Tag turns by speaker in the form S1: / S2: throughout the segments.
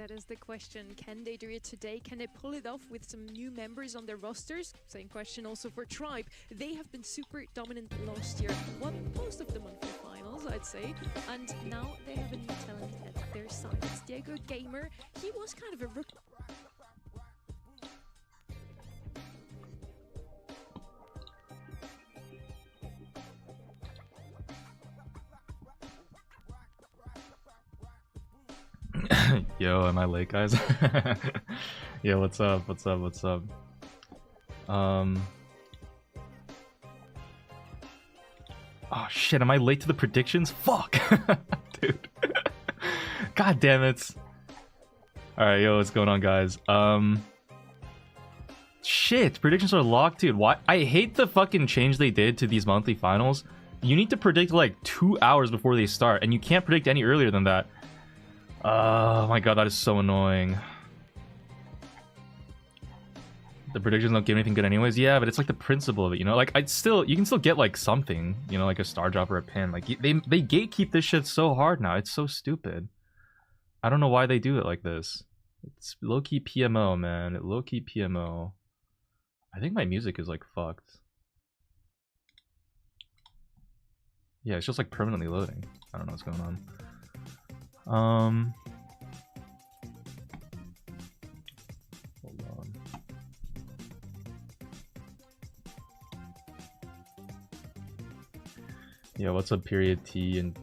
S1: That is the question. Can they do it today? Can they pull it off with some new members on their rosters? Same question also for Tribe. They have been super dominant last year, won most of the monthly finals, I'd say, and now they have a new talent at their side. It's Diego Gamer. He was kind of a rookie.
S2: Yo, am I late, guys? Yo, what's up? Oh shit, am I late to the predictions? Fuck! Dude. God damn it. Alright, yo, what's going on, guys? Shit, predictions are locked, dude. Why? I hate the fucking change they did to these monthly finals. You need to predict like 2 hours before they start, and you can't predict any earlier than that. Oh my god, that is so annoying. The predictions don't give anything good anyways. Yeah, but it's like the principle of it, you know? Like, you can still get like something, you know, like a star drop or a pin. Like, they gatekeep this shit so hard now. It's so stupid. I don't know why they do it like this. It's low-key PMO, man. Low-key PMO. I think my music is like fucked. Yeah, it's just like permanently loading. I don't know what's going on. Hold on. Yeah, what's up, Period T and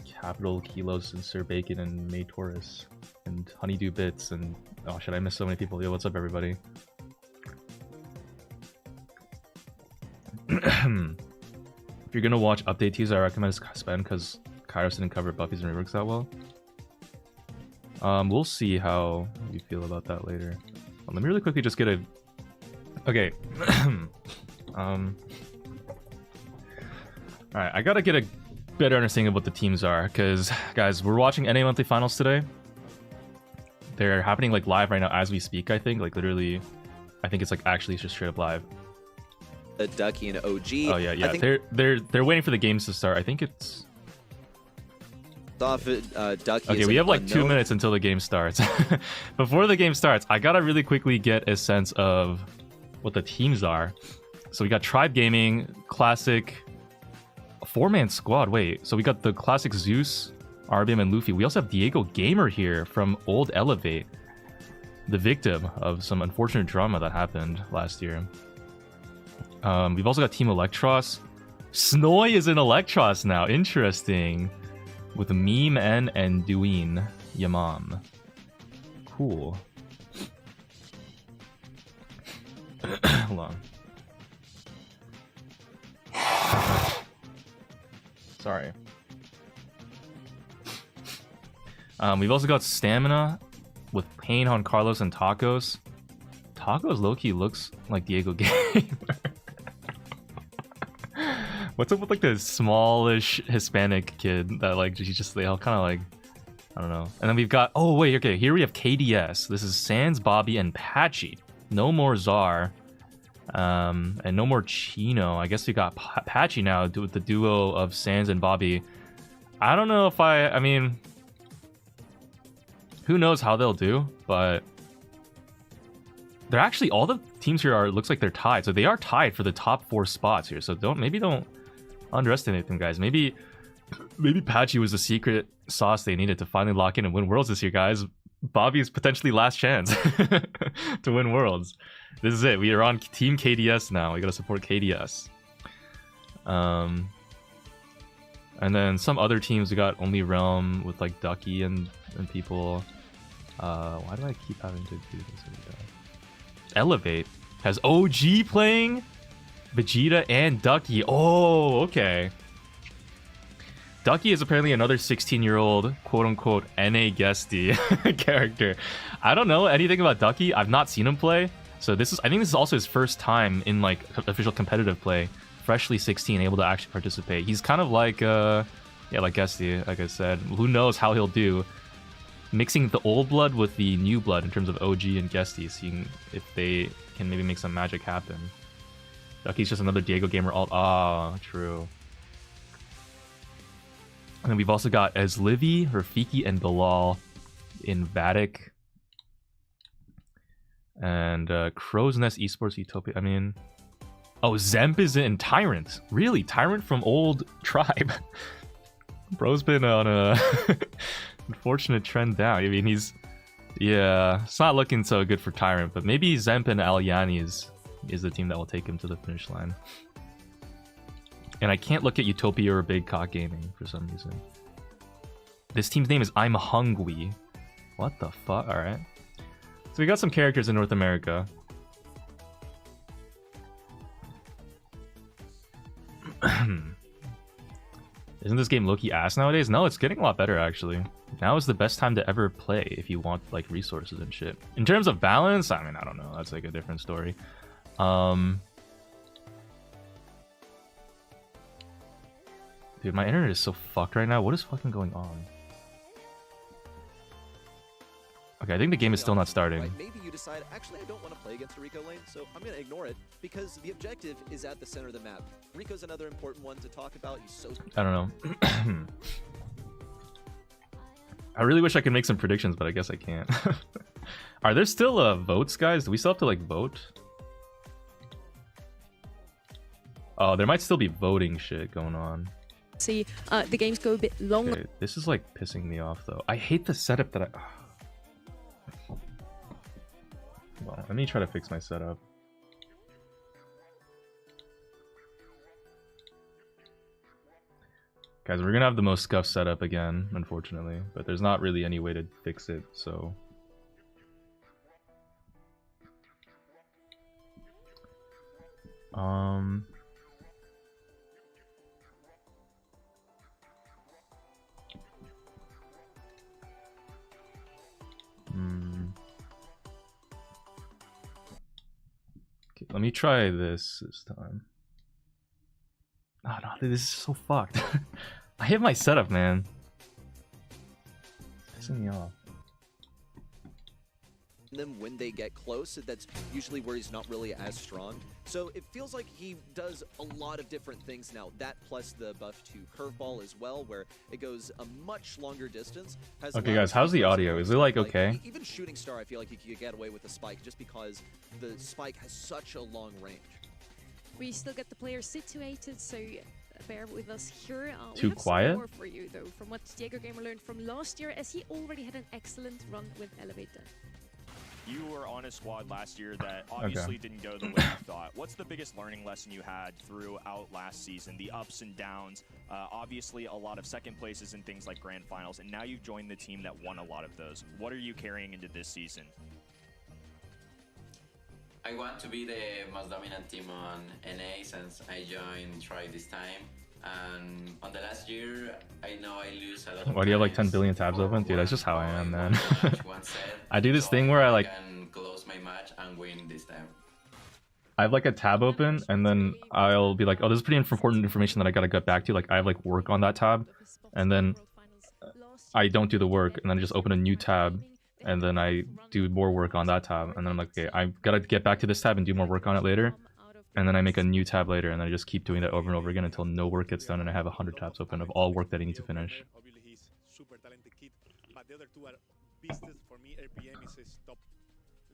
S2: Capital Kilos and Sir Bacon and May Taurus and Honeydew Bits and oh shit, I missed so many people. Yo, what's up, everybody? If you're gonna watch update teas, I recommend Spend because Kairos didn't cover Buffy's and reworks that well. We'll see how we feel about that later. Let me really quickly just get a... Okay. Alright, I gotta get a better understanding of what the teams are, because, guys, we're watching NA Monthly Finals today. They're happening, like, live right now as we speak, I think. Like, literally, I think it's, like, actually just straight up live.
S3: Ducky and OG.
S2: Oh, yeah, yeah. They're waiting for the games to start. I think it's...
S3: Off Ducky.
S2: Okay, we have like 2 minutes until the game starts. Before the game starts, I gotta really quickly get a sense of what the teams are. So we got Tribe Gaming, Classic, a 4-man squad. Wait, so we got the Classic Zeus, RBM, and Luffy. We also have Diego Gamer here from Old Elevate, the victim of some unfortunate drama that happened last year. We've also got Team Electros. Snoy is in Electros now. Interesting. With Meme N and Duin Yamam. Cool. Hold on. Sorry. We've also got Stamina with Pain on Carlos and Tacos. Tacos low-key looks like Diego Gamer. What's up with like the smallish Hispanic kid that like they all kind of like, I don't know. And then we've got, oh wait, okay, here we have KDS. This is Sans, Bobby, and Patchy. No more Czar, and no more Chino. I guess we got Patchy now with the duo of Sans and Bobby. I don't know if I mean, who knows how they'll do, but they're actually, all the teams here looks like they're tied. So they are tied for the top 4 spots here. So don't underestimate them, guys. Maybe Patchy was the secret sauce they needed to finally lock in and win Worlds this year, guys. Bobby's potentially last chance to win Worlds. This is it. We are on Team KDS now. We gotta support KDS. And then some other teams, we got Only Realm with like Ducky and people. Why do I keep having to do this every time? Elevate has OG playing, Vegeta and Ducky. Oh, okay. Ducky is apparently another 16-year-old quote-unquote NA guesty character. I don't know anything about Ducky. I've not seen him play. So I think this is also his first time in like official competitive play. Freshly 16, able to actually participate. He's kind of like yeah, like guesty, like I said. Who knows how he'll do? Mixing the old blood with the new blood in terms of OG and guesty, seeing if they can maybe make some magic happen. Ducky's just another Diego Gamer alt. Ah, true. And then we've also got Eslivy, Rafiki, and Bilal in Vatic. And Crow's Nest Esports Utopia. I mean, oh, Zemp is in Tyrant. Really, Tyrant from old Tribe. Bro's been on a unfortunate trend down. I mean, yeah, it's not looking so good for Tyrant, but maybe Zemp and Aliani is the team that will take him to the finish line. And I can't look at Utopia or Big Cock Gaming for some reason. This team's name is I'm Hungry. What the fuck? Alright. So we got some characters in North America. Isn't this game low-key ass nowadays? No, it's getting a lot better actually. Now is the best time to ever play if you want like resources and shit. In terms of balance, I mean, I don't know. That's like a different story. Dude, my internet is so fucked right now. What is fucking going on? Okay, I think the game is still not starting.
S3: Right, maybe you decide, actually, I don't want to play against a Rico lane, so I'm going to ignore it because the objective is at the center of the map. Rico's another important one to talk about. He's so...
S2: I don't know. I really wish I could make some predictions, but I guess I can't. Are there still votes, guys? Do we still have to like vote? Oh, there might still be voting shit going on.
S1: See, the games go a bit longer.
S2: Okay, this is like pissing me off though. I hate the setup that I... Well, let me try to fix my setup. Guys, we're gonna have the most scuffed setup again, unfortunately, but there's not really any way to fix it, so... Okay, let me try this time. Oh, no, dude, this is so fucked. I hit my setup, man. It's pissing me off.
S3: Them when they get close, that's usually where he's not really as strong. So it feels like he does a lot of different things now. That plus the buff to curveball as well, where it goes a much longer distance.
S2: Okay, guys, how's the audio? Is it like okay?
S3: Even Shooting Star, I feel like he could get away with the spike just because the spike has such a long range.
S1: We still get the players situated, so bear with us here.
S2: Too
S1: we have
S2: quiet?
S1: some more for you, though, from what Diego Gamer learned from last year, as he already had an excellent run with Elevator.
S4: You were on a squad last year that obviously didn't go the way you thought. What's the biggest learning lesson you had throughout last season? The ups and downs, obviously a lot of second places and things like grand finals, and now you've joined the team that won a lot of those. What are you carrying into this season?
S5: I want to be the most dominant team on NA since I joined Try this time. And on the last year, I know I lose a lot of
S2: Why do you have like 10 billion tabs open? Dude, that's just how I am, man. I do this thing where I like...
S5: can close my match and win this time.
S2: I have like a tab open, and then I'll be like, oh, this is pretty important information that I gotta get back to. Like, I have like work on that tab, and then I don't do the work, and then I just open a new tab, and then I do more work on that tab, and then I'm like, okay, I've gotta get back to this tab and do more work on it later. And then I make a new tab later, and then I just keep doing that over and over again until no work gets done, and I have 100 tabs open of all work that I need to finish.
S6: Obviously, he's super talented kid, but the other two are beasts. For me, RPM is his top.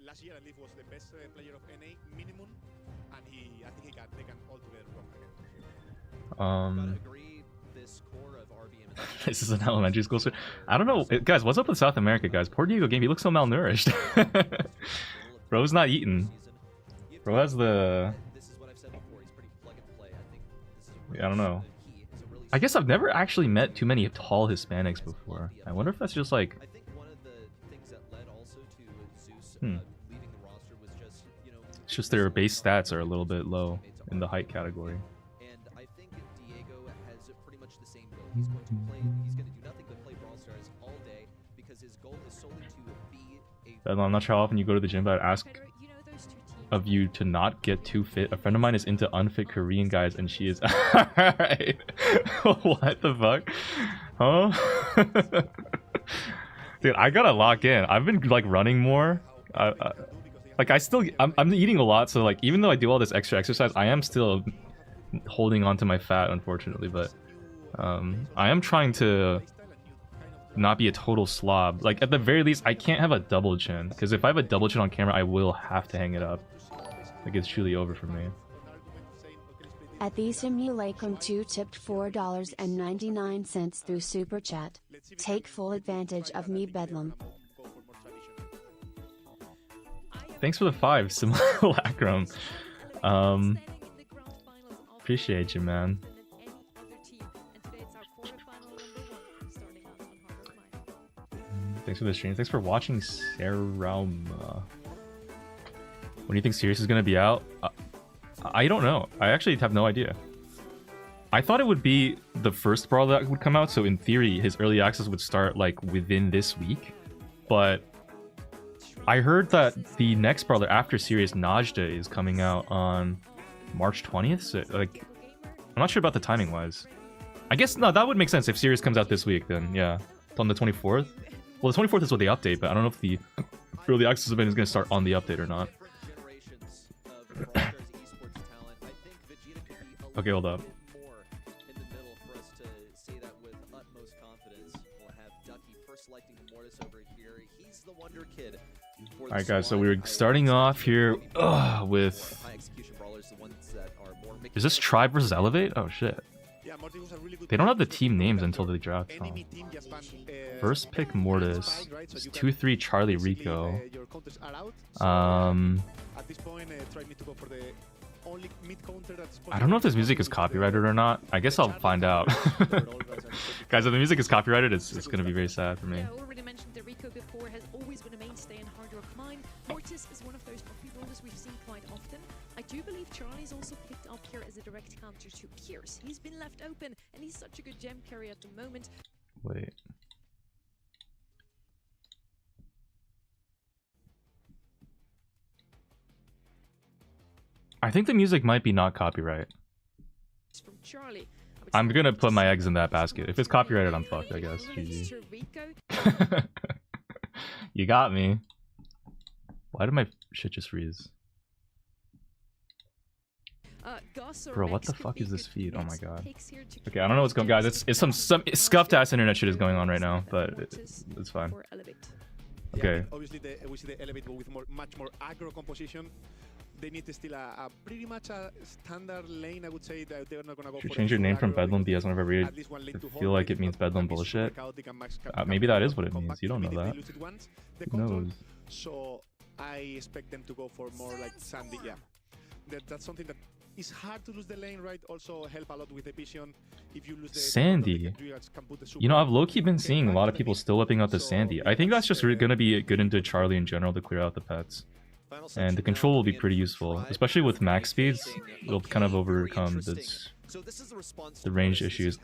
S6: Last year, at least, was the best player of NA minimum, and I think they can all together rock again.
S3: Gotta agree, this core of RBM
S2: This is an elementary school. I don't know, guys. What's up with South America, guys? Poor Diego Game. He looks so malnourished. Bro's not eating. Bro has the... I don't know. I guess I've never actually met too many tall Hispanics before. I wonder if that's just like... It's just their base stats are a little bit low in the height category.
S3: And I think Diego has pretty much the same goal. He's going to play, he's going to do nothing but play Brawl Stars all day because his goal is solely to be a...
S2: I'm not sure how often you go to the gym, but I'd ask of you to not get too fit. A friend of mine is into unfit Korean guys, and she is... Alright. What the fuck? Huh? Dude, I gotta lock in. I've been like running more. Like I'm eating a lot, so like even though I do all this extra exercise, I am still holding on to my fat, unfortunately. But I am trying to not be a total slob. Like, at the very least, I can't have a double chin. Because if I have a double chin on camera, I will have to hang it up. Like, it's truly over for me.
S7: At the Simulacrum 2 tipped $4.99 through Super Chat. Take full advantage of me, Bedlam.
S2: Thanks for the 5, Simulacrum. Appreciate you, man. Thanks for the stream. Thanks for watching, Sarama. When do you think Sirius is gonna be out? I don't know. I actually have no idea. I thought it would be the first brawler that would come out, so in theory, his early access would start like within this week. But I heard that the next brawler after Sirius, Najda, is coming out on March 20th. So, like, I'm not sure about the timing wise. I guess no, that would make sense if Sirius comes out this week. Then yeah, it's on the 24th. Well, the 24th is what they update, but I don't know if the early access event is going to start on the update or not. Okay, hold up. Alright guys, so we were starting off here with... Is this Tribe versus Elevate? Oh shit. They don't have the team names until they draft. Oh. First pick Mortis. 2-3 Charlie Rico. I don't know if this music is copyrighted or not. I guess I'll find out. Guys, if the music is copyrighted, it's gonna be very sad for me.
S1: Yeah, I already mentioned that Rico before has always been a mainstay in Hard Rock Mine. Mortis is one of those buffy brawlers we've seen quite often. I do believe Charlie's also picked up here as a direct counter to Pierce. He's been left open, and he's such a good gem carry at the moment.
S2: Wait. I think the music might be not copyright.
S1: From Charlie.
S2: I'm gonna put my eggs in that basket. If it's copyrighted, I'm fucked, I guess. GG. You got me. Why did my shit just freeze? Bro, what the fuck is this feed? Oh my god. Okay, I don't know what's going on, guys. It's some scuffed ass internet shit is going on right now, but it's fine. Okay.
S6: Obviously, we see the Elevate with much more aggro composition. They need to steal a pretty much a standard lane, I would say. That they're not gonna go.
S2: Should change your name from Bedlam BS whenever I read it. I feel like it means Bedlam bullshit. Maybe that is what it means. You don't know that. Who knows?
S6: So I expect them to go for more like Sandy. Yeah, that's something that is hard to lose the lane, right? Also help a lot with the vision. If you lose the
S2: Sandy. You know, I've low-key been seeing a lot of people still whipping out the Sandy. I think that's just gonna be good into Charlie in general to clear out the pets. And the control will be pretty useful, especially with max speeds. It'll kind of overcome the range issues.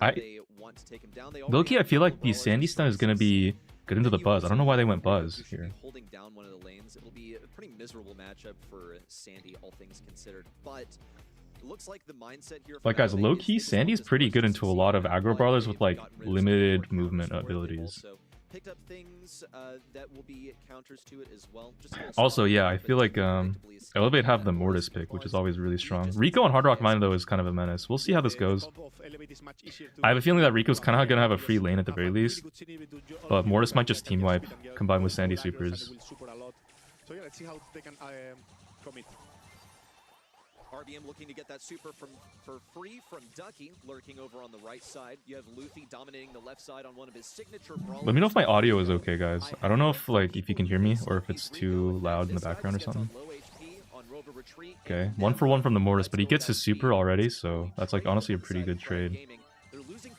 S2: Low-key, I feel like the Sandy stun is gonna be good into the Buzz. I don't know why they went Buzz here.
S3: Holding down one of the lanes, it'll be a pretty miserable matchup for Sandy, all things considered. But it looks like the mindset here.
S2: Like guys, low-key, Sandy's pretty good into a lot of aggro brawlers with like limited movement abilities.
S3: Picked up things that will be counters to it as well.
S2: Also, yeah, I feel like Elevate have the Mortis pick, which is always really strong. Rico on Hard Rock Mine, though, is kind of a menace. We'll see how this goes. I have a feeling that Rico's kind of going to have a free lane at the very least. But Mortis might just team wipe, combined with Sandy supers.
S6: So yeah, let's see how they can commit.
S3: RBM looking to get that super for free from Ducky, lurking over on the right side. You have Luffy dominating the left side on one of his signature brawlers.
S2: Let me know if my audio is okay, guys. I don't know if if you can hear me or if it's too loud in the background or something. Okay, 1-for-1 from the Mortis, but he gets his super already, so that's like honestly a pretty good trade.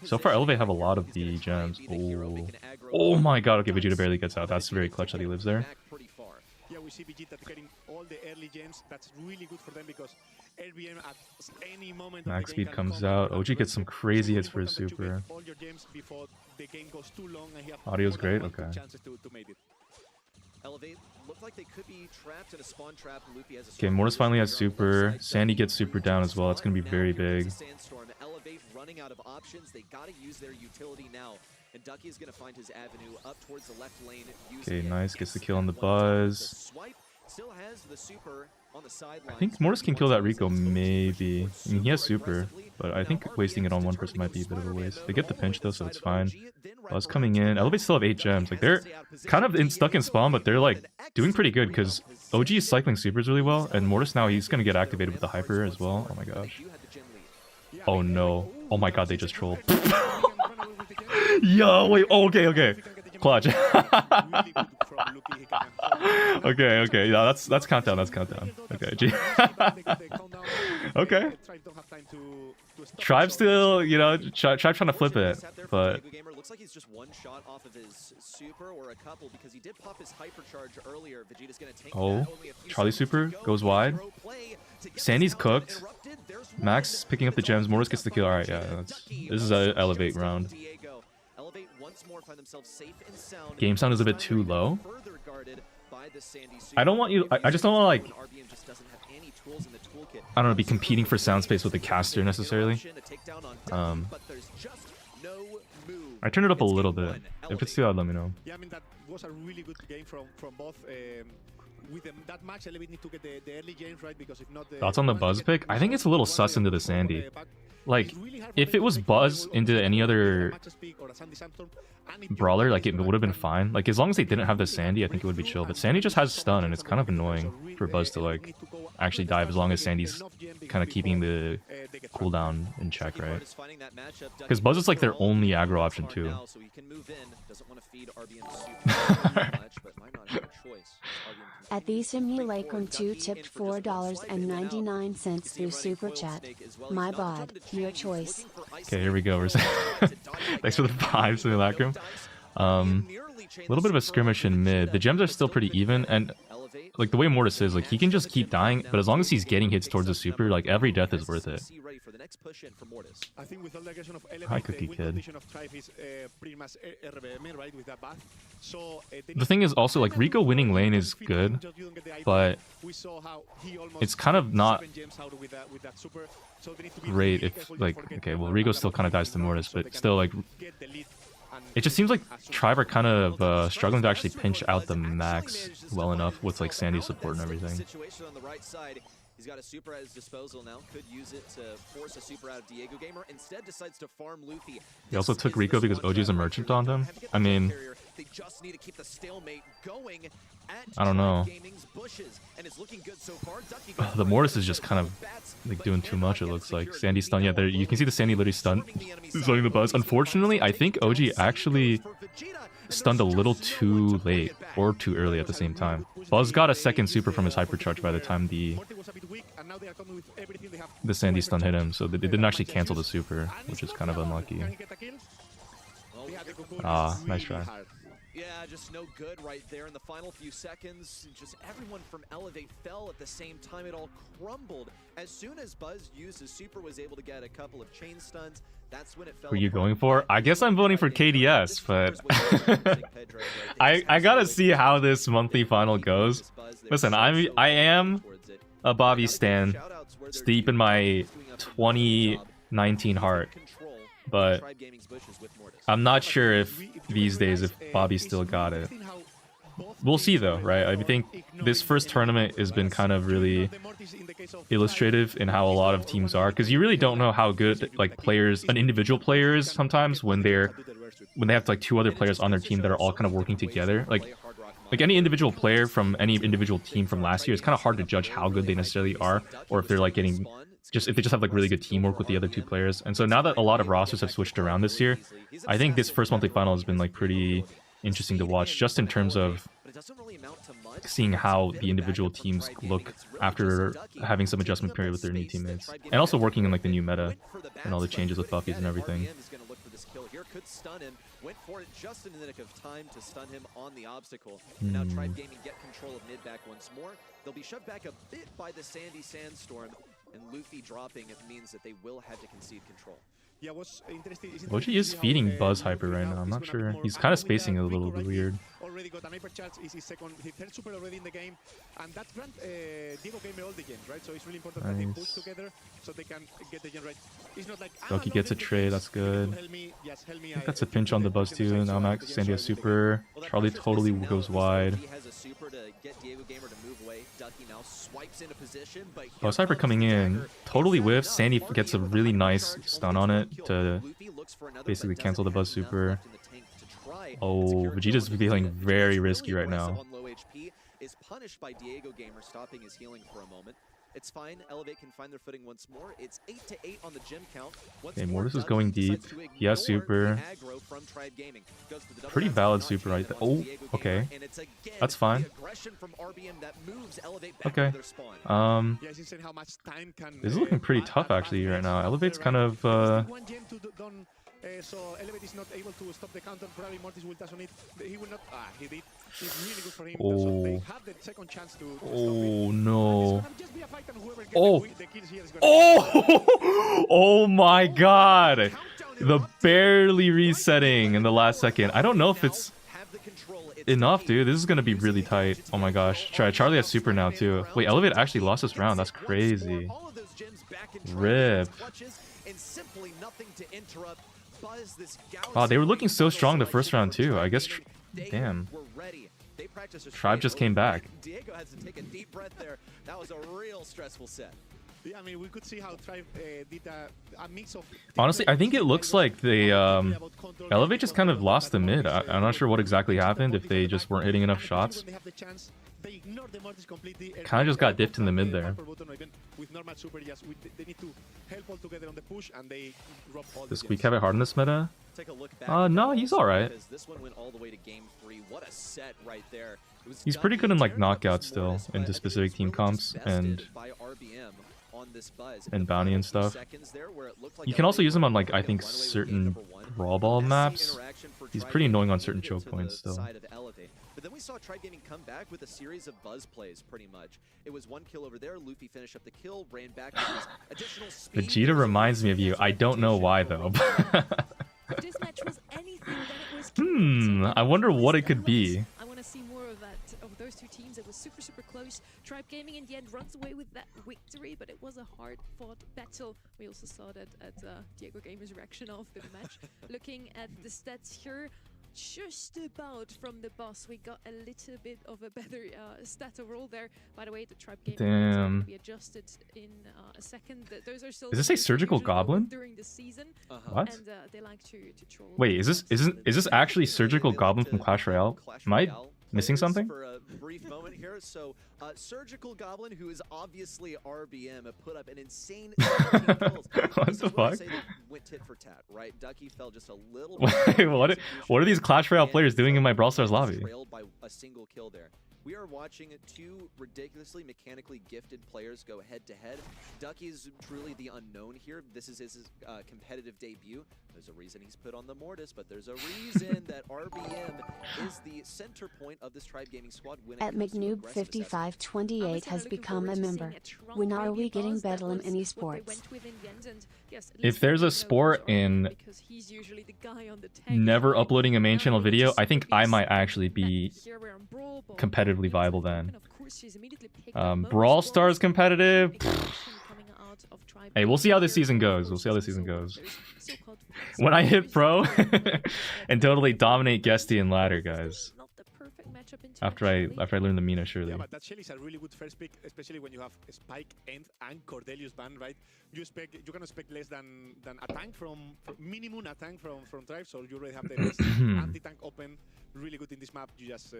S2: So far, Elevate have a lot of the gems. Oh my god, okay, Vegeta barely gets out. That's very clutch that he lives there.
S6: Yeah, we see Vegeta getting all the early gems. That's really good for them because RBM at any moment
S2: max speed comes out. OG gets some crazy hits for his super. Audio's great. Okay.
S3: Elevate look like they could be trapped in a spawn trap.
S2: Okay, Mortis finally has super. Sandy gets super down as well. It's gonna be very big.
S3: Elevate running out of options. They gotta use their utility now. And Ducky is going to find his avenue up towards the left lane.
S2: Okay, nice. Gets the kill on the Buzz.
S3: Swipe still has the super on the sidelines.
S2: I think Mortis can kill that Rico, maybe. I mean, he has super, but I think wasting it on one person might be a bit of a waste. They get the pinch though, so it's fine. Buzz coming in. Elevate still have 8 gems. Like, they're kind of stuck in spawn, but they're like doing pretty good because OG is cycling supers really well, and Mortis now he's gonna get activated with the hyper as well. Oh my gosh. Oh no. Oh my god, they just trolled. Yo, wait. Oh, okay. Clutch. okay. Yeah, that's countdown. That's countdown. Okay. Okay. Tribe still, you know, Tribe trying to flip it, but
S3: looks like he's just one shot off of his super or a couple because he did pop his hypercharge earlier. Vegeta's gonna take
S2: Charlie super goes wide. Sandy's cooked. Max picking up the gems. Mortis gets the kill. All right, yeah. This is an elevate round. Game sound is a bit too low. I don't want you. I just don't want to, like, I don't know, be competing for sound space with the caster necessarily. I turned it up a little bit. If it's too loud, let me know.
S6: Yeah, I mean, that was a really good game from both. With that match, Elevate need to get the early games right, because if not,
S2: Thoughts on the Buzz pick? I think it's a little sus into the Sandy. Like, if it was Buzz into any other brawler, like, it would have been fine. Like, as long as they didn't have the Sandy, I think it would be chill. But Sandy just has stun, and it's kind of annoying for Buzz to, like, actually dive as long as Sandy's kind of keeping the cooldown in check, right? Because Buzz is, like, their only aggro option, too.
S7: Athesimulaykum 2 tipped $4.99 through Super Chat. My bod, your choice.
S2: Okay, here we go. Thanks for the 5, Simulacrum. A little bit of a skirmish in mid. The gems are still pretty even, and like the way Mortis is, like, he can just keep dying, but as long as he's getting hits towards the super, like, every death is worth it. Hi, Cookie Kid. The thing is also, like, Rico winning lane is good, but it's kind of not great if, like, okay, well, Rico still kind of dies to Mortis, but still, like, it just seems like Tribe are kind of struggling to actually pinch out the Max well enough with, like, Sandy's support and everything.
S3: He's got a super at his disposal now. Could use it to force a super out of Diego Gamer. Instead, decides to farm Luffy.
S2: He also took Rico because OG's a merchant on him. I mean, I don't know. The Mortis is just kind of, like, doing too much, it looks like. Sandy stun, yeah, there you can see the Sandy literally stunning the Buzz. Unfortunately, I think OG actually stunned a little too late or too early at the same time. Buzz got a second super from his hypercharge by the time the Sandy stun hit him, so they didn't actually cancel the super, which is kind of unlucky. Ah, nice try.
S3: Yeah, just no good right there in the final few seconds. Just everyone from Elevate fell at the same time. It all crumbled. As soon as Buzz used his super, was able to get a couple of chain stuns. That's when it fell.
S2: Who are you going for? I guess I'm voting for KDS, but I gotta see how this monthly final goes. Listen, I am a Bobby stan, deep in my 2019 heart, but I'm not sure if these days if Bobby still got it. We'll see though, right? I think this first tournament has been kind of really illustrative in how a lot of teams are, because you really don't know how good, like, players, an individual player is sometimes when they have, like, 2 other players on their team that are all kind of working together. Like any individual player from any individual team from last year, it's kind of hard to judge how good they necessarily are, or if they're, like, getting if they just have, like, really good teamwork with the other 2 players. And so now that a lot of rosters have switched around this year, I think this first monthly final has been, like, pretty interesting to watch, just in terms of seeing how the individual teams look after having some adjustment period with their new teammates, and also working in, like, the new meta and all the changes with buffies and everything.
S3: Could stun him, went for it just in the nick of time to stun him on the obstacle. Now Tribe Gaming get control of mid back once more. They'll be shoved back a bit by the Sandy Sandstorm, and Luffy dropping, it means that they will have to concede control.
S6: Yeah, what's interesting is
S2: Oji is feeding Buzz Hyper right now. I'm not sure. He's kind of spacing it a little bit weird.
S6: Already got an hypercharge. Is his third super already in the game, and that grant Diego game all the games, right? So it's really important that they push together so they can get the gen right. It's not like
S2: Doki gets a trade. That's good.
S6: Help me, help me.
S2: I think that's a pinch on the Buzz too. Now Max Sandy has super. Charlie totally goes wide. Buzz Hyper coming in. Totally whiffs. Sandy gets a really nice stun on it to basically cancel the Buzz super. Oh, Vegeta's feeling very risky right now.
S3: Is punished by Diego Gamer stopping his healing for a moment. It's fine. Elevate can find their footing once more. It's 8-8 on the gym count.
S2: Okay, Mortis is going deep. He has super. Pretty valid super right there. Oh, okay. That's fine. Okay. This is looking pretty tough actually right now. Elevate's kind of
S6: so Elevate is not able to stop the counter. Probably Mortis will touch on it. He will not. He did. It's really good for him. So they have the second chance to
S2: oh no. Oh my god. The barely resetting in the last second. I don't know if it's enough, dude. This is gonna be really tight. Oh my gosh. Charlie has super now too. Wait, Elevate actually lost this round. That's crazy. RIP. Wow, they were looking so strong the first round too. I guess, damn. Tribe just came back.
S3: Diego has to take a deep breath there. That was a real stressful set.
S6: Yeah, I mean, we could see how Tribe did a mix of...
S2: Honestly, I think it looks like they Elevate just kind of lost the mid. I'm not sure what exactly happened, if they just weren't hitting enough shots. Kind of just got dipped in the mid there. Does Squeak have it hard in this meta? No, he's alright. He's pretty good in like knockouts still, into specific team comps and bounty and stuff. You can also use him on like, I think, certain Brawl Ball maps. He's pretty annoying on certain choke points still.
S3: But then we saw Tribe Gaming come back with a series of buzz plays, pretty much. It was one kill over there. Luffy finished up the kill, ran back with his additional speed.
S2: Vegeta reminds me of you. I don't know why though.
S1: This match was anything that it was.
S2: I wonder what it could be.
S1: I want to see more of that, of those two teams. It was super close. Tribe Gaming in the end runs away with that victory, but it was a hard-fought battle. We also saw that at Diego Gamer's reaction after the match. Looking at the stats here, just about from the boss, we got a little bit of a better stat overall there. By the way, the Tribe Gaming will be adjusted in a second. Those are still.
S2: Is this a surgical goblin?
S1: During the season?
S2: What?
S1: And they like to troll.
S2: Wait, is this actually surgical goblin from Clash Royale? Am I missing something?
S3: For a brief moment here, so Surgical Goblin, who is obviously RBM, put up an insane 17 kills.
S2: What the fuck?
S3: Went tit for tat, right? Ducky fell just a little.
S2: Wait, what are these Clash Royale players doing in my Brawl Stars lobby?
S3: Trailed by a single kill there. We are watching two ridiculously mechanically gifted players go head-to-head. Ducky is truly the unknown here. This is his competitive debut. There's a reason he's put on the Mortis, but there's a reason that RBM is the center point of this Tribe Gaming squad.
S7: At McNoob5528 has become a member. When are we getting Bedlam in esports?
S2: If there's a sport in never uploading a main channel video, I think I might actually be competitively viable then. Brawl Stars competitive? Hey, we'll see how this season goes. When I hit pro and totally dominate Guesty and ladder, guys. After I learn the Mina, surely.
S6: Yeah, but that Shelly is a really good first pick, especially when you have Spike and Cordelius ban, right? You can expect less than a tank from minimum a tank from Tribe, so you already have the best anti-tank open, really good in this map. You just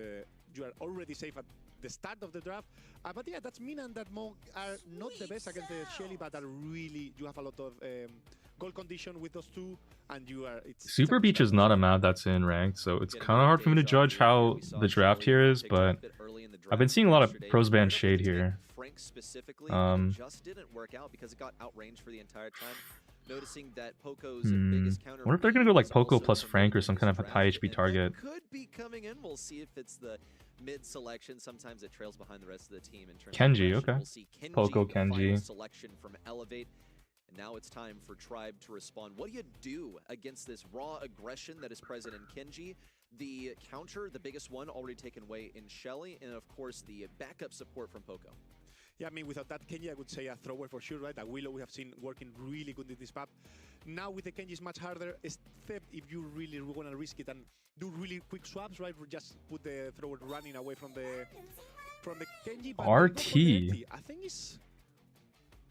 S6: you are already safe at the start of the draft. But yeah, that's Mina and that Monk are not the best against the Shelly, but are really, you have a lot of goal condition with those two, and you are.
S2: Super Beach is not a map that's in ranked, so it's kind of hard for me to judge how the draft here is. But I've been seeing a lot of pros ban shade here.
S3: Frank specifically just didn't work out because it got outranged for the entire time. Noticing that Poco's biggest counter.
S2: I wonder if they're gonna go like Poco plus Frank or some kind of a high HP target.
S3: Could be coming in. We'll see if it's the mid selection. Sometimes it trails behind the rest of the team in terms
S2: Kenji,
S3: of
S2: okay.
S3: We'll see Kenji,
S2: Poco Kenji.
S3: Selection from Elevate. Now it's time for Tribe to respond. What do you do against this raw aggression that is present in Kenji? The counter, the biggest one, already taken away in Shelly, and of course the backup support from Poco.
S6: Yeah, I mean, without that Kenji, I would say a thrower for sure, right? That Willow we have seen working really good in this map. Now with the Kenji, it's much harder, except if you really want to risk it and do really quick swaps, right? Just put the thrower running away from the Kenji. But
S2: RT.
S6: I think it's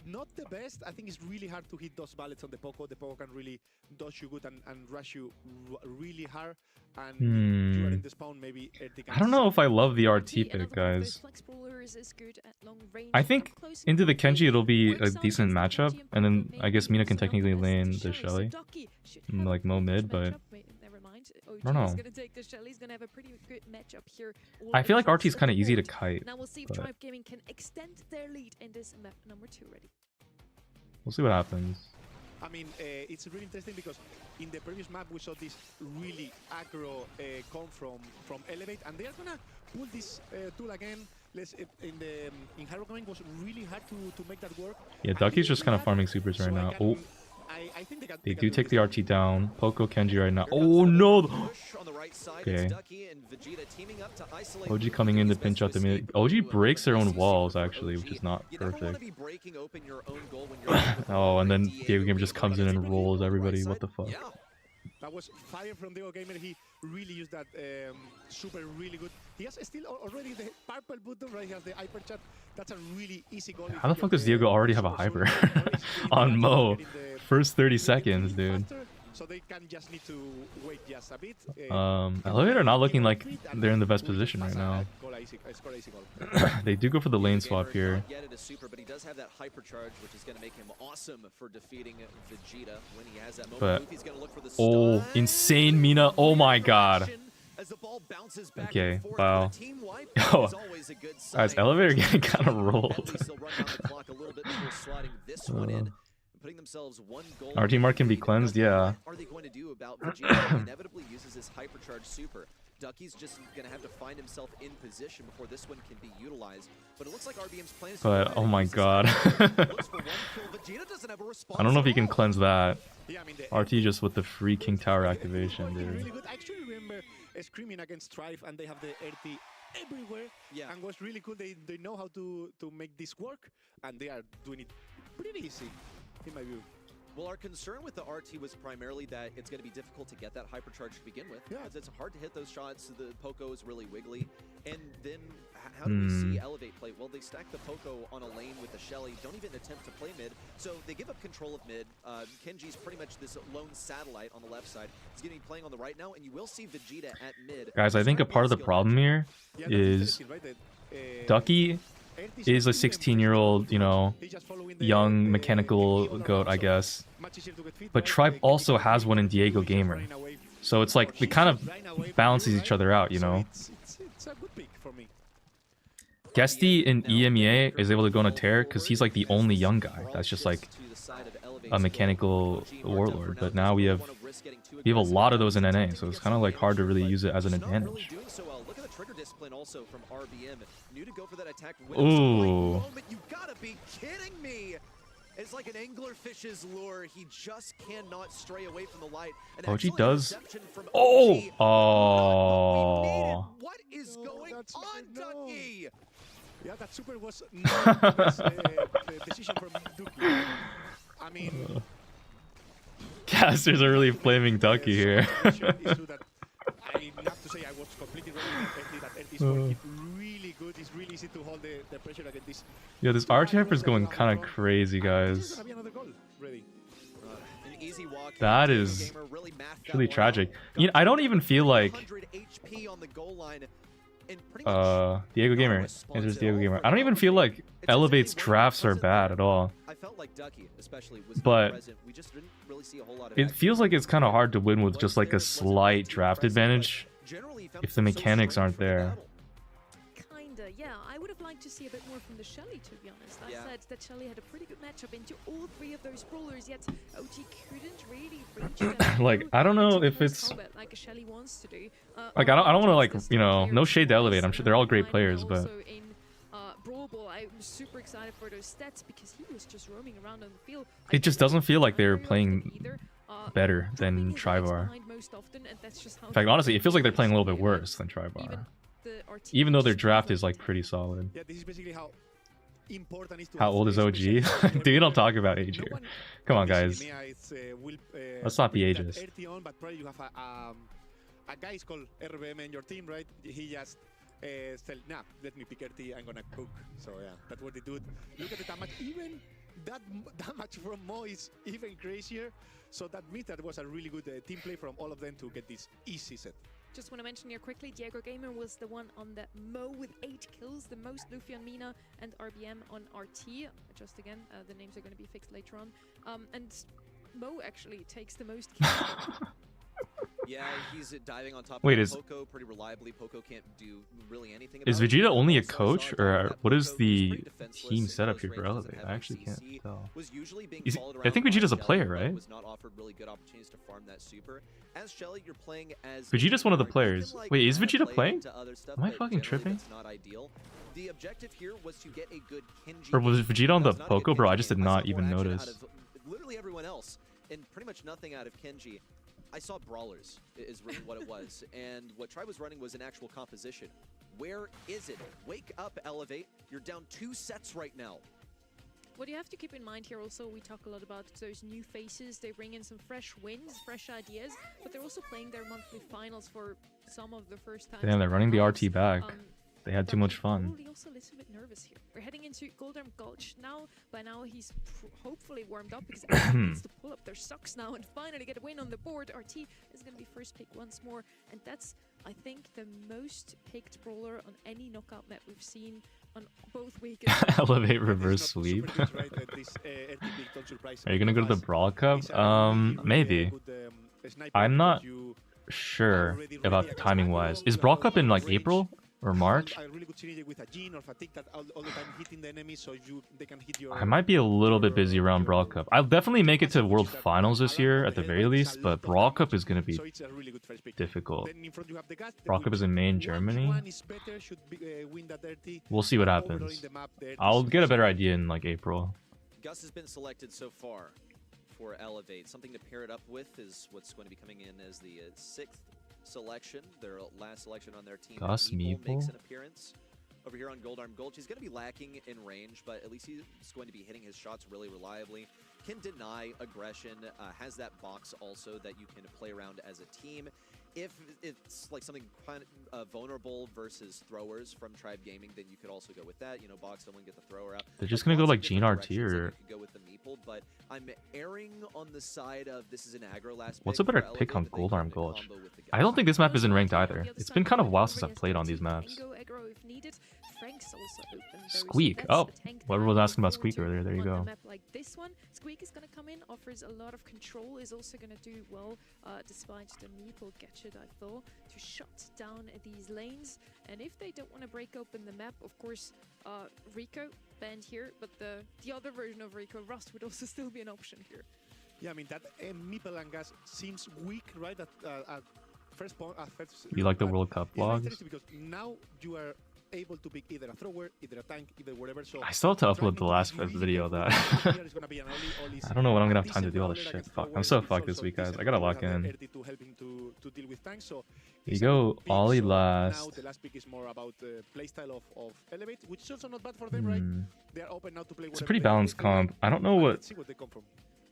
S6: not the best. I think it's really hard to hit those bullets on the Poco. The Poco can really dodge you good and rush you really hard. And you are in the spawn, maybe
S2: I don't know if I love the RT pick, guys. I think into the Kenji it'll be a decent matchup, and then I guess Mina can technically lane the Shelly, like Mo mid, but I don't know. I feel like RT is kind of easy to kite.
S1: Now we'll see if Tribe Gaming can extend their lead in this map number 2 ready.
S2: We'll see what happens.
S6: I mean, it's really interesting because in the previous map we saw this really aggro come from Elevate, and they are gonna pull this tool again. In Hero Gaming was really hard to make that work.
S2: Yeah, Ducky's just kind of farming supers right now. Oh,
S6: I think
S2: they do take the RT down. Poco Kenji right now. Oh no! Okay. OG coming in to pinch out the mid. OG breaks their own walls actually, which is not perfect. Oh, and then Diego Gamer just comes in and rolls everybody. What the fuck?
S6: That was fire from Diego Gamer. He really used that super really good. He has still already the purple button, right? He has the hyper chat. That's a really easy goal.
S2: How the fuck does Diego already have a hyper on Mo? First 30 seconds, dude.
S6: So they can just need to wait just a bit.
S2: Elevator not looking like they're in the best position right now. They do go for the lane swap here.
S3: But he does have that hypercharge, which is going to make him awesome for defeating Vegeta when he has that moment.
S2: But
S3: He's going to look for the
S2: oh, insane Mina! Oh my god. Okay, wow. Oh, guys, Elevator getting kind of rolled.
S3: Putting themselves one goal.
S2: Our team mark can be cleansed, yeah.
S3: What are they going to do about Vegeta? Inevitably uses his hypercharge super. Ducky's just going to have to find himself in position before this one can be utilized. But it looks like RBM's plan is
S2: but oh my god. I don't know if he can cleanse that. RT just with the free King Tower activation, dude.
S6: Really good. I actually remember screaming against Strife and they have the RT everywhere. Yeah. And what's really cool, they know how to make this work, and they are doing it pretty easy. In my view.
S3: Well, our concern with the RT was primarily that it's going to be difficult to get that hypercharge to begin with. Yeah. Because it's hard to hit those shots. The Poco is really wiggly. And then how do we see Elevate play? Well, they stack the Poco on a lane with the Shelly. Don't even attempt to play mid. So they give up control of mid. Kenji's pretty much this lone satellite on the left side. He's going to be playing on the right now. And you will see Vegeta at mid.
S2: Guys, I think a part of the problem here is Ducky is a 16-year-old, you know, young mechanical goat, I guess. But Tribe also has one in Diego Gamer. So it's like, it kind of balances each other out, you know? Guesty in EMEA is able to go on a tear because he's like the only young guy that's just like a mechanical warlord. But now we have a lot of those in NA, so it's kind of like hard to really use it as an advantage.
S3: Trigger discipline also from RBM. Knew to go for that attack.
S2: Ooh.
S3: You gotta be kidding me. It's like an anglerfish's lure. He just cannot stray away from the light. And
S2: OG does. Oh! Oh.
S3: What is going on, Ducky?
S6: Yeah, that super was not the best decision from Ducky. I mean...
S2: Casters are really flaming Ducky here.
S6: I have to say I was completely wrong with that RT is working really good. It's really easy to hold the pressure against this.
S2: Yeah, this RT hyper is going kind of crazy, guys. That is really tragic. You know, I don't even feel like Diego Gamer enters Diego Gamer. I don't even feel like Elevate's drafts are bad at all. But it feels like it's kind of hard to win with just like a slight draft advantage if the mechanics aren't there.
S1: Kinda, yeah. I would have liked to see a bit more from the Shelly, to be honest. I said that Shelly had a pretty good matchup into all three of those brawlers, yet OG couldn't really reach them.
S2: Like, I don't know if it's
S1: like a Shelly wants to do.
S2: Like, I don't want to, like, you know, no shade to Elevate. I'm sure they're all great players, but
S1: Brawl Ball, I'm super excited for those stats because he was just roaming around on the field.
S2: It just doesn't feel like they're playing
S1: either.
S2: better than
S1: Dropping his legs
S2: Tribar.
S1: behind most often, and that's just how
S2: In fact,
S1: they
S2: honestly, it feels like they're playing a little bit
S1: play.
S2: worse than Tribar.
S1: The
S2: Even though their
S1: RT
S2: draft is like pretty solid.
S6: Yeah, this is basically how important it is to
S2: How
S6: have
S2: old is OG?
S6: special
S2: Dude, you don't talk about age here. Come on, guys. Let's not be ageist.
S6: But probably you have a guy is called RBM in your team, right? He just said, nah, let me pick RT, I'm gonna cook. So yeah, that's what they do. Look at the damage. Even that damage from Mo is even crazier. So that means that was a really good team play from all of them to get this easy set.
S1: Just want to mention here quickly, Diego Gamer was the one on the Mo with 8 kills, the most Luffy on Mina, and RBM on RT. Just again, the names are going to be fixed later on. And Mo actually takes the most kills.
S3: Yeah, he's diving on top
S2: Wait,
S3: of
S2: is
S3: Poco pretty reliably. Poco can't do really anything
S2: is
S3: about it.
S2: Vegeta only a
S3: Also,
S2: coach,
S3: saw
S2: or
S3: that
S2: what is
S3: Poco, who's
S2: the
S3: pretty defenseless
S2: team
S3: in
S2: setup
S3: close
S2: here for
S3: ranges
S2: Elevate?
S3: and
S2: I actually
S3: CC,
S2: can't tell.
S3: was usually being
S2: Is he-
S3: followed
S2: I
S3: around
S2: think
S3: by
S2: Vegeta's a
S3: Shelly,
S2: player,
S3: but
S2: right?
S3: was not offered really good opportunities to farm that super. As Shelly, you're playing as
S2: Vegeta's one of the
S3: you can,
S2: players.
S3: like,
S2: Wait, is
S3: add
S2: Vegeta
S3: play
S2: playing?
S3: into other stuff,
S2: Am I
S3: but
S2: fucking
S3: generally
S2: tripping?
S3: that's not ideal. The objective here was to get a good Kenji
S2: Or was
S3: game.
S2: Vegeta on the
S3: That's not a good
S2: Poco? Bro,
S3: Kenji
S2: I just
S3: game.
S2: did
S3: I saw
S2: not even
S3: more action
S2: notice.
S3: out of literally everyone else, and pretty much nothing out of Kenji. I saw brawlers is really what it was, and what Tribe was running was an actual composition. Where is it? Wake up, Elevate. You're down 2 sets right now.
S1: What you have to keep in mind here also, we talk a lot about those new faces. They bring in some fresh wins, fresh ideas, but they're also playing their monthly finals for some of the first time.
S2: Damn, they're running the RT back. They had too
S1: But
S2: much fun.
S1: Probably also a little bit nervous here. We're heading into Golden Gulch now. By now he's hopefully warmed up because everyone needs to pull up their socks now and finally get a win on the board. RT is going to be first pick once more, and that's, I think, the most picked brawler on any knockout map we've seen on both weekends.
S2: Elevate reverse sweep. Are you gonna go to the Brawl Cup? Maybe. I'm not sure about the timing wise. Is Brawl Cup in like April or March? I might be a little bit busy around Brawl Cup. I'll definitely make it to World Finals this year at the very least, but Brawl Cup is gonna be difficult. Brawl Cup is in May in Germany. We'll see what happens. I'll get a better idea in like April.
S3: Gus has been selected so far for Elevate. Something to pair it up with is what's going to be coming in as the 6th selection, their last selection on their team.
S2: Gus
S3: Meeple makes
S2: Meeple?
S3: an appearance over here on Goldarm Gulch. He's going to be lacking in range, but at least he's going to be hitting his shots really reliably. Can deny aggression, has that box also that you can play around as a team. If it's like something kind of vulnerable versus throwers from Tribe Gaming, then you could also go with that. You know, box someone, get the thrower out.
S2: They're just
S3: Like,
S2: gonna go
S3: lots of
S2: like Gene
S3: different
S2: RT
S3: directions that
S2: or
S3: you could go with the Meeple, but I'm erring on the side of this is an aggro last
S2: what's
S3: pick
S2: a better
S3: for
S2: pick on
S3: Elevate, but they
S2: Goldarm
S3: can
S2: Gulch?
S3: combo with the
S2: I don't think this map
S1: Also,
S2: isn't ranked
S1: on
S2: either.
S1: the other
S2: It's
S1: side,
S2: been kind of a
S1: Go
S2: while
S1: over
S2: since I've
S1: against
S2: played on
S1: RT,
S2: these maps.
S1: Go aggro if needed. Frank's also open though, so
S2: Squeak.
S1: that's
S2: Oh,
S1: a tank that
S2: whoever
S1: I
S2: was
S1: look
S2: asking about
S1: forward
S2: Squeak
S1: to
S2: earlier, there you
S1: on a
S2: go.
S1: map like this one. Squeak is gonna come in, offers a lot of control, is also gonna do well despite the Meeple gadget, I thought, to shut down these lanes. And if they don't want to break open the map, of course, Rico banned here, but the other version of Rico, Rust, would also still be an option here.
S6: Yeah, I mean, that Meeple and Gas seems weak, right? At first point,
S2: You like the
S6: but
S2: World Cup
S6: it's very
S2: vlogs?
S6: interesting because now you are able to pick either a thrower, either a tank, either whatever. So
S2: I still have to upload
S6: trying
S2: the
S6: to
S2: last
S6: be really
S2: video of that.
S6: careful here is gonna be an only
S2: I don't know when I'm gonna have time to
S6: decent
S2: do all this
S6: brawler
S2: shit.
S6: against
S2: Fuck, I'm
S6: throwers.
S2: so
S6: It's
S2: fucked this
S6: also
S2: week, guys.
S6: decent
S2: I gotta
S6: brawler
S2: lock
S6: have
S2: in.
S6: the RT to help him to deal with tanks. So
S2: You
S6: it's a
S2: go
S6: good pick.
S2: Ollie
S6: So
S2: last.
S6: Now the last pick is more about the playstyle of Elevate, which is also not bad for them, right? They are open now to play.
S2: It's a pretty balanced comp. I don't know what.
S6: Let's see what they come from.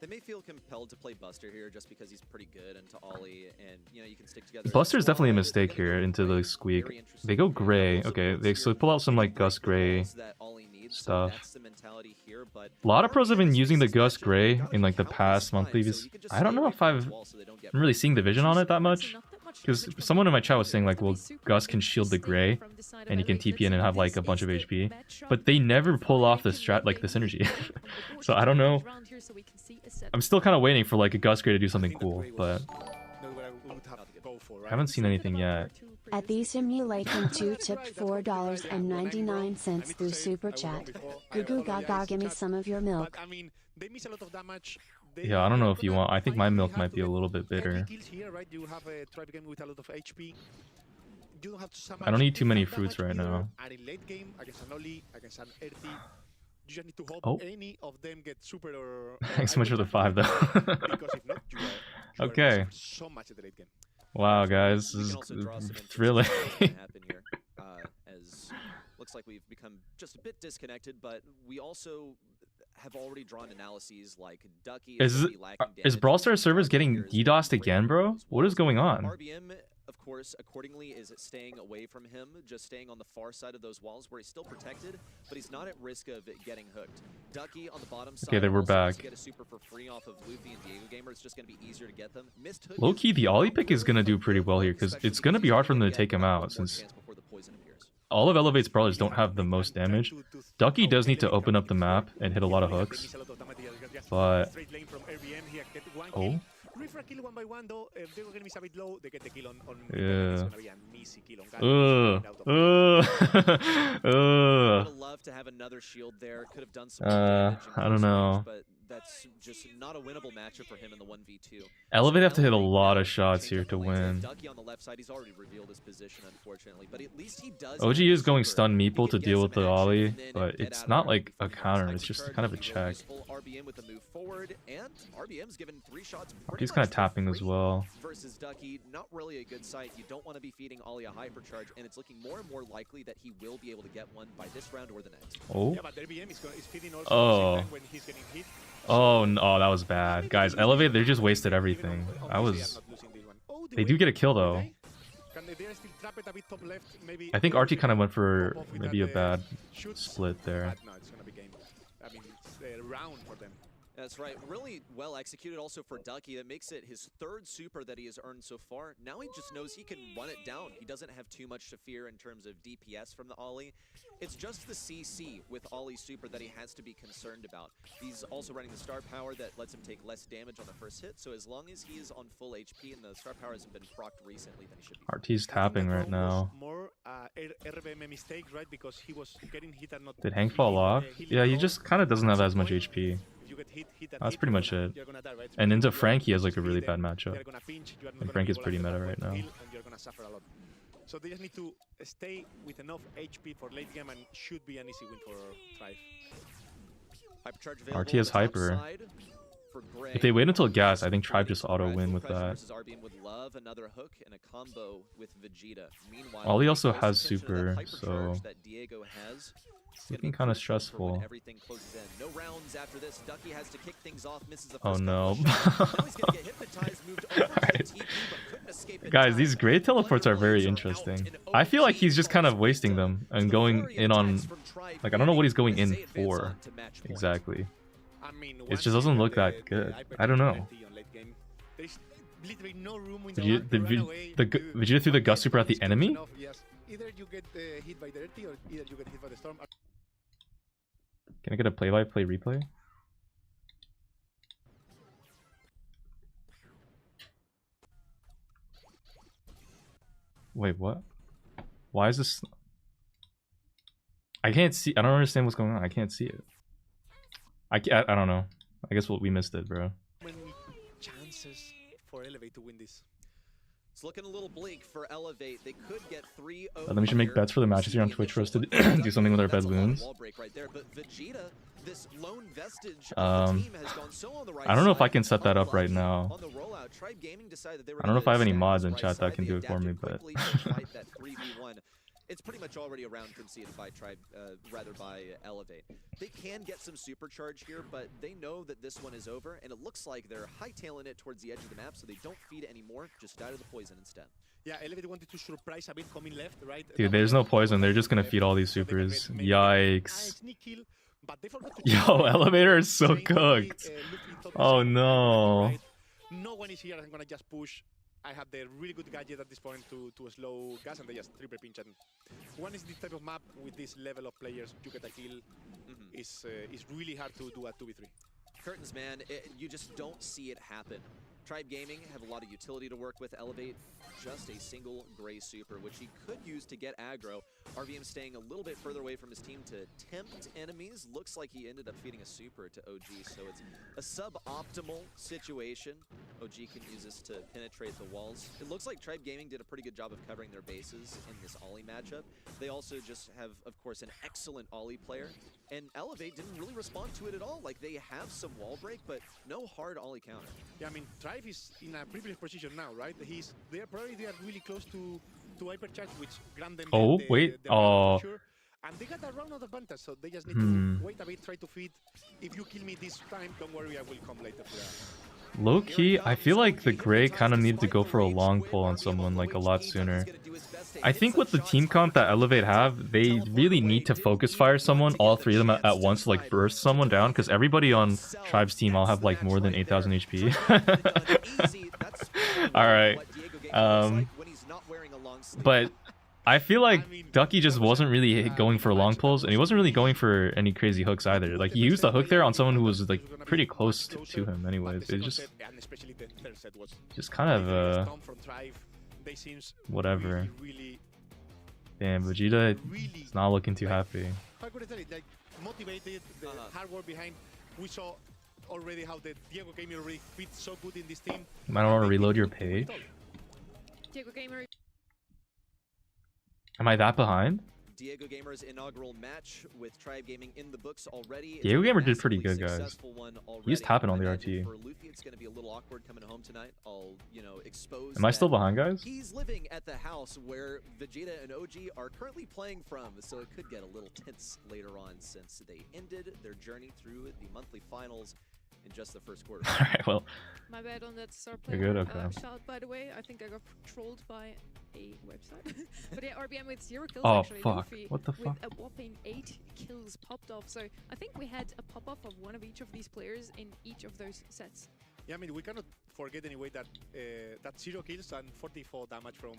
S3: They may feel compelled to play Buster here just because he's pretty good into Ollie, and you know you can stick together. as
S2: Buster's definitely a
S3: squad.
S2: mistake
S3: They're gonna
S2: here
S3: go
S2: into the
S3: Gray.
S2: Squeak.
S3: Very interesting.
S2: They go Gray.
S3: Also
S2: Okay,
S3: puts
S2: they
S3: your
S2: so pull out some like Gus Gray
S3: that Ollie needs, so
S2: stuff.
S3: that's the mentality here, but
S2: A lot of pros have been using the Gus
S3: Gus
S2: Gray in like the past monthly. I don't know if I'm really seeing the vision on it that much. Because someone in my chat was saying like, well, Gus can shield the Gray, and he can TP in and have like a bunch of HP, but they never pull off the strat like the synergy. So I don't know. I'm still kind of waiting for like a Gus Gray to do something cool, but I haven't seen anything yet.
S7: At the simulation 2 tipped $4.99 through Super Chat. Goo goo gaga, give me some of your milk.
S6: I mean, they miss a lot of damage.
S2: Yeah, I don't know if you want. I think my milk might be a little bit bitter.
S6: Kills here, right? You have a Tribe game with a lot of HP. you don't have to so
S2: I don't need too many
S6: defend that
S2: fruits
S6: much
S2: right
S6: either,
S2: now.
S6: And in late game, against an Oli, against an Earthy, you just need to hope
S2: Oh.
S6: any of them get super or
S2: Thanks so much for the 5 though.
S6: because if not, you are
S2: Okay.
S6: gonna suffer so much at the late game.
S2: Wow, guys,
S3: We
S2: this
S3: can also draw
S2: is
S3: some inferences
S2: thrilling.
S3: about what's gonna happen here, as looks like we've become just a bit disconnected, but we also have already drawn analyses like Ducky
S2: Is Brawl Stars servers getting DDoSed again, bro? What is going on?
S3: RBM, of course, accordingly, is staying away from him, just staying on the far side of those walls where he's still protected, but he's not at risk of getting hooked. Ducky on the bottom side.
S2: Okay, then we're
S3: also wants
S2: back.
S3: to get a super for free off of Luffy and Diego Gamer. It's just going to be easier to get them. Missed hook
S2: Low key, the Ollie pick is gonna do pretty well here because it's gonna be hard for them to take him out since all of Elevate's brawlers don't have the most damage. Ducky does need to open up the map and hit a lot of hooks, but oh.
S6: Refra kill one by one though. If they're gonna miss a bit low, they get the kill on
S2: Yeah.
S6: it's gonna be an easy kill on
S3: Would love to have another shield there. Could have done some damage
S2: I don't know.
S3: but that's just not a winnable matchup for him in the 1v2.
S2: Elevate have to hit a lot of shots here to win.
S3: Ducky on the left side, he's already revealed his position, unfortunately, but at least he does.
S2: OG is going stun meeple to deal with the Ollie, but it's not like a counter, it's just kind of a check.
S3: RBM with the move forward, and RBM's given 3 shots.
S2: He's kind of tapping as well.
S3: Versus Ducky, not really a good sight. You don't want to be feeding Ollie a hypercharge, and it's looking more and more likely that he will be able to get one by this round or the next.
S2: Oh.
S6: Yeah, but RBM is feeding also
S2: Oh.
S6: when he's getting hit.
S2: Oh no, that was bad. Guys, Elevate, they just wasted everything. They do get a kill though. I think RT kind of went for maybe a bad split there.
S6: No, it's gonna be game. I mean, it's a round for them.
S3: That's right. Really well executed also for Ducky. That makes it his 3rd super that he has earned so far. Now he just knows he can run it down. He doesn't have too much to fear in terms of DPS from the Ollie. It's just the CC with Ollie's super that he has to be concerned about. He's also running the star power that lets him take less damage on the first hit. So as long as he is on full HP and the star power hasn't been procced recently, then he should be.
S2: RT's tapping right now.
S6: More RBM mistake, right? Because he was getting hit and not.
S2: Did Hank fall off? Yeah, he just kind of doesn't have as much HP. That's pretty much it. And into Frank, he has like a really bad matchup. And Frank is pretty meta right now.
S6: So they just need to stay with enough HP for late game and should be an easy win for Tribe.
S2: RT has hyper. If they wait until gas, I think Tribe just auto win with that. Ollie also has super, so it's looking kind of stressful. Oh no. Alright. Guys, these great teleports are very interesting. I feel like he's just kind of wasting them and going in on... Like, I don't know what he's going in for exactly. It just doesn't look that good. I don't know. Vegeta threw the Gust Super at the enemy?
S6: Either you get hit by Dirty or either you get hit by the Storm.
S2: Can I get a play-by-play replay? Wait, what? Why is this... I can't see... I don't understand what's going on. I can't see it. I don't know. I guess we missed it, bro.
S6: Many chances for Elevate to win this.
S3: It's looking a little bleak for Elevate. They could get 3-0.
S2: Then we should make bets for the matches here on Twitch for us to do something with our baboons. I don't know if I can set that up right now. I don't know if I have any mods in chat that can do it for me, but...
S3: It's pretty much already a round conceded by Tribe, rather by Elevate. They can get some supercharge here, but they know that this one is over, and it looks like they're hightailing it towards the edge of the map, so they don't feed anymore, just die to the poison instead.
S6: Yeah, Elevate wanted to surprise a bit coming left, right?
S2: Dude, there's no poison. They're just gonna feed all these supers. Yikes. Yo, Elevator is so cooked. Oh no.
S6: No one is here. I'm gonna just push. I have the really good gadget at this point to slow gas, and they just triple pinch. And one is this type of map with this level of players, you get a kill. Is really hard to do a 2v3.
S3: Curtains, man, you just don't see it happen. Tribe Gaming have a lot of utility to work with. Elevate just a single gray super, which he could use to get aggro. RVM staying a little bit further away from his team to tempt enemies. Looks like he ended up feeding a super to OG, so it's a suboptimal situation. OG can use this to penetrate the walls. It looks like Tribe Gaming did a pretty good job of covering their bases in this Ollie matchup. They also just have, of course, an excellent Ollie player. And Elevate didn't really respond to it at all. Like, they have some wall break, but no hard Ollie counter.
S6: Yeah, I mean, Tribe is in a privileged position now, right? They are really close to Hypercharge, which grant them the round for sure. And they got a round of advantage, so they just need to wait a bit, try to feed. If you kill me this time, don't worry, I will come later for that.
S2: Low key, I feel like the Gray kind of needed to go for a long pull on someone like a lot sooner. I think with the team comp that Elevate have, they really need to focus fire someone, all three of them at once, to like burst someone down, because everybody on Tribe's team all have like more than 8,000 HP. Alright. But I feel like Ducky just wasn't really going for long pulls, and he wasn't really going for any crazy hooks either. Like, he used a hook there on someone who was like pretty close to him anyways. It just kind of whatever. Damn, Vegeta is not looking too happy.
S6: Motivated, the hard work behind. We saw already how the Diego Gamer already fits so good in this team.
S2: You might want to reload your page.
S1: Diego Gamer.
S2: Am I that behind?
S3: Diego Gamer's inaugural match with Tribe Gaming in the books already.
S2: Diego Gamer did pretty good, guys. He's tapping on the RT.
S3: For Luffy, it's going to be a little awkward coming home tonight. I'll, expose.
S2: Am I still behind, guys?
S3: He's living at the house where Vegeta and OG are currently playing from, so it could get a little tense later on since they ended their journey through the monthly finals in just the first quarter.
S2: Alright, well.
S1: My bad on that star player.
S2: You're good, okay.
S1: Shout, by the way, I think I got trolled by a website. But yeah, RBM with 0 kills actually.
S2: Fuck.
S1: Luffy
S2: What the fuck?
S1: with a whopping 8 kills popped off. So I think we had a pop-off of one of each of these players in each of those sets.
S6: Yeah, I mean, we cannot forget anyway that that 0 kills and 44 damage from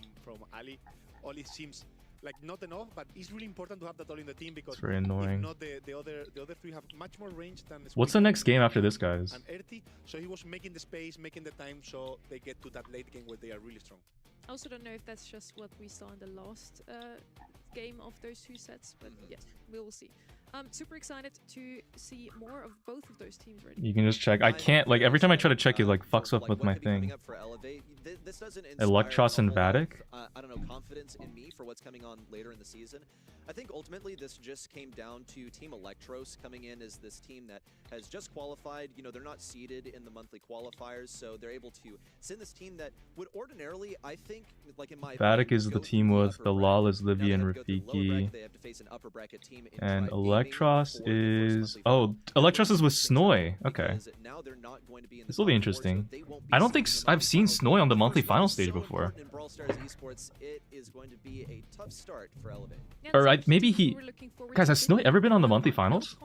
S6: Ali only seems like not enough, but it's really important to have that all in the team because
S2: it's very annoying.
S6: If not, the other three have much more range than.
S2: What's the next game after this, guys?
S6: And Erti, so he was making the space, making the time, so they get to that late game where they are really strong.
S1: I also don't know if that's just what we saw in the last game of those two sets, but yes, we will see. I'm super excited to see more of both of those teams ready.
S2: You can just check. I can't, like, every time I try to check, it like fucks up with my thing. Electros and Vatic?
S3: I don't know, confidence in me for what's coming on later in the season. I think ultimately this just came down to Team Electros coming in as this team that has just qualified. They're not seeded in the monthly qualifiers, so they're able to send this team that would ordinarily, I think, like in my
S2: Vatic is the team with Bilal is Livy and Rafiki. And Electros is... Oh, Electros is with Snoy. Okay. This will be interesting. I don't think I've seen Snoy on the monthly final stage before. Or maybe he... Guys, has Snoy ever been on the monthly finals?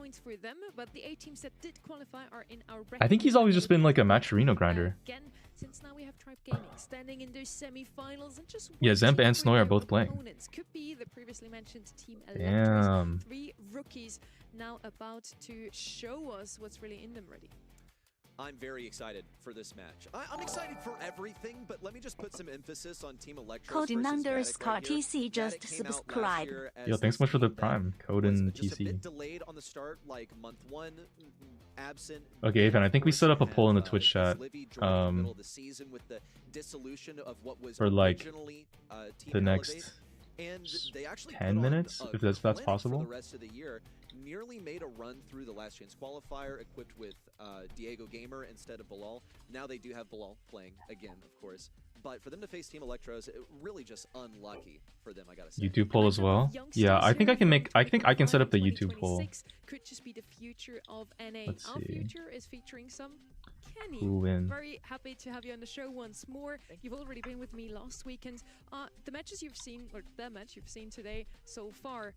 S2: I think he's always just been like a Maturino grinder.
S1: Since now we have Tribe Gaming standing in their semi-finals and just
S2: yeah, Zemp and Snoy are both playing.
S1: Could be the previously mentioned Team Electros.
S2: Damn.
S1: 3 rookies now about to show us what's really in them ready.
S3: I'm very excited for this match. I'm excited for everything, but let me just put some emphasis on Team Electros.
S7: Coden_TC just subscribe.
S2: Yo, thanks so much for the prime. Coden TC.
S3: A bit delayed on the start, like month 1, absent.
S2: Okay, Ethan, I think we set up a poll in the Twitch chat. For like the next 10 minutes, if that's possible.
S3: The rest of the year, nearly made a run through the Last Chance qualifier equipped with Diego Gamer instead of Bilal. Now they do have Bilal playing again, of course. But for them to face Team Electros, really just unlucky for them, I gotta say.
S2: YouTube poll as well. Yeah, I think I can set up the YouTube poll.
S1: Could just be the future of NA.
S2: Let's see.
S1: Our future is featuring some Kenny.
S2: Who wins?
S1: Very happy to have you on the show once more. You've already been with me last weekend. The matches you've seen, or the match you've seen today so far,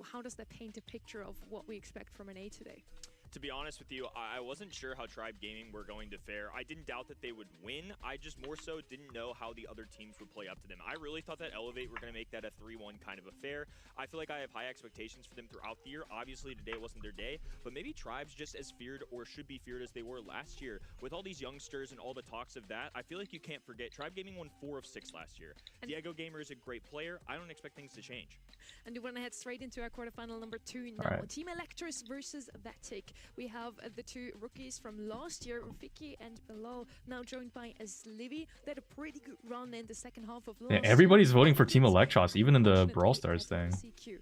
S1: how does that paint a picture of what we expect from NA today?
S4: To be honest with you, I wasn't sure how Tribe Gaming were going to fare. I didn't doubt that they would win. I just more so didn't know how the other teams would play up to them. I really thought that Elevate were going to make that a 3-1 kind of affair. I feel like I have high expectations for them throughout the year. Obviously, today wasn't their day, but maybe Tribe's just as feared or should be feared as they were last year. With all these youngsters and all the talks of that, I feel like you can't forget Tribe Gaming won 4 of 6 last year. And Diego Gamer is a great player. I don't expect things to change.
S1: And we want to head straight into our quarterfinal number 2 now.
S2: Right.
S1: Team Electros versus Vatic. we have the two rookies from last year, Vicky and Bilal, now joined by Livy. They had a pretty good run in the second half of last
S2: Yeah,
S1: year.
S2: everybody's voting for Team Electros, even in the Brawl Stars thing.
S1: CQ.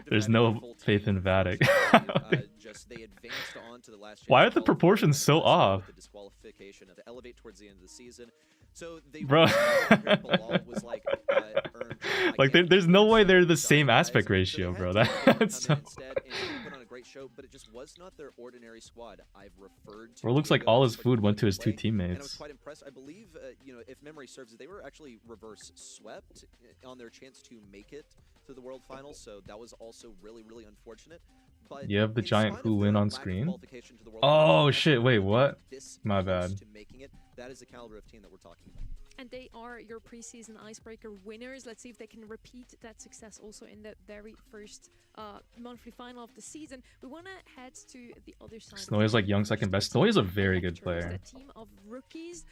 S2: There's no faith in Vatic.
S3: They advanced on to the last
S2: Why are the proportions so off?
S3: The disqualification to elevate towards the end of the season. So they
S2: Bro.
S3: was like,
S2: like there's no way they're the same aspect ratio, bro. That's so...
S3: instead and put on a great show, but it just was not their ordinary squad. I've referred to.
S2: Bro, looks like all his food went to his two teammates.
S3: And I was quite impressed. I believe, you know, if memory serves, they were actually reverse swept on their chance to make it to the World Finals. So that was also really, really unfortunate. But
S2: you have the giant who win on screen.
S3: Oh
S2: shit! Wait, what? My bad.
S3: That is the caliber of team that we're talking about.
S1: And they are your preseason icebreaker winners. Let's see if they can repeat that success also in the very first monthly final of the season. We want to head to the other side.
S2: Snowy is like young second best. Snowy is a very good
S1: Electros,
S2: player.
S1: The team of rookies,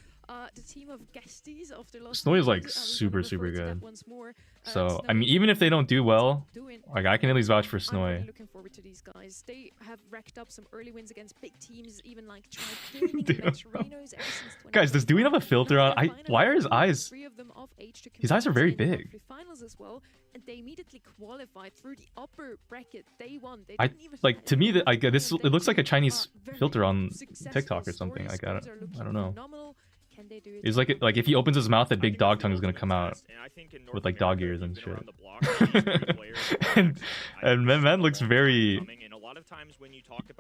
S1: the team of guesties of the last.
S2: Snowy is like
S1: we're
S2: super
S1: gonna refer to
S2: good.
S1: that once more.
S2: So I
S1: Snowy
S2: mean, even if they don't do well,
S1: doing.
S2: like I can at least vouch for
S1: I'm really
S2: Snowy.
S1: looking forward to these guys. They have racked up some early wins against big teams, even like Tribe Gaming, Metrinos, ever since
S2: Guys, does Dewey have a filter on? Why are his eyes?
S1: Three of them of age to
S2: His eyes are very
S1: compete in
S2: big.
S1: the finals as well, and they immediately qualified through the upper bracket. They won. They
S2: I
S1: didn't even
S2: like to me that I get this.
S1: and
S2: It looks like a
S1: they
S2: Chinese
S1: very
S2: filter on
S1: successful.
S2: TikTok or something. Like I
S1: Scores are
S2: don't
S1: looking
S2: know.
S1: phenomenal. Can they do it?
S2: It's like if he opens his mouth, that big dog tongue is gonna come out with like dog ears and shit. and man looks very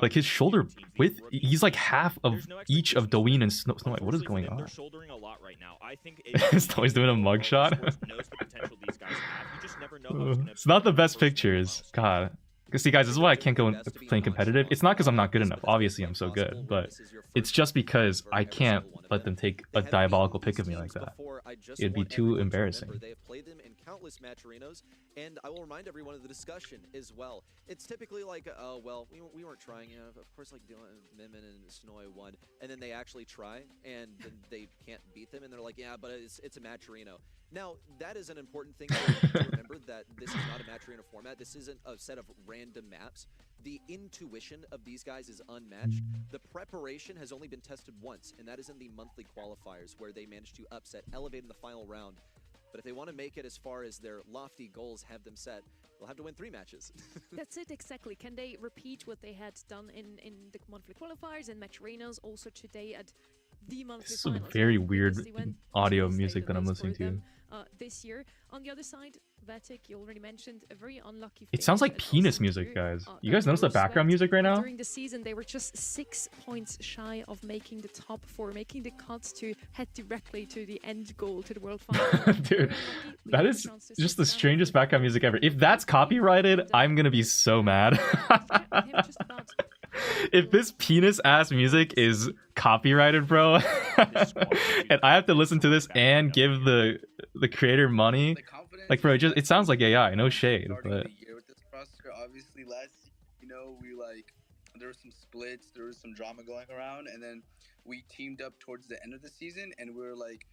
S2: like his shoulder width. He's like half of each of Dwayne and Snow White. What is going on? Snowy's doing a mugshot. It's not the best pictures. God. See, guys, this is why I can't go playing competitive. It's not because I'm not good enough. Obviously, I'm so good, but it's just because I can't let them take a diabolical pick of me like that. It'd be too embarrassing.
S3: They have played them in countless matcherinos, and I will remind everyone of the discussion as well. It's typically like, oh, well, we weren't trying. Of course, like Mimmin and Snowy won, and then they actually try, and then they can't beat them, and they're like, yeah, but it's a matcherino. Now, that is an important thing to remember, that this is not a matcherino format. This isn't a set of random maps. The intuition of these guys is unmatched. The preparation has only been tested once, and that is in the monthly qualifiers, where they managed to upset, elevate in the final round. But if they want to make it as far as their lofty goals have them set, they'll have to win 3 matches.
S1: That's it, exactly. Can they repeat what they had done in the monthly qualifiers and matcherinos also today at the monthly
S2: This is
S1: finals?
S2: very weird
S1: Because they went
S2: audio
S1: to
S2: music that I'm
S1: state
S2: listening
S1: for
S2: to.
S1: them, this year. On the other side, Vatic, you already mentioned, a very unlucky.
S2: It sounds like
S1: finish at
S2: penis
S1: also
S2: music,
S1: too.
S2: guys. You guys notice
S1: They
S2: the
S1: were
S2: background
S1: swept
S2: music right now?
S1: During the season, they were just 6 points shy of making the top 4, making the cut to head directly to the end goal, to the World Final.
S2: Dude, that is just the strangest background music ever. If that's copyrighted, I'm gonna be so mad. If this penis ass music is copyrighted, bro, and I have to listen to this and give the creator money, like, bro, it sounds like AI. No shade, but
S8: with this roster, obviously last year, you know, there were some splits, there was some drama going around, and then we teamed up towards the end of the season, and we were like,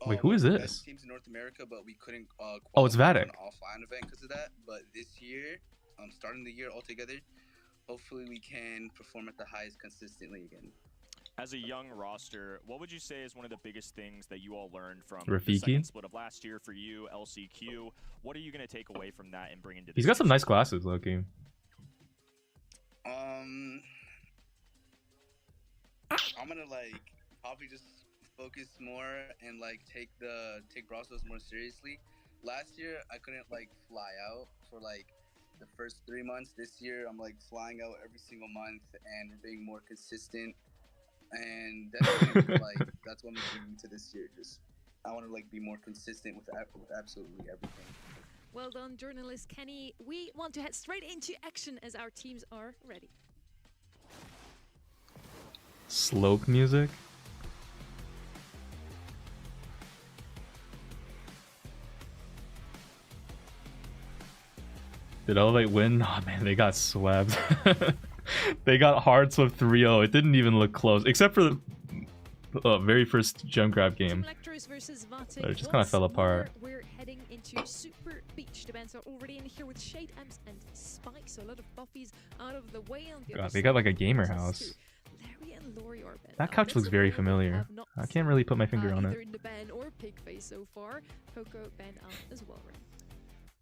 S2: wait, who is
S8: one of the
S2: this?
S8: best teams in North America, but we couldn't
S2: Oh, it's
S8: qualify
S2: Vatic.
S8: for an offline event because of that. But this year, starting the year all together, hopefully we can perform at the highest consistently again.
S4: As a young roster, what would you say is one of the biggest things that you all learned from
S2: Rafiki?
S4: the second split of last year for you, LCQ? What are you going to take away from that and bring into this?
S2: He's got some nice glasses, Loki.
S8: I'm gonna probably just focus more and take Brazos more seriously. Last year I couldn't fly out for the first 3 months. This year I'm flying out every single month and we're being more consistent, and that's that's what I'm doing to this year. Just I want to be more consistent with absolutely everything.
S1: Well done, journalist Kenny. We want to head straight into action as our teams are ready.
S2: Slope music. Did Elevate win? Oh man, they got swept. They got hard swept 3-0. It didn't even look close, except for the very first gem grab game.
S1: Electros versus Vatic.
S2: It just kind of fell apart.
S1: We're heading into Super Beach. The bands are already in here with Shade Amps and Spike. so a lot of buffies out of the way. On the
S2: God,
S1: other
S2: they got
S1: side,
S2: like a gamer
S1: access
S2: house.
S1: to Larry and Lori are banned.
S2: That
S1: Now,
S2: couch
S1: this
S2: looks
S1: is
S2: very
S1: a player we
S2: familiar.
S1: have not
S2: I can't really put my
S1: seen,
S2: finger on
S1: either
S2: it.
S1: in the ban or pig face so far. Coco banned out as well, right?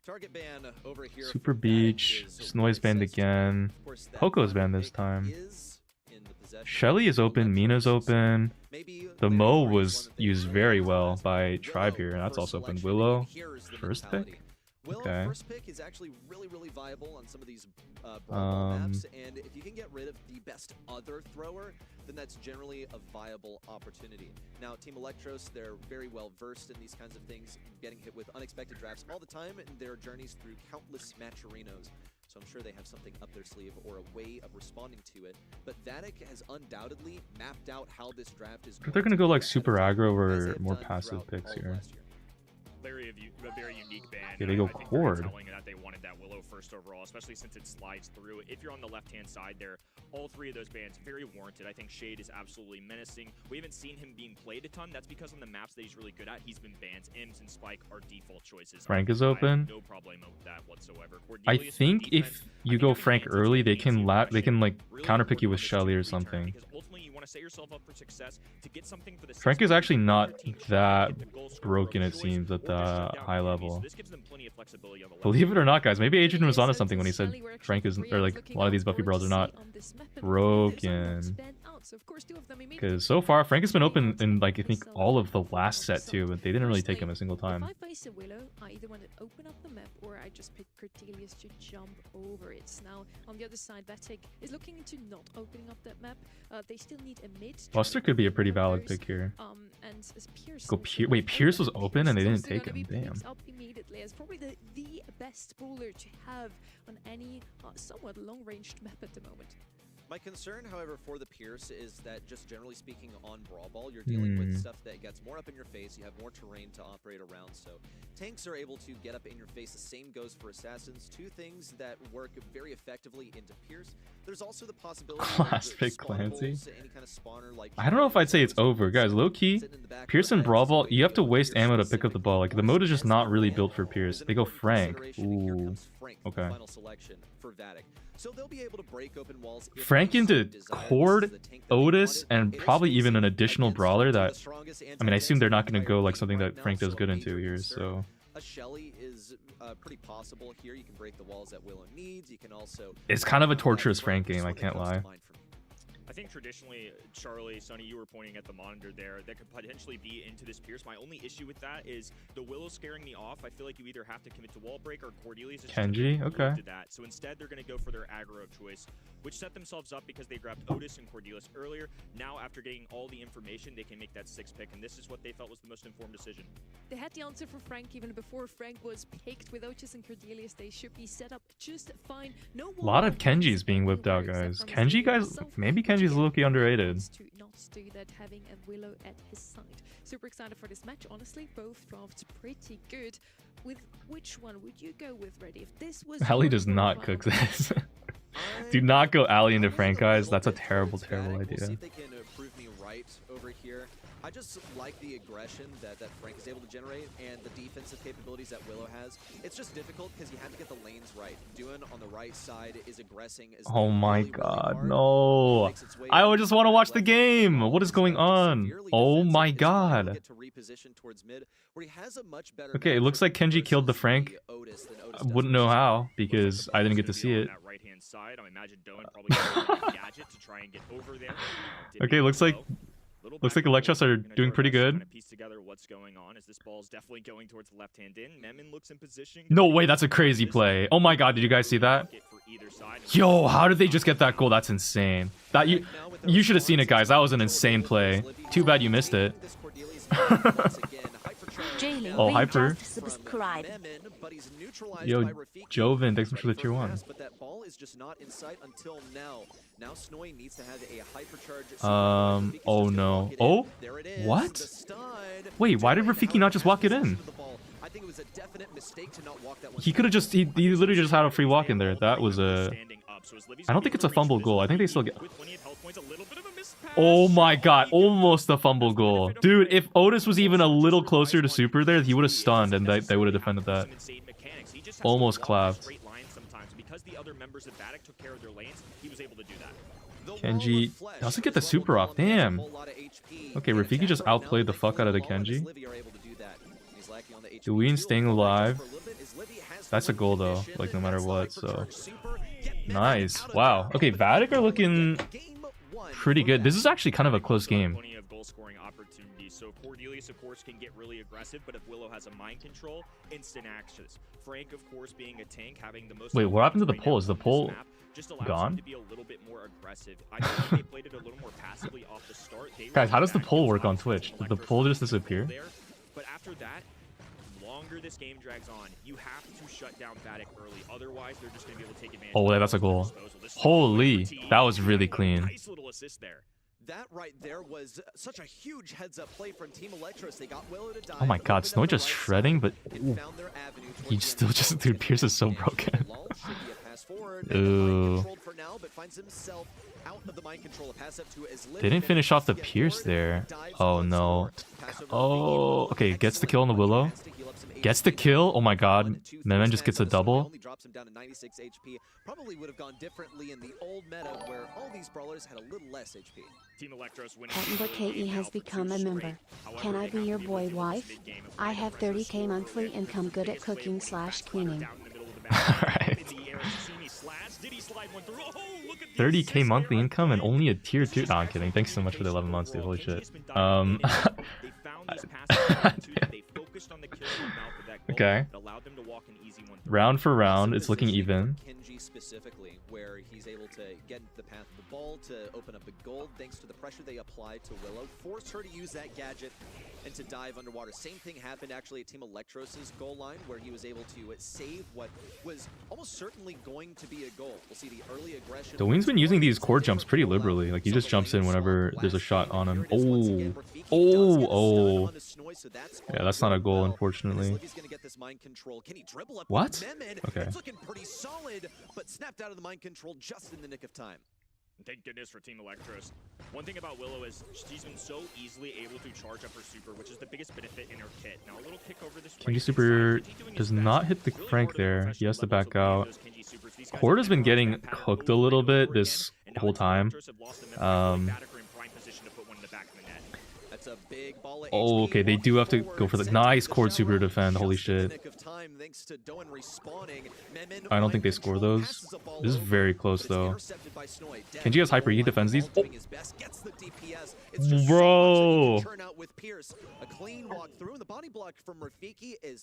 S3: Target ban over here.
S2: Super
S3: for Vatic
S2: Beach.
S3: is
S2: Snoy's banned
S3: sensitive.
S2: again.
S3: Of course, that
S2: Poco's
S3: final
S2: banned this
S3: pick
S2: time.
S3: is in the possession
S2: Shelly is
S3: of
S2: open. Mina's
S3: Electros.
S2: open.
S3: Maybe
S2: The
S3: Larry
S2: Mo
S3: Lori's
S2: was
S3: one that they
S2: used
S3: really
S2: very
S3: like
S2: well
S3: last
S2: by
S3: week.
S2: Tribe
S3: Willow,
S2: here, and that's
S3: first
S2: also open.
S3: selection,
S2: Willow,
S3: and here's the
S2: first
S3: mentality.
S2: pick?
S3: Willow,
S2: Okay.
S3: first pick is actually really viable on some of these brawl ball maps, and if you can get rid of the best other thrower, then that's generally a viable opportunity. Now, Team Electros, they're very well versed in these kinds of things, getting hit with unexpected drafts all the time in their journeys through countless matcherinos. So I'm sure they have something up their sleeve or a way of responding to it. But Vatic has undoubtedly mapped out how this draft is.
S2: If they're gonna go like super aggro
S3: as they
S2: or
S3: have
S2: more
S3: done
S2: passive
S3: throughout
S2: picks
S3: all of
S2: here.
S3: last year.
S4: A very unique ban.
S2: Yeah, they go
S4: I think
S2: Cord.
S4: very telling that they wanted that Willow first overall, especially since it slides through. If you're on the left-hand side there, all three of those bans very warranted. I think Shade is absolutely menacing. We haven't seen him being played a ton. That's because on the maps that he's really good at, he's been banned. Imps and Spike are default choices.
S2: Frank is
S4: I have
S2: open.
S4: no problem with that whatsoever.
S2: I
S4: Cornelius,
S2: think
S4: on
S2: if
S4: defense,
S2: you
S4: I
S2: go
S4: think
S2: Frank
S4: every
S2: early, they
S4: man's
S2: can
S4: team
S2: they can like
S4: really
S2: counterpick you with
S4: important
S2: Shelly or
S4: return,
S2: something.
S4: because ultimately you want to set yourself up for success to get something for the
S2: Frank is
S4: system,
S2: actually not
S4: your team
S2: that
S4: get the goal scorer
S2: broken,
S4: of
S2: it
S4: choice,
S2: seems, at
S4: or just shut
S2: the
S4: down
S2: high
S4: the enemy.
S2: level.
S4: So this gives them plenty of flexibility on the left.
S2: Believe it or not, guys, maybe Adrian was
S1: Yeah,
S2: onto
S1: so
S2: something when he
S1: Sally,
S2: said
S1: we're actually
S2: Frank is,
S1: three
S2: or
S1: out
S2: like
S1: looking
S2: a lot of
S1: out
S2: these Buffy
S1: for
S2: brawls
S1: to
S2: are not
S1: see on this map, and there's a lot
S2: broken.
S1: banned out. So of course, two of them immediately
S2: Because so far, Frank has been open
S1: out
S2: in like I
S1: for
S2: think
S1: Sally
S2: all of the
S1: on
S2: last
S1: the
S2: set
S1: side.
S2: too, but they didn't really take him
S1: Personally,
S2: a single time.
S1: If I face a Willow, I either want to open up the map or I just pick Cortelius to jump over it. Now, on the other side, Vatic is looking into not opening up that map. They still need a mid.
S2: Buster could be a pretty valid pick here.
S1: And as Pierce
S2: Go
S1: also
S2: Wait, Pierce was open and they
S1: Pierce
S2: didn't
S1: is
S2: take
S1: also
S2: him.
S1: gonna be
S2: Damn.
S1: picked up immediately as probably the best brawler to have on any somewhat long-ranged map at the moment.
S3: My concern, however, for the Pierce is that just generally speaking on Brawl Ball, you're dealing with stuff that gets more up in your face, you have more terrain to operate around, so tanks are able to get up in your face. The same goes for assassins, two things that work very effectively into Pierce. There's also the possibility
S2: Last
S3: of
S2: pick
S3: spawnables,
S2: Clancy.
S3: any kind of spawner like
S2: I don't know if I'd say it's over, guys. Low key, Pierce and Brawl Ball, you have to waste ammo to pick up the ball. Like the mode is just not really built for Pierce. They go Frank. Ooh. Okay.
S3: Final selection for Vatic. So they'll be able to break open walls if
S2: Frank
S3: they
S2: into
S3: so desire.
S2: Cord,
S3: This is the tank that they
S2: Otis,
S3: wanted.
S2: and
S3: It is
S2: probably even
S3: facing
S2: an additional
S3: against
S2: brawler
S3: two of
S2: that
S3: the strongest
S2: I mean, I assume they're not going to
S3: anti-tanks
S2: go like
S3: in
S2: something
S3: the
S2: that
S3: entire
S2: Frank
S3: league
S2: does
S3: right
S2: good
S3: now,
S2: into
S3: so
S2: here.
S3: major
S2: So
S3: a Shelly is pretty possible here. You can break the walls that Willow needs. You can also
S2: it's kind of a torturous Frank game. I can't lie.
S4: I think traditionally, Charlie, Sonny, you were pointing at the monitor there, that could potentially be into this Pierce. My only issue with that is the Willow scaring me off. I feel like you either have to commit to wall break or Cornelius is just
S2: Kenji,
S4: gonna be
S2: okay.
S4: glued to that. So instead, they're going to go for their aggro of choice, which set themselves up because they grabbed Otis and Cornelius earlier. Now, after getting all the information, they can make that 6th pick, and this is what they felt was the most informed decision.
S1: They had the answer for Frank even before Frank was picked. With Otis and Cornelius, they should be set up just fine. No
S2: A lot of Kenji's being whipped out, guys. Kenji, guys, maybe Kenji's low-key underrated.
S1: To not do that, having a Willow at his side. Super excited for this match. Honestly, both drafts pretty good. With which one would you go with, Reddy? If this was
S2: Ali
S1: your
S2: does not
S1: profile,
S2: cook this. Do not go Ali into Frank, guys. That's a terrible, terrible
S3: We'll see
S2: idea.
S3: if they can prove me right over here. I just like the aggression that Frank is able to generate and the defensive capabilities that Willow has. It's just difficult because you have to get the lanes right. Doing on the right side is aggressing.
S2: Oh my god, no. I just want to watch the game. What is going on? Oh my god. Okay, it looks like Kenji killed the Frank. I wouldn't know how because I didn't get to see it. Okay, looks like Electros are doing pretty good.
S4: Piece together what's going on as this ball's definitely going towards the left hand in. Memon looks in position.
S2: No way, that's a crazy play. Oh my god, did you guys see that? Yo, how did they just get that goal? That's insane. That you should have seen it, guys. That was an insane play. Too bad you missed it. Oh, Hyper. Yo, Joven, thanks for the tier 1.
S3: But that ball is just not in sight until now. Now Snoy needs to have a hypercharge.
S2: Oh no. Oh? What? Wait, why did Rafiki not just walk it in?
S3: I think it was a definite mistake to not walk that one.
S2: He could have just, he literally just had a free walk in there. That was a... I don't think it's a fumble goal. I think they still get... Oh my god, almost a fumble goal. Dude, if Otis was even a little closer to super there, he would have stunned and they would have defended that. Almost clapped.
S4: because the other members of Vatic took care of their lanes, he was able to do that.
S2: Kenji doesn't get the super off. Damn. Okay, Rafiki just outplayed the fuck out of the Kenji. Dwayne staying alive. That's a goal though, like no matter what, so. Nice. Wow. Okay, Vatic are looking pretty good. This is actually kind of a close game.
S4: Plenty of goal scoring opportunities. So Cordelius, of course, can get really aggressive, but if Willow has a mind control, instant actions. Frank, of course, being a tank, having the most.
S2: Wait, what happened to the pole? Is the pole gone?
S4: To be a little bit more aggressive. I think they played it a little more passively off the start.
S2: Guys, how does the pole work on Twitch? Did the pole just disappear?
S4: But after that, longer this game drags on, you have to shut down Vatic early. Otherwise, they're just going to be able to take advantage.
S2: Oh, yeah, that's a goal. Holy, that was really clean.
S4: Nice little assist there.
S3: That right there was such a huge heads-up play from Team Electros. They got Willow to dive.
S2: Oh my god, Snow just shredding, but he still just, dude, Pierce is so broken. Ooh. They didn't finish off the Pierce there. Oh no. Oh, okay, gets the kill on the Willow. Gets the kill. Oh my god. Memen just gets a double.
S3: Drops him down to 96 HP. Probably would have gone differently in the old meta where all these brawlers had a little less HP.
S4: Team Electros winning.
S7: Pattenberg KE has become a member. Can I be your boy wife? I have 30k monthly income, good at cooking / cleaning.
S2: Alright. 30k monthly income and only a tier 2. No, I'm kidding. Thanks so much for the 11 months, dude. Holy shit. Okay. Round for round, it's looking even.
S3: Kenji specifically, where he's able to get the path of the ball to open up the goal thanks to the pressure they apply to Willow, forced her to use that gadget and to dive underwater. Same thing happened actually at Team Electros' goal line, where he was able to save what was almost certainly going to be a goal. We'll see the early aggression.
S2: Dwayne's been using these core jumps pretty liberally. Like he just jumps in whenever there's a shot on him. Oh, oh, oh. Yeah, that's not a goal, unfortunately. What? Okay.
S3: It's looking pretty solid, but snapped out of the mind control just in the nick of time.
S4: Thank goodness for Team Electros. One thing about Willow is she's been so easily able to charge up her super, which is the biggest benefit in her kit. Now a little kick over this.
S2: Kenji super does not hit the Frank there. He has to back out. Cord has been getting cooked a little bit this whole time. Oh, okay, they do have to go for the nice Cord super to defend. Holy shit. I don't think they score those. This is very close though. Kenji has hyper, he defends these. Oh. Bro.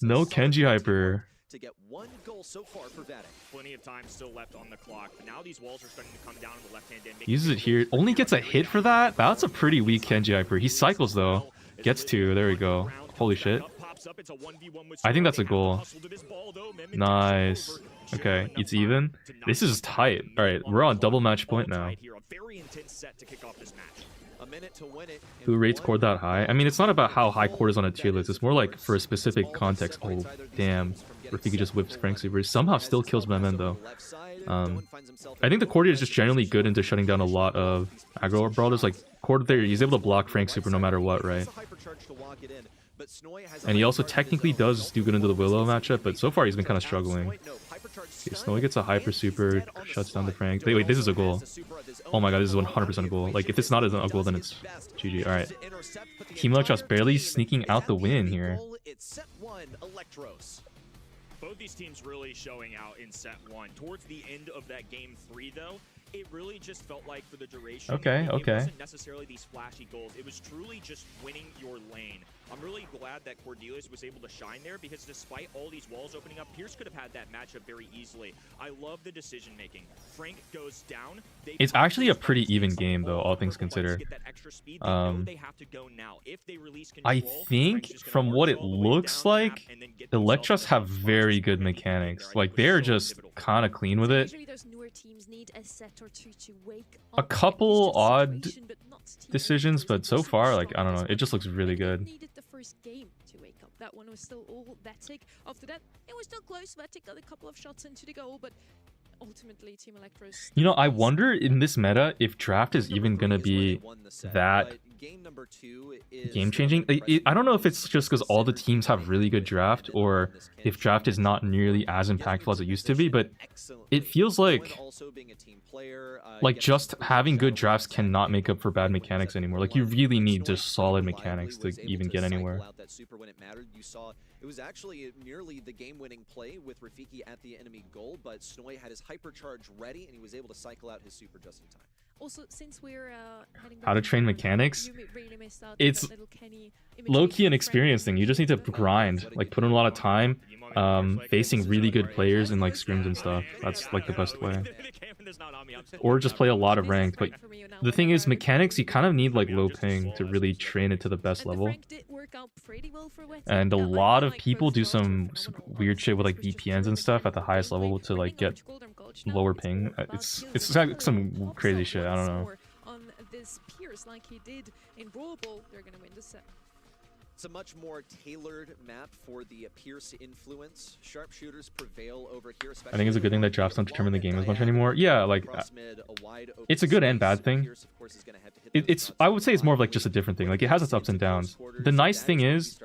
S2: No Kenji hyper.
S3: To get one goal so far for Vatic.
S4: Plenty of time still left on the clock, but now these walls are starting to come down on the left hand end.
S2: Uses it here. Only gets a hit for that? That's a pretty weak Kenji hyper. He cycles though. Gets two. There we go. Holy shit. I think that's a goal. Nice. Okay, it's even. This is tight. Alright, we're on double match point now. Who rates Cord that high? I mean, it's not about how high Cord is on a tier list. It's more like for a specific context. Oh, damn. Rafiki just whips Frank Super. Somehow still kills Memen though. I think the Cord is just generally good into shutting down a lot of aggro brawlers. Like, Cord there, he's able to block Frank Super no matter what, right? And he also technically does do good into the Willow matchup, but so far he's been kind of struggling. Okay, Snowy gets a hyper super, shuts down the Frank. Wait, this is a goal. Oh my god, this is 100% a goal. Like, if it's not a goal, then it's GG. Alright. Team Electros barely sneaking out the win here.
S4: Both these teams really showing out in set 1. Towards the end of that game 3, though, it really just felt like for the duration.
S2: Okay.
S4: It wasn't necessarily these flashy goals. It was truly just winning your lane. I'm really glad that Cordelius was able to shine there because despite all these walls opening up, Pierce could have had that matchup very easily. I love the decision making. Frank goes down.
S2: It's actually a pretty even game though, all things considered. I think from what it looks like, Electros have very good mechanics. Like, they're just kind of clean with it. A couple odd decisions, but so far, like, I don't know, it just looks really good.
S1: Game to wake up. That one was still all Vatic. After that, it was still close. Vatic got a couple of shots into the goal, but ultimately Team Electros.
S2: You know, I wonder in this meta if draft is even gonna be that
S3: game number 2 is
S2: game changing. I don't know if it's just because all the teams have really good draft, or if draft is not nearly as impactful as it used to be, but it feels like just having good drafts cannot make up for bad mechanics anymore. Like, you really need just solid mechanics to even get anywhere.
S3: It was actually nearly the game-winning play with Rafiki at the enemy goal, but Snoy had his hypercharge ready, and he was able to cycle out his super just in time.
S1: Also, since we're
S2: how to train mechanics, it's low-key an experience thing. You just need to grind, like put in a lot of time, facing really good players in like scrims and stuff. That's like the best way. Or just play a lot of ranked. But the thing is, mechanics, you kind of need like low ping to really train it to the best level. And a lot of people do some weird shit with like VPNs and stuff at the highest level to like get lower ping. It's like some crazy shit. I don't know.
S1: On this Pierce, like he did in Brawl Ball, they're gonna win the set.
S3: It's a much more tailored map for the Pierce influence. Sharpshooters prevail over here.
S2: I think it's a good thing that drafts don't determine the game as much anymore. Yeah, like it's a good and bad thing. I would say it's more of like just a different thing. Like, it has its ups and downs. The nice thing is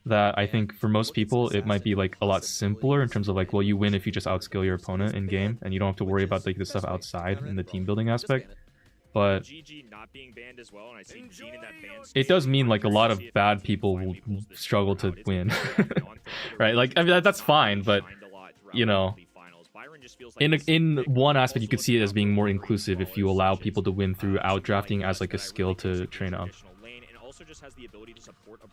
S2: that I think for most people it might be like a lot simpler in terms of like, well, you win if you just outskill your opponent in game, and you don't have to worry about like the stuff outside in the team building aspect. But it does mean like a lot of bad people will struggle to win. Right? Like, I mean, that's fine, but you know, in one aspect you could see it as being more inclusive if you allow people to win through outdrafting as like a skill to train up.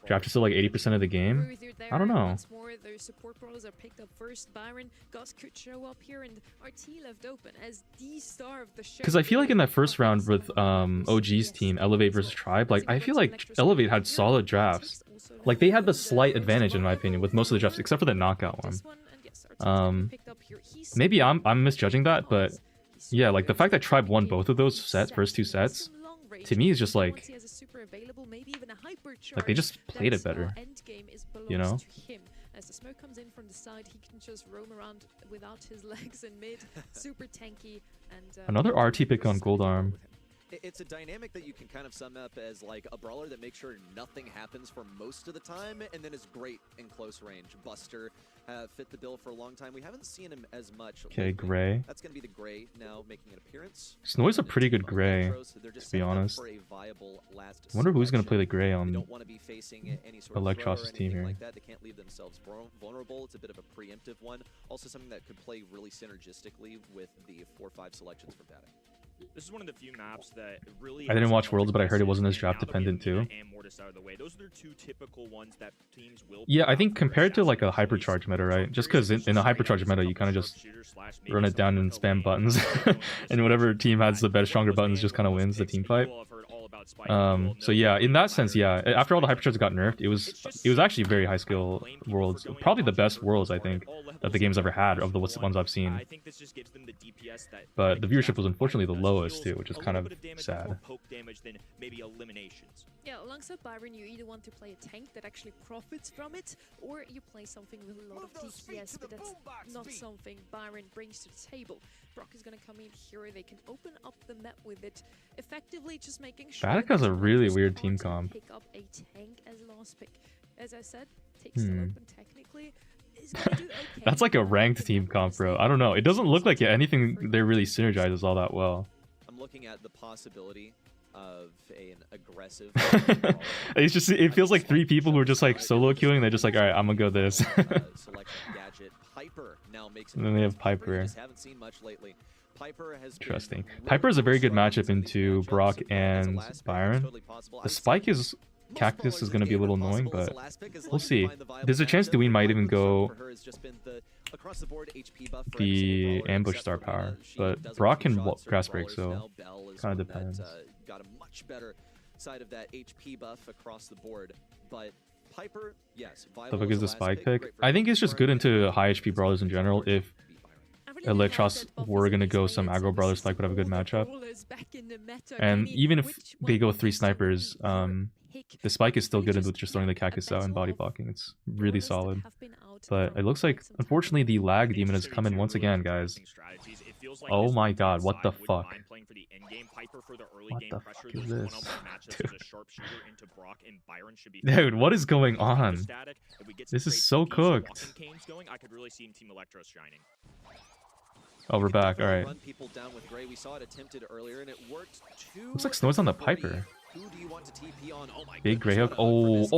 S2: Draft is still like 80% of the game. I don't know.
S1: Those support brawlers are picked up first. Byron, Gus could show up here, and RT left open as the star of the show.
S2: Because I feel like in that first round with OG's team, Elevate versus Tribe, like I feel like Elevate had solid drafts. Like, they had the slight advantage in my opinion with most of the drafts, except for the knockout one. Maybe I'm misjudging that, but yeah, like the fact that Tribe won both of those first two sets, to me is just like they just played it better, you know?
S1: As the smoke comes in from the side, he can just roam around without his legs in mid. Super tanky. And
S2: another RT pick on Gold Arm.
S3: It's a dynamic that you can kind of sum up as like a brawler that makes sure nothing happens for most of the time, and then is great in close range. Buster fit the bill for a long time. We haven't seen him as much.
S2: Okay, Gray.
S3: That's going to be the Gray now making an appearance.
S2: Snoy's a pretty good Gray, to be honest. I wonder who's going to play the Gray on Electros' team here.
S3: Like that. They can't leave themselves vulnerable. It's a bit of a preemptive one. Also something that could play really synergistically with the 4-5 selections from Vatic.
S4: This is one of the few maps that really...
S2: I didn't watch Worlds, but I heard it wasn't as draft dependent too.
S4: Those are two typical ones that teams will...
S2: Yeah, I think compared to like a hypercharge meta, right? Just because in a hypercharge meta, you kind of just run it down and spam buttons, and whatever team has the better, stronger buttons just kind of wins the team fight. So yeah, in that sense, yeah. After all the hypercharges got nerfed, it was actually very high skill Worlds, probably the best Worlds I think that the game's ever had of the ones I've seen. But the viewership was unfortunately the lowest too, which is kind of sad.
S1: Yeah, alongside Byron, you either want to play a tank that actually profits from it, or you play something with a lot of DPS, but that's not something Byron brings to the table. Brock is going to come in here, they can open up the map with it, effectively just making sure...
S2: Vatic has a really weird team comp.
S1: Pick up a tank as last pick. As I said, takes the open technically. Okay.
S2: That's like a ranked team comp, bro. I don't know. It doesn't look like anything there really synergizes all that well.
S3: I'm looking at the possibility of an aggressive...
S2: It's just, it feels like three people who are just like solo queuing. They're just like, all right, I'm gonna go this.
S3: Gadget. Piper now makes
S2: and then they have Piper.
S3: Haven't seen much lately. Piper has
S2: interesting. Piper is a very good matchup into Brock and Byron. The spike is... Cactus is going to be a little annoying, but we'll see. There's a chance Dwayne might even go the ambush star power, but Brock can grass break, so kind of depends.
S3: Got a much better side of that HP buff across the board, but Piper, yes.
S2: The fuck is the spike pick? I think it's just good into high HP brawlers in general. If Electros were going to go some aggro brawler, spike would have a good matchup. And even if they go 3 snipers, the spike is still good with just throwing the cactus out and body blocking. It's really solid. But it looks like, unfortunately, the lag demon has come in once again, guys.
S4: feels like
S2: Oh
S4: his
S2: my
S4: left-hand
S2: god, what the
S4: side wouldn't
S2: fuck?
S4: mind playing for the in-game Piper for the early
S2: What
S4: game
S2: the
S4: pressure.
S2: fuck is
S4: Those
S2: this?
S4: one-on-one matchups as a sharpshooter into Brock and Byron should be
S2: Dude, what is going on?
S4: static. If we get some
S2: This is
S4: great
S2: so
S4: TPs,
S2: cooked.
S4: walking canes going, I could really see Team Electros shining.
S2: Oh, we're back. All right.
S3: Run people down with Gray. We saw it attempted earlier, and it worked too.
S2: Looks like Snowy's on the Piper.
S3: Who do you want to TP on? Oh my
S2: Big Grey
S3: goodness,
S2: Hook.
S3: what a hook for
S2: Oh,
S3: Slivy.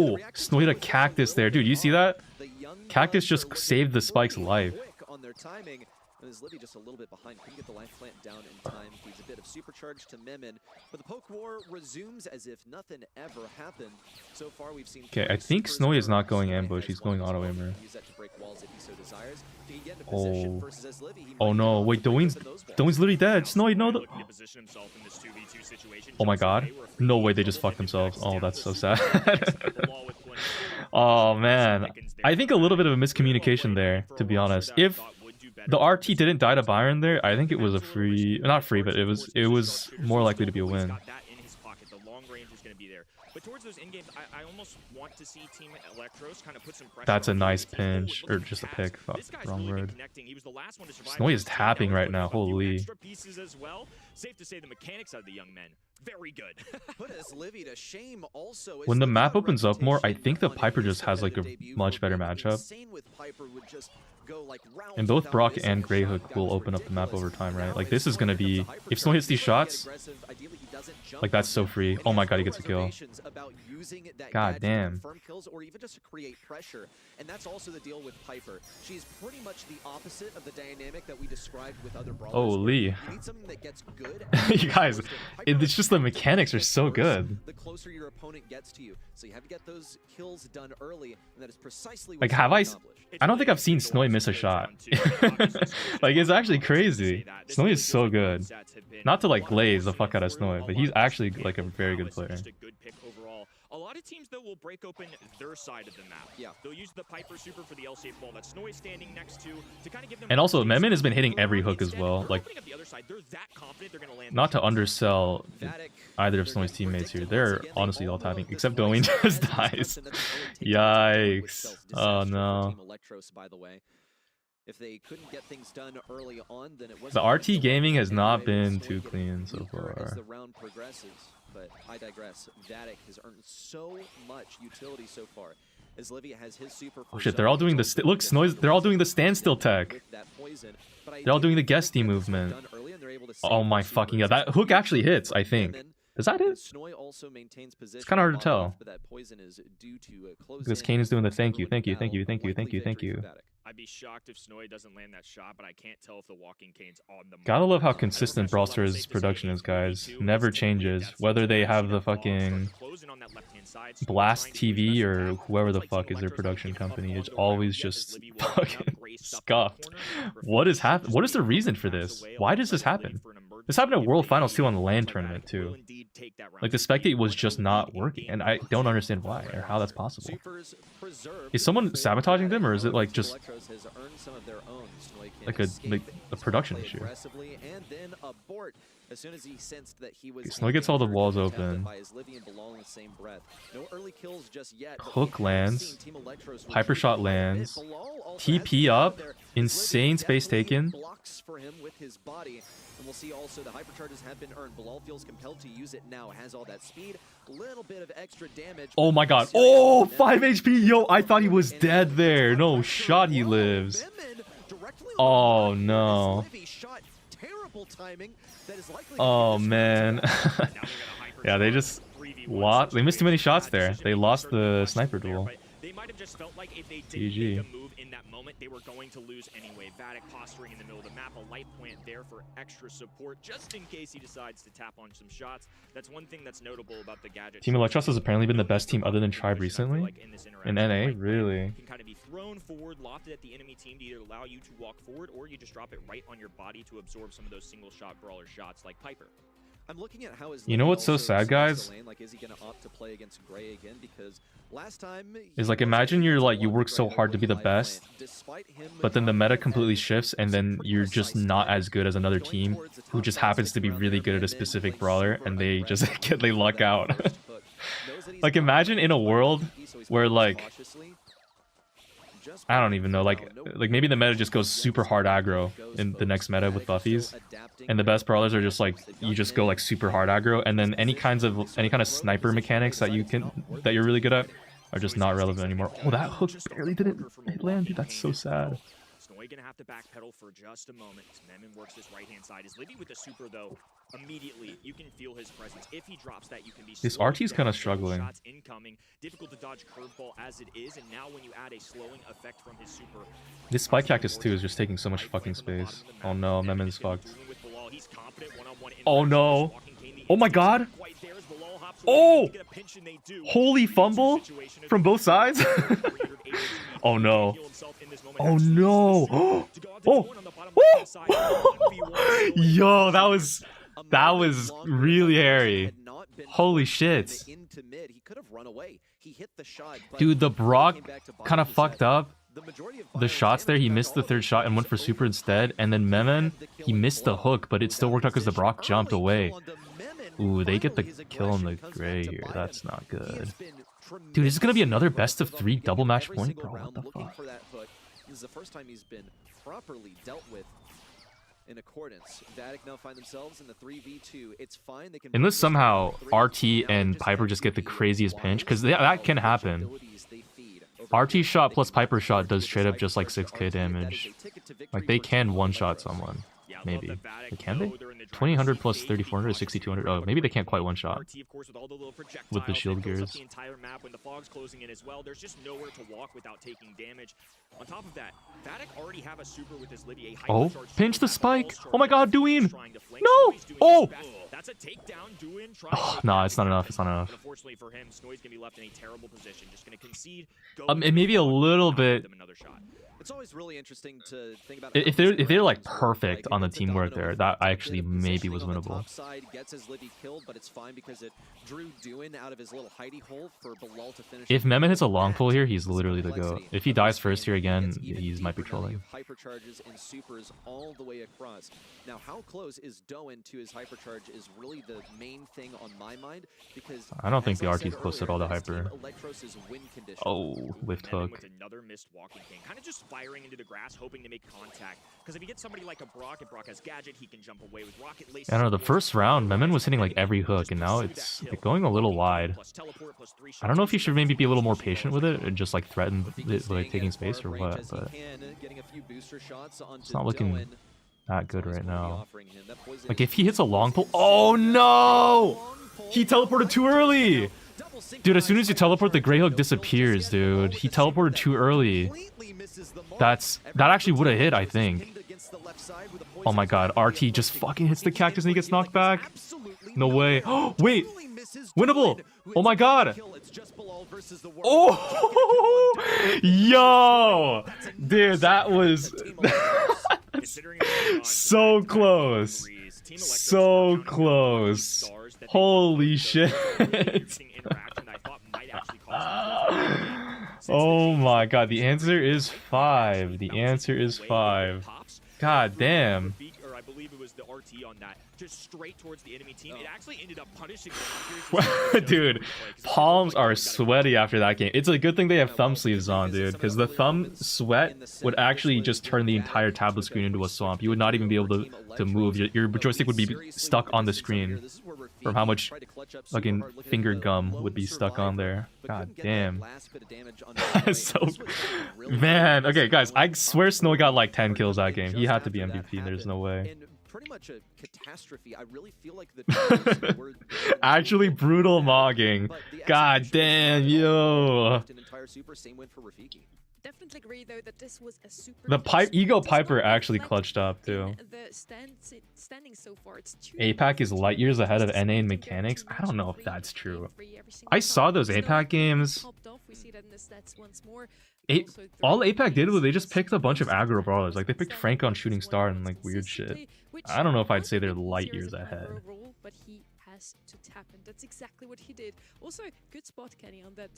S2: oh!
S3: The reaction
S2: Snowy to
S3: was so
S2: Cactus there. Dude, you see that?
S3: The young
S2: Cactus
S3: Buffs
S2: just
S3: are looking
S2: saved the Spike's
S3: pretty
S2: life.
S3: quick on their timing. And Slivy just a little bit behind. Couldn't get the life plant down in time. Feeds a bit of supercharge to Memon. But the poke war resumes as if nothing ever happened. So far, we've seen.
S2: Okay, I think Snowy is not going ambush. He's going auto aimer.
S3: Use that to break walls if he so desires. Did he get into position
S2: Oh.
S3: versus Slivy? He
S2: Oh
S3: might
S2: no!
S3: get
S2: Wait,
S3: off the break
S2: Doin's
S3: with those walls.
S2: literally dead. Snowy, no.
S4: Looking to position himself in this 2v2 situation.
S2: Oh my
S4: Jumps
S2: god!
S4: away, we're free
S2: No
S4: to
S2: way, they
S4: double
S2: just fucked
S4: pivot
S2: themselves.
S4: backs
S2: Oh,
S4: down
S2: that's
S4: to
S2: so
S4: the
S2: sad.
S4: the wall with plenty of
S2: Oh man, I think a little bit of a miscommunication there, to be honest. If the RT didn't die to Byron there, I think it was a free, not free, but it was more likely to be a win.
S4: Got that in his pocket. The long range is going to be there. But towards those in games, I almost want to see Team Electros kind of put some pressure.
S2: That's a
S4: on
S2: nice
S4: the team.
S2: pinch,
S4: Ooh,
S2: or
S4: look at
S2: just a
S4: Cats.
S2: pick. Fuck,
S4: This guy's
S2: wrong
S4: really been
S2: word.
S4: connecting. He was the last one to survive
S2: Snowy
S4: on
S2: is
S4: the team.
S2: tapping
S4: Now
S2: right
S4: he's
S2: now,
S4: looking for a few
S2: holy.
S4: extra pieces as well. Safe to say the mechanics out of the young men, very good.
S3: Put Slivy to shame also.
S2: When the
S3: Slivy
S2: map
S3: got a
S2: opens up more, I
S3: reputation
S2: think the
S3: on
S2: Piper
S3: his
S2: just has like a
S3: competitive
S2: much
S3: debut
S2: better
S3: for being
S2: matchup.
S3: insane with Piper would just go like rounds
S2: And both
S3: without
S2: Brock
S3: missing
S2: and
S3: a
S2: Grey
S3: shot.
S2: Hook
S3: That
S2: will
S3: was
S2: open up the map over
S3: ridiculous.
S2: time, right?
S3: Now
S2: Like
S3: as
S2: this is gonna
S3: Snowy
S2: be,
S3: gets a
S2: if Snowy hits these
S3: hypercharge,
S2: shots,
S3: aggressive. Ideally, he doesn't jump
S2: like that's
S3: on
S2: so
S3: them.
S2: free.
S3: And
S2: Oh my
S3: has
S2: god, he
S3: no
S2: gets a kill.
S3: reservations about using that
S2: God
S3: gadget to
S2: damn.
S3: confirm kills or even just to create pressure. And that's also the deal with Piper. She's pretty much the opposite of the dynamic that we described with other brawlers.
S2: Holy.
S3: You need something that gets good.
S2: You guys, it's just the mechanics are so good.
S3: The closer your opponent gets to you, so you have to get those kills done early, and that is precisely what
S2: Like, have I?
S3: accomplished.
S2: I don't think I've seen Snowy miss a shot. Like, it's actually crazy. Snowy is so good. Not to like glaze the fuck out of Snowy, but he's actually like a very good player.
S4: Just a good pick overall. A lot of teams though will break open their side of the map.
S3: Yeah.
S4: They'll use the Piper super for the L-shaped ball that Snowy's standing next to kind of give them.
S2: And also,
S4: space
S2: Memon has been hitting
S4: to
S2: every
S4: run
S2: hook as
S4: instead.
S2: well.
S4: They're
S2: Like,
S4: opening up the other side. They're that confident they're gonna land
S2: not
S4: the
S2: to
S4: shot.
S2: undersell
S3: Vatic,
S2: either of
S3: they're
S2: Snowy's
S3: just
S2: teammates here.
S3: predictable.
S2: They're
S3: Once again, they
S2: honestly all
S3: know
S2: tapping,
S3: the
S2: except
S3: Snowy
S2: Doing
S3: side
S2: just
S3: has this
S2: dies.
S3: person that's really taken advantage with
S2: Yikes.
S3: stealth.
S2: Oh
S3: Disaster for
S2: no.
S3: Team Electros, by the way. If they couldn't get things done early on, then it wasn't
S2: The
S3: gonna
S2: RT
S3: go
S2: gaming has
S3: anyway.
S2: not been
S3: Snowy
S2: too
S3: getting
S2: clean so
S3: weaker as
S2: far.
S3: the round progresses, but I digress. Vatic has earned so much utility so far. As Livia has his super
S2: Oh shit, they're all doing the look, Snowy's, they're all doing the standstill tech. They're all doing the guesty movement. Oh my fucking god, that hook actually hits, I think. Does that hit?
S3: It's
S2: kinda hard to tell.
S3: Because
S2: Because Kane is doing the thank you, thank you, thank you, thank you, thank you, thank you.
S4: I'd be shocked if Snowy doesn't land that shot, but I can't tell if the walking cane's on the mark.
S2: Gotta love how consistent Brawl Stars' production is, guys. Never changes. Whether they have the fucking Blast TV or whoever the fuck is their production company, it's always just fucking scuffed. What is What is the reason for this? Why does this happen? This happened at World Finals too on the LAN tournament too. Like the spectate was just not working, and I don't understand why or how that's possible. Is someone sabotaging them, or is it like just like a production issue? Snowy gets all the walls open. Hook lands. Piper shot lands. TP up. Insane space taken.
S3: And we'll see also the hypercharges have been earned. Bilal feels compelled to use it now. Has all that speed. A little bit of extra damage.
S2: Oh my god. Oh, 5 HP. Yo, I thought he was dead there. No shot he lives. Oh no. Oh man. Yeah, they just lost. They missed too many shots there. They lost the sniper duel.
S4: They might have just felt like if they didn't
S2: GG.
S4: make a move in that moment, they were going to lose anyway. Vatic posturing in the middle of the map, a light plant there for extra support, just in case he decides to tap on some shots. That's one thing that's notable about the gadget.
S2: Team Electros has apparently been the best team other than Tribe recently. In NA, really?
S4: Can kind of be thrown forward, lofted at the enemy team to either allow you to walk forward, or you just drop it right on your body to absorb some of those single shot brawler shots like Piper.
S3: I'm looking at how his
S2: You know what's so sad, guys?
S3: like, is he gonna opt to play against Gray again? Because last time
S2: Is like, imagine you're like, you work so hard to be the best, but then the meta completely shifts, and then you're just not as good as another team who just happens to be really good at a specific brawler, and they just they luck out. Like, imagine in a world where like I don't even know. Like maybe the meta just goes super hard aggro in the next meta with buffies, and the best brawlers are just like you just go like super hard aggro, and then any kind of sniper mechanics that you're really good at are just not relevant anymore. Oh, that hook barely didn't land, dude. That's so sad.
S4: Snowy gonna have to backpedal for just a moment. Memon works this right-hand side. Is Livy with the super though? Immediately, you can feel his presence. If he drops that, you can be.
S2: This RT's kind of struggling.
S4: Shots incoming. Difficult to dodge curveball as it is, and now when you add a slowing effect from his super.
S2: This spike cactus too is just taking so much fucking space. Oh no, Memon's fucked. Oh no. Oh my god. Oh! Holy fumble from both sides. Oh no. Oh no. Oh. Oh. Yo, that was really hairy. Holy shit. Dude, the Brock kind of fucked up the shots there. He missed the third shot and went for super instead, and then Memon, he missed the hook, but it still worked out because the Brock jumped away. Ooh, they get the kill on the Gray here. That's not good. Dude, is this gonna be another best of 3 double match point, bro? What the fuck?
S3: This is the first time he's been properly dealt with in accordance. Vatic now find themselves in the 3v2. It's fine. They can
S2: unless somehow RT and Piper just get the craziest pinch, because that can happen. RT shot plus Piper shot does straight up just like 6k damage. Like they can one-shot someone. Maybe. Can they? 2000 plus 3400 is 6200. Oh, maybe they can't quite one shot with the shield gears.
S4: When the fog's closing in as well, there's just nowhere to walk without taking damage. On top of that, Vatic already have a super with his Livy.
S2: Oh, pinch the spike. Oh my god, Duin. No. Oh.
S4: That's a takedown. Duin
S2: oh, no, it's not enough. It's not enough.
S4: Unfortunately for him, Snowy's going to be left in a terrible position. Just going to concede.
S2: And maybe a little bit.
S3: It's always really interesting to think about
S2: if they're like perfect on the teamwork there, that actually maybe was winnable. If Memon hits a long pull here, he's literally the GOAT. If he dies first here again, he might be trolling.
S3: Hypercharges and supers all the way across. Now, how close is Doen to his hypercharge is really the main thing on my mind, because
S2: I don't think the RT is close at all to hyper. Oh, lift hook.
S4: Another missed walking king. Kind of just firing into the grass, hoping to make contact. Because if you get somebody like a Brock, and Brock has gadget, he can jump away with rocket laces.
S2: I don't know, the first round, Memon was hitting like every hook, and now it's like, going a little wide. I don't know if he should maybe be a little more patient with it and just like threaten it, like taking space or what, but it's not looking that good right now. Like if he hits a long pull, oh no! He teleported too early! Dude, as soon as you teleport, the Grey Hook disappears, dude. He teleported too early. That actually would have hit, I think. Oh my god, RT just fucking hits the cactus and he gets knocked back. No way. Oh, wait! Winnable! Oh my god! Oh! Yo! Dude, that was... so close. So close. Holy shit. Oh my god, the answer is 5. The answer is 5. God damn.
S4: I believe it was the RT on that, just straight towards the enemy team. It actually ended up punishing
S2: them. Dude, palms are sweaty after that game. It's a good thing they have thumb sleeves on, dude, because the thumb sweat would actually just turn the entire tablet screen into a swamp. You would not even be able to move. Your joystick would be stuck on the screen from how much fucking finger gum would be stuck on there. God damn. So, man. Okay, guys, I swear Snow got like 10 kills that game. He had to be MVP. There's no way.
S3: Pretty much a catastrophe. I really feel like the were
S2: actually brutal mogging. God damn, yo.
S1: Definitely agree though that this was a super.
S2: The Ego Piper actually clutched up too.
S1: Standing so far, it's
S2: APAC is light years ahead of NA in mechanics. I don't know if that's true. I saw those APAC games. All APAC did was they just picked a bunch of aggro brawlers. Like they picked Frank on Shooting Star and like weird shit. I don't know if I'd say they're light years ahead.
S1: has to tap, and that's exactly what he did. Also, good spot, Kenny, on that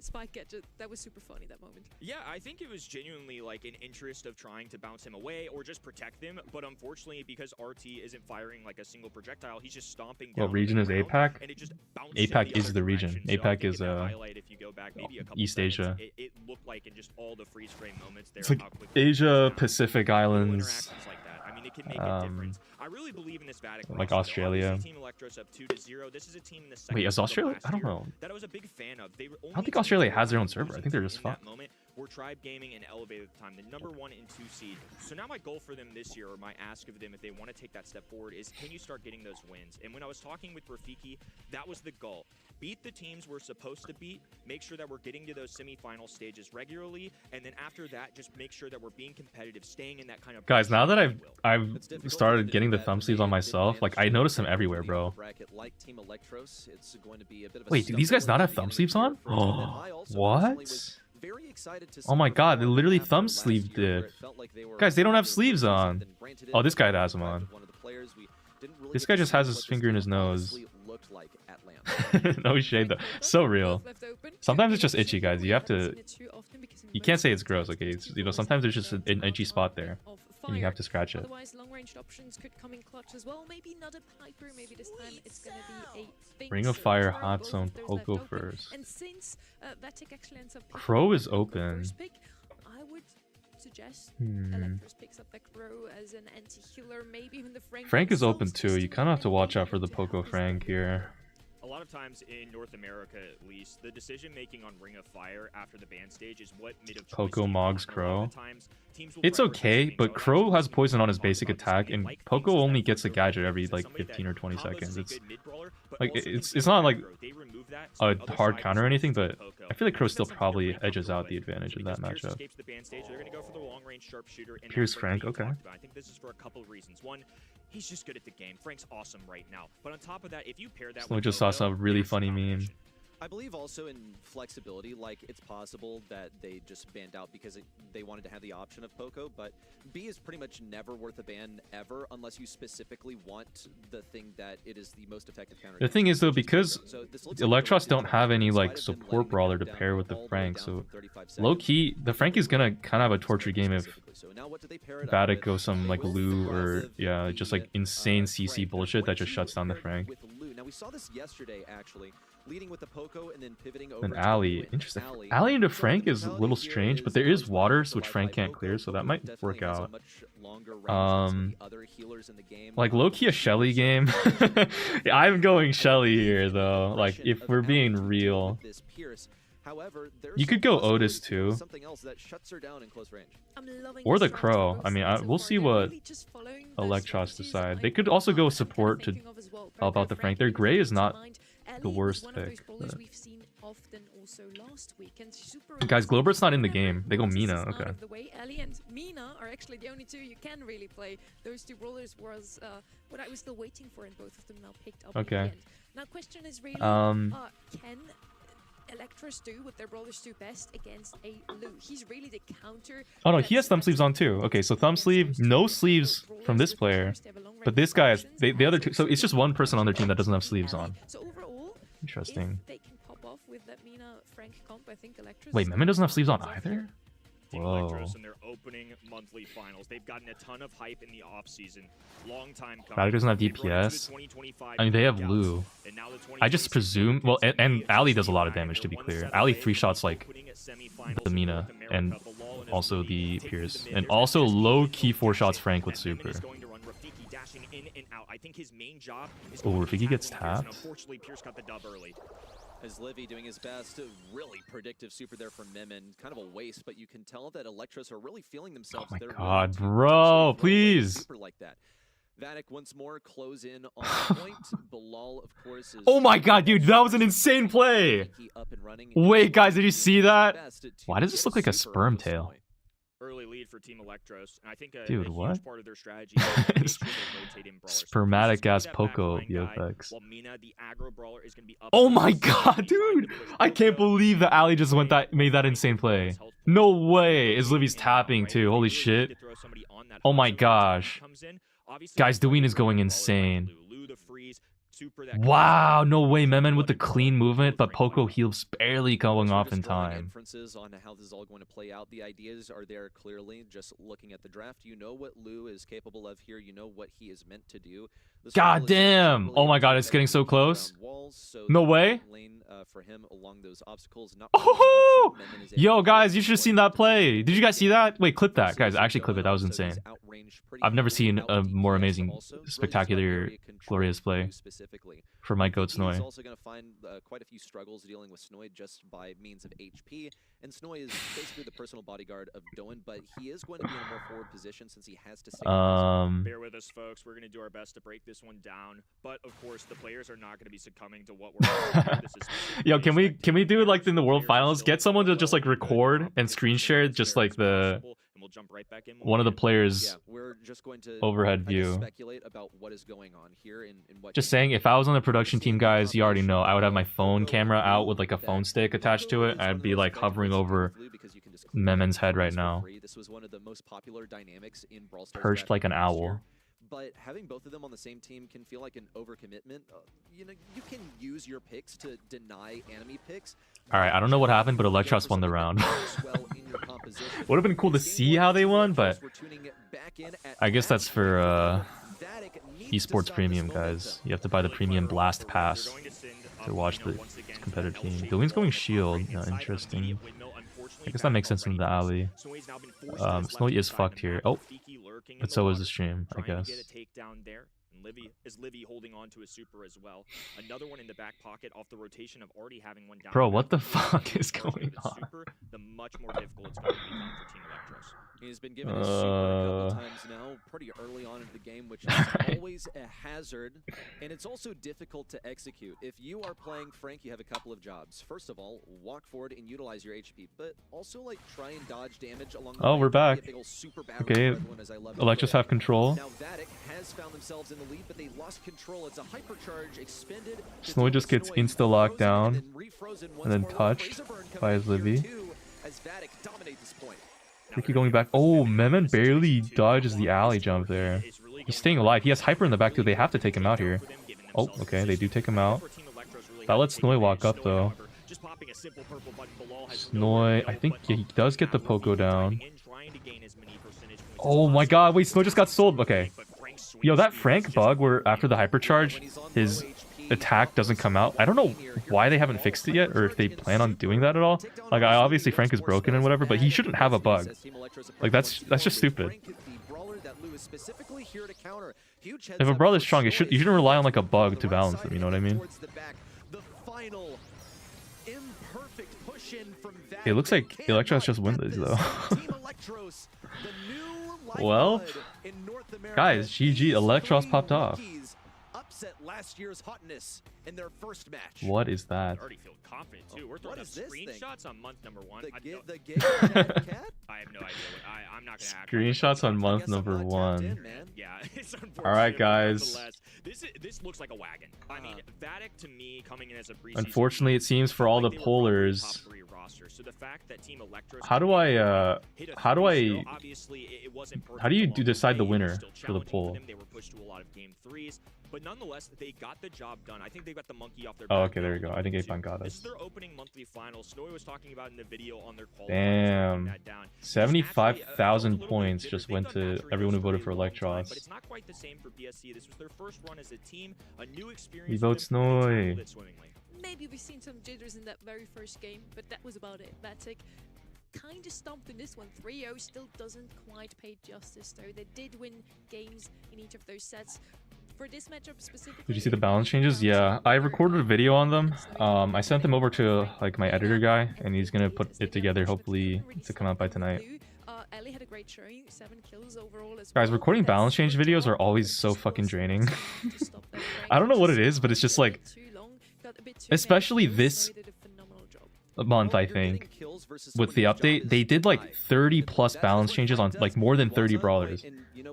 S1: spike gadget. That was super funny, that moment.
S4: Yeah, I think it was genuinely like an interest of trying to bounce him away or just protect him, but unfortunately, because RT isn't firing like a single projectile, he's just stomping down.
S2: What region is APAC?
S4: And it just
S2: APAC is the region. APAC is
S4: if you go back maybe a couple
S2: East Asia.
S4: It looked like in just all the freeze frame moments there.
S2: It's like Asia, Pacific Islands.
S4: Like that. I mean, it can make a difference. I really believe in this Vatic
S2: like Australia.
S4: Team Electros up 2-0. This is a team in the second
S2: Wait, is Australia? I don't know.
S4: That I was a big fan of. They were
S2: I don't think Australia has their own server. I think they're just fucked.
S4: Were Tribe Gaming and Elevated at the time, the number 1 and 2 seed. So now my goal for them this year, or my ask of them if they want to take that step forward, is can you start getting those wins? And when I was talking with Rafiki, that was the goal. Beat the teams we're supposed to beat, make sure that we're getting to those semifinal stages regularly, and then after that, just make sure that we're being competitive, staying in that kind of...
S2: Guys, now that I've started getting the thumb sleeves on myself, like, I notice them everywhere, bro. Wait, do these guys not have thumb sleeves on? Oh, what? Oh my god, they literally thumb sleeved it. Guys, they don't have sleeves on. Oh, this guy has them on. This guy just has his finger in his nose. No shade though. So real. Sometimes it's just itchy, guys. You have to... You can't say it's gross, okay? It's, you know, sometimes there's just an itchy spot there. And you have to scratch it.
S1: Otherwise, long-range options could come in clutch as well. Maybe not a Piper. Maybe this time it's going to be a
S2: Ring of Fire, Hot Zone, Poco first.
S1: And since Vatic actually ends up
S2: Crow is open.
S1: Pick, I would suggest Electros picks up the Crow as an anti-healer. Maybe even the
S2: Frank is open too. You kind of have to watch out for the Poco Frank here.
S4: A lot of times in North America, at least, the decision-making on Ring of Fire after the ban stage is what mid of
S2: Poco Mogs Crow. It's okay, but Crow has poison on his basic attack, and Poco only gets a gadget every like 15 or 20 seconds. It's like it's not like a hard counter or anything, but I feel like Crow still probably edges out the advantage in that matchup. Pierce Frank, okay.
S4: I think this is for a couple of reasons. One, he's just good at the game. Frank's awesome right now. But on top of that, if you pair that
S2: So we just saw some really funny meme.
S3: I believe also in flexibility, like it's possible that they just banned out because they wanted to have the option of Poco, but B is pretty much never worth a ban ever unless you specifically want the thing that it is the most effective counter.
S2: The thing is though, because Electros don't have any like support brawler to pair with the Frank, so low-key, the Frank is gonna kind of have a torture game if Vatic goes some like Lu or yeah, just like insane CC bullshit that just shuts down the Frank.
S3: Now we saw this yesterday actually. Leading with the Poco and then pivoting over.
S2: An alley, interesting. Alley into Frank is a little strange, but there is waters which Frank can't clear, so that might work out. Like low-key a Shelly game. I'm going Shelly here though. Like if we're being real, you could go Otis too, or the Crow. I mean, we'll see what Electros decide. They could also go support to help out the Frank. Their Gray is not the worst pick. Guys, Globert's not in the game. They go Mina. Okay.
S1: Ellie and Mina are actually the only two you can really play. Those two brawlers was what I was still waiting for, and both of them now picked up.
S2: Okay.
S1: Now, question is really, can Electros do what their brawlers do best against a Lu? He's really the counter.
S2: Oh no, he has thumb sleeves on too. Okay, so thumb sleeve, no sleeves from this player, but this guy has the other two. So it's just one person on their team that doesn't have sleeves on.
S1: So overall,
S2: interesting.
S1: If they can pop off with that Mina Frank comp, I think Electros.
S2: Wait, Meme doesn't have sleeves on either? Whoa.
S4: Electros in their opening monthly finals. They've gotten a ton of hype in the offseason. Long time coming.
S2: Vatic doesn't have DPS. I mean, they have Lu. I just presume. Well, and Ali does a lot of damage, to be clear. Ali 3-shots like the Mina and also the Pierce. And also low-key 4-shots Frank with Super. Oh, Rafiki gets tapped.
S4: Unfortunately, Pierce got the dub early.
S3: As Livy doing his best, really predictive super there from Mim, and kind of a waste, but you can tell that Electros are really feeling themselves.
S2: Oh my god, bro, please.
S3: Super like that. Vatic once more close in on point. Bilal, of course, is
S2: oh my god, dude, that was an insane play. Wait, guys, did you see that? Why does this look like a sperm tail?
S4: Early lead for Team Electros, and I think a
S2: dude,
S4: huge
S2: what?
S4: part of their strategy is
S2: Spermatic ass Poco VFX.
S4: While Mina, the aggro brawler, is going to be up.
S2: Oh my god, dude! I can't believe that Ali just made that insane play. No way! Is Livy's tapping too? Holy shit! Oh my gosh, guys, Dwayne is going insane.
S4: super that
S2: Wow, no way, Memen with the clean movement, but Poco heals barely going off in time.
S3: Inferences on how this is all going to play out. The ideas are there clearly. Just looking at the draft, you know what Lou is capable of here. You know what he is meant to do.
S2: God damn! Oh my god, it's getting so close. No way.
S3: For him along those obstacles.
S2: Oh! Yo, guys, you should have seen that play. Did you guys see that? Wait, clip that, guys. Actually, clip it. That was insane. I've never seen a more amazing, spectacular, glorious play for my goat Snoy.
S3: He's also going to find quite a few struggles dealing with Snoy just by means of HP. And Snoy is basically the personal bodyguard of Doan, but he is going to be in a more forward position since he has to stay.
S4: Bear with us, folks. We're going to do our best to break this one down, but of course, the players are not going to be succumbing to what we're doing.
S2: Yo, can we do it like in the World Finals? Get someone to just like record and screen share just like the one of the players' overhead view. Just saying, if I was on the production team, guys, you already know, I would have my phone camera out with like a phone stick attached to it. I'd be like hovering over Memen's head right now, perched like an owl.
S3: But having both of them on the same team can feel like an overcommitment. You know, you can use your picks to deny enemy picks.
S2: All right, I don't know what happened, but Electros won the round. Would have been cool to see how they won, but I guess that's for esports premium, guys. You have to buy the premium blast pass to watch the competitive team. Doing's going shield. Interesting. I guess that makes sense in the alley. Snowy is fucked here. Oh, but so is the stream, I guess.
S4: Is Livy holding on to a super as well. Another one in the back pocket off the rotation of already having one down.
S2: Bro, what the fuck is going on?
S4: The much more difficult it's going to become for Team Electros.
S3: He's been given a super a couple times now, pretty early on in the game, which is always a hazard, and it's also difficult to execute. If you are playing Frank, you have a couple of jobs. First of all, walk forward and utilize your HP, but also like try and dodge damage along the way.
S2: We're back. Okay, Electros have control.
S3: Now Vatic has found themselves in the lead, but they lost control. It's a hypercharge expended.
S2: Snowy just gets insta locked down and then touched by his Livy.
S3: As Vatic dominate this point.
S2: Ricky going back. Oh, Memen barely dodges the alley jump there. He's staying alive. He has hyper in the back too. They have to take him out here. Oh, okay. They do take him out. That lets Snowy walk up though. Snowy, I think he does get the Poco down. Oh my god, wait, Snowy just got sold. Okay. Yo, that Frank bug where after the hypercharge, his attack doesn't come out. I don't know why they haven't fixed it yet, or if they plan on doing that at all. Like, obviously Frank is broken and whatever, but he shouldn't have a bug. Like, that's just stupid. If a brawler's strong, you shouldn't rely on like a bug to balance them, you know what I mean? It looks like Electros just win this though. Well, guys, GG, Electros popped off.
S3: Last year's hotness in their first match.
S2: What is that?
S4: I already feel confident too. We're throwing up screenshots on month number 1.
S3: I have no idea. I'm not gonna
S2: screenshots on month number 1.
S4: Yeah, it's
S2: all right, guys.
S4: This looks like a wagon. I mean, Vatic to me coming in as a preseason.
S2: Unfortunately, it seems for all the pollers.
S4: So the fact that Team Electros
S2: how do you decide the winner for the poll?
S4: They were pushed to a lot of game 3s, but nonetheless they got the job done. I think they got the monkey off their back.
S2: Oh, okay, there you go. I think Apon got us.
S4: This is their opening monthly final. Snowy was talking about in the video on their qualifiers.
S2: Damn. 75,000 points just went to everyone who voted for Electros.
S4: But it's not quite the same for BSC. This was their first run as a team, a new experience.
S2: We vote Snowy.
S1: Maybe we've seen some jitters in that very first game, but that was about it. Vatic kind of stomped in this one. 3-0 still doesn't quite pay justice, though. They did win games in each of those sets. For this matchup specifically,
S2: did you see the balance changes? Yeah, I recorded a video on them. I sent them over to like my editor guy, and he's gonna put it together hopefully to come out by tonight.
S1: Ellie had a great showing, 7 kills overall as
S2: guys, recording balance change videos are always so fucking draining. I don't know what it is, but it's just like, especially this month, I think, with the update, they did like 30 plus balance changes on like more than 30 brawlers,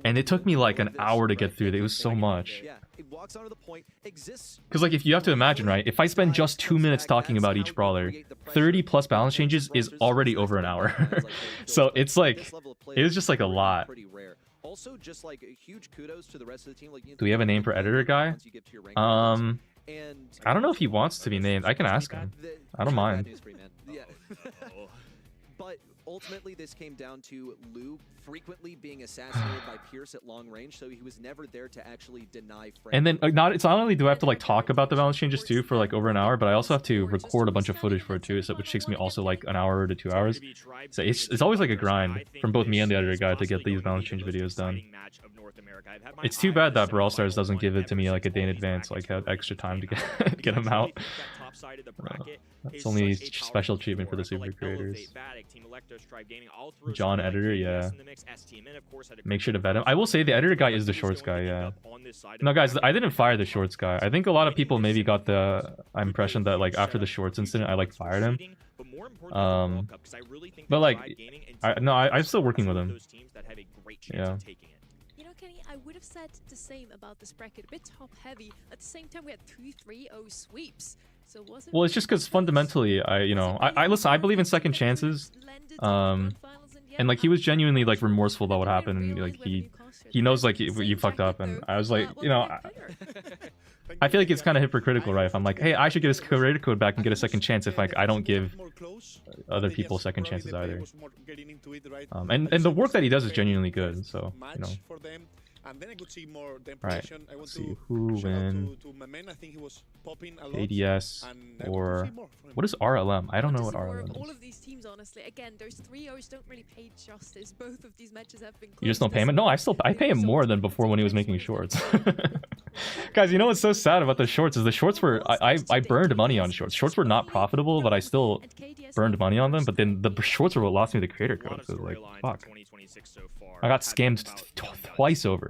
S2: and it took me like an hour to get through it. It was so much. Because like, if you have to imagine, right, if I spend just 2 minutes talking about each brawler, 30 plus balance changes is already over an hour. So it's like, it was just like a lot.
S3: also just like a huge kudos to the rest of the team. Like,
S2: Do we have a name for editor guy?
S3: And
S2: I don't know if he wants to be named. I can ask him. I don't mind.
S3: Yeah. But ultimately, this came down to Lou frequently being assassinated by Pierce at long range, so he was never there to actually deny Frank.
S2: And then it's not only do I have to like talk about the balance changes too for like over an hour, but I also have to record a bunch of footage for it too, so which takes me also like an hour to 2 hours. So it's always like a grind from both me and the editor guy to get these balance change videos done. It's too bad that Brawl Stars doesn't give it to me like a day in advance, so I have extra time to get them out. That's only special treatment for the super creators. John editor, yeah. Make sure to vet him. I will say the editor guy is the shorts guy, yeah. No, guys, I didn't fire the shorts guy. I think a lot of people maybe got the impression that like after the shorts incident, I like fired him. But like, I'm still working with him. Yeah.
S1: You know, Kenny, I would have said the same about this bracket. A bit top heavy. At the same time, we had 2-3-0 sweeps. So was it?
S2: Well, it's just because fundamentally, I listen. I believe in second chances. And like he was genuinely like remorseful about what happened, and like he knows like you fucked up, and I was like, you know, I feel like it's kind of hypocritical, right? If I'm like, hey, I should get his creator code back and get a second chance if like I don't give other people second chances either. And the work that he does is genuinely good, so you know.
S6: And then I could see more
S2: Right.
S6: I want
S2: See
S6: to
S2: who win.
S6: to Mamen. I think he was popping a lot.
S2: ADS
S6: And
S2: or what is RLM? I don't know what RLM
S1: All
S2: is.
S1: of these teams, honestly, again, those 3-0s don't really pay justice. Both of these matches have been.
S2: You just don't pay him? No, I pay him more than before when he was making shorts. Guys, you know what's so sad about the shorts is the shorts were I burned money on shorts. Shorts were not profitable, but I still burned money on them. But then the shorts were what lost me the creator code. So like, fuck. I got scammed twice over.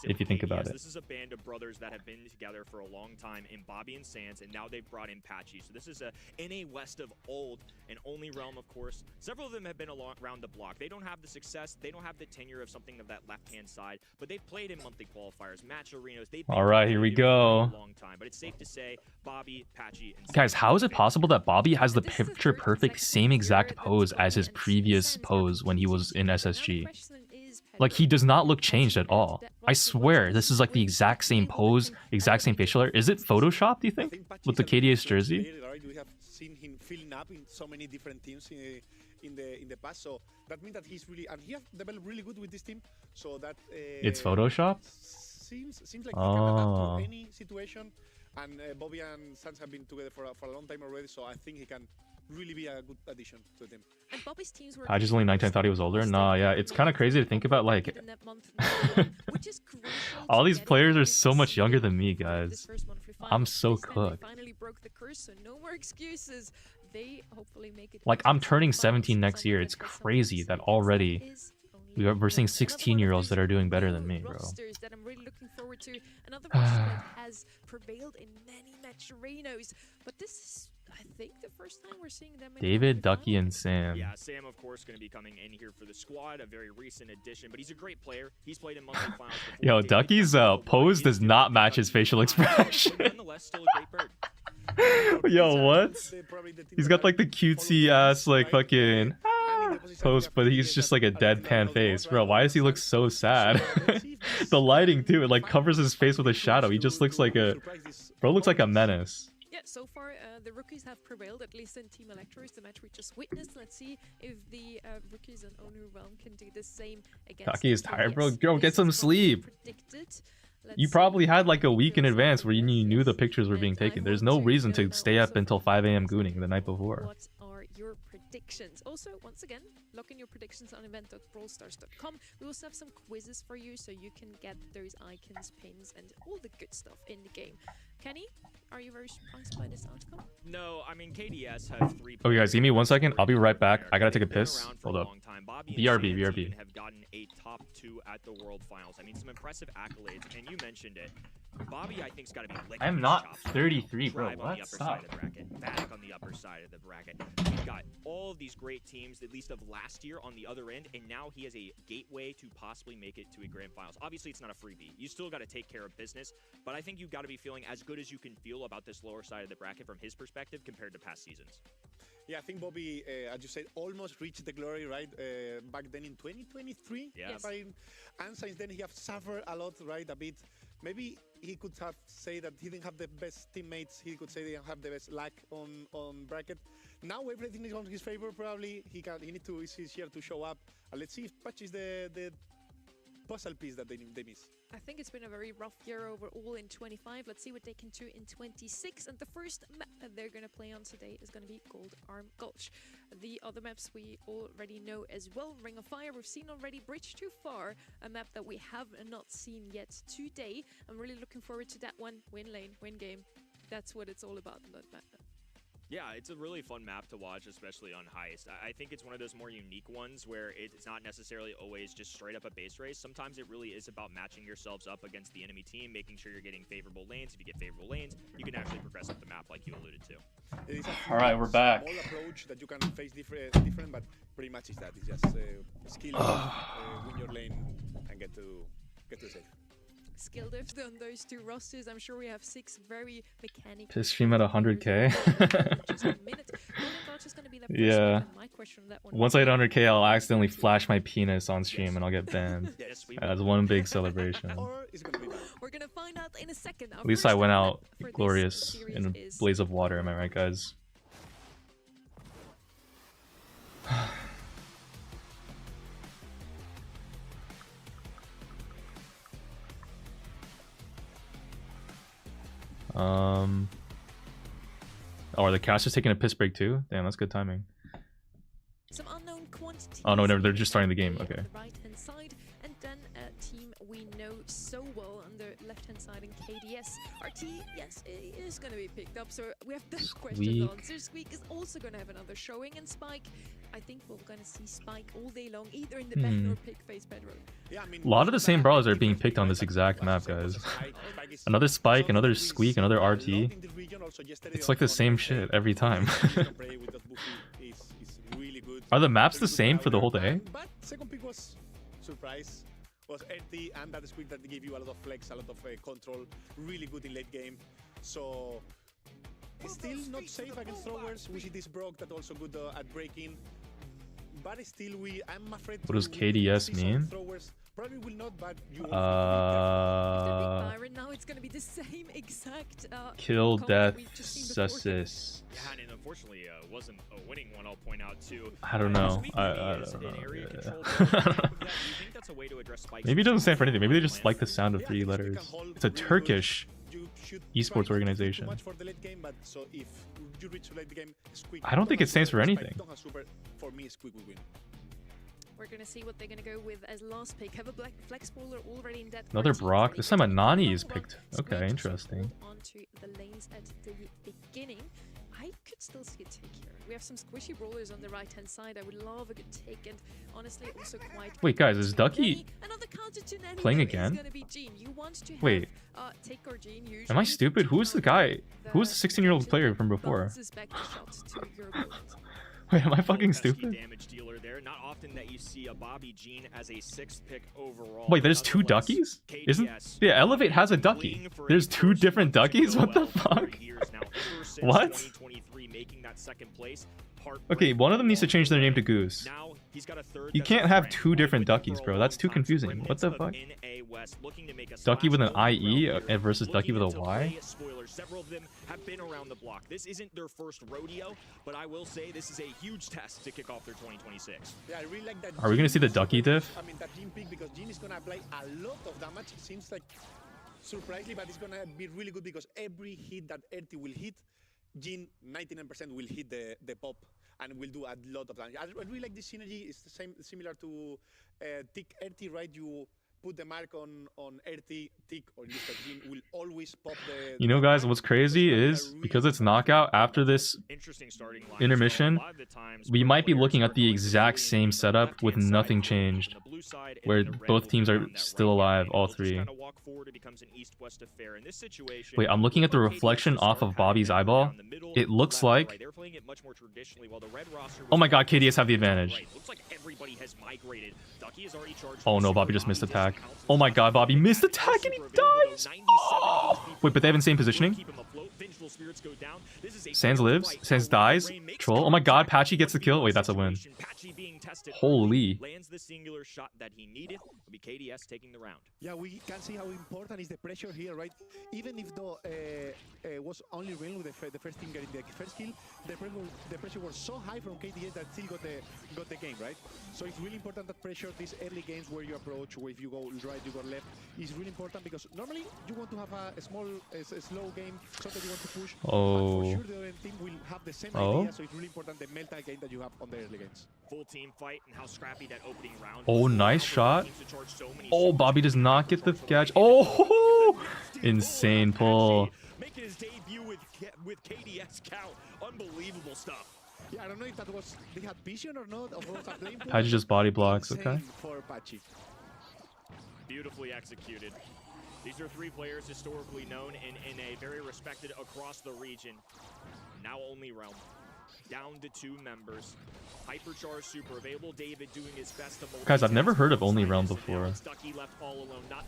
S2: If you think about it.
S4: This is a band of brothers that have been together for a long time in Bobby and Sans, and now they've brought in Patchy. So this is a NA West of old and only realm, of course. Several of them have been around the block. They don't have the success, they don't have the tenure of something of that left-hand side, but they've played in monthly qualifiers, match arenas.
S2: All right, here we go.
S4: For a long time, but it's safe to say Bobby, Patchy, and
S2: Guys, how is it possible that Bobby has the picture-perfect same exact pose as his previous pose when he was in SSG? Like, he does not look changed at all. I swear, this is like the exact same pose, exact same facial hair. Is it Photoshop, do you think? With the KDS jersey?
S6: We have seen him filling up in so many different teams in the past, so that means that he's really, and he has developed really good with this team, so that
S2: It's Photoshop?
S6: Seems like he can adapt to any situation, and Bobby and Sans have been together for a long time already, so I think he can really be a good addition to the team.
S1: And Bobby's teams were
S2: I just only 19 thought he was older. Nah, yeah, it's kind of crazy to think about, like, all these players are so much younger than me, guys. I'm so cooked.
S1: Finally broke the curse, so no more excuses. They hopefully make it.
S2: Like, I'm turning 17 next year. It's crazy that already we're seeing 16-year-olds that are doing better than me, bro.
S1: That I'm really looking forward to. Another that has prevailed in many match arenas, but this is, I think, the first time we're seeing them.
S2: David, Ducky, and Sam.
S4: Yeah, Sam, of course, going to be coming in here for the squad. A very recent addition, but he's a great player. He's played in monthly finals before.
S2: Yo, Ducky's pose does not match his facial expression.
S4: Nonetheless, still a great bird.
S2: Yo, what? He's got like the cutesy ass like fucking pose, but he's just like a deadpan face. Bro, why does he look so sad? The lighting too, it like covers his face with a shadow. He just looks like a looks like a menace.
S1: Yeah, so far the rookies have prevailed, at least in Team Electros, the match we just witnessed. Let's see if the rookies in Owner Realm can do the same against.
S2: Taki is tired, bro. Girl, get some sleep. You probably had like a week in advance where you knew the pictures were being taken. There's no reason to stay up until 5 a.m. gooning the night before.
S1: What are your predictions? Also, once again, lock in your predictions on event.brawlstars.com. We also have some quizzes for you so you can get those icons, pins, and all the good stuff in the game. Kenny, are you very surprised by this outcome?
S4: No, I mean, KDS have 3.
S2: Okay, guys, give me 1 second. I'll be right back. I gotta take a piss. Hold up. BRB.
S4: Have gotten a top 2 at the World Finals. I mean, some impressive accolades, and you mentioned it. Bobby, I think, has got to be licking
S2: I'm
S4: his
S2: not
S4: chops.
S2: 33, bro.
S4: Tribe on
S2: What?
S4: the upper
S2: Stop.
S4: side of the bracket. Vatic on the upper side of the bracket. We've got all of these great teams, at least of last year, on the other end, and now he has a gateway to possibly make it to a grand finals. Obviously, it's not a freebie. You still got to take care of business, but I think you've got to be feeling as good as you can feel about this lower side of the bracket from his perspective compared to past seasons.
S6: Yeah, I think Bobby, as you said, almost reached the glory, right? Back then in 2023.
S4: Yes.
S6: And since then he has suffered a lot, right? A bit. Maybe he could have said that he didn't have the best teammates. He could say he didn't have the best luck on bracket. Now everything is on his favor. Probably he need to. He's here to show up. And let's see if Patch is the puzzle piece that they miss.
S1: I think it's been a very rough year overall in 25. Let's see what they can do in 26. And the first map that they're going to play on today is going to be Gold Arm Gulch. The other maps we already know as well. Ring of Fire, we've seen already. Bridge Too Far, a map that we have not seen yet today. I'm really looking forward to that one. Win lane, win game. That's what it's all about in that map.
S4: Yeah, it's a really fun map to watch, especially on Heist. I think it's one of those more unique ones where it's not necessarily always just straight up a base race. Sometimes it really is about matching yourselves up against the enemy team, making sure you're getting favorable lanes. If you get favorable lanes, you can actually progress up the map like you alluded to.
S2: All right, we're back.
S6: Small approach that you can face different, but pretty much is that. It's just skill, win your lane, and get to safe.
S1: Skill diff on those two rosters. I'm sure we have 6 very mechanical.
S2: To stream at 100K.
S1: Just a minute. Gonna be the first
S2: Yeah.
S1: one. My question on that one.
S2: Once I hit 100K, I'll accidentally flash my penis on stream and I'll get banned. That's one big celebration.
S1: We're gonna find out in a second.
S2: At least I went out glorious in a blaze of water. Am I right, guys? Oh, are the casters taking a piss break too? Damn, that's good timing.
S1: Some unknown quantities.
S2: Oh no, never. They're just starting the game. Okay.
S1: The right-hand side, and then a team we know so well on the left-hand side in KDS. RT, yes, it is going to be picked up. So we have this question answered. Squeak is also going to have another showing, and Spike. I think we're going to see Spike all day long, either in the back or pick face bedrock.
S6: Yeah, I mean,
S2: A lot of the same brawlers are being picked on this exact map, guys. Another Spike, another Squeak, another RT. It's like the same shit every time. Are the maps the same for the whole day?
S6: But second pick was surprise. Was RT and that Squeak that gave you a lot of flex, a lot of control, really good in late game. So still not safe against throwers. We see this Brock that also good at breaking. But still, I'm afraid.
S2: What does KDS mean?
S6: Probably will not, but you
S1: now it's going to be the same exact
S2: kill, death, success.
S4: Yeah, and unfortunately, wasn't a winning one. I'll point out too.
S2: I don't know. I don't know. Maybe it doesn't stand for anything. Maybe they just like the sound of 3 letters. It's a Turkish esports organization. I don't think it stands for anything.
S1: We're gonna see what they're gonna go with as last pick. Have a black flex bowler already in that.
S2: Another Brock. This time a Nani is picked. Okay, interesting.
S1: Onto the lanes at the beginning. I could still see a take here. We have some squishy brawlers on the right-hand side. I would love a good take, and honestly, also quite.
S2: Wait, guys, is Ducky playing again? Wait. Am I stupid? Who is the guy? Who is the 16-year-old player from before? Wait, am I fucking stupid?
S4: Not often that you see a Bobby Jean as a 6th pick overall.
S2: Wait, there's 2 Duckies? Isn't yeah, Elevate has a Ducky. There's 2 different Duckies? What the fuck? What? Okay, one of them needs to change their name to Goose. You can't have 2 different Duckies, bro. That's too confusing. What the fuck? Ducky with an IE versus Ducky with a Y?
S4: Several of them have been around the block. This isn't their first rodeo, but I will say this is a huge test to kick off their 2026.
S6: Yeah, I really like that.
S2: Are we gonna see the Ducky diff?
S6: I mean, that Jean pick because Jean is gonna apply a lot of damage. It seems like surprisingly, but it's gonna be really good because every hit that RT will hit, Jean 99% will hit the pop and will do a lot of damage. I really like this synergy. It's the same, similar to Tick RT, right? You put the mark on RT, Tick, or Mr. Jean will always pop the...
S2: You know, guys, what's crazy is, because it's knockout, after this intermission, we might be looking at the exact same setup with nothing changed, where both teams are still alive, all 3. Wait, I'm looking at the reflection off of Bobby's eyeball. It looks like... Oh my god, KDS have the advantage. Oh no, Bobby just missed attack. Oh my god, Bobby missed attack and he dies! Oh. Wait, but they have insane positioning?
S4: Peaceful spirits go down. This is a
S2: Sans
S4: fair
S2: lives.
S4: fight.
S2: Sans
S4: Now,
S2: dies.
S4: Rain makes
S2: Troll.
S4: the
S2: Oh my god,
S4: contact.
S2: Patchy gets the
S4: One
S2: kill.
S4: v1
S2: Wait, that's a win.
S4: situation. Patchy being tested
S2: Holy.
S4: early, lands the singular shot that he needed. Will be KDS taking the round.
S6: Yeah, we can see how important is the pressure here, right? Even if though was only Rain with the first team getting the first kill, the pressure was so high from KDS that still got the game, right? So it's really important that pressure these early games where you approach, where if you go right, you go left, is really important because normally you want to have a slow game, so that you want to push. But for sure the other team will have the same idea, so it's really important the mental game that you have on the early games.
S4: Full team fight and how scrappy that opening round.
S2: Oh,
S4: was.
S2: nice shot.
S4: Teams to charge so many
S2: Oh,
S4: super
S2: Bobby does
S4: charges.
S2: not get the catch. Oh, insane pull.
S4: Making his debut with KDS count. Unbelievable stuff.
S6: Yeah, I don't know if that was they had vision or not. Of course,
S2: Patchy just body blocks.
S6: insane
S2: Okay.
S6: for Patchy.
S4: Beautifully executed. These are three players historically known in NA, very respected across the region. Now only Realm. Down to 2 members. Hypercharge super available. David doing his best to
S2: Guys, I've never heard of Only Realm before.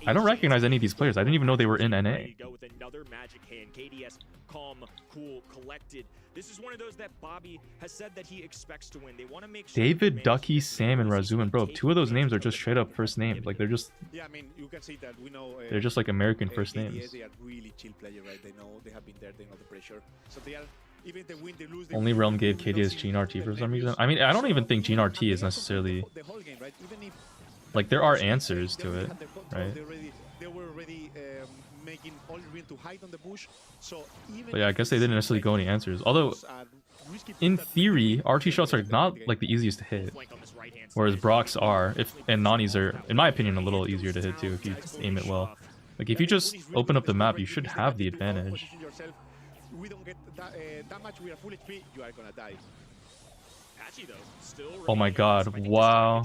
S2: I don't recognize any of these players. I didn't even know they were in NA.
S4: Go with another magic hand. KDS, calm, cool, collected. This is one of those that Bobby has said that he expects to win. They want to make sure
S2: David, Ducky, Sam, and Razu, and bro, 2 of those names are just straight up first names. Like they're just
S6: Yeah, I mean, you can see that we know.
S2: they're just like American first
S6: KDS,
S2: names.
S6: They are really chill players, right? They know they have been there. They know the pressure. So they are. Even if they win, they lose.
S2: Only Realm gave KDS GNRT for some reason. I mean, I don't even think GNRT is necessarily like there are answers to it, right?
S6: They were already making all Realm to hide on the bush. So even
S2: But yeah, I guess they didn't necessarily go any answers. Although, in theory, RT shots are not like the easiest to hit, whereas Brock's are. And Nani's are, in my opinion, a little easier to hit too if you aim it well. Like if you just open up the map, you should have the advantage.
S6: We don't get that much. We are full HP. You are gonna die.
S4: Patchy, though, still
S2: Oh my god, wow.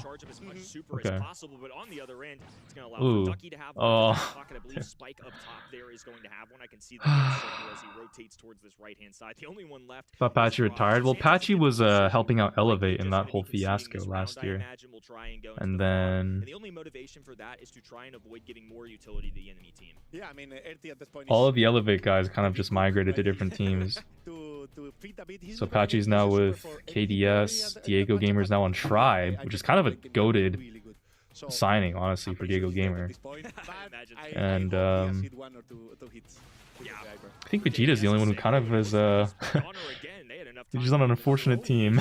S2: Okay.
S4: But on the other end, it's going to allow
S2: Ooh.
S4: Ducky to have
S2: Oh.
S4: pocket. I believe Spike up top there is going to have one. I can see the circle as he rotates towards this right-hand side. The only one left.
S2: Thought Patchy retired. Well, Patchy was helping out Elevate in that whole fiasco last year. And then
S4: the only motivation for that is to try and avoid giving more utility to the enemy team.
S6: Yeah, I mean, RT at this point
S2: all of the Elevate guys kind of just migrated to different teams. So Patchy's now with KDS, Diego Gamer's now on Tribe, which is kind of a goated signing, honestly, for Diego Gamer. And I think Vegeta's the only one who kind of is he's just on an unfortunate team.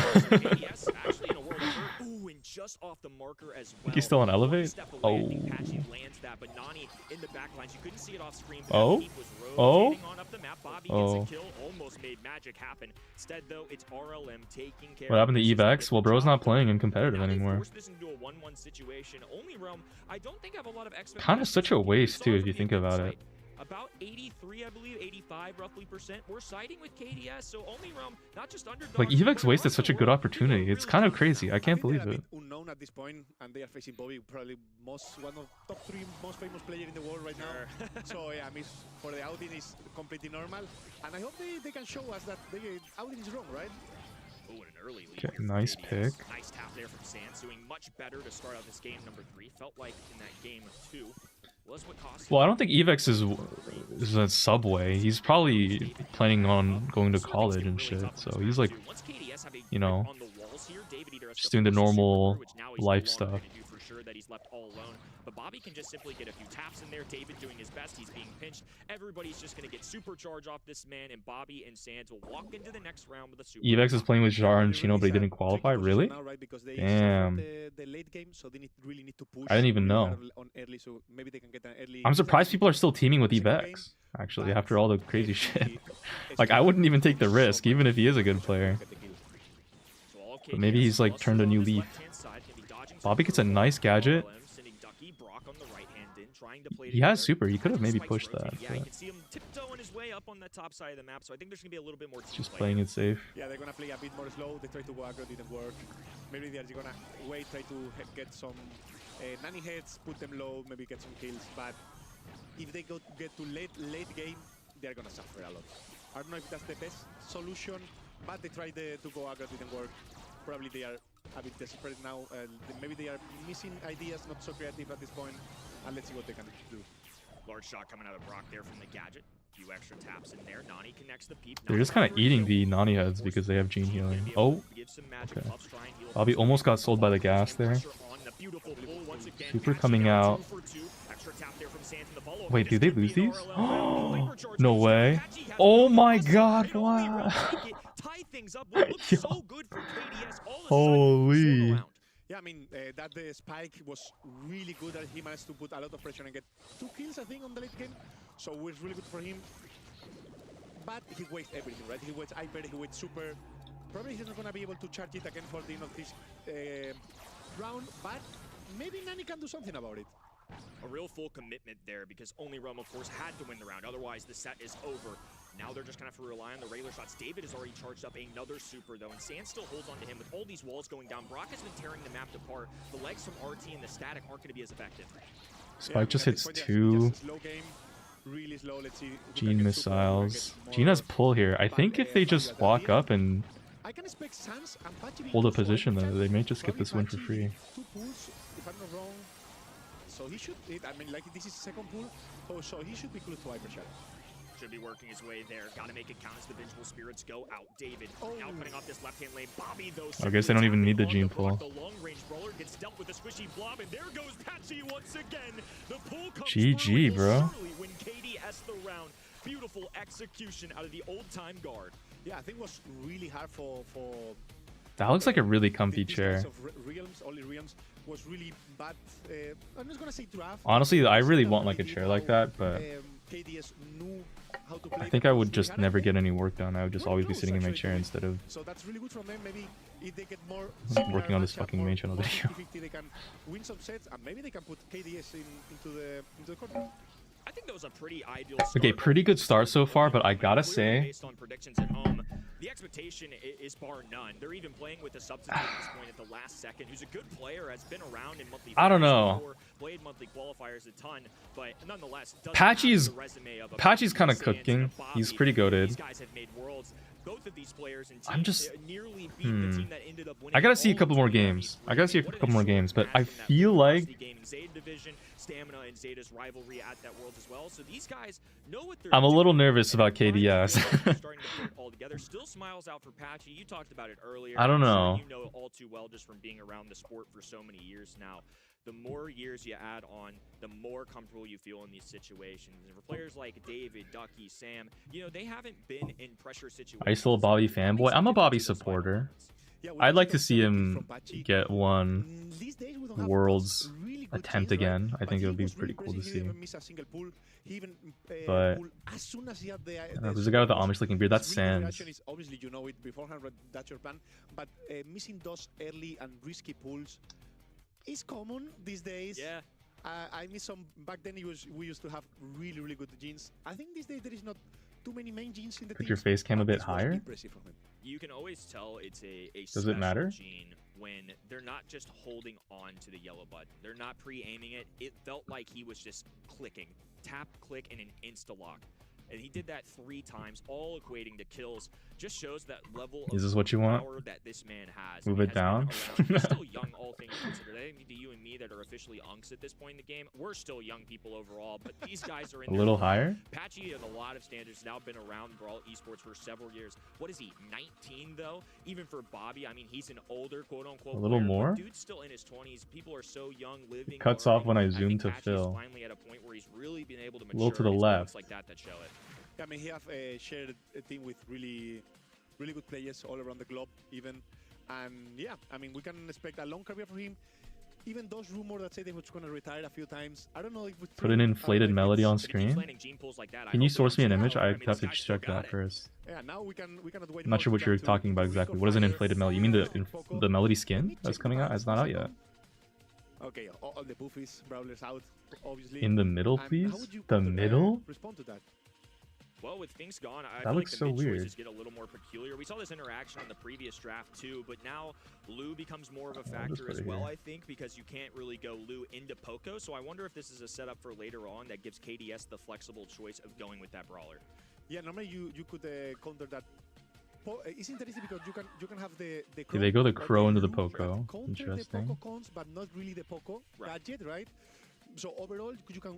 S4: Just off the marker as well.
S2: I think he's still on Elevate? Oh. Oh? Oh? Oh. What happened to EveX? Well, bro's not playing in competitive anymore. Kind of such a waste, too, if you think about it.
S4: About 83, I believe, 85 roughly %. We're siding with KDS, so only Realm, not just underdogs.
S2: Like EveX wasted such a good opportunity. It's kind of crazy. I can't believe it.
S6: Unknown at this point, and they are facing Bobby, probably one of top 3 most famous players in the world right now. So yeah, I mean, for the outing is completely normal, and I hope they can show us that the outing is wrong, right?
S4: Ooh, an early lead
S2: Okay,
S4: here for
S2: nice
S4: KDS.
S2: pick.
S4: Nice tap there from Sans, doing much better to start out this game number 3. Felt like in that game 2.
S2: Well, I don't think EveX is a Subway. He's probably planning on going to college and shit. So he's like, you know, just doing the normal life stuff.
S4: But Bobby can just simply get a few taps in there. David doing his best. He's being pinched. Everybody's just going to get supercharge off this man, and Bobby and Sans will walk into the next round with a super.
S2: EveX is playing with Jar and Chino, but he didn't qualify? Really? Damn. I didn't even know. I'm surprised people are still teaming with EveX, actually, after all the crazy shit. Like, I wouldn't even take the risk, even if he is a good player. But maybe he's, like, turned a new leaf. Bobby gets a nice gadget. He has super. He could have maybe pushed that.
S4: Yeah, you can see him tiptoeing his way up on the top side of the map, so I think there's going to be a little bit more team
S2: Just
S4: play.
S2: playing it safe.
S6: Yeah, they're going to play a bit more slow. They try to go aggro, didn't work. Maybe they're going to wait, try to get some nanny heads, put them low, maybe get some kills. But if they get to late game, they're going to suffer a lot. I don't know if that's the best solution, but they tried to go aggro, didn't work. Probably they are a bit desperate now. Maybe they are missing ideas, not so creative at this point. And let's see what they can do.
S4: Large shot coming out of Brock there from the gadget. few extra taps in there. Nani connects the peep.
S2: They're just kind of eating the Nani heads because they have Gene healing. Oh, okay. Bobby almost got sold by the gas there. Super coming out. Wait, do they lose these? No way. Oh my god, wow. Holy.
S6: Yeah, I mean, that the spike was really good that he managed to put a lot of pressure and get 2 kills, I think, on the late game. So it was really good for him. But he wastes everything, right? He wastes hyper, he wastes super. Probably he's not going to be able to charge it again for the end of this round, but maybe Nani can do something about it.
S4: A real full commitment there because only Realm, of course, had to win the round. Otherwise, the set is over. Now they're just going to have to rely on the regular shots. David has already charged up another super, though, and Sand still holds on to him with all these walls going down. Brock has been tearing the map apart. The legs from RT and the static aren't going to be as effective.
S2: Spike just hits 2.
S6: Really slow. Let's see.
S2: Gene missiles. Gene has pull here. I think if they just walk up and hold a position, though, they may just get this win for free.
S6: 2 pulls, if I'm not wrong. So he should, I mean, like this is second pull, so he should be close to Hyper Shot.
S4: Should be working his way there. Got to make it count as the Vengeful Spirits go out. David now cutting off this left-hand lane. Bobby, though.
S2: I guess they don't even need the Gene pull.
S4: The long-range brawler gets dealt with a squishy blob, and there goes Patchy once again. The pull comes
S2: GG, bro.
S4: When KDS the round. Beautiful execution out of the old-time guard.
S6: Yeah, I think it was really hard for
S2: that looks like a really comfy chair.
S6: Only realms was really bad. I'm just gonna say draft.
S2: Honestly, I really want like a chair like that, but
S6: KDS knew how to play.
S2: I think I would just never get any work done. I would just always be sitting in my chair instead of
S6: so that's really good from them. Maybe if they get more
S2: working on this fucking main channel video.
S6: They can win some sets and maybe they can put KDS into the corner.
S4: I think that was a pretty ideal start.
S2: Okay, pretty good start so far, but I gotta say,
S4: based on predictions at home, the expectation is bar none. They're even playing with a substitute at this point at the last second, who's a good player, has been around in monthly.
S2: I don't know.
S4: Before, played monthly qualifiers a ton, but nonetheless,
S2: Patchy's kind of cooking. He's pretty goated.
S4: These guys have made worlds. Both of these players and teams
S2: I'm just.
S4: nearly beat the team that ended up winning.
S2: I gotta see a couple more games. But I feel like
S4: Stamina and Zeta's rivalry at that Worlds as well. So these guys know what they're
S2: I'm a little
S4: doing.
S2: nervous about KDS.
S4: Starting to put it all together. Still smiles out for Patchy. You talked about it earlier.
S2: I don't know.
S4: You know all too well just from being around the sport for so many years now. The more years you add on, the more comfortable you feel in these situations. And for players like David, Ducky, Sam, you know, they haven't been in pressure situations.
S2: Are you still a Bobby fanboy? I'm a Bobby supporter. I'd like to see him get one Worlds attempt again. I think it would be pretty cool to see. But there's a guy with the Amish looking beard. That's Sans.
S6: Obviously, you know it beforehand. That's your plan. But missing those early and risky pulls is common these days.
S4: Yeah.
S6: I miss some back then. We used to have really good genes. I think these days there is not too many main genes in the team.
S2: Put your face cam a bit higher.
S4: You can always tell it's a
S2: Does it matter?
S4: gene when they're not just holding on to the yellow button. They're not pre-aiming it. It felt like he was just clicking. Tap, click, and an insta-lock. And he did that 3 times, all equating to kills. Just shows that level
S2: Is this
S4: of
S2: what you want?
S4: power that this man has.
S2: Move
S4: He
S2: it
S4: has been
S2: down.
S4: around. He's still young, all things considered. I think to you and me that are officially unks at this point in the game, we're still young people overall, but these guys are in
S2: A little
S4: their
S2: higher?
S4: Patchy, in a lot of standards, now been around Brawl Esports for several years. What is he, 19 though? Even for Bobby, I mean, he's an older quote-unquote
S2: A little
S4: player,
S2: more?
S4: but dude's still in his 20s. People are so young, living.
S2: It cuts off when I
S4: learning.
S2: zoom
S4: think
S2: to
S4: Patchy's
S2: fill.
S4: finally at a point where he's really been able to
S2: A little
S4: mature.
S2: to the
S4: It's
S2: left.
S4: moments like that show it.
S6: Yeah, I mean, he have shared a team with really good players all around the globe, even. And yeah, I mean, we can expect a long career for him. Even those rumors that say they was going to retire a few times, I don't know if it's
S2: Put an inflated melody on
S4: If he keeps
S2: screen.
S4: landing gene pulls like that, I
S2: Can you
S4: hope
S2: source me an
S4: it's
S2: image?
S4: out. I
S2: I
S4: mean,
S2: have to
S4: this guy's still
S2: check
S4: got
S2: that
S4: it.
S2: first.
S6: Yeah, now we cannot wait.
S2: I'm not sure what you're talking about exactly. What is an inflated melody? You mean the melody skin that's coming out? It's not out yet.
S6: Okay, all the boofies, brawlers out, obviously.
S2: In the middle,
S6: And
S2: please?
S6: how would you
S2: The middle?
S6: respond to that?
S4: Well, with things gone, I
S2: That
S4: feel
S2: looks
S4: like
S2: so
S4: the mid
S2: weird.
S4: choices get a little more peculiar. We saw this interaction on the previous draft too, but now Lu becomes more of a
S2: I'll just
S4: factor
S2: put
S4: as
S2: it
S4: well,
S2: here.
S4: I think, because you can't really go Lu into Poco. So I wonder if this is a setup for later on that gives KDS the flexible choice of going with that brawler.
S6: Yeah, normally you could counter that. It's interesting because you can have the
S2: Okay, they go the
S6: but
S2: crow into the
S6: Lu
S2: Poco.
S6: counter
S2: Interesting.
S6: the Poco cons, but not really the Poco
S4: Right.
S6: gadget, right? So overall,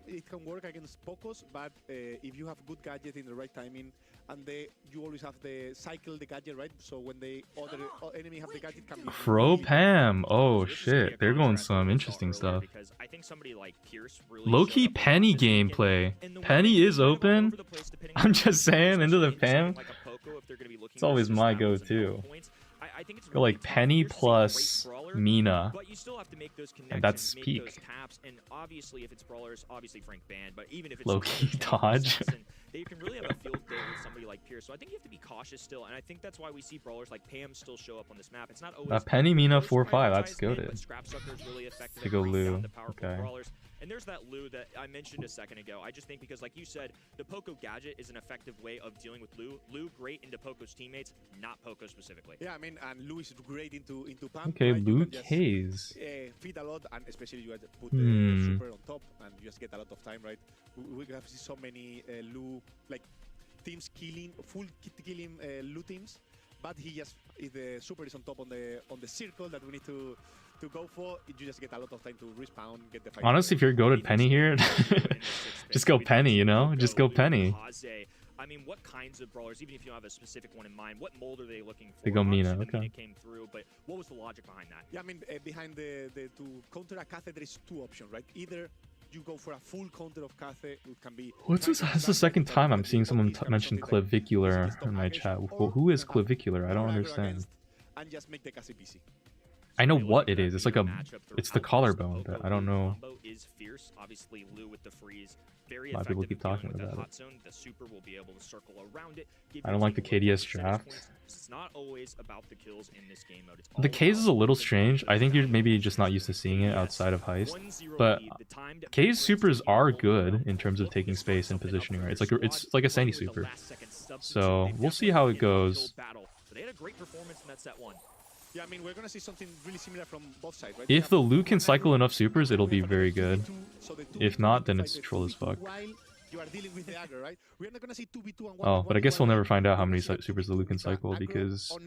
S6: it can work against Pocos, but if you have good gadget in the right timing, and you always have the cycle the gadget, right? So when the other enemy have the gadget, can be
S2: Pro
S6: really
S2: Pam. Oh
S4: So this is
S2: shit,
S4: gonna be a
S2: they're going
S4: contrast
S2: some
S4: we
S2: interesting
S4: saw earlier
S2: stuff.
S4: because I think somebody like Pierce really
S2: Low-key
S4: showed up a lot
S2: Penny
S4: this weekend,
S2: gameplay.
S4: and the way
S2: Penny
S4: they
S2: is
S4: kind of all
S2: open.
S4: over the place depending on
S2: I'm
S4: what
S2: just
S4: they're doing,
S2: saying, into the
S4: especially
S2: Pam.
S4: something like a Poco, if they're gonna be looking
S2: It's
S4: to
S2: always
S4: assist
S2: my
S4: battles and
S2: go-to.
S4: help points. I think it's
S2: Go
S4: really
S2: like
S4: tough.
S2: Penny
S4: Pierce is a great
S2: plus
S4: brawler,
S2: Mina.
S4: but you still have to make those connections,
S2: And that's
S4: make
S2: peak.
S4: those taps, and obviously if it's brawlers, obviously Frank banned, but even if it's
S2: Low-key
S4: some other
S2: dodge.
S4: assassin, they can really have a field day with somebody like Pierce. So I think you have to be cautious still, and I think that's why we see brawlers like Pam still show up on this map. It's not always
S2: Penny Mina
S4: most
S2: 4-5, that's
S4: prioritized in,
S2: goated.
S4: but Scrap Sucker is really effective
S2: To
S4: at
S2: go
S4: bringing down
S2: Lou.
S4: the powerful
S2: Okay.
S4: brawlers. And there's that Lou that I mentioned a second ago. I just think because, like you said, the Poco gadget is an effective way of dealing with Lou. Lou great into Poco's teammates, not Poco specifically.
S6: Yeah, I mean, and Lou is great into Pam.
S2: Okay,
S6: right?
S2: Lou
S6: You can just,
S2: K's.
S6: feed a lot, and especially you put the super on top, and you just get a lot of time, right? We have seen so many Lou like teams killing Lou teams, but if the super is on top on the circle that we need to go for, you just get a lot of time to respawn, get the fight.
S2: Honestly, if you're goated Penny here, just go Penny, you know? Just go Penny.
S4: I mean, what kinds of brawlers, even if you don't have a specific one in mind, what mold are they looking for?
S2: They go Mina,
S4: Obviously, the
S2: okay.
S4: Mina came through, but what was the logic behind that?
S6: Yeah, I mean, behind to counter a Cathe, there is two options, right? Either you go for a full counter of Cathe, it can be...
S2: What's this? That's the second time I'm seeing someone mention clavicular in my chat. Who is clavicular? I don't understand.
S6: And just make the Cathe PC.
S2: I know what it is. It's like it's the collarbone, but I don't know.
S4: Is fierce. Obviously, Lou with the freeze, very
S2: A lot of people keep talking about it.
S4: Zone. The super will be able to circle around it.
S2: I don't like the KDS draft.
S4: It's not always about the kills in this game mode.
S2: The K's is a little strange. I think you're maybe just not used to seeing it outside of Heist. But K's supers are good in terms of taking space and positioning, right? It's like a Sandy super. So we'll see how it goes.
S4: They had a great performance in that set one.
S6: Yeah, I mean, we're gonna see something really similar from both sides, right?
S2: If the Lou can cycle enough supers, it'll be very good. If not, then it's troll as fuck.
S6: You are dealing with the aggro, right? We're not gonna see 2v2 and 1v1.
S2: Oh, but I guess we'll never find out how many supers the Lou can cycle because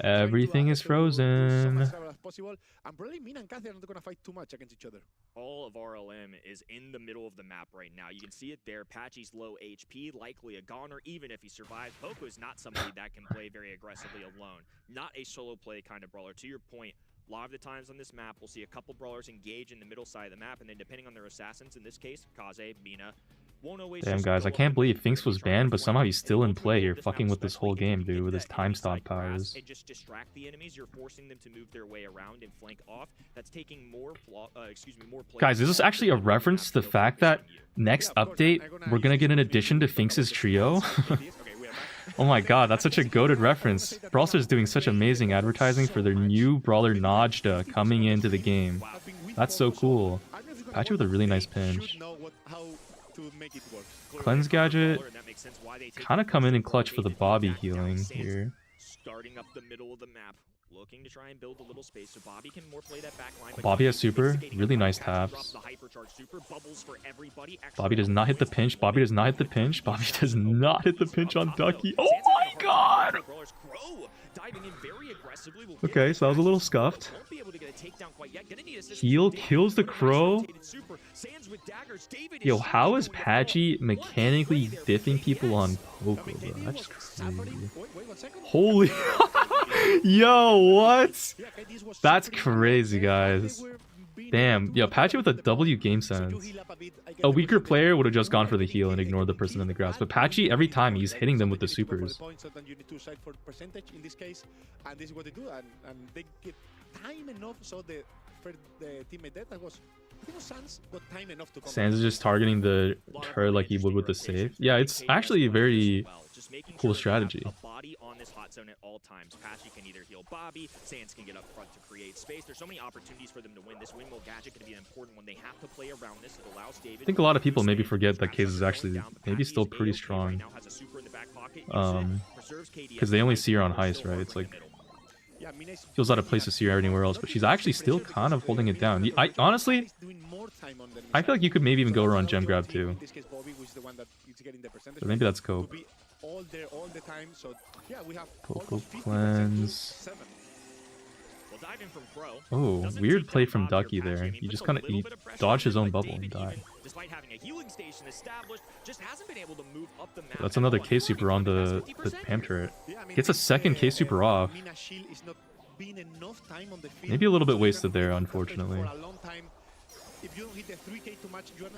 S2: everything is frozen.
S6: And probably Mina and Cathe are not gonna fight too much against each other.
S4: All of RLM is in the middle of the map right now. You can see it there. Patchy's low HP, likely a goner, even if he survives. Poco is not somebody that can play very aggressively alone. Not a solo play kind of brawler. To your point, a lot of the times on this map, we'll see a couple brawlers engage in the middle side of the map, and then depending on their assassins, in this case, Kaze, Mina, won't always...
S2: Damn, guys, I can't believe Finks was banned, but somehow he's still in play here, fucking with this whole game, dude, with his time stop powers.
S4: And just distract the enemies. You're forcing them to move their way around and flank off. That's taking more
S2: Guys, is this actually a reference to the fact that next update, we're gonna get an addition to Finks' trio? Oh my god, that's such a goated reference. Brawl Stars is doing such amazing advertising for their new brawler Najda coming into the game. That's so cool. Patchy with a really nice pinch. Cleanse gadget. Kind of come in clutch for the Bobby healing here.
S4: Starting up the middle of the map, looking to try and build a little space so Bobby can more play that back line.
S2: Bobby has super, really nice taps. Bobby does not hit the pinch. Bobby does not hit the pinch. Bobby does not hit the pinch on Ducky. Oh my god! Okay, so that was a little scuffed. Heal kills the crow. Yo, how is Patchy mechanically diffing people on Poco, bro? That's crazy. Holy... Yo, what? That's crazy, guys. Damn. Yo, Patchy with a W game sense. A weaker player would have just gone for the heal and ignored the person in the grass. But Patchy, every time, he's hitting them with the supers. Sans is just targeting the turret like he would with the save. Yeah, it's actually a very cool strategy.
S4: A body on this hot zone at all times. Patchy can either heal Bobby, Sans can get up front to create space. There's so many opportunities for them to win. This windmill gadget could be an important one. They have to play around this. It allows David.
S2: I think a lot of people maybe forget that Case is actually maybe still pretty strong. Because they only see her on Heist, right? It's like feels out of place to see her anywhere else, but she's actually still kind of holding it down. I honestly, I feel like you could maybe even go her on gem grab too. But maybe that's cope.
S6: All the time, so yeah, we have
S2: Poco cleanse.
S4: Well, dive in from Pro.
S2: Oh,
S4: Doesn't
S2: weird
S4: take
S2: play
S4: down
S2: from
S4: Bobby or
S2: Ducky
S4: Patchy.
S2: there.
S4: I mean,
S2: He
S4: puts
S2: just
S4: a
S2: kind of
S4: little bit of pressure
S2: dodged
S4: on
S2: his
S4: him,
S2: own
S4: but
S2: bubble and
S4: David,
S2: died.
S4: even despite having a healing station established, just hasn't been able to move up the map.
S2: That's
S4: at
S2: another
S4: all.
S2: K super on the PAM turret. Gets a second K super off. Maybe a little bit wasted there, unfortunately.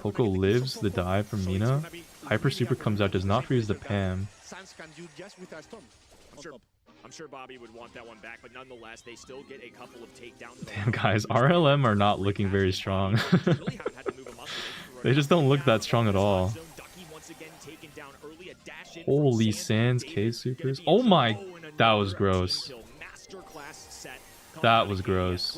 S2: Poco lives the dive from Mina. Hyper super comes out, does not freeze the PAM.
S4: I'm sure Bobby would want that one back, but nonetheless, they still get a couple of takedowns.
S2: Damn, guys, RLM are not looking very strong. They just don't look that strong at all. Holy Sans K supers. Oh my, that was gross. That was gross.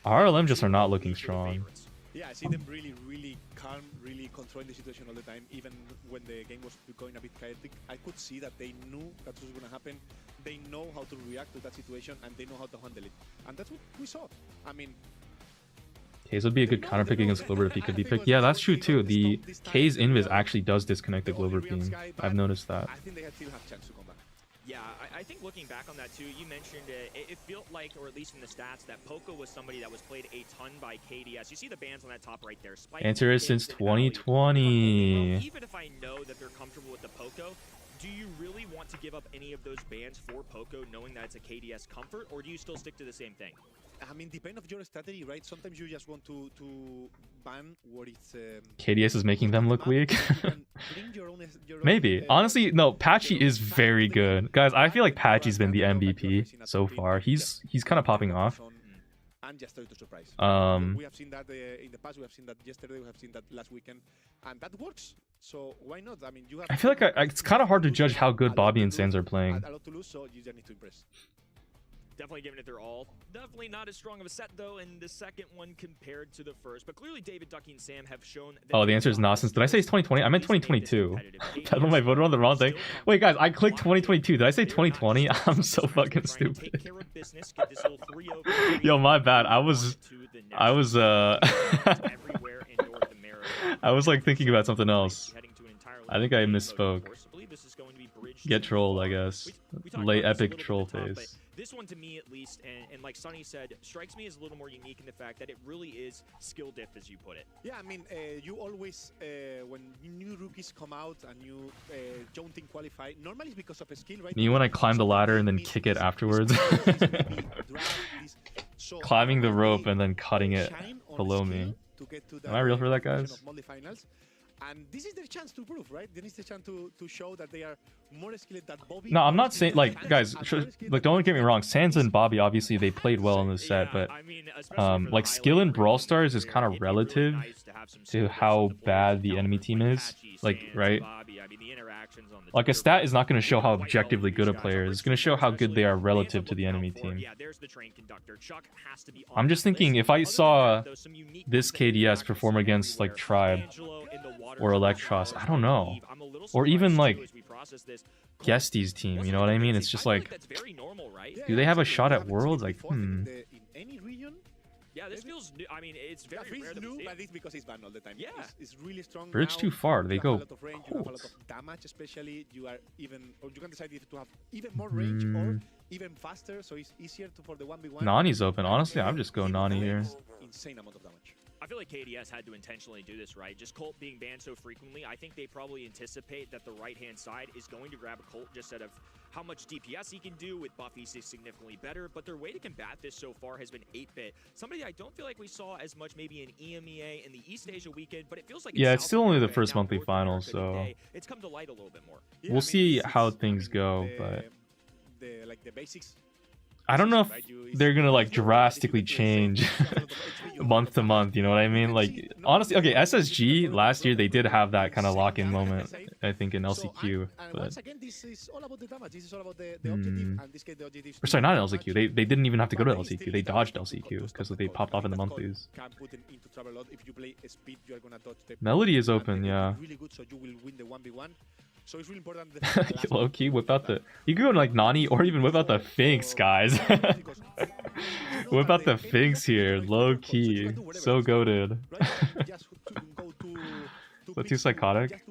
S2: RLM just are not looking strong.
S6: Yeah, I see them really calm, really controlling the situation all the time. Even when the game was going a bit chaotic, I could see that they knew that was going to happen. They know how to react to that situation, and they know how to handle it. And that's what we saw. I mean,
S2: K's would be a good counter pick against Glover if he could be picked. Yeah, that's true too. The K's invis actually does disconnect the Glover beam. I've noticed that.
S6: I think they still have chance to come back.
S4: Yeah, I think looking back on that too, you mentioned it felt like, or at least in the stats, that Poco was somebody that was played a ton by KDS. You see the bans on that top right there. Spike
S2: Answer is since 2020.
S4: Even if I know that they're comfortable with the Poco, do you really want to give up any of those bans for Poco, knowing that it's a KDS comfort, or do you still stick to the same thing?
S6: I mean, depend of your strategy, right? Sometimes you just want to ban what it's...
S2: KDS is making them look weak. Maybe. Honestly, no, Patchy is very good. Guys, I feel like Patchy's been the MVP so far. He's kind of popping off.
S6: And just to surprise. We have seen that in the past, we have seen that yesterday, we have seen that last weekend, and that works. So why not? I mean, you have...
S2: I feel like it's kind of hard to judge how good Bobby and Sans are playing.
S6: A lot to lose, so you just need to impress.
S4: Definitely giving it their all. Definitely not as strong of a set, though, in the second one compared to the first. But clearly, David, Ducky, and Sam have shown...
S2: Oh, the answer is not since... Did I say it's 2020? I meant 2022. I don't know, I voted on the wrong thing. Wait, guys, I clicked 2022. Did I say 2020? I'm so fucking stupid. Yo, my bad. I was I was like thinking about something else. I think I misspoke. Get trolled, I guess. Late epic troll face.
S4: This one, to me at least, and like Sonny said, strikes me as a little more unique in the fact that it really is skill diff, as you put it.
S6: Yeah, I mean, you always, when new rookies come out and you don't think qualify, normally it's because of a skill, right?
S2: You want to climb the ladder and then kick it afterwards? Climbing the rope and then cutting it below me. Am I real for that, guys?
S6: And this is their chance to prove, right? This is the chance to show that they are more skilled than Bobby.
S2: No, I'm not saying, like, guys, like, don't get me wrong. Sans and Bobby, obviously, they played well in the set, but, like, skill in Brawl Stars is kind of relative to how bad the enemy team is. Like, right? Like, a stat is not going to show how objectively good a player is. It's going to show how good they are relative to the enemy team. I'm just thinking, if I saw this KDS perform against, like, Tribe or Electros, I don't know. Or even, like, Guesty's team, you know what I mean? It's just like, do they have a shot at Worlds? Like,
S4: Yeah, this feels new. I mean, it's very rare that we see
S6: but it's because it's banned all the time.
S4: Yeah.
S6: It's really strong.
S2: Bridge
S6: now.
S2: too far. They go.
S6: You have a lot of range, you have a lot of damage, especially. You are even, or you can decide if to have even more range or even faster, so it's easier for the 1v1.
S2: Nani's open. Honestly, I'm just going Nani here.
S6: Insane amount of damage.
S4: I feel like KDS had to intentionally do this, right? Just Colt being banned so frequently, I think they probably anticipate that the right-hand side is going to grab a Colt just out of how much DPS he can do. With buff, he's significantly better, but their way to combat this so far has been 8-bit. Somebody I don't feel like we saw as much maybe in EMEA in the East Asia weekend, but it feels like
S2: it's still only the first monthly finals, so
S4: it's come to light a little bit more.
S6: Yeah,
S2: we'll see how things go, but
S6: the basics.
S2: I don't know if they're gonna like drastically change month to month, you know what I mean? Like, honestly, okay, SSG last year they did have that kind of lock-in moment, I think, in LCQ, but
S6: once again, this is all about the damage. This is all about the objective, and this case the objective.
S2: Or sorry, not LCQ. They didn't even have to go to LCQ. They dodged LCQ because they popped off in the monthlies. Melody is open, yeah.
S6: Really good, so you will win the 1v1. So it's really important.
S2: Low key, whip out the. You can go like Nani or even whip out the Finks, guys. Whip out the Finks here, low key. So goated. Is that too psychotic?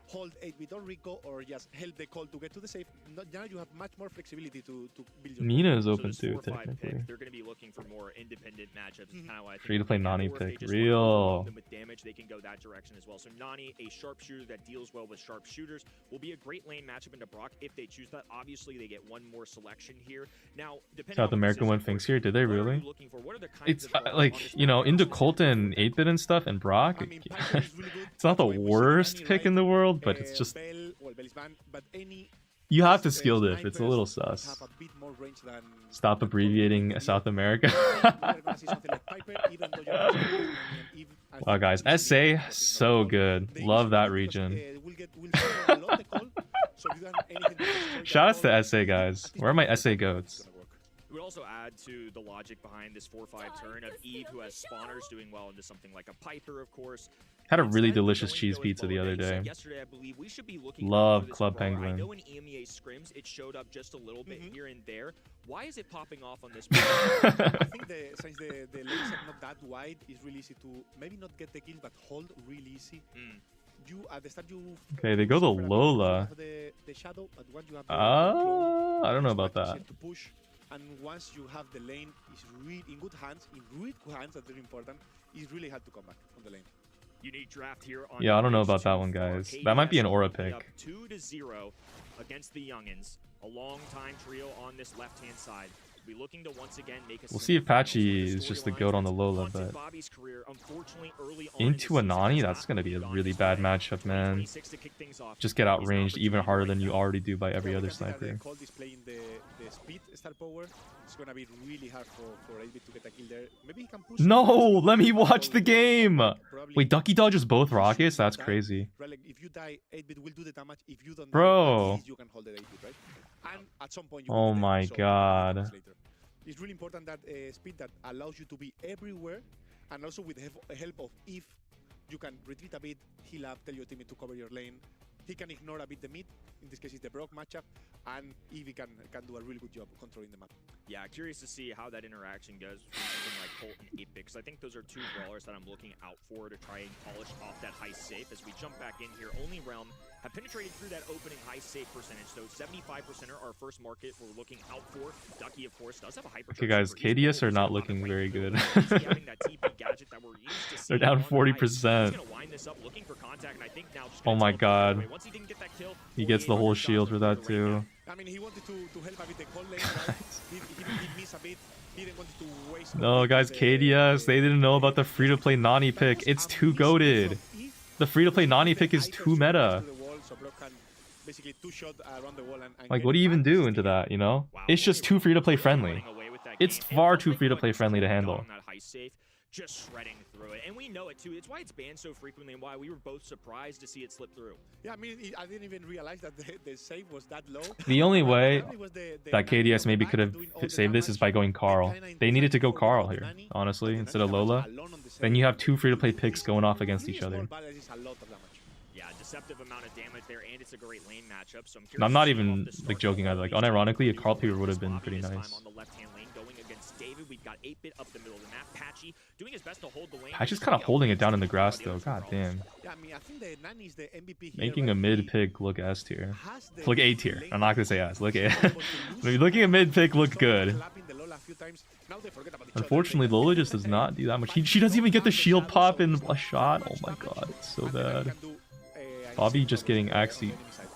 S6: hold 8-bit or Rico or just help the call to get to the safe. Now you have much more flexibility to build your
S2: Mina is
S4: So
S2: open
S4: this
S2: too,
S4: 4 or 5
S2: technically.
S4: pick, they're going to be looking for more independent matchups.
S6: Mhm.
S4: Kind of why I think
S2: Free to play
S4: they're
S2: Nani
S4: or if they
S2: pick,
S4: just wanna
S2: real.
S4: overwhelm them with damage, they can go that direction as well. So Nani, a sharpshooter that deals well with sharpshooters, will be a great lane matchup into Brock if they choose that. Obviously, they get one more selection here. Now, depending
S2: South
S4: on the
S2: America
S4: position,
S2: went
S4: of course,
S2: Finks here, did they
S4: what are you
S2: really?
S4: looking for? What are the kinds
S2: It's
S4: of draws on
S2: like,
S4: this
S2: you know,
S4: map
S2: into
S4: that you
S2: Colton,
S4: specifically look
S2: 8-bit and stuff, and Brock.
S6: I mean, Piper is really good.
S2: It's not the
S6: That's why we see
S2: worst
S6: Nani,
S2: pick in the world, but it's just
S6: Bell, well, Bell is banned, but any
S2: you have to skill diff. It's a little
S6: snipers
S2: sus.
S6: have a bit more range than
S2: Stop abbreviating South America.
S6: We're gonna see something like Piper, even though you're not seeing Nani and Eve, I
S2: Wow,
S6: think
S2: guys,
S6: it's
S2: SA
S6: really good, but it's not
S2: so
S6: at all.
S2: good.
S6: The
S2: Love
S6: issue
S2: that
S6: is
S2: region.
S6: We'll see a lot the call, so if you have anything to destroy
S2: Shoutouts
S6: that
S2: to SA guys. Where are my SA goats?
S6: call,
S4: We would also add to the logic behind this 4-5 turn of Eve, who has spawners doing well into something like a Piper, of course.
S2: Had a really
S4: Instead,
S2: delicious
S4: going
S2: cheese
S4: to go
S2: pizza
S4: with
S2: the
S4: low
S2: other
S4: base.
S2: day.
S4: Yesterday, I believe we should be looking
S2: Love
S4: for this
S2: Club
S4: brawler. I
S2: Penguin.
S4: know in EMEA scrims it showed up just a little bit here and there. Why is it popping off on this?
S6: I think since the lanes are not that wide, it's really easy to maybe not get the kill, but hold really easy. You at the start you.
S2: Okay, they go the
S6: suffer a bit
S2: Lola.
S6: because of the shadow, but once you have the clone,
S2: I don't know
S6: it's
S2: about
S6: much
S2: that.
S6: easier to push, and once you have the lane, is really in good hands. In really good hands, that's very important. It's really hard to come back on the lane.
S4: Unique draft here on
S2: Yeah, I don't know
S4: page
S2: about that
S4: 2
S2: one,
S4: for
S2: guys.
S4: KDS
S2: That might be an aura
S4: currently
S2: pick.
S4: up 2-0 against the Youngins. A long time trio on this left-hand side. Be looking to once again make a
S2: We'll see if
S4: semifinals.
S2: Patchy
S4: One of
S2: is just the
S4: storylines
S2: goat on the
S4: that's
S2: Lola,
S4: haunted
S2: but
S4: Bobby's career, unfortunately, early on in the
S2: into a
S4: season
S2: Nani,
S4: has
S2: that's
S4: not
S2: gonna be a
S4: gone
S2: really
S4: his
S2: bad
S4: way.
S2: matchup, man.
S4: 2026 to kick things off.
S2: Just get
S4: He's now
S2: outranged even
S4: between
S2: harder
S4: right
S2: than you
S4: now.
S2: already do by every
S6: Yeah,
S2: other
S6: we can see that
S2: sniper.
S6: the Colt is playing the speed star power. It's gonna be really hard for 8-bit to get a kill there. Maybe he can push.
S2: No,
S6: Probably
S2: let me watch the game. Wait, Ducky dodges both
S6: push
S2: rockets? That's
S6: die.
S2: crazy.
S6: Right, like if you die, 8-bit will do the damage. If you don't,
S2: Bro.
S6: die, at least you can hold the 8-bit, right? And at some point, you
S2: Oh
S6: will be dead,
S2: my
S6: so you can
S2: God.
S6: damage later. It's really important that speed that allows you to be everywhere, and also with the help of if you can retreat a bit, heal up, tell your teammate to cover your lane. He can ignore a bit the mid. In this case, it's the Brock matchup, and Eevee can do a really good job controlling the map.
S4: Yeah, curious to see how that interaction goes between something like Colt and 8-bit, because I think those are two brawlers that I'm looking out for to try and polish off that high safe. As we jump back in here, Only Realm have penetrated through that opening high safe percentage, so 75% are our first market we're looking out for. Ducky, of course, does have a hyper.
S2: Okay, guys, KDS are not looking very good. They're down 40%. Oh my God. He gets the whole shield for that too.
S6: I mean, he wanted to help a bit the cold lane, right? he missed a bit. He didn't want to waste.
S2: No, guys, KDS, they didn't know about the free-to-play Nani pick. It's too goated. The free-to-play Nani pick is too meta. Like, what do you even do into that, you know? It's just too free-to-play friendly. It's far too free-to-play friendly to handle.
S4: Just shredding through it, and we know it too. It's why it's banned so frequently, and why we were both surprised to see it slip through.
S6: Yeah, I mean, I didn't even realize that the save was that low.
S2: The only way that KDS maybe could have saved this is by going Carl. They needed to go Carl here, honestly, instead of Lola. Then you have two free-to-play picks going off against each other.
S4: Yeah, deceptive amount of damage there, and it's a great lane matchup. So
S2: I'm not even like joking either. Like, unironically, a Carl Peter would have been pretty nice.
S4: On the left-hand lane, going against David, we've got 8-bit up the middle of the map. Patchy doing his best to hold the lane.
S2: Patchy's kind of holding it down in the grass though. God damn.
S6: Yeah, I mean, I think the Nani is the MVP here,
S2: Making a
S6: right?
S2: mid pick look S tier.
S6: Has the
S2: Look A tier.
S6: lane
S2: I'm not gonna say S. Look A.
S6: able to lose.
S2: Looking at mid pick looked good.
S6: Clapping the Lola a few times. Now they forget about each other.
S2: Unfortunately, Lola just does not do that much. She doesn't even get the shield pop in a shot. Oh my god, it's so
S6: And then
S2: bad.
S6: you can do,
S2: Bobby just getting
S6: on the
S2: actually
S6: enemy side.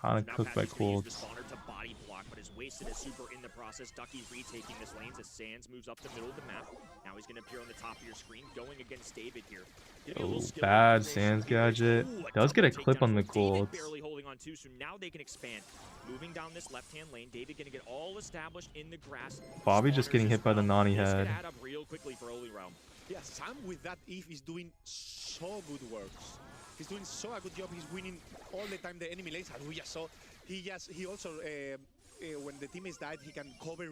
S2: kind of
S4: Now
S2: cooked by
S4: Patchy's gonna use
S2: Colts.
S4: the spawner to body block, but is wasted as super in the process. Ducky's retaking this lane as Sands moves up the middle of the map. Now he's going to appear on the top of your screen, going against David here. Getting a little
S2: Oh,
S4: skill
S2: bad
S4: optimization
S2: Sands
S4: here.
S2: gadget.
S4: Ooh,
S2: Does get a
S4: double
S2: clip on the
S4: takedown. David
S2: Colts.
S4: barely holding on too, so now they can expand. Moving down this left-hand lane, David going to get all established in the grass.
S2: Bobby just getting hit by the Nani
S4: This could
S2: head.
S4: add up real quickly for Holy Realm.
S6: Yeah, Sam with that Eve is doing so good works. He's doing so a good job. He's winning all the time the enemy lanes. And we just saw he also when the teammates died, he can cover.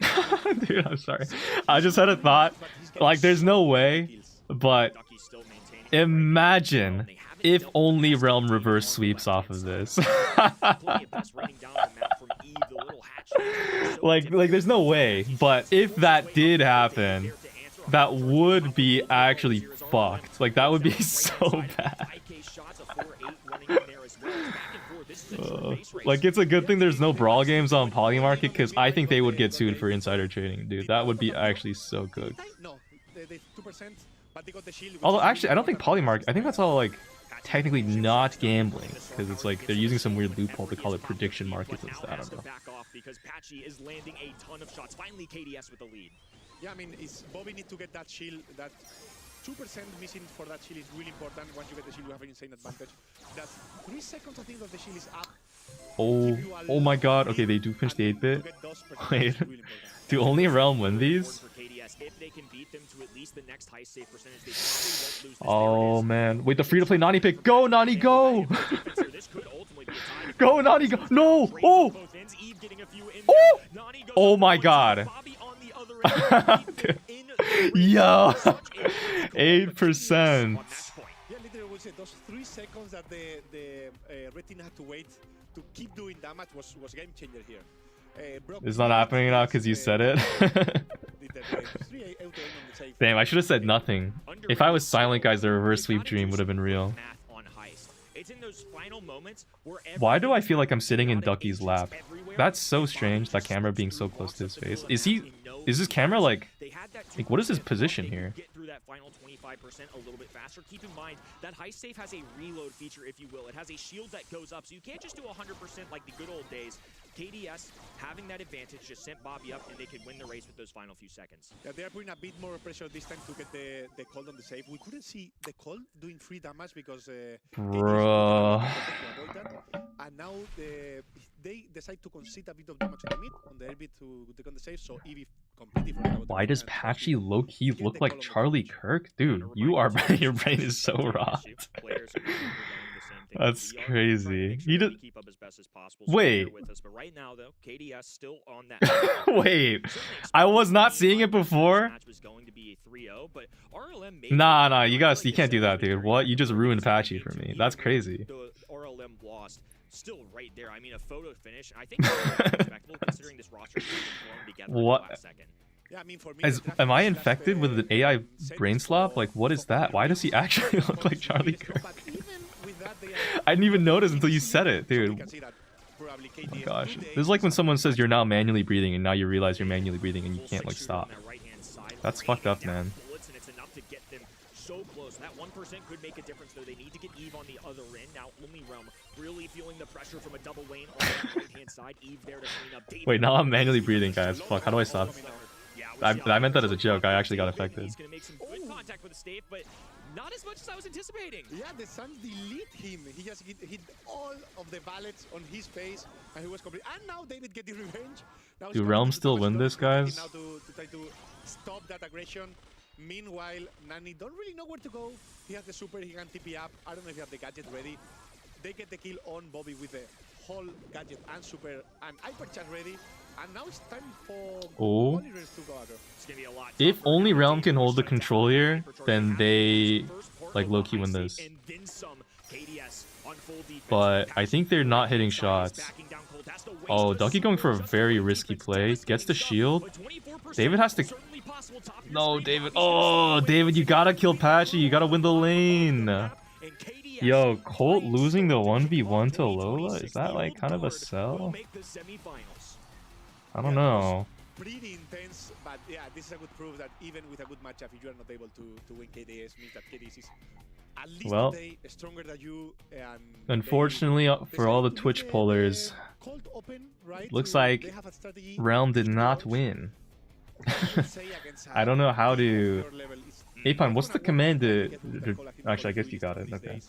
S2: Dude, I'm sorry. I just had a thought. Like, there's no way, but
S4: Ducky's still maintaining.
S2: imagine
S4: They haven't
S2: if
S4: dealt
S2: only
S4: with
S2: Realm
S4: Eve
S2: reverse
S4: on the
S2: sweeps off
S4: left-hand
S2: of this.
S4: side. Plenty of best raining down on the map from Eve, the little hatch. So
S2: like there's no way, but if that did happen, that would be actually fucked. Like, that would be so bad.
S4: 5K shots, a 4-8 running in there as well. Back
S2: Like, it's a good thing there's no brawl games on Polymarket, because I think they would get sued for insider trading, dude. That would be actually so good.
S6: No, the 2%, but they got the shield.
S2: Although, actually, I don't think Polymarket... I think that's all, like, technically not gambling, because it's like they're using some weird loophole to call it prediction markets and stuff. I don't know.
S4: Because Patchy is landing a ton of shots. Finally, KDS with the lead.
S6: Yeah, I mean, Bobby need to get that shield. That 2% missing for that shield is really important. Once you get the shield, you have an insane advantage. That 3 seconds, I think, that the shield is up.
S2: Oh my god. Okay, they do finish the 8-bit. Wait. Do only Realm win these? Oh man. Wait, the free-to-play Nani pick. Go, Nani, go! Go, Nani, go! No! Oh! Oh! Oh my god. Yo! 8%.
S6: Yeah, literally, would say those 3 seconds that the red team had to wait to keep doing damage was game changer here.
S2: It's not happening now because you said it. Damn, I should have said nothing. If I was silent, guys, the reverse sweep dream would have been real. Why do I feel like I'm sitting in Ducky's lap? That's so strange, that camera being so close to his face. Is his camera like what is his position here?
S4: Get through that final 25% a little bit faster. Keep in mind that high safe has a reload feature, if you will. It has a shield that goes up, so you can't just do 100% like the good old days. KDS having that advantage just sent Bobby up, and they could win the race with those final few seconds.
S6: Yeah, they are putting a bit more pressure this time to get the cold on the save. We couldn't see the cold doing free damage because
S2: Bruh.
S6: and now they decide to concede a bit of damage on the mid, on the air bit to take on the save, so Eevee completely forgot about
S2: Why does Patchy low-key look like Charlie Kirk? Dude, your brain is so rot. That's crazy. He did... Wait. Wait. I was not seeing it before? Nah, you can't do that, dude. What? You just ruined Patchy for me. That's crazy.
S4: RLM lost. Still right there. I mean, a photo finish. I think respectable considering this roster together
S2: what?
S6: Yeah, I mean, for me,
S2: am I infected with an AI brain slop? Like, what is that? Why does he actually look like Charlie Kirk? I didn't even notice until you said it, dude. Oh my gosh. This is like when someone says you're now manually breathing and now you realize you're manually breathing and you can't, like, stop. That's fucked up, man.
S4: So close. That 1% could make a difference, though. They need to get Eve on the other end. Now, only Realm really feeling the pressure from a double lane on the right-hand side. Eve there to clean up.
S2: Wait, now I'm manually breathing, guys. Fuck, how do I stop? I meant that as a joke. I actually got affected.
S4: He's gonna make some good contact with the stave, but not as much as I was anticipating.
S6: Yeah, the Suns delete him. He just hit all of the ballets on his face, and he was complete. And now David get the revenge. Now
S2: do Realm still win this, guys?
S6: Now to try to stop that aggression. Meanwhile, Nani don't really know where to go. He has the super, he can TP up. I don't know if he has the gadget ready. They get the kill on Bobby with the whole gadget and super and hypercharge ready. And now it's time for Olivers to go out.
S2: If only Realm can hold the control here, then they like low-key win this. But I think they're not hitting shots. Oh, Ducky going for a very risky play. Gets the shield. David has to... No, David. Oh, David, you gotta kill Patchy. You gotta win the lane. Yo, Colt losing the 1v1 to Lola? Is that like kind of a sell? I don't know.
S6: Pretty intense, but yeah, this is a good proof that even with a good matchup, if you are not able to win KDS, means that KDS is at least a day stronger than you. And
S2: unfortunately, for all the Twitch pollers, looks like Realm did not win. I don't know how to... Apon, what's the command to... Actually, I guess you got it. Okay.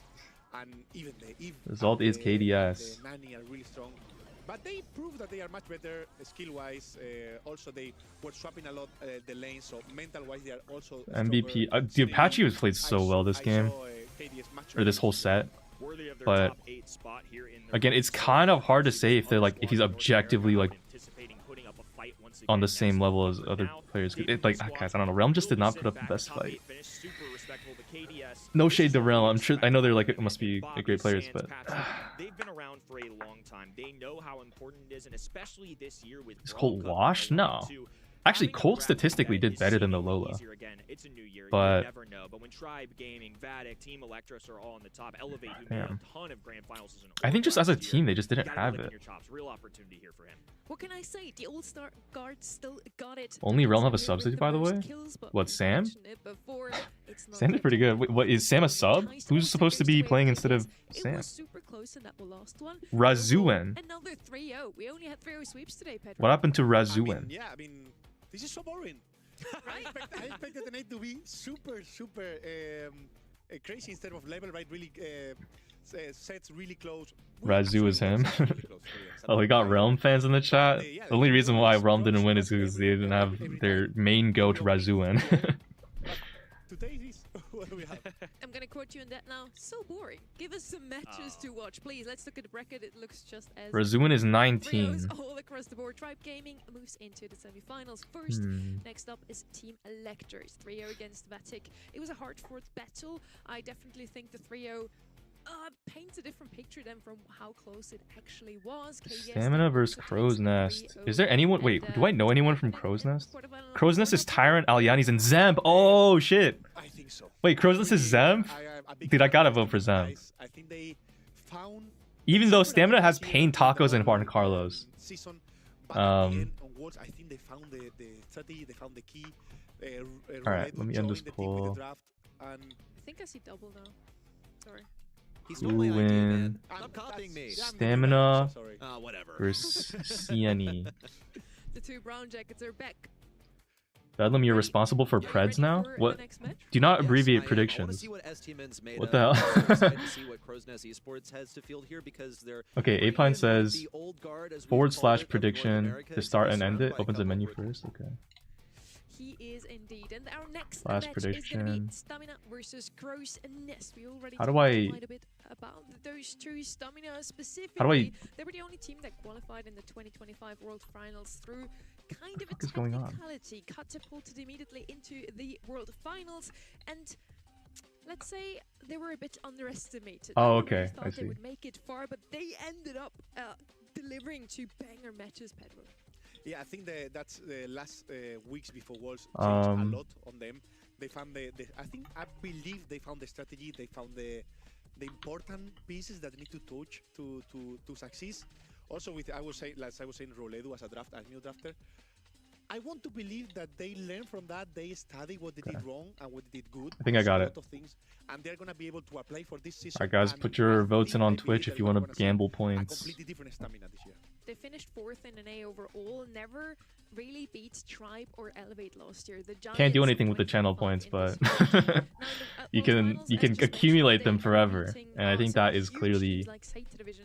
S2: Result is KDS.
S6: But they prove that they are much better skill-wise. Also, they were swapping a lot the lanes, so mental-wise they are also
S2: MVP. Dude, Patchy was played so well this game. Or this whole set. But again, it's kind of hard to say if they're like if he's objectively like on the same level as other players. Like, guys, I don't know. Realm just did not put up the best fight. No shade to Realm. I know they're like it must be great players, but
S4: they've been around for a long time. They know how important it is, and especially this year with
S2: is Colt washed? No. Actually, Colt statistically did better than the Lola.
S4: It's a new year.
S2: But
S4: You never know. But when Tribe Gaming, Vatic, Team Electros are all on the top, Elevate, who made a ton of grand finals as an
S2: I think just as a
S4: last year,
S2: team, they just
S4: you
S2: didn't
S4: gotta
S2: have
S4: be licking
S2: it.
S4: your chops. Real opportunity here for him.
S1: What can I say? The All-Star guard still got it.
S2: Only Realm have a
S1: With
S2: substitute, by the
S1: most
S2: way?
S1: kills, but
S2: What,
S1: we
S2: Sam?
S1: mentioned it before, it's not
S2: Sam did
S1: like
S2: pretty good. Wait, what, is Sam a sub? Who's supposed to be playing instead of
S1: It
S2: Sam?
S1: was super close in that last one.
S2: Razuen.
S1: Another 3-0. We only had 3-0 sweeps today, Pedro.
S2: What happened to
S6: I mean,
S2: Razuen?
S6: yeah, I mean, this is so boring. I expected the night to be super crazy instead of level, right? Really sets really close.
S2: Razu is him.
S6: Really close,
S2: Oh, we got Realm fans in the chat. The only reason why Realm didn't win is because they didn't have their main goat Razuen.
S6: Today is what do we have?
S1: I'm gonna quote you on that now. So boring. Give us some matches to watch, please. Let's look at the bracket. It looks just as
S2: Razuen is 19.
S1: 3-0s all across the board. Tribe Gaming moves into the semi-finals first. Next up is Team Electros, 3-0 against Vatic. It was a hard-fought battle. I definitely think the 3-0 paints a different picture than from how close it actually was.
S2: Stamina versus Crow's Nest. Is there anyone? Wait, do I know anyone from Crow's Nest? Crow's Nest is Tyrant, Aliani's, and Zamp. Oh shit!
S6: I think so.
S2: Wait, Crow's Nest is Zamp? Dude, I gotta vote for Zamp.
S6: I think they found
S2: Even though Stamina has Pain, Tacos, and Juan Carlos.
S6: Season, but at the end onwards, I think they found the strategy, they found the key.
S2: Alright, let me end this poll.
S1: I think I see double now. Sorry.
S3: He stole my idea, man. Stop copying me.
S2: Stamina
S3: Whatever.
S2: versus CNE.
S1: The two brown jackets are back.
S2: Bedlam, you're responsible for Preds now? What? Do not abbreviate predictions. What the hell? Okay, Apine says / prediction to start and end it. Opens a menu first. Okay.
S1: He is indeed. And our next
S2: Last
S1: match
S2: prediction.
S1: is going to be Stamina versus Crow's Nest. We already
S2: How do
S1: talked
S2: I-
S1: quite a bit about those two. Stamina specifically.
S2: How do I-
S1: They were the only team that qualified in the 2025 World Finals through kind of a
S2: fuck is going on?
S1: technicality. Catapulted immediately into the World Finals. And let's say they were a bit underestimated.
S2: Oh,
S1: No one
S2: okay,
S1: really
S2: I
S1: thought they
S2: see.
S1: would make it far, but they ended up delivering two banger matches, Pedro.
S6: Yeah, I think that's the last weeks before Worlds changed a lot on them. They found I believe they found the strategy. They found the important pieces that they need to touch to succeed. Also, with I was saying Roledo as a new drafter. I want to believe that they learn from that. They study what they did wrong and what they did good.
S2: I think I got
S6: a
S2: it.
S6: lot of things, and they're gonna be able to apply for this season.
S2: Alright, guys,
S6: and
S2: put your
S6: I
S2: votes in
S6: think
S2: on
S6: I believe
S2: Twitch
S6: that
S2: if you
S6: we're
S2: want
S6: gonna
S2: to
S6: see
S2: gamble
S6: a
S2: points.
S6: completely different stamina this year.
S1: They finished 4th in an A overall, never really beat Tribe or Elevate last year. The
S2: Can't do
S1: Giants
S2: anything with the
S1: went
S2: channel
S1: far
S2: points,
S1: in
S2: but
S1: this match. Now,
S2: you
S1: World
S2: can
S1: Finals,
S2: you
S1: as
S2: can
S1: just mentioned,
S2: accumulate
S1: they
S2: them
S1: are
S2: forever,
S1: beating,
S2: and I think
S1: some
S2: that is
S1: huge
S2: clearly
S1: teams like State Division.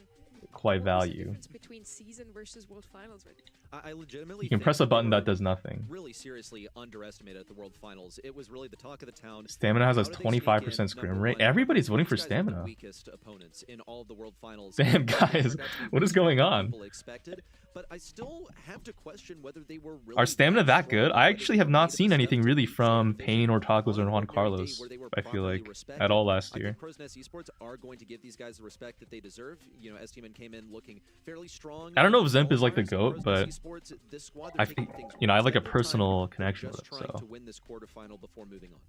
S2: quite
S1: What was the
S2: value.
S1: difference between season versus World Finals, Rick?
S3: I legitimately
S2: You can
S3: think
S2: press a
S3: they
S2: button
S3: were
S2: that does nothing.
S3: really seriously underestimated at the World Finals. It was really the talk of the town.
S2: Stamina has a
S3: How do they sneak
S2: 25%
S3: in
S2: scrim
S3: number
S2: rate.
S3: one?
S2: Everybody's voting
S3: These
S2: for
S3: guys are the
S2: Stamina.
S3: weakest opponents in all of the World Finals.
S2: Damn,
S3: They
S2: guys,
S3: turned out to be
S2: what is
S3: weaker
S2: going
S3: than
S2: on?
S3: people expected, but I still have to question whether they were really
S2: Are Stamina that
S3: strong
S2: good?
S3: or
S2: I
S3: whether
S2: actually
S3: they
S2: have
S3: were
S2: not
S3: made of
S2: seen
S3: stuff
S2: anything
S3: to
S2: really
S3: beat the
S2: from
S3: division
S2: Payne or Tacos
S3: on
S2: or
S3: an
S2: Juan
S3: ordinary
S2: Carlos,
S3: day where they were
S2: I feel
S3: properly
S2: like,
S3: respected.
S2: at all last
S3: I
S2: year.
S3: think Crow's Nest Esports are going to give these guys the respect that they deserve. You know, STMN came in looking fairly strong.
S2: I don't know if Zemp is like the
S3: Qualifiers,
S2: GOAT, but
S3: Crow's Nest Esports, this squad,
S2: I
S3: they're taking
S2: think,
S3: things
S2: you know, I have like a
S3: one step at a time.
S2: personal
S3: They're
S2: connection with
S3: just
S2: it,
S3: trying
S2: so.
S3: to win this quarterfinal before moving on.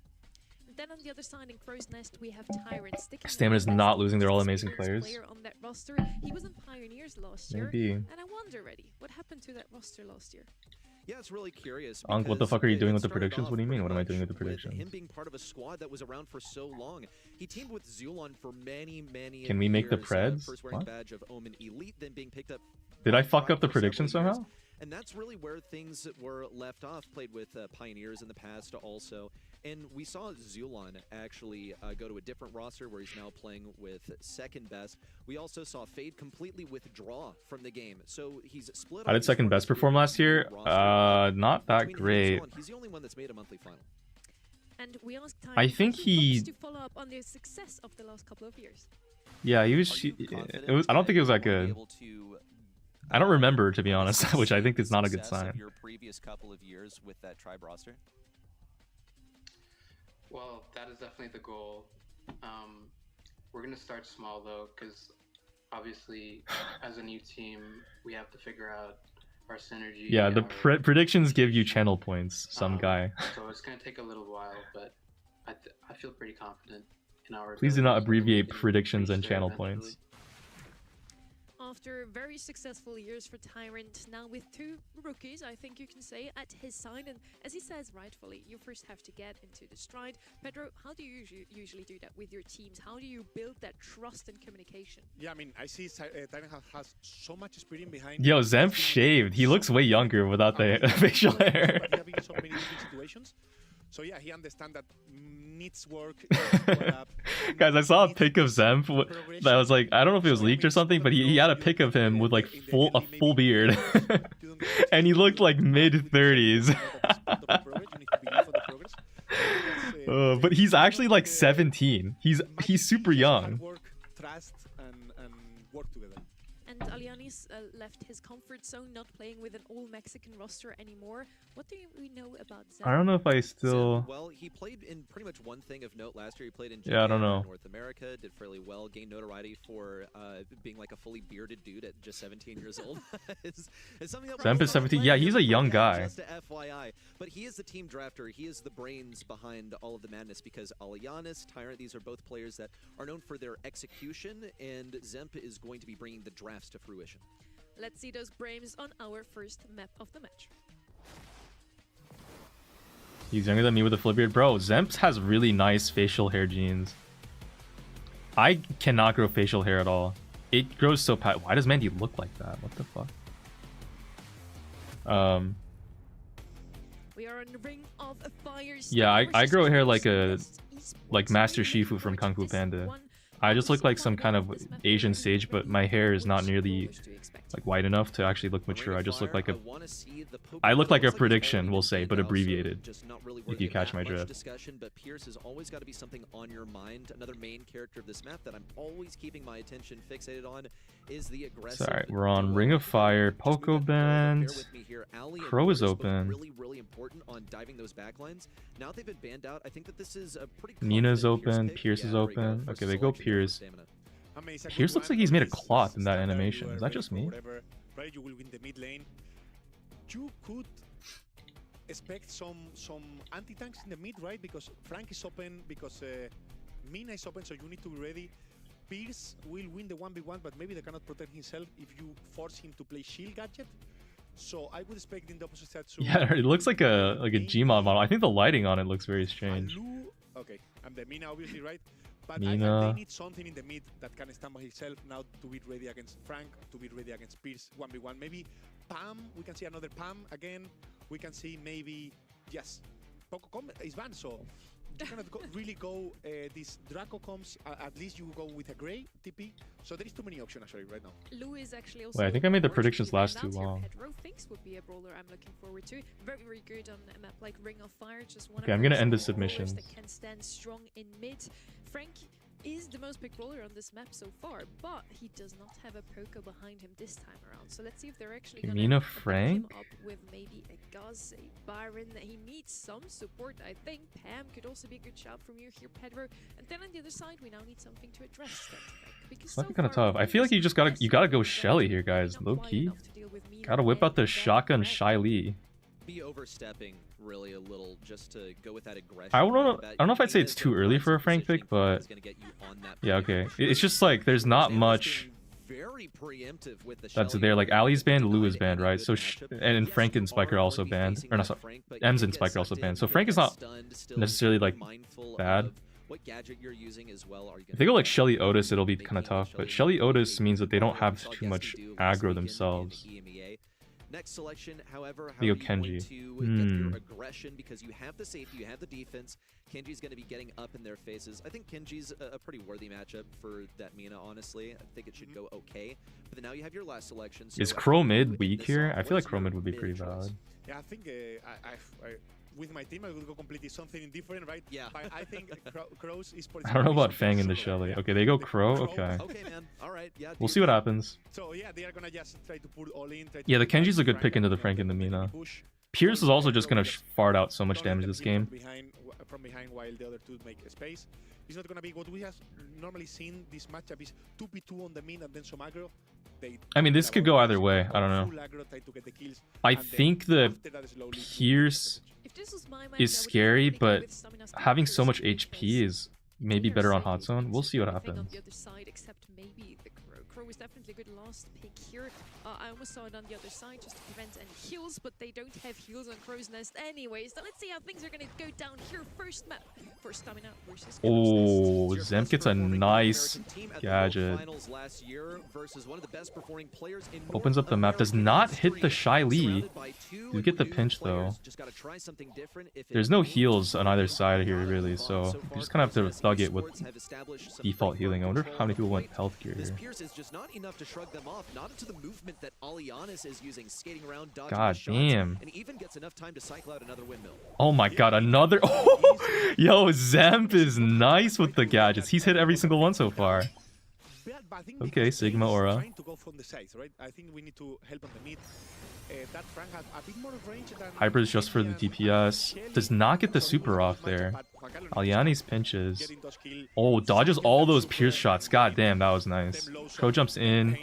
S1: Then on the other side in Crow's Nest, we have Tyrant sticking.
S2: Stamina's
S1: with the
S2: not
S1: best
S2: losing, they're all
S1: most
S2: amazing
S1: experienced
S2: players.
S1: player on that roster. He was in Pioneers last year.
S2: Maybe.
S1: And I wonder, Reddy, what happened to that roster last year?
S3: Yeah, it's really curious.
S2: Unc, what the
S3: because
S2: fuck are you
S3: it
S2: doing with the
S3: started
S2: predictions?
S3: off
S2: What do you mean?
S3: pretty
S2: What am I
S3: much
S2: doing with the
S3: Him
S2: predictions?
S3: being part of a squad that was around for so long. He teamed with Zulon for many
S2: Can we make the
S3: years,
S2: Preds?
S3: First wearing
S2: What?
S3: badge of Omen Elite, then being picked up.
S2: Did I
S3: by
S2: fuck up the
S3: for several
S2: prediction
S3: years.
S2: somehow?
S3: And that's really where things were left off. Played with Pioneers in the past also. And we saw Zulon actually go to a different roster where he's now playing with second best. We also saw Fade completely withdraw from the game. So he's split.
S2: How did second best perform last year? Not that
S3: Between him and
S2: great.
S3: Zulon, he's the only one that's made a monthly final.
S1: And we asked Tyrant
S2: I think
S1: how
S2: he-
S1: hopes to follow up on the success of the last couple of years.
S2: Yeah, he was. I don't think it was that good. I don't remember, to be honest, which I think is not a good sign.
S9: Your previous couple of years with that tribe roster.
S10: Well, that is definitely the goal. We're gonna start small though, because obviously, as a new team, we have to figure out our synergy.
S2: Yeah, the predictions give you channel points. Some guy.
S10: So it's gonna take a little while, but I feel pretty confident in our.
S2: Please do not
S10: abilities, although we
S2: abbreviate
S10: can
S2: predictions
S10: reach
S2: and
S10: there
S2: channel
S10: eventually.
S2: points.
S1: After very successful years for Tyrant, now with two rookies, I think you can say, at his side, and as he says rightfully, you first have to get into the stride. Pedro, how do you usually do that with your teams? How do you build that trust and communication?
S6: Yeah, I mean, I see Tyrant has so much experience behind.
S2: Yo, Zemp shaved. He looks way younger without the facial hair.
S6: But he has been in so many different situations. So yeah, he understands that needs work.
S2: Guys, I saw a pic of Zemp that was like, I don't know if it was leaked or something, but he had a pic of him with like a full beard. And he looked like mid-30s. But he's actually like 17. He's super young.
S6: Trust and work together.
S1: And Alianis left his comfort zone, not playing with an all-Mexican roster anymore. What do we know about Zen?
S2: I don't know if I still...
S3: Well, he played in pretty much one thing of note last year. He played in
S2: I don't know.
S3: North America, did fairly well, gained notoriety for being like a fully bearded dude at just 17 years old. it's something that
S2: Zemp is 17. Yeah, he's a young guy.
S3: Just a FYI. But he is the team drafter. He is the brains behind all of the madness because Alianis, Tyrant, these are both players that are known for their execution, and Zemp is going to be bringing the drafts to fruition.
S1: Let's see those brains on our first map of the match.
S2: He's younger than me with a flip beard. Bro, Zemp has really nice facial hair genes. I cannot grow facial hair at all. It grows so Why does Mandy look like that? What the fuck?
S1: We are on the ring of fire.
S2: Yeah, I grow hair like Master Shifu from Kung Fu Panda. I just look like some kind of Asian sage, but my hair is not nearly like white enough to actually look mature. I just look like a prediction, we'll say, but abbreviated. If you catch my drift.
S3: Discussion, but Pierce has always got to be something on your mind. Another main character of this map that I'm always keeping my attention fixated on is the aggressive.
S2: Sorry, we're on Ring of Fire, Poco Band. Crow is open.
S3: Really important on diving those backlines. Now they've been banned out. I think that this is a pretty.
S2: Nina's open, Pierce is open. Okay, they go Pierce. Pierce looks like he's made of cloth in that animation. Is that just me?
S6: Right, you will win the mid lane. You could expect some anti-tanks in the mid, right? Because Frank is open, because Mina is open, so you need to be ready. Pierce will win the 1v1, but maybe they cannot protect himself if you force him to play shield gadget. So I would expect in the opposite side.
S2: Yeah, it looks like a Gmod model. I think the lighting on it looks very strange.
S6: Okay, and the Mina obviously, right? But
S2: Mina.
S6: they need something in the mid that can stand by himself now to be ready against Frank, to be ready against Pierce 1v1. Maybe Pam, we can see another Pam again. We can see maybe, yes, Poco is banned, so you cannot really go this Draco comes, at least you go with a Grey TP. So there is too many options actually right now.
S1: Lou is actually also.
S2: Wait, I think I made the predictions last too long.
S1: Pedro thinks would be a brawler I'm looking forward to. Very, very good on a map like Ring of Fire. Just one.
S2: Okay, I'm gonna end the submissions.
S1: That can stand strong in mid. Frank is the most picked brawler on this map so far, but he does not have a Poco behind him this time around. So let's see if they're actually going to
S2: Frank
S1: him up with maybe a Guz, a Byron. He needs some support, I think. Pam could also be a good shout from you here, Pedro. And then on the other side, we now need something to address that. Because
S2: That's kind of tough. I feel like you gotta go Shelly here, guys. Low key. Gotta whip out the shotgun Shy.
S3: Be overstepping really a little just to go with that aggression.
S2: I don't know if I'd say it's too early for a Frank pick, but yeah, okay. It's just like there's not much that's there. Like Ali's banned, Lou is banned, right? So and Frank and Spike are also banned, or not? Sorry, Ems and Spike are also banned. So Frank is not necessarily like bad. If they go like Shelly Otis, it'll be kind of tough. But Shelly Otis means that they don't have too much aggro themselves.
S3: Next selection, however, how
S2: they go
S3: are you
S2: Kenji.
S3: Going to get your aggression, because you have the safety, you have the defense. Kenji's going to be getting up in their faces. I think Kenji's a pretty worthy matchup for that Mina, honestly. I think it should go okay. But then now you have your last selection. So
S2: is Crow mid weak here? I feel like Crow mid would be pretty valid.
S6: Yeah, I think with my team, I will go completely something different, right?
S3: Yeah.
S6: But I think Crow's is.
S2: I don't know about Fang and the Shelly. Okay, they go Crow. Okay.
S3: Okay, man. All right. Yeah.
S2: We'll see what happens.
S6: So yeah, they are gonna just try to put all in.
S2: Yeah, the Kenji's a good pick into the Frank and the Mina. Pierce is also just gonna fart out so much damage this game.
S6: From behind, while the other two make space. It's not gonna be what we have normally seen. This matchup is 2v2 on the mid and then some aggro.
S2: I mean, this could go either way. I don't know. I think the Pierce
S1: If this was my match,
S2: is
S1: I would
S2: scary,
S1: definitely go
S2: but
S1: with Stamina's
S2: having so much
S1: Pierce
S2: HP is maybe
S1: They're
S2: better on
S1: saying
S2: hot zone. We'll see what
S1: everything
S2: happens.
S1: On the other side, except maybe the Crow. Crow is definitely a good last pick here. I almost saw it on the other side just to prevent any heals, but they don't have heals on Crow's Nest anyway. So let's see how things are going to go down here. First map for Stamina versus
S2: Oh, Zemp gets a nice gadget. Opens up the map. Does not hit the Shy Lee. You get the pinch though. There's no heals on either side here really, so you just kind of have to thug it with default healing. I wonder how many people went health gear here. God damn. Oh my god, another. Yo, Zemp is nice with the gadgets. He's hit every single one so far. Okay, Sigma Aura. Hyper is just for the DPS. Does not get the super off there. Aliani's pinches. Oh, dodges all those Pierce shots. God damn, that was nice. Crow jumps in.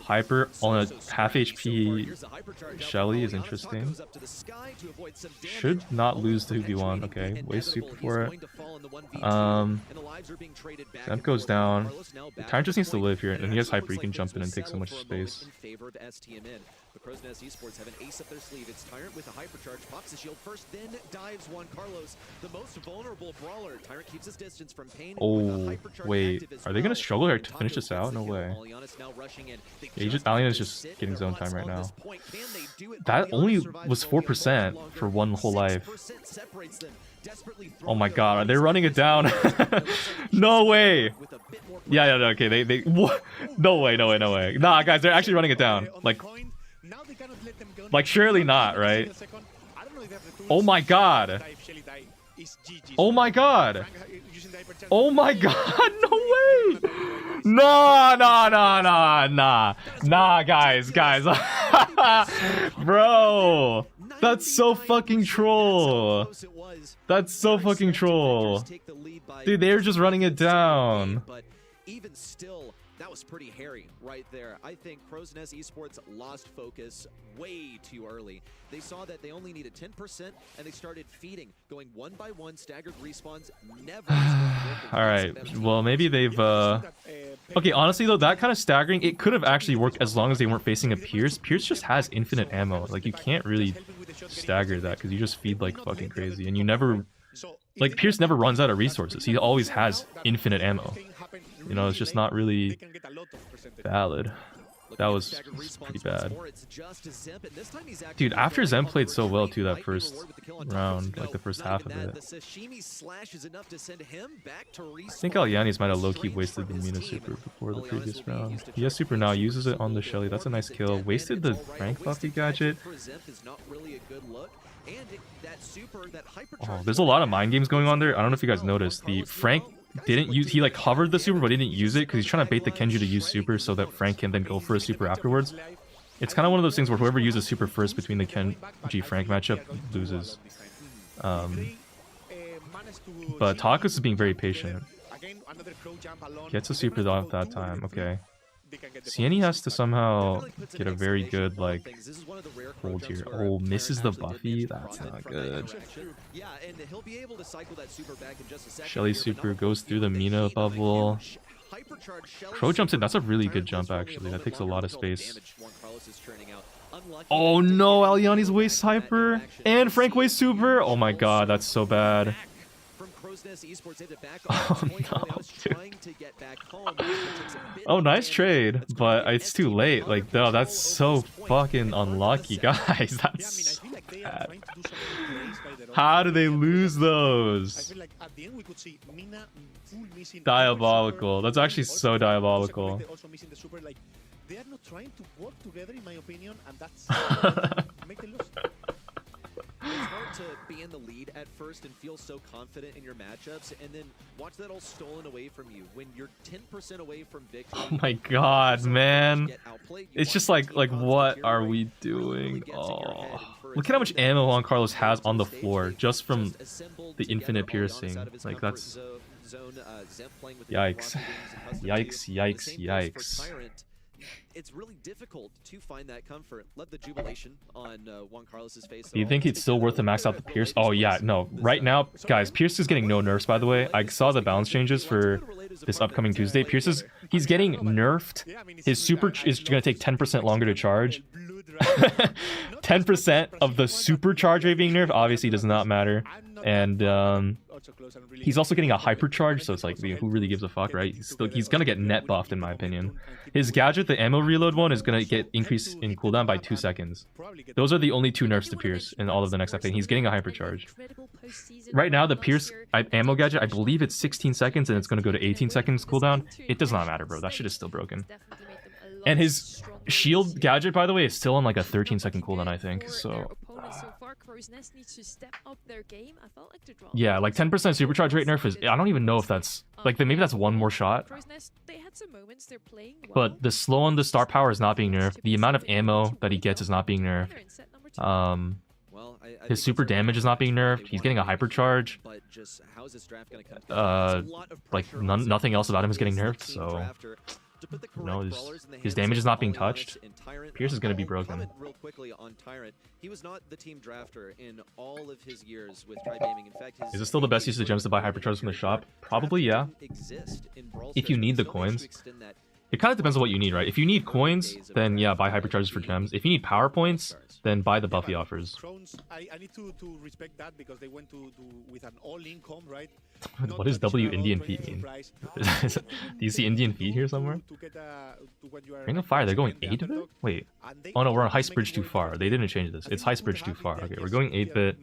S2: Hyper on a half HP Shelly is interesting. Should not lose the 2v1. Okay, way super for it. Zemp goes down. Tyrant just needs to live here, and he has Hyper. He can jump in and take so much space.
S3: The Crow's Nest Esports have an ace up their sleeve. It's Tyrant with a hypercharge, pops the shield first, then dives Juan Carlos, the most vulnerable brawler. Tyrant keeps his distance from Pain.
S2: Oh, wait. Are they going to struggle here to finish this out? No way. Aliana's just getting zone time right now. That only was 4% for one whole life. Oh my god, are they running it down? No way! Yeah, okay, they what? No way. Nah, guys, they're actually running it down. Like surely not, right? Oh my god! Oh my god! Oh my god, no way! Nah, guys. Bro! That's so fucking troll! That's so fucking troll! Dude, they're just running it down.
S3: But even still, that was pretty hairy right there. I think Crow's Nest Esports lost focus way too early. They saw that they only needed 10% and they started feeding, going one by one, staggered respawns, never.
S2: Alright, well maybe they've okay, honestly though, that kind of staggering, it could have actually worked as long as they weren't facing a Pierce. Pierce just has infinite ammo. Like you can't really stagger that because you just feed like fucking crazy and you never, like Pierce never runs out of resources. He always has infinite ammo. You know, it's just not really valid. That was pretty bad. Dude, after Zen played so well too that first round, like the first half of it. I think Aliani's might have low-key wasted the Mina super before the previous round. He has super now, uses it on the Shelly. That's a nice kill. Wasted the Frank Buffy gadget. Oh, there's a lot of mind games going on there. I don't know if you guys noticed. The Frank didn't use, he like covered the super but he didn't use it because he's trying to bait the Kenji to use super so that Frank can then go for a super afterwards. It's kind of one of those things where whoever uses super first between the Kenji Frank matchup loses. But Takus is being very patient. Gets a super off that time. Okay. Sieni has to somehow get a very good like hold here. Oh, misses the Buffy. That's not good. Shelly super goes through the Mina bubble. Crow jumps in. That's a really good jump actually. That takes a lot of space. Oh no, Aliani's waste hyper and Frank waste super. Oh my god, that's so bad. Oh no, dude. Oh, nice trade, but it's too late. Like, no, that's so fucking unlucky, guys. That's so bad. How do they lose those? Diabolical. That's actually so diabolical. They are not trying to work together, in my opinion, and that's make them lose. It's hard to be in the lead at first and feel so confident in your matchups, and then watch that all stolen away from you when you're 10% away from victory. Oh my god, man! It's just like what are we doing? Oh, look at how much ammo Juan Carlos has on the floor just from the infinite piercing. Like that's
S3: zone. Zemp playing with
S2: Yikes.
S3: Yikes.
S2: Yikes.
S3: It's really difficult to find that comfort. Love the jubilation on Juan Carlos's face.
S2: Do you think it's still worth to max out the Pierce? Oh yeah, no. Right now, guys, Pierce is getting no nerfs, by the way. I saw the balance changes for this upcoming Tuesday. He's getting nerfed. His super is going to take 10% longer to charge. 10% of the supercharge rate being nerfed obviously does not matter. And he's also getting a hypercharge, so it's like, who really gives a fuck, right? He's gonna get net buffed in my opinion. His gadget, the ammo reload one, is gonna get increased in cooldown by 2 seconds. Those are the only 2 nerfs to Pierce in all of the next update. He's getting a hypercharge. Right now, the Pierce ammo gadget, I believe it's 16 seconds and it's gonna go to 18 seconds cooldown. It does not matter, bro. That shit is still broken. And his shield gadget, by the way, is still on like a 13-second cooldown, I think. So yeah, like 10% supercharge rate nerf is, I don't even know if that's like, maybe that's one more shot. But the slow on the star power is not being nerfed. The amount of ammo that he gets is not being nerfed. His super damage is not being nerfed. He's getting a hypercharge. Like nothing else about him is getting nerfed. So no, his damage is not being touched. Pierce is going to be broken.
S3: Real quickly on Tyrant, he was not the team drafter in all of his years with Tri-Gaming. In fact,
S2: is it still the best use of gems to buy hypercharges from the shop? Probably, yeah. If you need the coins. It kind of depends on what you need, right? If you need coins, then yeah, buy hypercharges for gems. If you need power points, then buy the Buffy offers.
S6: I need to respect that because they went with an all-in comp, right?
S2: What does W Indian feet mean? Do you see Indian feet here somewhere? Ring of Fire, they're going 8-bit? Wait. Oh no, we're on Heist Bridge too far. They didn't change this. It's Heist Bridge too far. Okay, we're going 8-bit.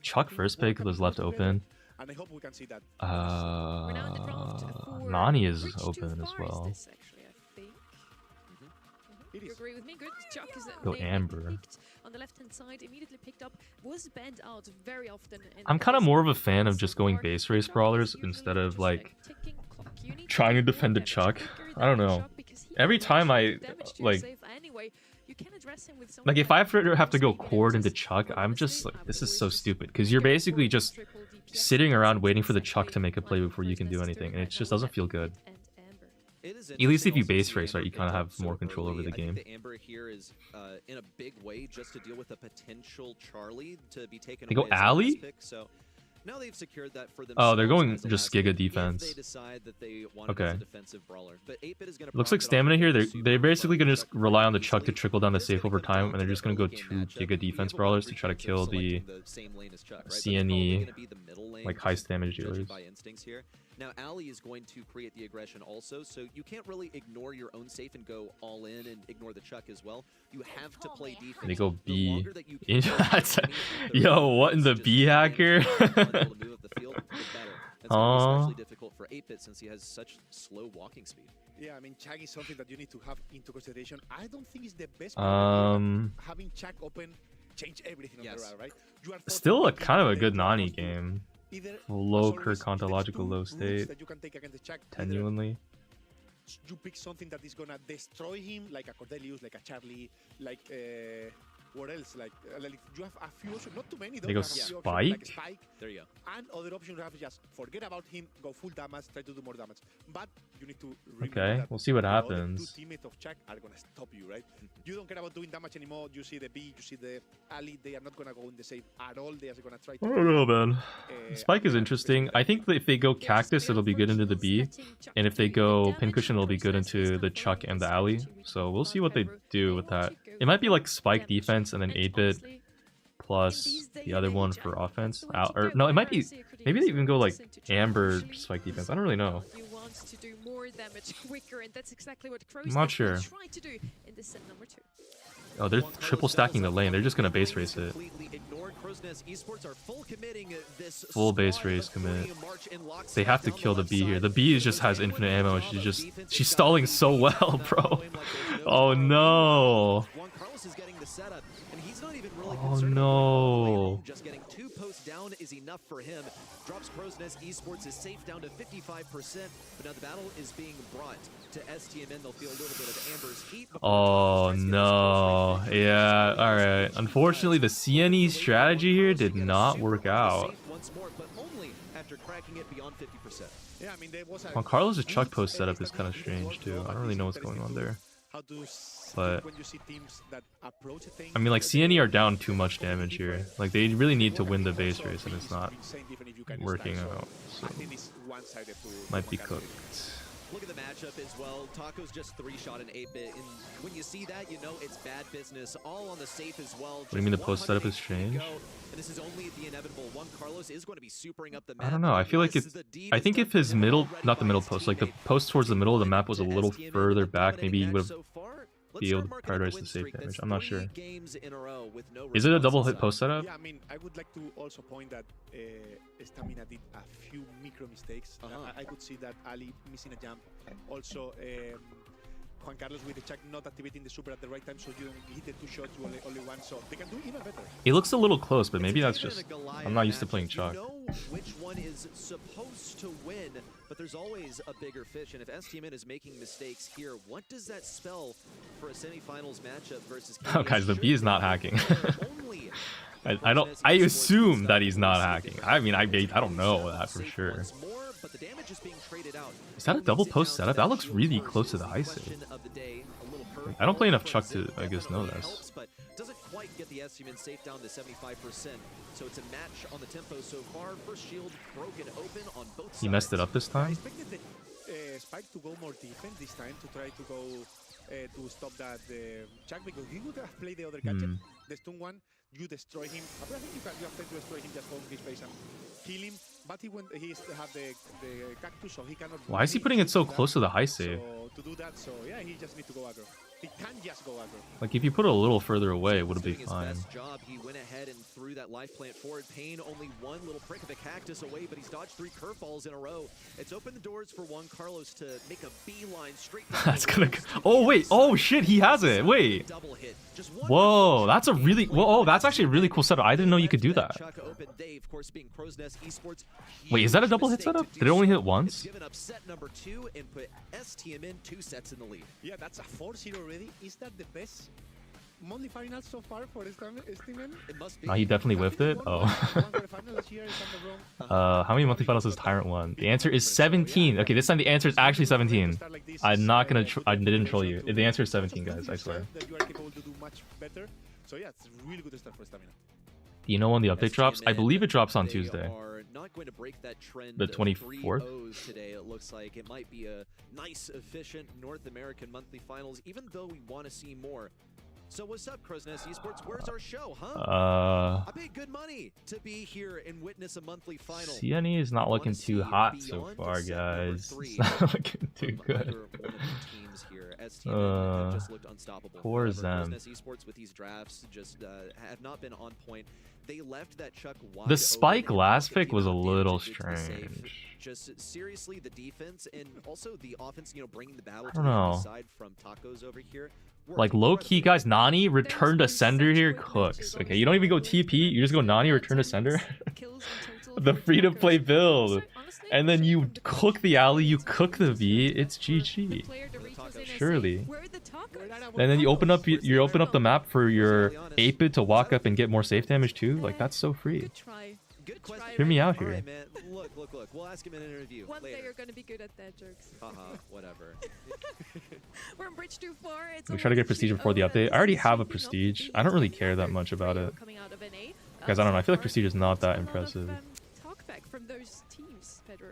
S2: Chuck first pick was left open.
S6: And I hope we can see that.
S2: Nani is open as well.
S1: You agree with me? Good. Chuck is
S2: Go Amber.
S1: On the left-hand side, immediately picked up, was banned out very often.
S2: I'm kind of more of a fan of just going base race brawlers instead of like trying to defend the Chuck. I don't know. Every time I like if I have to go Cord into Chuck, I'm just like, this is so stupid because you're basically just sitting around waiting for the Chuck to make a play before you can do anything, and it just doesn't feel good. At least if you base race, right, you kind of have more control over the game.
S3: The Amber here is in a big way just to deal with a potential Charlie to be taken
S2: away. They go Alley?
S3: So now they've secured that for
S2: oh, they're going just Giga defense. Okay. Looks like stamina here. They're basically gonna just rely on the Chuck to trickle down the safe over time, and they're just gonna go 2 Giga defense brawlers to try to kill the CNE like high damage dealers.
S3: Now, Ali is going to create the aggression also, so you can't really ignore your own safe and go all in and ignore the Chuck as well. You have to play defense.
S2: They go B. Yo, what in the B hacker?
S3: Especially difficult for 8-bit since he has such slow walking speed.
S6: Yeah, I mean, Chuck is something that you need to have into consideration. I don't think it's the best having Chuck open change everything on the route, right?
S2: Still a kind of a good Nani game. Low Kirk ontological low state. Tenuinely.
S6: You pick something that is gonna destroy him, like a Cordelius, like a Charlie, like what else? Like you have a few options, not too many.
S2: They go Spike.
S6: Like Spike. There you go. And other options you have is just forget about him, go full damage, try to do more damage. But you need to
S2: okay, we'll see what happens.
S6: The 2 teammates of Chuck are gonna stop you, right? You don't care about doing damage anymore. You see the B, you see the Ali. They are not gonna go in the save at all. They are gonna try to.
S2: I don't know, man. Spike is interesting. I think that if they go Cactus, it'll be good into the B, and if they go Pincushion, it'll be good into the Chuck and the Ali. So we'll see what they do with that. It might be like Spike defense and then 8-bit plus the other one for offense. Or no, it might be, maybe they even go like Amber Spike defense. I don't really know. I'm not sure. Oh, they're triple stacking the lane. They're just gonna base race it. Full base race commit. They have to kill the B here. The B just has infinite ammo. She's stalling so well, bro. Oh no. Oh no.
S3: Just getting 2 posts down is enough for him. Drops Crow's Nest Esports is safe down to 55%, but now the battle is being brought to STMN. They'll feel a little bit of Amber's heat.
S2: Oh no. Yeah, alright. Unfortunately, the CNE strategy here did not work out.
S3: after cracking it beyond 50%.
S6: Yeah, I mean, there was a
S2: Juan Carlos' Chuck post setup is kind of strange too. I don't really know what's going on there. But
S6: when you see teams that approach a thing,
S2: I mean, like CNE are down too much damage here. Like they really need to win the base race, and it's not working out. So might be cooked.
S3: Look at the matchup as well. Taco's just 3-shot and 8-bit, and when you see that, you know it's bad business. All on the safe as well.
S2: What do you mean the post setup is strange?
S3: And this is only the inevitable. Juan Carlos is going to be supering up the map.
S2: I don't know. I feel like I think if his middle, not the middle post, like the post towards the middle of the map was a little further back, maybe he would have be able to prioritize the safe damage. I'm not sure. Is it a double hit post setup?
S6: Yeah, I mean, I would like to also point that Stamina did a few micro mistakes. I could see that Ali missing a jump. Also, Juan Carlos with the Chuck not activating the super at the right time, so you don't hit the 2 shots, you only one, so they can do even better.
S2: It looks a little close, but maybe that's just I'm not used to playing Chuck.
S3: You know which one is supposed to win, but there's always a bigger fish, and if STMN is making mistakes here, what does that spell for a semifinals matchup versus
S2: Oh, guys, the B is not hacking. I don't. I assume that he's not hacking. I mean, I don't know that for sure. Is that a double post setup? That looks really close to the high save. I don't play enough Chuck to, I guess, know this.
S3: But doesn't quite get the STMN safe down to 75%. So it's a match on the tempo so far. First shield broken open on both sides.
S2: He messed it up this time.
S6: I expected the Spike to go more defense this time to try to go to stop that Chuck, because he would have played the other gadget, the stun one. You destroy him. I think you have to destroy him, just hold his face and kill him. But he have the cactus, so he cannot.
S2: Why is he putting it so close to the high save?
S6: So to do that, so yeah, he just needs to go aggro. He can't just go aggro.
S2: Like if you put it a little further away, it would have been fine.
S3: Job. He went ahead and threw that life plant forward. Pain only one little prick of a cactus away, but he's dodged 3 curveballs in a row. It's opened the doors for Juan Carlos to make a beeline straight.
S2: That's gonna. Oh wait! Oh shit! He has it. Wait. Whoa! That's a really. Whoa! Oh, that's actually a really cool setup. I didn't know you could do that. Wait, is that a double hit setup? Did it only hit once?
S3: Given up set number 2 and put STMN 2 sets in the lead.
S6: Yeah, that's a 4-0 already. Is that the best monthly final so far for STMN?
S3: It must be.
S2: Oh, he definitely whiffed it. Oh. How many monthly finals has Tyrant won? The answer is 17. Okay, this time the answer is actually 17. I'm not gonna. I didn't troll you. The answer is 17, guys. I swear.
S6: So yeah, it's a really good start for Stamina.
S2: Do you know when the update drops? I believe it drops on Tuesday.
S3: Not going to break that trend.
S2: The 24th.
S3: Today it looks like it might be a nice, efficient North American monthly finals, even though we want to see more. So what's up, Crow's Nest Esports? Where's our show, huh? I paid good money to be here and witness a monthly final.
S2: CNE is not looking too hot so far, guys. It's not looking too good.
S3: Just looked unstoppable.
S2: Poor Zem.
S3: Esports with these drafts just have not been on point. They left that Chuck wide
S2: the Spike
S3: open.
S2: last pick was a little strange.
S3: Just seriously, the defense and also the offense, you know, bringing the battle
S2: I don't know.
S3: side from Tacos over here.
S2: Like low key, guys. Nani return to sender here cooks. Okay, you don't even go TP. You just go Nani return to sender. The free to play build, and then you cook the alley. You cook the V. It's GG. Surely. And then you open up the map for your 8-bit to walk up and get more safe damage too. Like that's so free. Hear me out here.
S3: Right, man. Look. We'll ask him in an interview.
S1: One day you're gonna be good at that, jerks.
S3: Whatever.
S1: We're on bridge too far.
S2: We try to get prestige before the update. I already have a prestige. I don't really care that much about it. Guys, I don't know. I feel like prestige is not that impressive.
S1: Talkback from those teams, Pedro.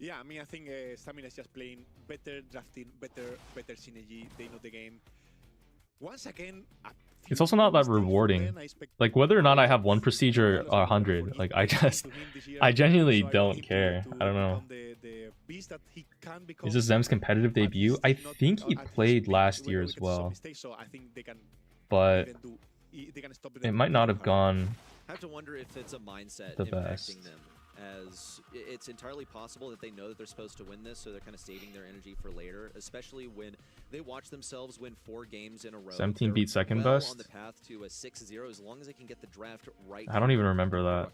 S6: Yeah, I mean, I think Stamina is just playing better, drafting better synergy. They know the game. Once again,
S2: it's also not that rewarding. Like whether or not I have 1 prestige or 100, like I genuinely don't care. I don't know. Is this Zem's competitive debut? I think he played last year as well, but it might not have gone
S3: I have to wonder if it's a mindset
S2: the best.
S3: Impacting them, as it's entirely possible that they know that they're supposed to win this, so they're kind of saving their energy for later, especially when they watch themselves win 4 games in a row.
S2: 17 beat second best.
S3: On the path to a 6-0 as long as they can get the draft right.
S2: I don't even remember that.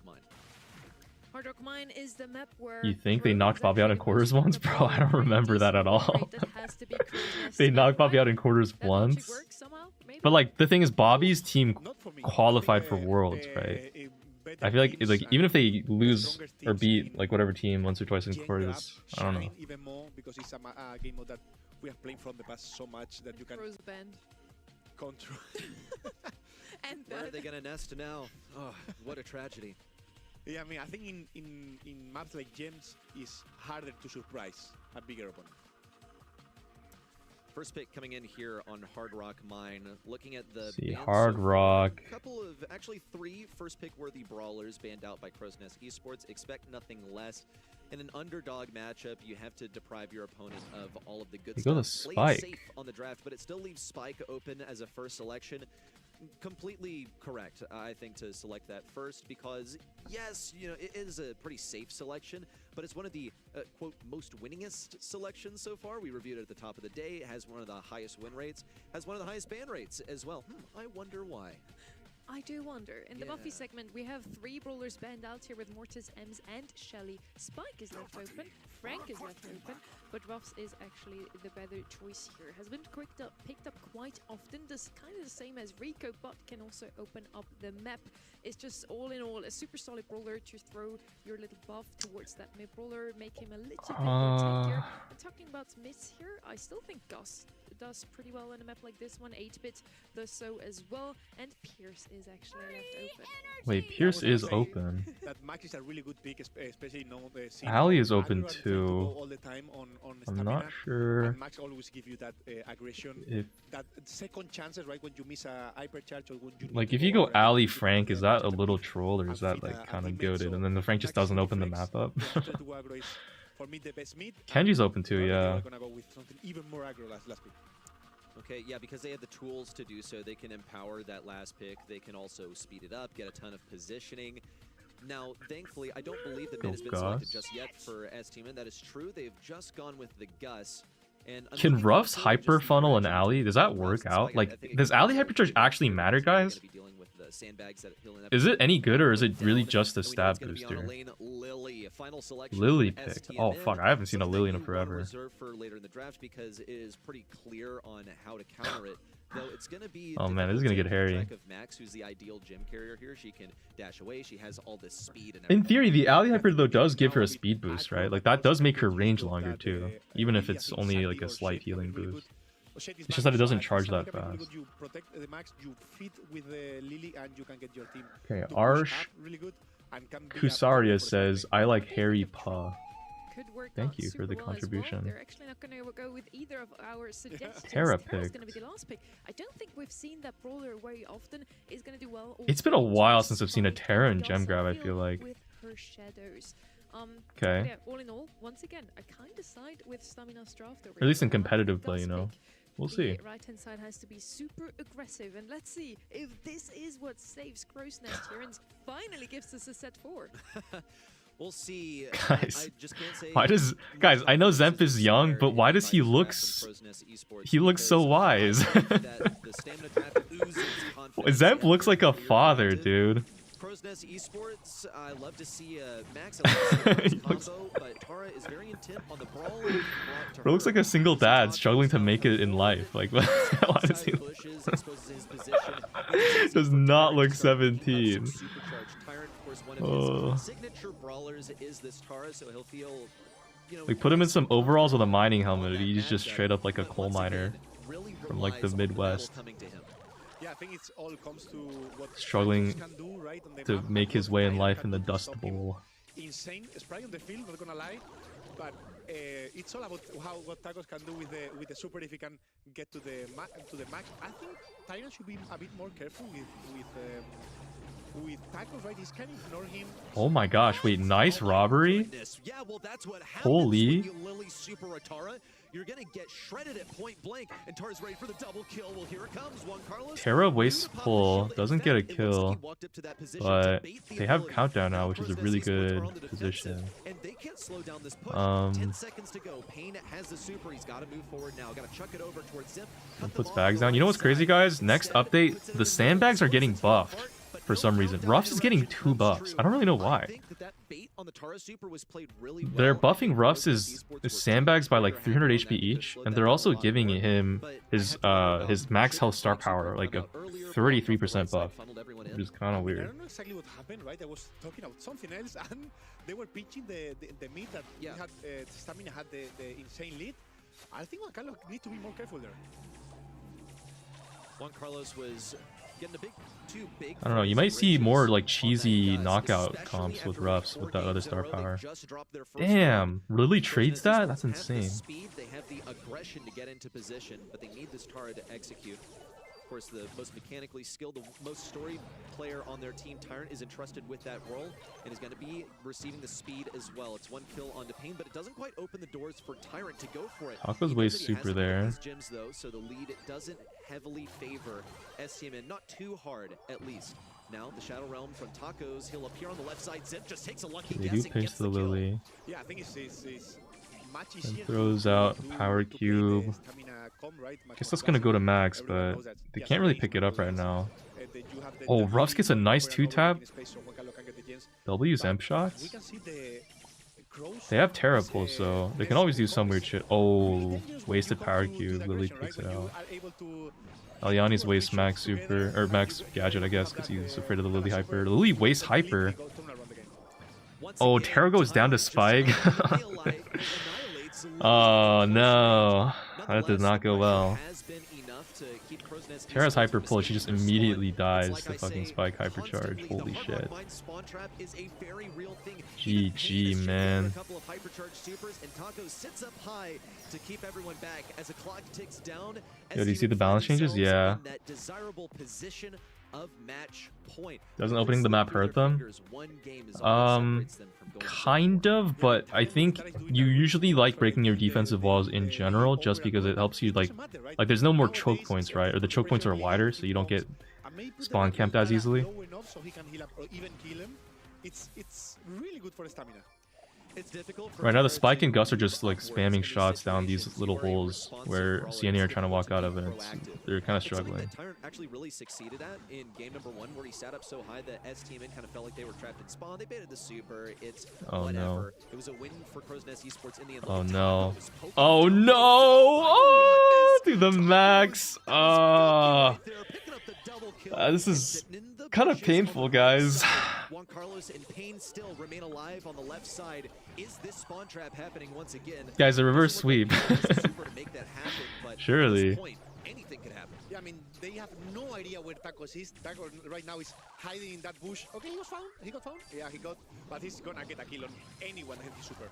S1: Hard Rock Mine is the map where
S2: you think they knocked Bobby out in quarters once? Bro, I don't remember that at all. They knocked Bobby out in quarters once. But like the thing is, Bobby's team qualified for Worlds, right? I feel like even if they lose or beat like whatever team once or twice in quarters, I don't know.
S6: Even more because it's a game mode that we have played from the past so much that you can control.
S1: And
S3: where are they gonna nest now? Oh, what a tragedy.
S6: Yeah, I mean, I think in maps like Gems, it's harder to surprise a bigger opponent.
S3: First pick coming in here on Hard Rock Mine. Looking at the
S2: Hard Rock.
S3: A couple of, actually 3 first pick worthy brawlers banned out by Crow's Nest Esports. Expect nothing less. In an underdog matchup, you have to deprive your opponent of all of the good
S2: Go
S3: stuff.
S2: to
S3: Played
S2: Spike.
S3: safe on the draft, but it still leaves Spike open as a first selection. Completely correct, I think, to select that first because, yes, you know, it is a pretty safe selection, but it's one of the, quote, most winningest selections so far. We reviewed it at the top of the day. It has one of the highest win rates, has one of the highest ban rates as well. I wonder why.
S1: I do wonder. In the Buffy segment, we have 3 brawlers banned out here with Mortis, Ems, and Shelly. Spike is left open, Frank is left open, but Ruffs is actually the better choice here. Has been picked up quite often, does kind of the same as Rico, but can also open up the map. It's just all in all a super solid brawler to throw your little buff towards that mid brawler, make him a little bit more tankier. And talking about mids here, I still think Gus does pretty well in a map like this one. 8-bit does so as well, and Pierce is actually left open.
S2: Wait, Pierce is open.
S6: That Max is a really good pick, especially
S2: Ali is open
S6: aggro
S2: too.
S6: all the time on
S2: I'm not sure.
S6: And Max always give you that aggression, that second chances, right, when you miss a hypercharge or when you
S2: Like if you go Ali Frank, is that a little troll or is that like kind of goated? And then the Frank just doesn't open the map up.
S6: For me, the best mid.
S2: Kenji's open too, yeah.
S6: We're gonna go with something even more aggro last pick.
S3: Okay, yeah, because they have the tools to do so. They can empower that last pick. They can also speed it up, get a ton of positioning. Now, thankfully, I don't believe the mid has been selected just yet for S-Team, and that is true. They've just gone with the Gus. And
S2: can Ruff's hyper funnel an Ali? Does that work out? Like, does Ali hypercharge actually matter, guys? Is it any good or is it really just a stab booster? Lily pick. Oh fuck, I haven't seen a Lily in forever.
S3: Reserved for later in the draft because it is pretty clear on how to counter it. Though it's gonna be
S2: oh man, this is gonna get hairy.
S3: of Max, who's the ideal gem carrier here. She can dash away. She has all this speed and
S2: in theory, the Ali hyper though does give her a speed boost, right? Like that does make her range longer too, even if it's only like a slight healing boost. It's just that it doesn't charge that fast. Okay, Arsh Kusaria says, I like Harry Pa. Thank you for the contribution.
S1: They're actually not going to go with either of our suggestions.
S2: Terra
S1: Tara's
S2: pick.
S1: going to be the last pick. I don't think we've seen that brawler very often. Is going to do well.
S2: It's been a while since I've seen a Terra in Gem Grab, I feel like.
S1: With her shadows.
S2: Okay.
S1: Yeah, all in all, once again, I kind of side with Stamina's draft over
S2: At least in
S1: here.
S2: competitive play, you know. We'll see.
S1: The right-hand side has to be super aggressive, and let's see if this is what saves Crow's Nest here and finally gives us a set 4.
S3: We'll see.
S2: Guys,
S3: I just can't say
S2: why does I know Zemp is young, but why does he look so wise? Zemp looks like a father, dude.
S3: Crow's Nest Esports, I love to see Max combo, but Tara is very intent on the brawl.
S2: It looks like a single dad struggling to make it in life. Like, why does he does not look 17. Oh.
S3: Signature brawlers is this Tara, so he'll feel, you know,
S2: Like, put him in some overalls with a mining helmet. He's just straight up like a coal miner from like the Midwest.
S6: Yeah, I think it all comes to what
S2: Struggling
S6: can do, right, on the
S2: to
S6: map.
S2: make his way in life in the Dust Bowl.
S6: Insane spray on the field, not gonna lie, but it's all about what Tacos can do with the super if he can get to the max. I think Tyrant should be a bit more careful with Tacos, right? He's kind of ignore him.
S2: Oh my gosh! Wait, nice robbery.
S3: Yeah, well, that's what happens
S2: Holy.
S3: when you Lily super Tara. You're gonna get shredded at point blank, and Tara's ready for the double kill. Well, here it comes. Juan Carlos.
S2: Terra wastes pull, doesn't get a kill, but they have countdown now, which is a really good position.
S3: And they can't slow down this push. 10 seconds to go. Payne has the super. He's got to move forward now. Got to chuck it over towards Zip.
S2: Puts bags down. You know what's crazy, guys? Next update, the sandbags are getting buffed for some reason. Ruffs is getting 2 buffs. I don't really know why. They're buffing Ruffs' sandbags by like 300 HP each, and they're also giving him his max health star power, like a 33% buff.
S3: in.
S2: which is kind of
S6: I
S2: weird.
S6: don't know exactly what happened, right? I was talking about something else, and they were pitching the mid that had Stamina had the insane lead. I think Juan Carlos needs to be more careful there.
S3: Juan Carlos was getting too big.
S2: I don't know. You might see more like cheesy knockout comps with Ruffs with that other star power. Damn, Lily trades that? That's insane.
S3: Speed, they have the aggression to get into position, but they need this Tara to execute. Of course, the most mechanically skilled, the most storied player on their team, Tyrant, is entrusted with that role and is going to be receiving the speed as well. It's one kill onto Pain, but it doesn't quite open the doors for Tyrant to go for it.
S2: Taco's way super there.
S3: Gyms, though, so the lead doesn't heavily favor STMN, not too hard at least. Now the Shadow Realm from Tacos, he'll appear on the left side. Zip just takes a lucky
S2: They
S3: guess
S2: do
S3: and
S2: pinch
S3: gets
S2: the
S3: the kill.
S2: Lily.
S6: Yeah, I think it's much
S2: And
S6: easier.
S2: throws out Power Cube. Guess that's gonna go to Max, but they can't really pick it up right now. Oh, Ruffs gets a nice 2-tap. W's Emp shots. They have Terra Pull, so they can always do some weird shit. Oh, wasted Power Cube. Lily picks it out. Aliani's waste Max Super, or Max Gadget, I guess, because he's afraid of the Lily Hyper. Lily wastes Hyper. Oh, Terra goes down to Spike. Oh no, that did not go well. Terra's Hyper Pull, she just immediately dies to fucking Spike Hypercharge. Holy shit. GG, man. Yo, do you see the balance changes? Yeah. Doesn't opening the map hurt them? Kind of, but I think you usually like breaking your defensive walls in general just because it helps you like there's no more choke points, right? Or the choke points are wider so you don't get spawn camped as easily.
S6: It's really good for stamina.
S2: Right now the Spike and Gus are just like spamming shots down these little holes where CNE are trying to walk out of it. They're kind of struggling.
S3: Tyrant actually really succeeded at in game number 1 where he sat up so high that STMN kind of felt like they were trapped in spawn. They baited the super. It's whatever. It was a win for Crow's Nest Esports in the end.
S2: Oh no. Oh no! Oh, to the max. This is kind of painful, guys.
S3: Juan Carlos and Pain still remain alive on the left side. Is this spawn trap happening once again?
S2: Guys, a reverse sweep. Surely.
S3: Anything could happen.
S6: Yeah, I mean, they have no idea where Tacos is. Tacos right now is hiding in that bush. Okay, he was found. He got found. Yeah, he got. But he's gonna get a kill on anyone that hits super.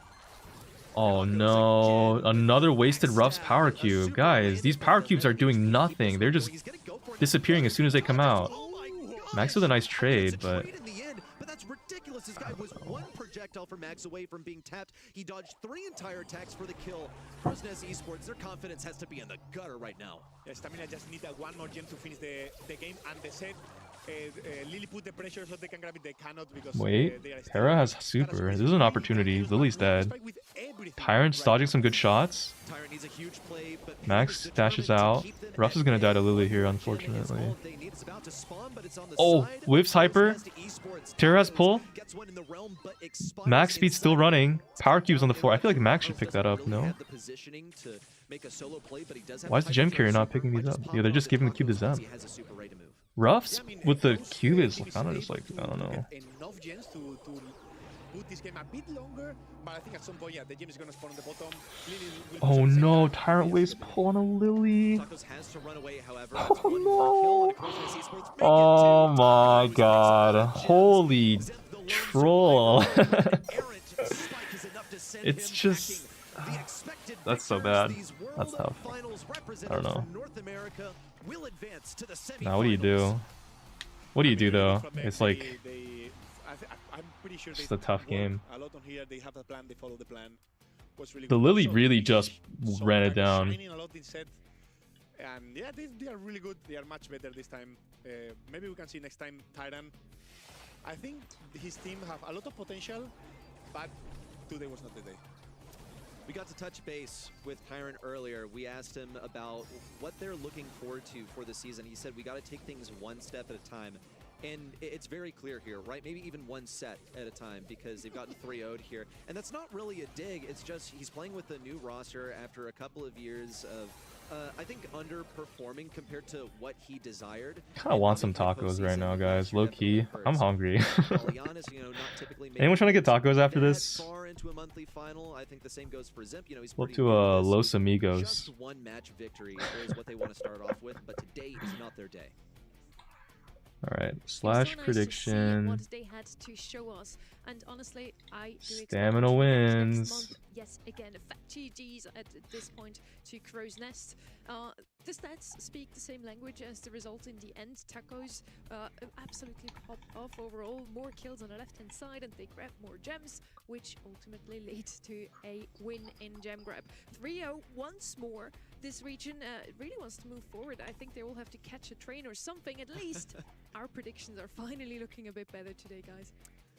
S2: Oh no, another wasted Ruff's Power Cube. Guys, these Power Cubes are doing nothing. They're just disappearing as soon as they come out. Max with a nice trade, but
S3: that's ridiculous. This guy was one projectile from Max away from being tapped. He dodged 3 entire attacks for the kill. Crow's Nest Esports, their confidence has to be in the gutter right now.
S6: Yeah, Stamina just need one more gem to finish the game, and the set. Lily put the pressure so they can grab it. They cannot because
S2: wait, Terra has super. This is an opportunity. Lily's dead. Tyrant's dodging some good shots. Max dashes out. Ruff is gonna die to Lily here, unfortunately. Oh, whips Hyper. Terra has pull. Max speed's still running. Power Cube's on the floor. I feel like Max should pick that up, no? Why is the gem carrier not picking these up? Yeah, they're just giving the cube to Zem. Ruffs with the cube is kind of just like, I don't know.
S6: Enough gens to put this game a bit longer, but I think at some point, yeah, the gem is gonna spawn on the bottom.
S2: Oh no, Tyrant waste pull on a Lily. Oh no. Oh my god. Holy troll. It's just... That's so bad. That's tough. I don't know. Now what do you do? What do you do though? It's like just a tough game. The Lily really just ran it down.
S6: And yeah, they are really good. They are much better this time. Maybe we can see next time Tyrant. I think his team have a lot of potential, but today was not the day.
S3: We got to touch base with Tyrant earlier. We asked him about what they're looking forward to for the season. He said we got to take things one step at a time. And it's very clear here, right? Maybe even one set at a time because they've gotten 3-0'd here. And that's not really a dig. It's just he's playing with a new roster after a couple of years of, I think, underperforming compared to what he desired.
S2: Kind of want some tacos right now, guys. Low key, I'm hungry. Anyone trying to get tacos after this?
S3: Into a monthly final. I think the same goes for Zimp. You know, he's
S2: We'll to Los Amigos.
S3: Just one match victory is what they want to start off with, but today is not their day.
S2: All right, slash prediction.
S1: What they had to show us, and honestly, I do
S2: Stamina wins.
S1: Yes, again, fat GGs at this point to Crow's Nest. The stats speak the same language as the result in the end. Tacos absolutely popped off overall. More kills on the left-hand side, and they grab more gems, which ultimately leads to a win in gem grab. 3-0 once more. This region really wants to move forward. I think they will have to catch a train or something at least. Our predictions are finally looking a bit better today, guys.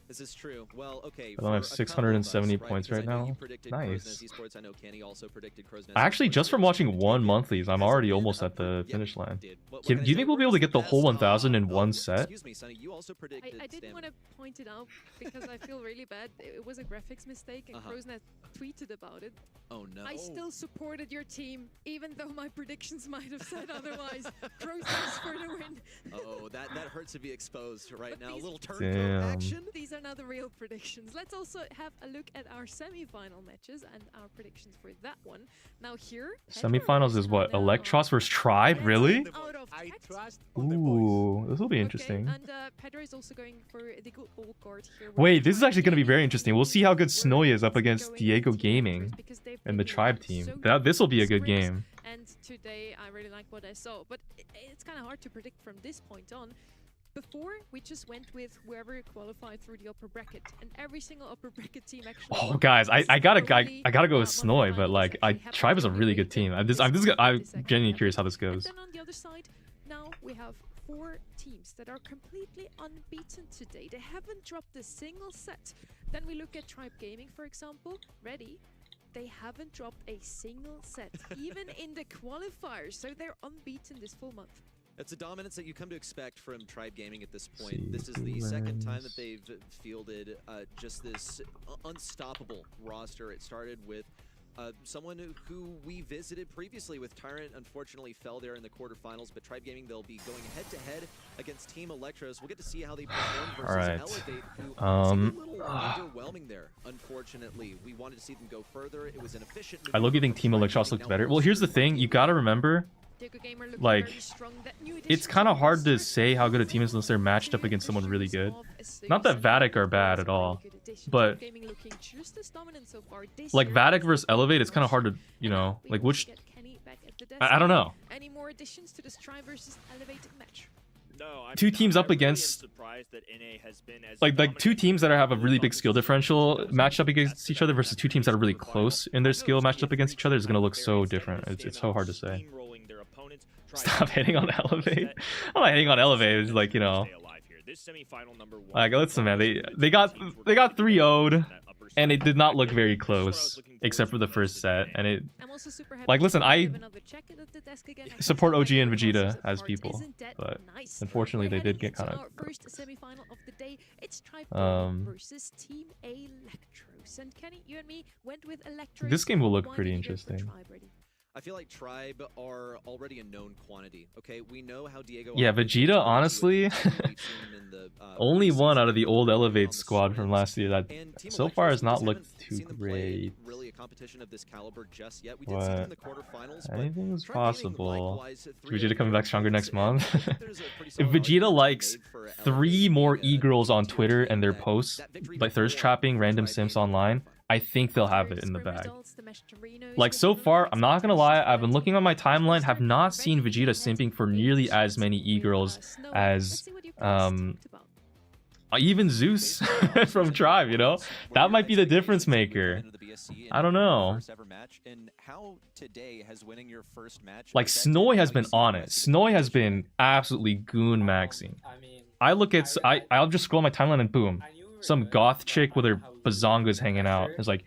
S3: This is true. Well, okay.
S2: I have 670 points right now. Nice.
S3: I know Kenny also predicted
S2: Actually, just from watching one monthlies, I'm already almost at the finish line. Do you think we'll be able to get the whole 1,000 in one set?
S3: Excuse me, Sonny, you also predicted
S1: I didn't want to point it out because I feel really bad. It was a graphics mistake, and Crowsnet tweeted about it.
S3: Oh no.
S1: I still supported your team, even though my predictions might have said otherwise. Crowsnet's for the win.
S3: Oh, that hurts to be exposed right
S1: But
S3: now. A
S1: these-
S3: little turncoat action.
S1: These are not the real predictions. Let's also have a look at our semi-final matches and our predictions for that one. Now here,
S2: Semifinals is what? Electros versus Tribe? Really?
S6: I trust
S2: Ooh, this will be interesting.
S1: Okay, and Pedro is also going for the good old guard here.
S2: Wait, this is actually going to be very interesting. We'll see how good Snowy is up against Diego Gaming and the Tribe team. This will be a good game.
S1: And today I really like what I saw, but it's kind of hard to predict from this point on. Before, we just went with whoever qualified through the upper bracket, and every single upper bracket team actually.
S2: Oh, guys, I gotta go with Snowy, but like, Tribe is a really good team. I'm genuinely curious how this goes.
S1: And then on the other side, now we have 4 teams that are completely unbeaten today. They haven't dropped a single set. Then we look at Tribe Gaming, for example. Ready? They haven't dropped a single set, even in the qualifiers. So they're unbeaten this full month.
S3: It's a dominance that you come to expect from Tribe Gaming at this point. This is the second time that they've fielded just this unstoppable roster. It started with someone who we visited previously with Tyrant. Unfortunately fell there in the quarterfinals, but Tribe Gaming, they'll be going head-to-head against Team Electros. We'll get to see how they perform versus Elevate, who seemed a little underwhelming there, unfortunately. We wanted to see them go further. It was an efficient...
S2: I look, you think Team Electros looked better. Well, here's the thing. You gotta remember, like, it's kind of hard to say how good a team is unless they're matched up against someone really good. Not that Vatic are bad at all, but like Vatic versus Elevate, it's kind of hard to, you know, like which... I don't know.
S1: Any more additions to this Tribe versus Elevate match?
S4: No,
S2: two teams up against like two teams that have a really big skill differential matched up against each other versus two teams that are really close in their skill matched up against each other is going to look so different. It's so hard to say. Stop hating on Elevate. I'm not hating on Elevate. It's like, you know, like, listen, man, they got 3-0'd and it did not look very close except for the first set. And it, like, listen, I support OG and Vegeta as people, but unfortunately they did get kind of
S1: versus Team Electros. And Kenny, you and me went with Electros.
S2: This game will look pretty interesting.
S3: I feel like Tribe are already a known quantity. Okay, we know how Diego.
S2: Yeah, Vegeta, honestly, only one out of the old Elevate squad from last year that so far has not looked too great.
S3: Really a competition of this caliber just yet. We
S2: did see in
S3: the quarterfinals.
S2: Anything is possible. Vegeta coming back stronger next month. If Vegeta likes 3 more e-girls on Twitter and their posts, like thirst trapping random simps online, I think they'll have it in the bag. Like, so far, I'm not gonna lie, I've been looking on my timeline, have not seen Vegeta simping for nearly as many e-girls as even Zeus from Tribe, you know? That might be the difference maker. I don't know. Like, Snowy has been on it. Snowy has been absolutely goon maxing. I look at, I'll just scroll my timeline and boom. Some goth chick with her bazongas hanging out. It's like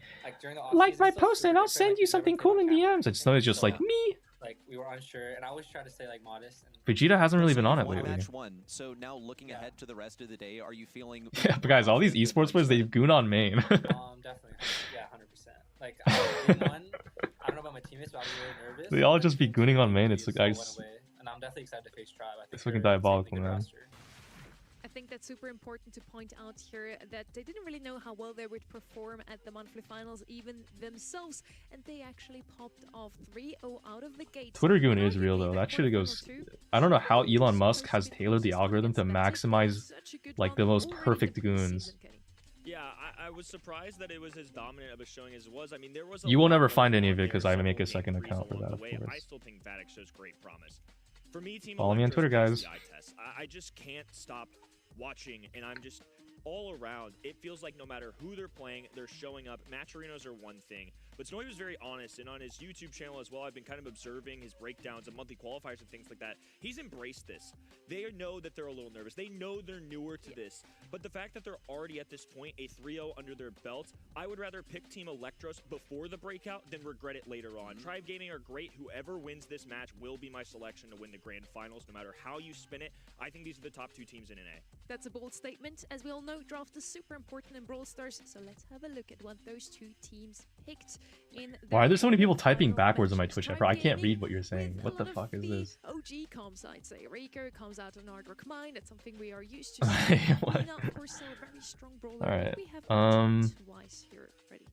S2: my post and I'll send you something cool in DMs. And Snowy's just like, me?
S11: like we were unsure, and I always try to stay like modest. And
S2: Vegeta hasn't really been on it
S9: One
S2: lately.
S9: match won. So now looking ahead to the rest of the day, are you feeling?
S2: Yeah, but guys, all these esports players, they goon on main.
S11: Definitely, yeah, 100%. Like game one, I don't know about my teammates, but I was really nervous.
S2: They all just be gooning on main. It's like, guys,
S11: and I'm definitely excited to face Tribe. I think
S2: it's fucking diabolical, man.
S1: I think that's super important to point out here that they didn't really know how well they would perform at the monthly finals even themselves, and they actually popped off 3-0 out of the gate.
S2: Twitter goon is real though. That shit goes. I don't know how Elon Musk has tailored the algorithm to maximize like the most perfect goons.
S12: Yeah, I was surprised that it was as dominant of a showing as it was. I mean, there was.
S2: You will never find any of it because I make a second account for that, of
S12: I
S2: course.
S12: still think Vatic shows great promise. For me, Team
S2: Follow me on Twitter, guys.
S12: I just can't stop watching, and I'm just all around. It feels like no matter who they're playing, they're showing up. Match arenas are one thing, but Snowy was very honest, and on his YouTube channel as well, I've been kind of observing his breakdowns of monthly qualifiers and things like that. He's embraced this. They know that they're a little nervous. They know they're newer to this, but the fact that they're already at this point, a 3-0 under their belt, I would rather pick Team Electros before the breakout than regret it later on. Tribe Gaming are great. Whoever wins this match will be my selection to win the grand finals, no matter how you spin it. I think these are the top 2 teams in NA.
S1: That's a bold statement. As we all know, draft is super important in Brawl Stars, so let's have a look at what those 2 teams picked in.
S2: Why are there so many people typing backwards on my Twitch? I can't read what you're saying. What the fuck is this?
S1: OG comms, I'd say. Rico comes out on Hard Rock Mine. That's something we are used to seeing. Not, of course, a very strong brawler.
S2: Alright.
S1: We have twice here ready.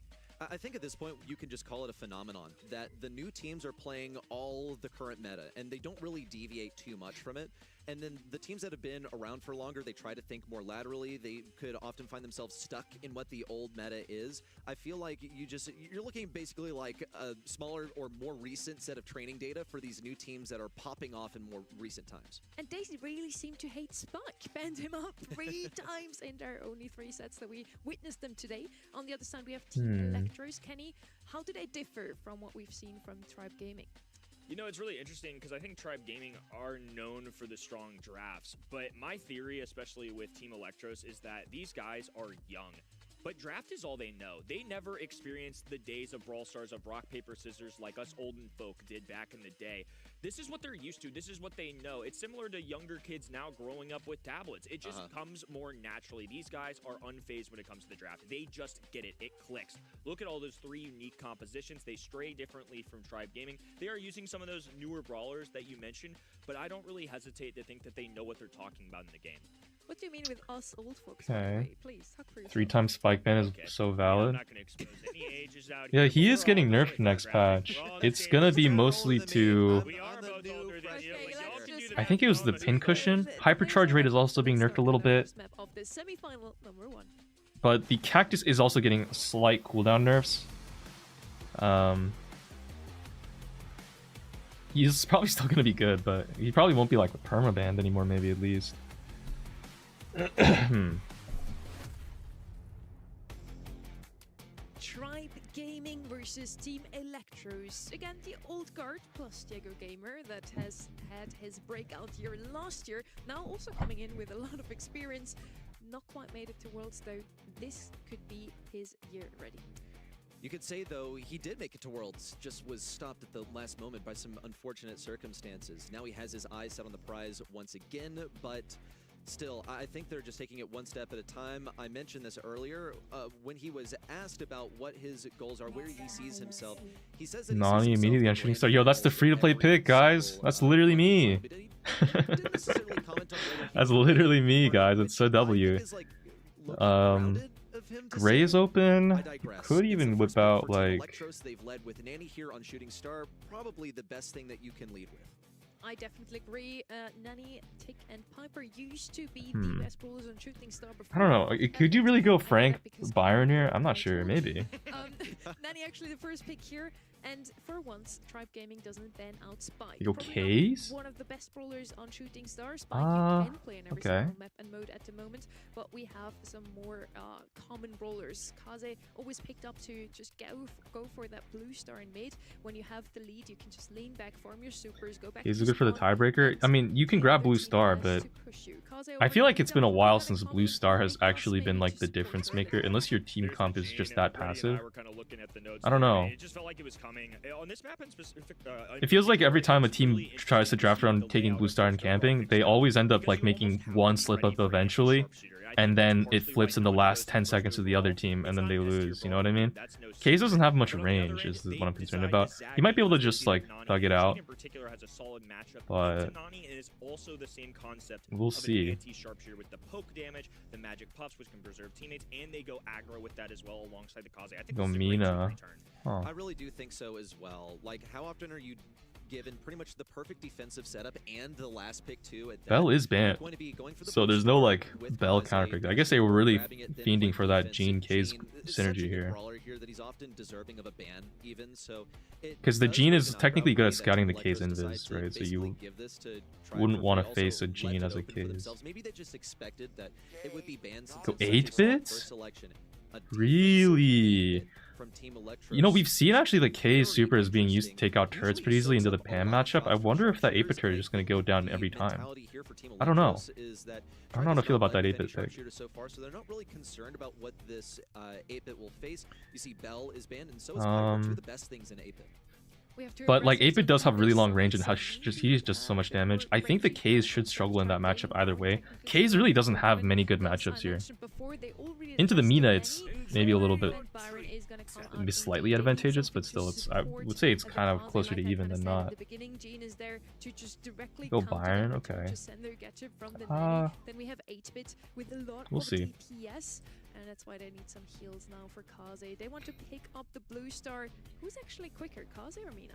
S3: I think at this point you can just call it a phenomenon that the new teams are playing all the current meta and they don't really deviate too much from it. And then the teams that have been around for longer, they try to think more laterally. They could often find themselves stuck in what the old meta is. I feel like you're looking basically like a smaller or more recent set of training data for these new teams that are popping off in more recent times.
S1: And they really seem to hate Spike. Banned him up 3 times in their only 3 sets that we witnessed them today. On the other side, we have Team Electros. Kenny, how do they differ from what we've seen from Tribe Gaming?
S12: You know, it's really interesting because I think Tribe Gaming are known for the strong drafts, but my theory, especially with Team Electros, is that these guys are young. But draft is all they know. They never experienced the days of Brawl Stars of rock, paper, scissors like us olden folk did back in the day. This is what they're used to. This is what they know. It's similar to younger kids now growing up with tablets. It just comes more naturally. These guys are unfazed when it comes to the draft. They just get it. It clicks. Look at all those 3 unique compositions. They stray differently from Tribe Gaming. They are using some of those newer brawlers that you mentioned, but I don't really hesitate to think that they know what they're talking about in the game.
S1: What do you mean with us old folks?
S2: Okay.
S1: Please, talk for yourself.
S2: 3 times spike ban is so valid.
S12: Yeah,
S2: Yeah, he is getting nerfed next patch. It's gonna be mostly to... I think it was the pincushion. Hypercharge rate is also being nerfed a little bit. But the cactus is also getting slight cooldown nerfs. He's probably still gonna be good, but he probably won't be like permabanned anymore, maybe at least.
S1: Tribe Gaming versus Team Electros. Again, the old guard plus Diego Gamer that has had his breakout year last year. Now also coming in with a lot of experience. Not quite made it to Worlds though. This could be his year ready.
S3: You could say, though, he did make it to Worlds, just was stopped at the last moment by some unfortunate circumstances. Now he has his eyes set on the prize once again, but still, I think they're just taking it one step at a time. I mentioned this earlier when he was asked about what his goals are, where he sees himself. He says that
S2: Nani immediately on shooting star. Yo, that's the free-to-play pick, guys. That's literally me. That's literally me, guys. It's so W. Gray is open. Could even whip out like.
S3: Electros, they've led with Nani here on shooting star. Probably the best thing that you can lead with.
S1: I definitely agree. Nani, Tick, and Piper used to be the best brawlers on Shooting Star before.
S2: I don't know. Could you really go Frank Byron here? I'm not sure. Maybe.
S1: Nani actually the first pick here. And for once, Tribe Gaming doesn't ban out Spike.
S2: You go Case?
S1: One of the best brawlers on Shooting Star. Spike you can play in every single map and mode at the moment. But we have some more common brawlers. Kaze always picked up to just go for that blue star in mid. When you have the lead, you can just lean back, farm your supers, go back.
S2: Is it good for the tiebreaker? I mean, you can grab blue star, but I feel like it's been a while since blue star has actually been like the difference maker, unless your team comp is just that passive. I don't know.
S12: It just felt like it was coming on this map in specific.
S2: It feels like every time a team tries to draft around taking Blue Star and camping, they always end up like making one slip up eventually, and then it flips in the last 10 seconds to the other team, and then they lose. You know what I mean? Kaze doesn't have much range, is what I'm concerned about. He might be able to just like thug it out, but we'll see.
S12: Sharpshooter with the poke damage, the magic puffs, which can preserve teammates, and they go aggro with that as well alongside the Kaze. I think
S2: Go Mina. Huh.
S3: I really do think so as well. Like, how often are you given pretty much the perfect defensive setup and the last pick too? At
S2: Bell is banned, so there's no like Bell counterpick. I guess they were really fiending for that Gene Kaze synergy here. Because the Gene is technically good at scouting the Kaze invis, right? So you wouldn't want to face a Gene as a Kaze. Go 8-bit? Really? You know, we've seen actually the Kaze super is being used to take out turrets pretty easily into the PAM matchup. I wonder if that 8-bit turret is just going to go down every time. I don't know. I don't know how to feel about that 8-bit pick.
S3: So far, so they're not really concerned about what this 8-bit will face. You see Bell is banned, and so is Piper, two of the best things in 8-bit.
S2: But like 8-bit does have really long range and he's just so much damage. I think the Kaze should struggle in that matchup either way. Kaze really doesn't have many good matchups here. Into the Mina, it's maybe a little bit, maybe slightly advantageous, but still, I would say it's kind of closer to even than not. Go Byron, okay. We'll see.
S1: And that's why they need some heals now for Kaze. They want to pick up the Blue Star. Who's actually quicker, Kaze or Mina?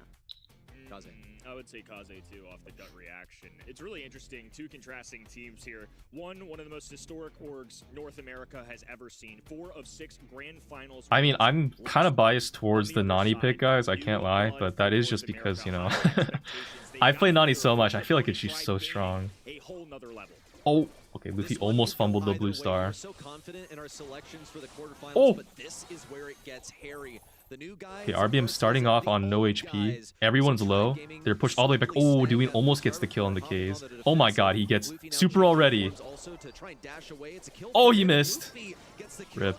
S3: Kaze.
S12: I would say Kaze too, off the gut reaction. It's really interesting, two contrasting teams here. One of the most historic orgs North America has ever seen. 4 of 6 grand finals.
S2: I mean, I'm kind of biased towards the Nani pick, guys, I can't lie, but that is just because, you know, I play Nani so much, I feel like it's just so strong. Oh, okay, Luffy almost fumbled the Blue Star. Oh! Okay, RBM starting off on no HP. Everyone's low. They're pushed all the way back. Oh, Dewey almost gets the kill on the Kaze. Oh my god, he gets super already. Oh, he missed. Rip.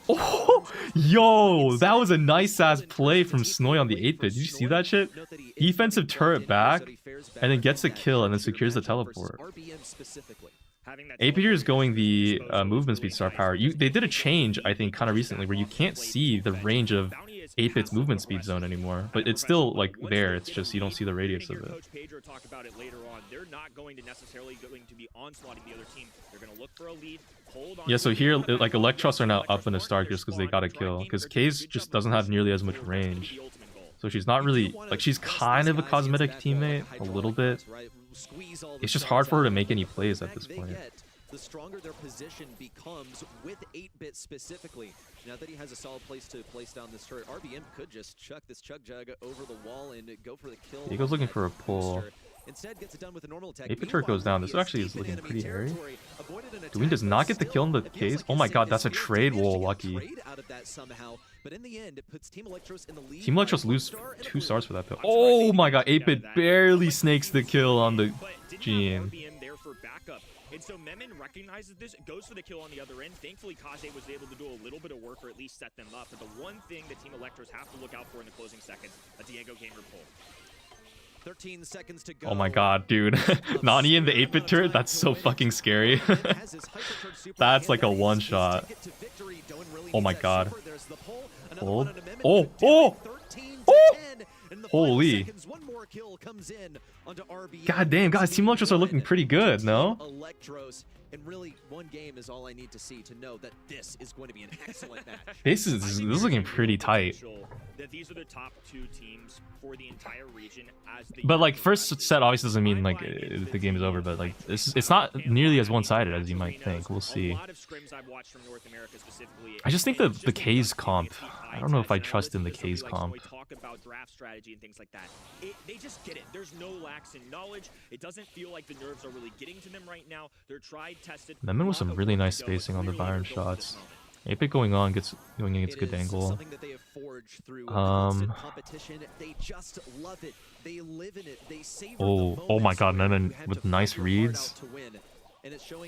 S2: Oh, yo, that was a nice ass play from Snoy on the 8-bit. Did you see that shit? Defensive turret back, and then gets the kill, and then secures the teleport. 8-bitter is going the movement speed star power. They did a change, I think, kind of recently, where you can't see the range of 8-bit's movement speed zone anymore, but it's still like there. It's just you don't see the radius of it. Yeah, so here like Electros are now up in a start just because they got a kill, because Kaze just doesn't have nearly as much range. So she's not really, like, she's kind of a cosmetic teammate, a little bit. It's just hard for her to make any plays at this point.
S3: The stronger their position becomes with 8-bit specifically. Now that he has a solid place to place down this turret, RBM could just chuck this Chug Jug over the wall and go for the kill.
S2: He goes looking for a pull.
S3: Instead gets it done with a normal attack.
S2: 8-bit turret goes down. This actually is looking pretty hairy. Dwayne does not get the kill in the Kaze. Oh my god, that's a trade wall, lucky. But in the end, it puts Team Electros in the lead. Team Electros lose 2 stars for that though. Oh my god, 8-bit barely snakes the kill on the Gene.
S12: And so Memon recognizes this, goes for the kill on the other end. Thankfully, Kaze was able to do a little bit of work or at least set them up. But the one thing that Team Electros have to look out for in the closing seconds, a Diego Gamer pull.
S3: 13 seconds to go.
S2: Oh my god, dude. Nani in the 8-bit turret? That's so fucking scary. That's like a one-shot. Oh my god. Hold. Oh! Oh! Oh! Holy. God damn, guys, Team Electros are looking pretty good, no?
S3: And really, one game is all I need to see to know that this is going to be an excellent match.
S2: This is looking pretty tight.
S12: That these are the top 2 teams for the entire region as the
S2: but like first set obviously doesn't mean like the game is over, but like it's not nearly as one-sided as you might think. We'll see. I just think the Kaze comp, I don't know if I trust in the Kaze comp.
S12: Talk about draft strategy and things like that. They just get it. There's no lax in knowledge. It doesn't feel like the nerves are really getting to them right now. They're tried, tested.
S2: Memon with some really nice spacing on the Byron shots. 8-bit going in gets good angle. Oh my god, Memon with nice reads.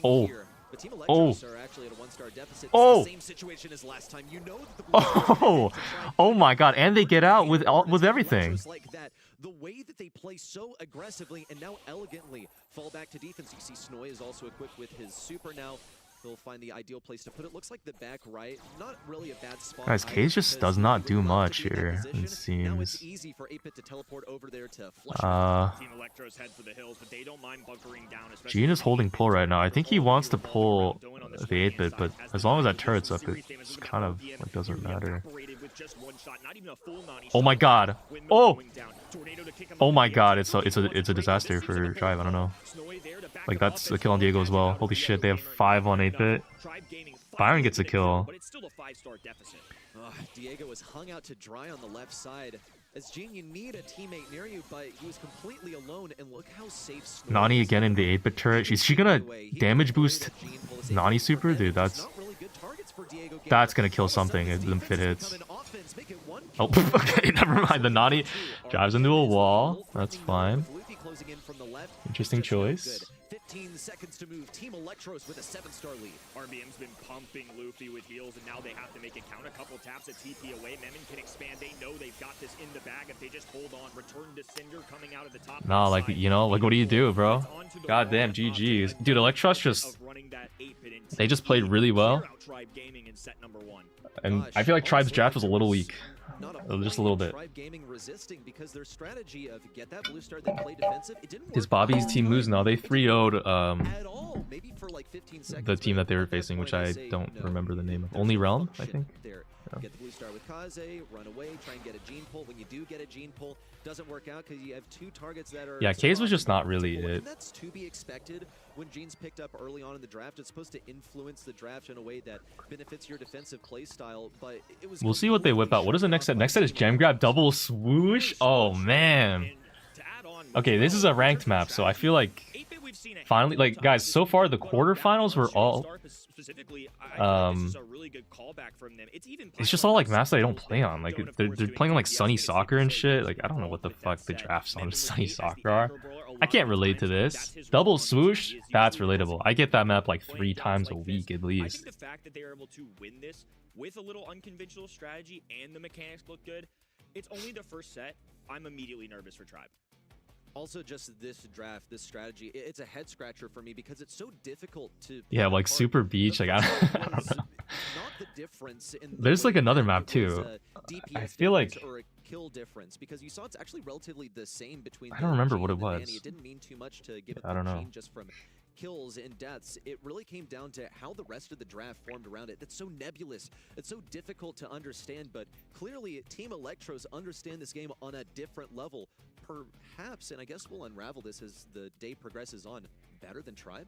S2: Oh,
S3: But Team
S2: Oh.
S3: Electros are actually at a 1-star deficit.
S2: Oh.
S3: It's the same situation as last time. You know that the Blue Stars
S2: Oh. Oh my god, and they get out with everything.
S3: Electros like that. The way that they play so aggressively and now elegantly fall back to defense. You see Snoy is also equipped with his super now. He'll find the ideal place to put it. Looks like the back right. Not really a bad spot.
S2: Guys, Case just does not do much here, it seems.
S3: Now it's easy for 8-Bit to teleport over there to
S12: Team Electros head for the hills, but they don't mind bunkering down.
S2: Gene is holding pull right now. I think he wants to pull the 8-Bit, but as long as that turret's up, it's kind of like doesn't matter. Oh my god. Oh! Oh my god, it's a disaster for Tribe, I don't know. Like that's a kill on Diego as well. Holy shit, they have 5 on 8-Bit. Byron gets a kill.
S3: Diego was hung out to dry on the left side. As Gene, you need a teammate near you, but he was completely alone, and look how safe Snow
S2: Nani
S3: is.
S2: again in the 8-Bit turret. Is she gonna damage boost Nani super? Dude, that's gonna kill something if the fit hits. Oh, okay, never mind. The Nani drives into a wall. That's fine. Interesting choice.
S3: 15 seconds to move. Team Electros with a 7-star lead.
S12: RBM's been pumping Luffy with heals, and now they have to make it count. A couple taps at TP away. Memon can expand. They know they've got this in the bag if they just hold on. Return to Cinder coming out of the top.
S2: Nah, like, you know, like, what do you do, bro? Goddamn, GG's. Dude, Electros just... They just played really well. And I feel like Tribe's draft was a little weak. Just a little bit. Is Bobby's team lose now? They 3-0'd the team that they were facing, which I don't remember the name of. Only Realm, I think. Yeah.
S3: Get the blue star with Kaze, run away, try and get a gene pull. When you do get a gene pull, doesn't work out because you have 2 targets that are...
S2: Yeah, Kaze was just not really it.
S3: That's to be expected when Gene's picked up early on in the draft. It's supposed to influence the draft in a way that benefits your defensive playstyle, but it was...
S2: We'll see what they whip out. What is the next set? Next set is Gem Grab double swoosh. Oh, man. Okay, this is a ranked map, so I feel like finally, like, guys, so far the quarterfinals were all... it's just all like maps that I don't play on. Like they're playing on like Sunny Soccer and shit. Like I don't know what the fuck the drafts on Sunny Soccer are. I can't relate to this. Double swoosh, that's relatable. I get that map like 3 times a week at least.
S12: I think the fact that they are able to win this with a little unconventional strategy and the mechanics look good, it's only the first set. I'm immediately nervous for Tribe.
S3: Also, just this draft, this strategy, it's a head scratcher for me because it's so difficult to...
S2: Yeah, like Super Beach, like I don't know. There's like another map too. I feel like...
S3: Or a kill difference because you saw it's actually relatively the same between...
S2: I don't remember what it was.
S3: It didn't mean too much to give it
S2: I don't know.
S3: just from kills and deaths. It really came down to how the rest of the draft formed around it. That's so nebulous. It's so difficult to understand, but clearly Team Electros understand this game on a different level. Perhaps, and I guess we'll unravel this as the day progresses on, better than Tribe?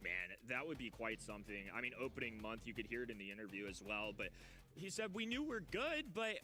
S12: Man, that would be quite something. I mean, opening month, you could hear it in the interview as well, but he said, we knew we're good, but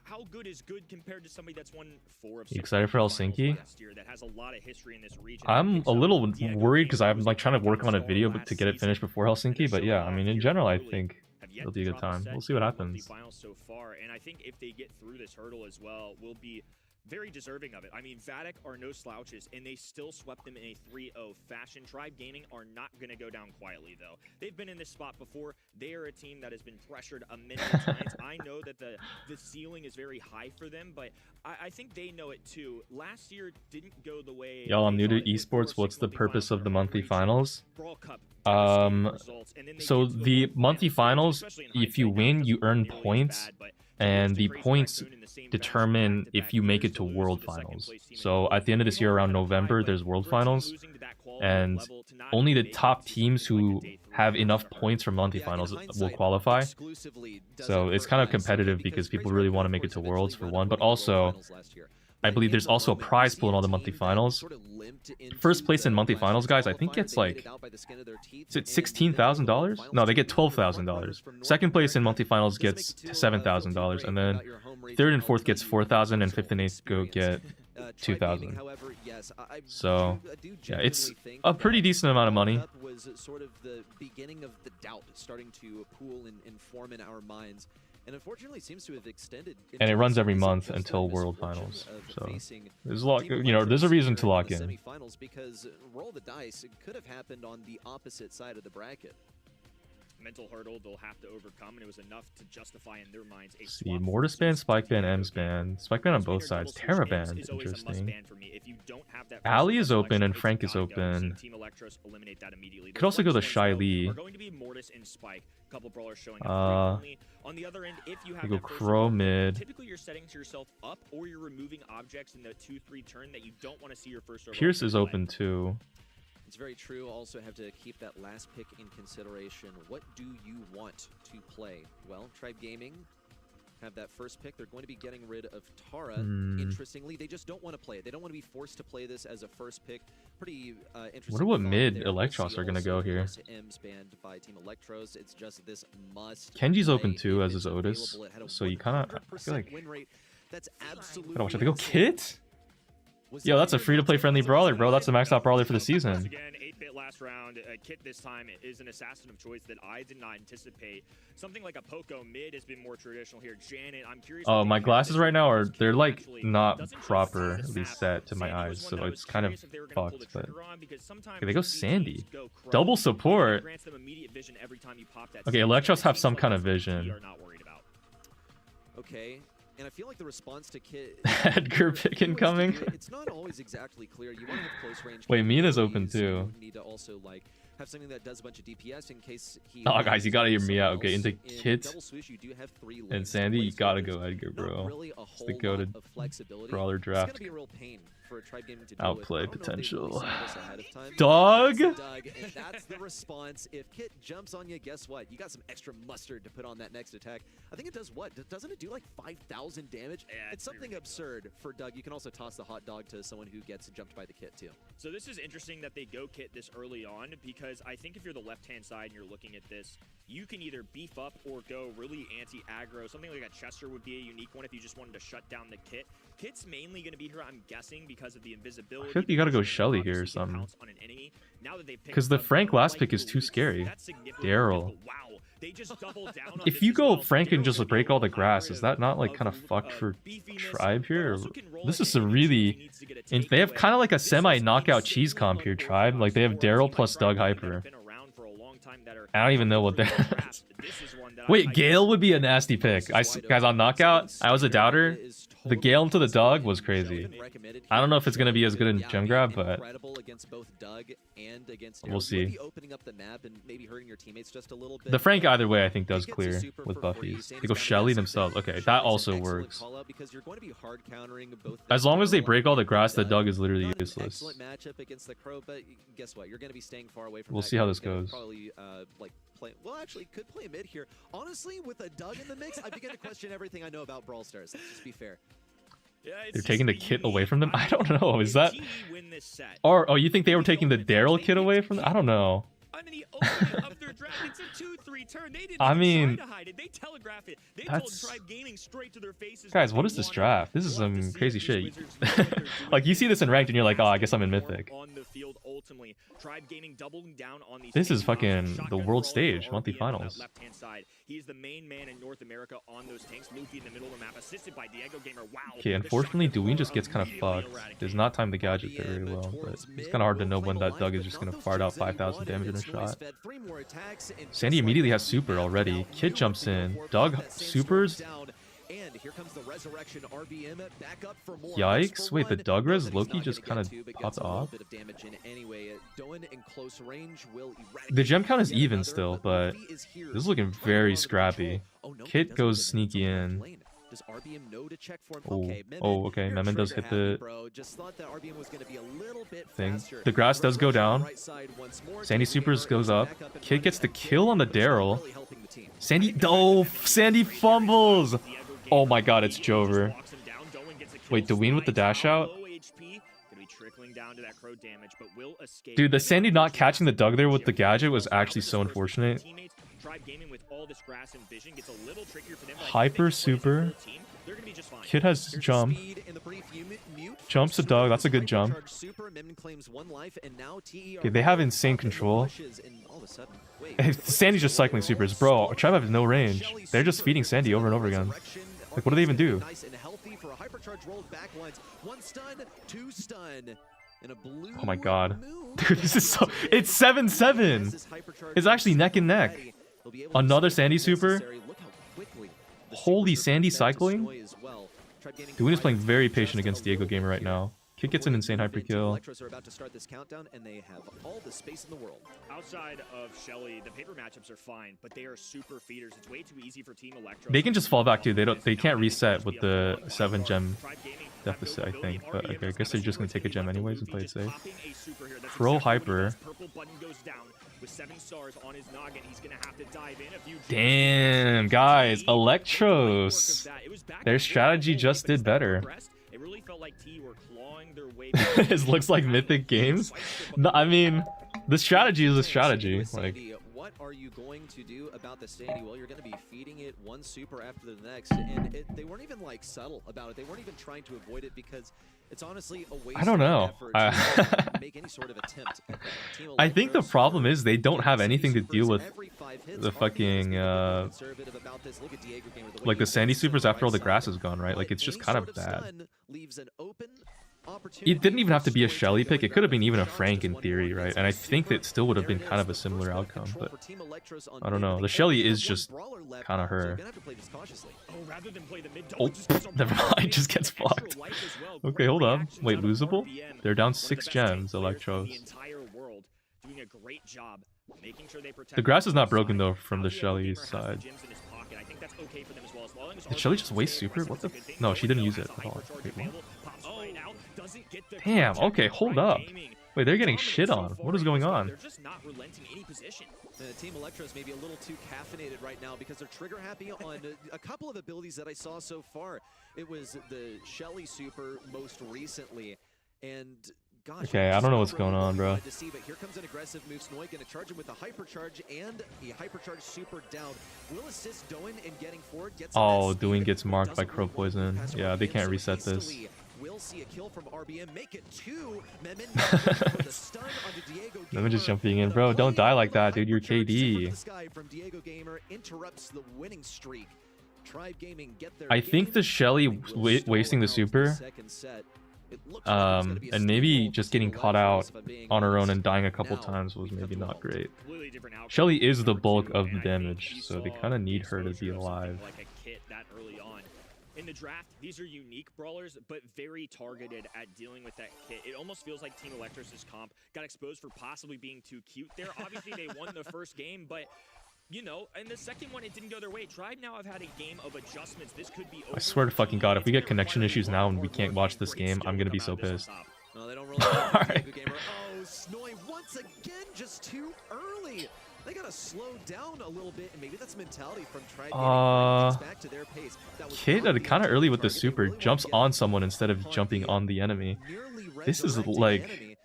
S12: how good is good compared to somebody that's won 4 of 6
S2: excited for Helsinki?
S12: last year that has a lot of history in this region?
S2: I'm a little worried because I'm like trying to work on a video to get it finished before Helsinki, but yeah, I mean, in general, I think it'll be a good time. We'll see what happens.
S12: So far, and I think if they get through this hurdle as well, we'll be very deserving of it. I mean, Vatic are no slouches, and they still swept them in a 3-0 fashion. Tribe Gaming are not going to go down quietly, though. They've been in this spot before. They are a team that has been pressured a million times. I know that the ceiling is very high for them, but I think they know it too. Last year didn't go the way...
S2: Y'all, I'm new to esports. What's the purpose of the monthly finals? So the monthly finals, if you win, you earn points, and the points determine if you make it to World Finals. So at the end of this year, around November, there's World Finals, and only the top teams who have enough points for monthly finals will qualify. So it's kind of competitive because people really want to make it to Worlds for one, but also I believe there's also a prize pool in all the monthly finals. First place in monthly finals, guys, I think gets like, is it $16,000? No, they get $12,000. Second place in monthly finals gets $7,000, and then third and fourth gets $4,000, and fifth and eighth go get $2,000. So yeah, it's a pretty decent amount of money.
S3: Was sort of the beginning of the doubt starting to pool and form in our minds. and unfortunately seems to have extended.
S2: And it runs every month until World Finals. So there's a lot, you know, there's a reason to lock in.
S3: Semifinals, because roll the dice, it could have happened on the opposite side of the bracket.
S12: Mental hurdle they'll have to overcome, and it was enough to justify in their minds a
S2: see, Mortis ban, Spike ban, Ems ban. Spike ban on both sides. Terra ban, interesting. Ali is open and Frank is open. Could also go to Shy Lee.
S12: On the other end, if you have
S2: go Crow mid.
S12: Typically you're setting to yourself up, or you're removing objects in the 2-3 turn that you don't want to see your first overall.
S2: Pierce is open too.
S3: It's very true. Also have to keep that last pick in consideration. What do you want to play? Well, Tribe Gaming have that first pick. They're going to be getting rid of Tara. Interestingly, they just don't want to play it. They don't want to be forced to play this as a first pick. Pretty interesting.
S2: Wonder what mid Electros are going to go here.
S3: M's banned by Team Electros. It's just this must.
S2: Kenji's open too, as is Otis. So you kind of, I feel like,
S3: that's absolutely.
S2: gotta watch it. They go Kit? Yo, that's a free-to-play friendly brawler, bro. That's a maxed out brawler for the season.
S12: Again, 8-bit last round. Kit this time is an assassin of choice that I did not anticipate. Something like a Poco mid has been more traditional here. Janet, I'm curious.
S2: Oh, my glasses right now are, they're like not properly set to my eyes, so it's kind of fucked. But okay, they go Sandy. Double support. Okay, Electros have some kind of vision.
S3: Okay. And I feel like the response to Kit
S2: Edgar pick incoming.
S3: It's not always exactly clear. You want to have close range.
S2: Wait, Mina's open too.
S3: You need to also like have something that does a bunch of DPS in case he.
S2: Oh, guys, you gotta hear me out. Okay, into Kit
S3: and
S2: and Sandy, you gotta go Edgar, bro. It's the goated brawler draft.
S3: It's gonna be a real pain for a Tribe Gaming to do
S2: Outplay
S3: it.
S2: potential.
S3: Doug.
S2: Doug.
S3: And that's the response. If Kit jumps on you, guess what? You got some extra mustard to put on that next attack. I think it does what? Doesn't it do like 5,000 damage?
S12: Yeah,
S3: it's something absurd for Doug. You can also toss the hot dog to someone who gets jumped by the Kit too.
S12: So this is interesting that they go Kit this early on, because I think if you're the left-hand side and you're looking at this, you can either beef up or go really anti-aggro. Something like a Chester would be a unique one if you just wanted to shut down the Kit. Kit's mainly going to be here, I'm guessing, because of the invisibility.
S2: I feel like you gotta go Shelly here or something. Because the Frank last pick is too scary. Daryl. If you go Frank and just break all the grass, is that not like kind of fucked for Tribe here? This is a really... They have kind of like a semi-knockout cheese comp here, Tribe. Like they have Daryl plus Doug Hyper. I don't even know what that is. Wait, Gale would be a nasty pick. Guys, on Knockout, I was a doubter. The Gale into the Doug was crazy. I don't know if it's going to be as good in Gem Grab, but we'll see. The Frank either way I think does clear with Buffies. They go Shelly themselves. Okay, that also works. As long as they break all the grass, the Doug is literally useless. We'll see how this goes.
S3: Well, actually, could play mid here. Honestly, with a Doug in the mix, I begin to question everything I know about Brawl Stars. Let's just be fair.
S2: They're taking the Kit away from them? I don't know. Is that... Or, oh, you think they were taking the Daryl Kit away from them? I don't know. I mean, that's... Guys, what is this draft? This is some crazy shit. Like, you see this in Ranked and you're like, oh, I guess I'm in Mythic. This is fucking the world stage, monthly finals. Okay, unfortunately, Dwayne just gets kind of fucked. Does not time the gadget very well, but it's kind of hard to know when that Doug is just going to fart out 5,000 damage in a shot. Sandy immediately has super already. Kid jumps in. Doug supers. Yikes. Wait, the Doug res Loki just kind of popped off. The gem count is even still, but this is looking very scrappy. Kit goes sneaky in.
S3: Does RBM know to check for him?
S2: Oh,
S3: okay, Memon,
S2: oh, okay. Memon does hit the
S3: just thought that RBM was going to be a little bit
S2: thing.
S3: faster.
S2: The grass does go down. Sandy supers goes up. Kid gets the kill on the Daryl. Sandy, oh, Sandy fumbles. Oh my God, it's Jover. Wait, Dwayne with the dash out.
S12: trickling down to that Crow damage, but will escape.
S2: Dude, the Sandy not catching the Doug there with the gadget was actually so unfortunate.
S12: Tribe Gaming with all this grass and vision gets a little trickier for them.
S2: Hyper super. Kid has jump. Jumps a Doug. That's a good jump. Okay, they have insane control. Sandy's just cycling supers. Bro, Tribe has no range. They're just feeding Sandy over and over again. Like, what do they even do? Oh my god. Dude, this is so... It's 7-7! It's actually neck and neck. Another Sandy super. Holy Sandy cycling. Dwayne is playing very patient against Diego Gamer right now. Kid gets an insane hyper kill.
S3: Electros are about to start this countdown, and they have all the space in the world.
S12: Outside of Shelly, the paper matchups are fine, but they are super feeders. It's way too easy for Team Electros.
S2: They can just fall back too. They can't reset with the 7 gem deficit, I think. But okay, I guess they're just gonna take a gem anyways and play it safe. Pro hyper. Damn, guys, Electros. Their strategy just did better.
S12: It really felt like T were clawing their way.
S2: It looks like Mythic Games. No, I mean, the strategy is a strategy. Like,
S3: what are you going to do about the Sandy? Well, you're going to be feeding it one super after the next, and they weren't even like subtle about it. They weren't even trying to avoid it because it's honestly a waste.
S2: I don't know.
S3: To make any sort of attempt at that.
S2: I think the problem is they don't have anything to deal with the fucking like the Sandy supers after all the grass is gone, right? Like, it's just kind of bad. It didn't even have to be a Shelly pick. It could have been even a Frank in theory, right? And I think that still would have been kind of a similar outcome, but I don't know. The Shelly is just kind of her. Oh, never mind. Just gets fucked. Okay, hold up. Wait, losable? They're down 6 gems, Electros. The grass is not broken though from the Shelly's side. Did Shelly just waste super? What the? No, she didn't use it at all. Wait, what? Damn, okay, hold up. Wait, they're getting shit on. What is going on?
S3: They're just not relenting any position. Team Electros may be a little too caffeinated right now because they're trigger happy on a couple of abilities that I saw so far. It was the Shelly super most recently, and gosh,
S2: okay, I don't know what's going on, bro.
S3: To see, but here comes an aggressive move. Snoy gonna charge him with a hypercharge and a hypercharge super down. Will assist Doen in getting forward.
S2: Oh, Doen gets marked by Crow Poison. Yeah, they can't reset this.
S3: Will see a kill from RBM, make it 2.
S2: Memon just jumping in, bro. Don't die like that, dude. You're KD.
S3: From Diego Gamer interrupts the winning streak. Tribe Gaming get their
S2: I think the Shelly wasting the super, and maybe just getting caught out on her own and dying a couple times was maybe not great. Shelly is the bulk of the damage, so they kind of need her to be alive.
S12: In the draft, these are unique brawlers, but very targeted at dealing with that kit. It almost feels like Team Electros' comp got exposed for possibly being too cute there. Obviously, they won the first game, but, you know, in the second one, it didn't go their way. Tribe now have had a game of adjustments. This could be over.
S2: I swear to fucking God, if we get connection issues now and we can't watch this game, I'm gonna be so pissed.
S3: No, they don't really Oh, Snoy once again just too early. They gotta slow down a little bit, and maybe that's mentality from Tribe back to their pace.
S2: Kid kind of early with the super jumps on someone instead of jumping on the enemy. This is like,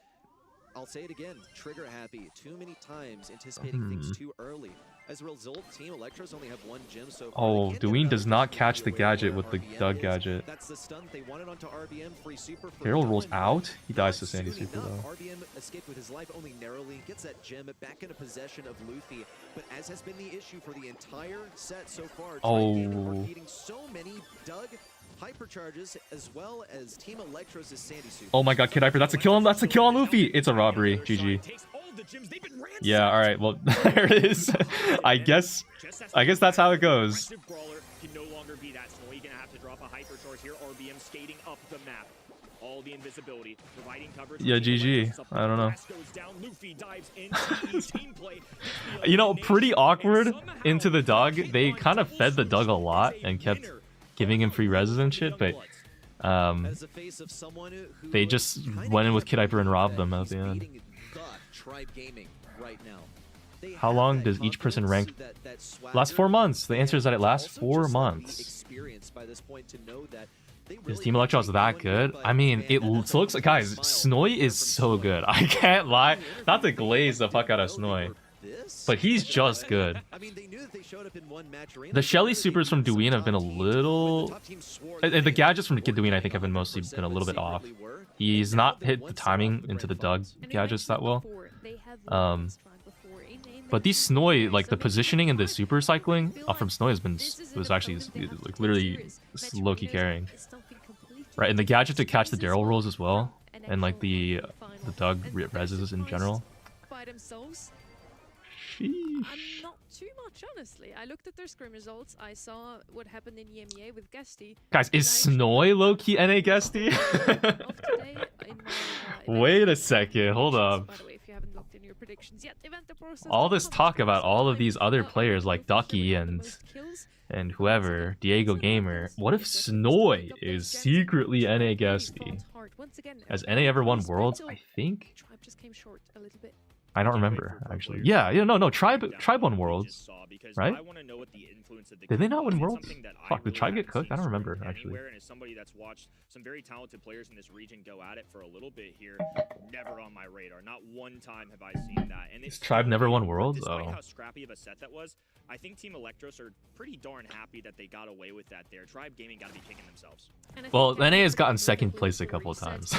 S3: I'll say it again, trigger happy too many times, anticipating things too early. As a result, Team Electros only have 1 gem so far.
S2: Oh, Dwayne does not catch the gadget with the Doug gadget.
S3: That's the stun they wanted onto RBM. Free super.
S2: Daryl rolls out. He dies to Sandy super though.
S3: RBM escaped with his life only narrowly. Gets that gem back into possession of Luffy. But as has been the issue for the entire set so far, are feeding so many Doug hypercharges as well as Team Electros' Sandy super.
S2: Oh my God, Kid Hyper, that's a kill on. That's a kill on Luffy. It's a robbery. GG. Yeah, all right. Well, there it is. I guess that's how it goes. Yeah, GG. I don't know. You know, pretty awkward into the Doug. They kind of fed the Doug a lot and kept giving him free reses and shit, but they just went in with Kid Hyper and robbed them at the end. How long does each person rank? Last 4 months. The answer is that it lasts 4 months.
S3: Experience by this point to know that
S2: Is Team Electros that good? I mean, it looks like, guys, Snoy is so good. I can't lie. Not to glaze the fuck out of Snoy, but he's just good. The Shelly supers from Dwayne have been a little... The gadgets from Dwayne, I think, have been mostly been a little bit off. He's not hit the timing into the Doug gadgets that well. But these Snoy, like the positioning and the super cycling from Snoy was actually like literally low-key carrying. Right, and the gadget to catch the Daryl rolls as well, and like the Doug reses in general.
S1: Not too much, honestly. I looked at their scrim results. I saw what happened in EMEA with Guesty.
S2: Guys, is Snoy low-key NA Guesty? Wait a second, hold up. All this talk about all of these other players like Ducky and whoever, Diego Gamer. What if Snoy is secretly NA Guesty? Has NA ever won Worlds? I think. I don't remember actually. Yeah, no. Tribe won Worlds, right? Did they not win Worlds? Fuck, did Tribe get cooked? I don't remember actually.
S12: As somebody that's watched some very talented players in this region go at it for a little bit here, never on my radar. Not one time have I seen that. And
S2: Has Tribe never won Worlds?
S12: Despite how scrappy of a set that was, I think Team Electros are pretty darn happy that they got away with that there. Tribe Gaming got to be kicking themselves.
S2: Well, NA has gotten second place a couple of times.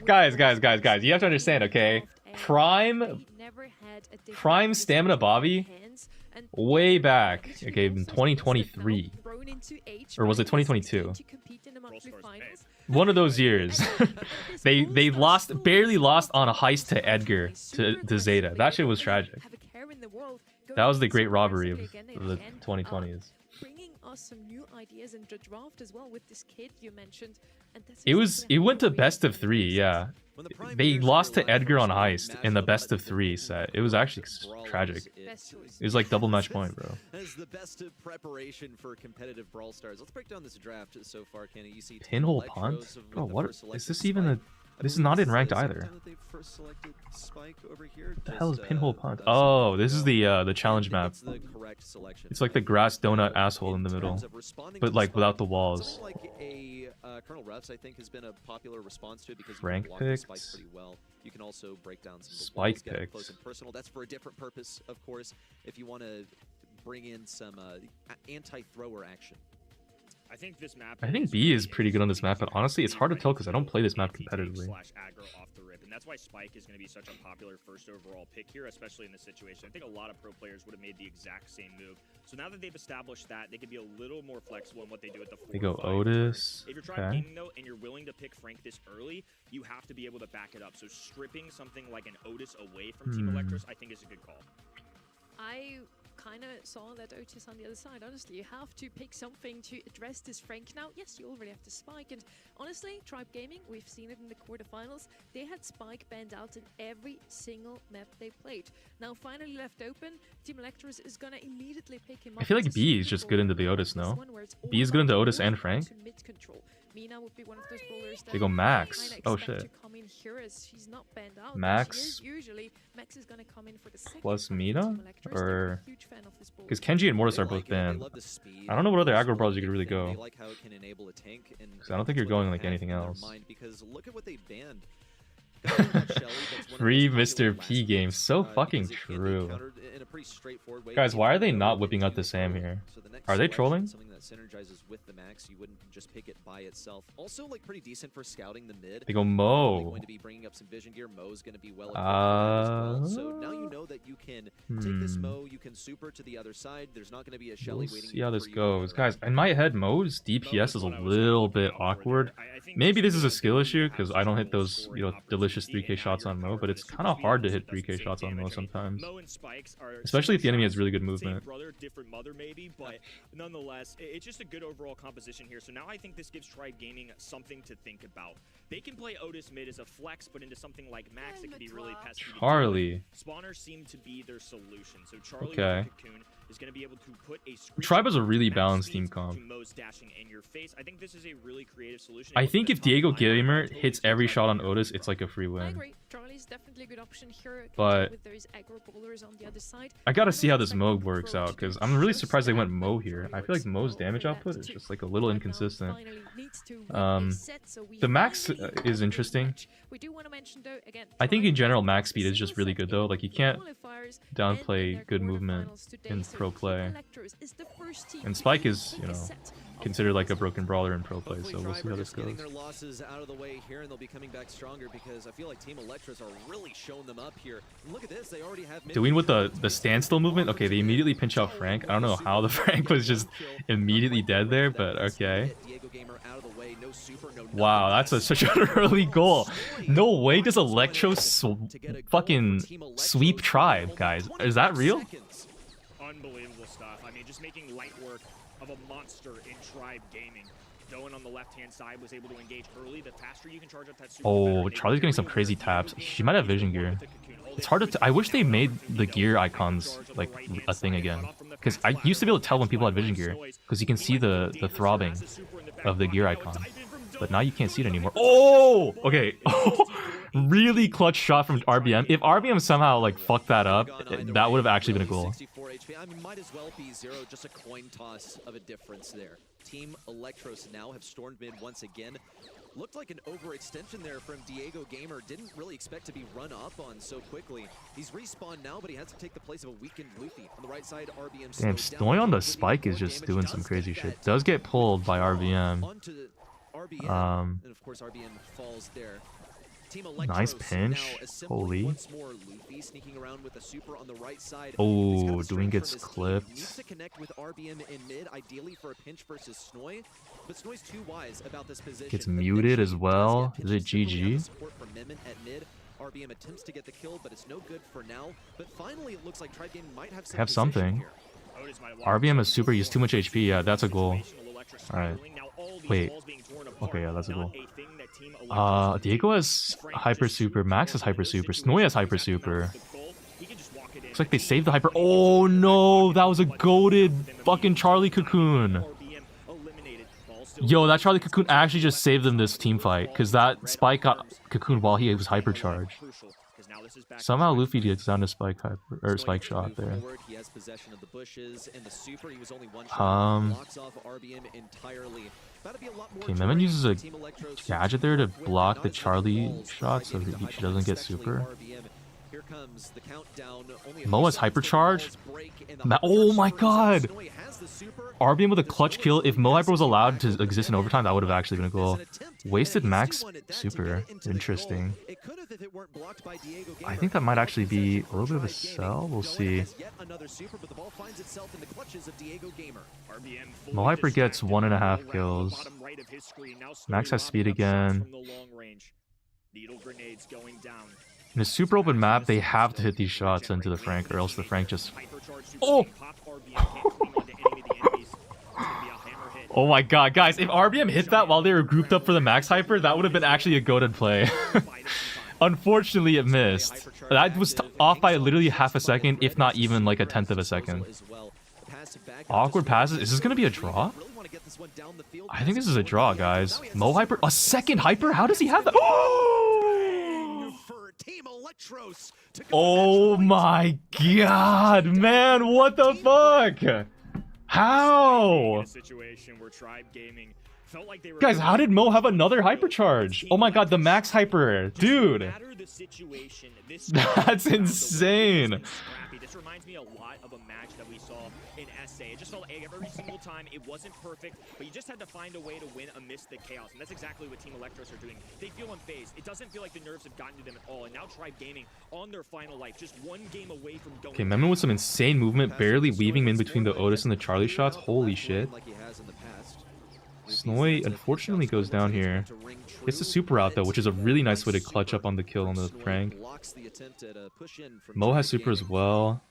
S2: Guys, you have to understand, okay? Prime Stamina Bobby way back, okay, in 2023, or was it 2022? One of those years. they barely lost on a heist to Edgar to Zeta. That shit was tragic. That was the great robbery of the 2020s.
S1: Some new ideas in the draft as well with this kid you mentioned, and
S2: it went to best of 3. Yeah, they lost to Edgar on heist in the best of 3 set. It was actually tragic. It was like double match point, bro.
S3: As the best of preparation for competitive Brawl Stars. Let's break down this draft so far, Kenny. You see
S2: Pinhole Punt? Bro, what is this even a... This is not in ranked either. What the hell is Pinhole Punt? Oh, this is the challenge map. It's like the grass donut asshole in the middle, but like without the walls.
S3: Colonel Ruffs, I think, has been a popular response to it because
S2: rank
S3: picks pretty well. You can also break down some
S2: spike picks.
S3: Close and personal. That's for a different purpose, of course. If you want to bring in some anti-thrower action.
S12: I think this map.
S2: I think B is pretty good on this map, but honestly, it's hard to tell because I don't play this map competitively.
S12: And that's why Spike is going to be such a popular first overall pick here, especially in this situation. I think a lot of pro players would have made the exact same move. So now that they've established that, they can be a little more flexible in what they do at the 4.
S2: They go Otis.
S12: If you're trying gaming though, and you're willing to pick Frank this early, you have to be able to back it up. So stripping something like an Otis away from Team Electros, I think is a good call.
S1: I kind of saw that Otis on the other side. Honestly, you have to pick something to address this Frank. Now, yes, you already have the Spike, and honestly, Tribe Gaming, we've seen it in the quarterfinals, they had Spike banned out in every single map they played. Now, finally left open, Team Electros is gonna immediately pick him up.
S2: I feel like B is just good into the Otis, no? B is good into Otis and Frank?
S1: Would be one of those brawlers
S2: they go Max. Oh shit. Max
S1: usually Max is gonna come in for the
S2: plus Mina? Or because Kenji and Mortis are both banned. I don't know what other aggro brawlers you could really go. Because I don't think you're going like anything else. Free Mr. P game. So fucking true. Guys, why are they not whipping out the Sam here? Are they trolling?
S3: Something that synergizes with the Max, you wouldn't just pick it by itself. Also, like pretty decent for scouting the mid.
S2: They go Mo.
S3: Going to be bringing up some vision gear. Mo's going to be well equipped as well. So now you know that you can take this Mo, you can super to the other side. There's not going to be a Shelly waiting.
S2: See how this goes, guys. In my head, Mo's DPS is a little bit awkward. Maybe this is a skill issue because I don't hit those delicious 3K shots on Mo, but it's kind of hard to hit 3K shots on Mo sometimes. Especially if the enemy has really good movement.
S12: Brother, different mother maybe, but nonetheless, it's just a good overall composition here. So now I think this gives Tribe Gaming something to think about. They can play Otis mid as a flex, but into something like Max, it can be really pesky.
S2: Charlie.
S12: Spawners seem to be their solution. So Charlie with Cocoon is going to be able to put a
S2: Tribe is a really balanced team comp.
S12: I think this is a really creative solution.
S2: I think if Diego Gamer hits every shot on Otis, it's like a free win.
S1: I agree. Charlie's definitely definitely a good option here.
S2: But
S1: with those aggro bowlers on the other side.
S2: I gotta see how this Mo works out, because I'm really surprised they went Mo here. I feel like Mo's damage output is just like a little inconsistent. The max is interesting.
S1: We do want to mention, though, again,
S2: I think in general max speed is just really good though. Like you can't downplay good movement in pro play. And Spike is, you know, considered like a broken brawler in pro play, so we'll see how this goes.
S3: Getting their losses out of the way here, and they'll be coming back stronger because I feel like Team Electros are really showing them up here. And look at this, they already have
S2: Doing with the standstill movement. Okay, they immediately pinch out Frank. I don't know how the Frank was just immediately dead there, but okay. Wow, that's such an early goal. No way does Electros fucking sweep Tribe, guys. Is that real?
S12: Unbelievable stuff. I mean, just making light work of a monster in Tribe Gaming. Going on the left-hand side, was able to engage early. The faster you can charge up that super.
S2: Oh, Charlie's getting some crazy taps. She might have vision gear. It's hard to I wish they made the gear icons like a thing again, because I used to be able to tell when people had vision gear, because you can see the throbbing of the gear icon, but now you can't see it anymore. Oh, okay. Really clutch shot from RBM. If RBM somehow like fucked that up, that would have actually been a goal.
S3: I mean, might as well be 0, just a coin toss of a difference there. Team Electros now have stormed mid once again. Looked like an overextension there from Diego Gamer. Didn't really expect to be run up on so quickly. He's respawned now, but he has to take the place of a weakened Luffy. On the right side, RBM.
S2: Damn, Snoy on the spike is just doing some crazy shit. Does get pulled by RBM.
S3: And of course, RBM falls there.
S2: Nice pinch. Holy.
S3: Oh,
S2: Doing gets clipped.
S3: Needs to connect with RBM in mid, ideally for a pinch versus Snoy. But Snoy's too wise about this position.
S2: Gets muted as well. Is it GG?
S3: RBM attempts to get the kill, but it's no good for now. But finally, it looks like Tribe Gaming might have
S2: something. RBM is super. He's too much HP. Yeah, that's a goal. All right. Wait. Okay, yeah, that's a goal. Diego has hyper super. Max has hyper super. Snoy has hyper super. Looks like they saved the hyper. Oh no, that was a goated fucking Charlie Cocoon. Yo, that Charlie Cocoon actually just saved them this team fight, because that Spike got Cocoon while he was hypercharged. Somehow Luffy gets down to Spike hyper or Spike shot there. Okay, Memon uses a gadget there to block the Charlie shot so she doesn't get super. Mo has hypercharge. Oh my god! RBM with a clutch kill. If Mo Hyper was allowed to exist in overtime, that would have actually been a goal. Wasted max super. Interesting. I think that might actually be a little bit of a sell. We'll see. Mo Hyper gets 1.5 kills. Max has speed again. In a super open map, they have to hit these shots into the Frank, or else the Frank just... Oh! Oh my god, guys, if RBM hit that while they were grouped up for the max hyper, that would have been actually a goated play. Unfortunately, it missed. That was off by literally half a second, if not even like a tenth of a second. Awkward passes. Is this going to be a draw? I think this is a draw, guys. Mo hyper? A second hyper? How does he have that? Oh my god, man, what the fuck? How? Guys, how did Mo have another hypercharge? Oh my god, the max hyper. Dude. That's insane.
S12: This reminds me a lot of a match that we saw in SA. It just felt like every single time it wasn't perfect, but you just had to find a way to win amidst the chaos. And that's exactly what Team Electros are doing. They feel unfazed. It doesn't feel like the nerves have gotten to them at all. And now Tribe Gaming on their final life, just one game away from going.
S2: Okay, Memon with some insane movement, barely weaving in between the Otis and the Charlie shots. Holy shit. Snoy unfortunately goes down here. Gets the super out though, which is a really nice way to clutch up on the kill on the Frank. Mo has super as well.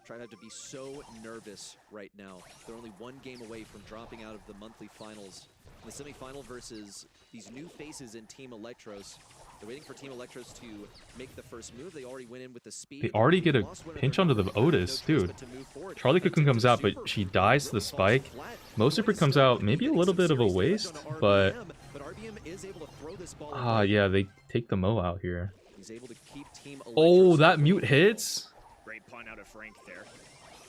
S3: Tribe have to be so nervous right now. They're only one game away from dropping out of the monthly finals. In the semifinal versus these new faces in Team Electros. They're waiting for Team Electros to make the first move. They already went in with the speed.
S2: They already get a pinch onto the Otis, dude. Charlie Cocoon comes out, but she dies to the spike. Mo super comes out, maybe a little bit of a waste, but... yeah, they take the Mo out here.
S3: He's able to keep Team
S2: Oh,
S3: Electros
S2: that mute hits?
S12: Great punt out of Frank there.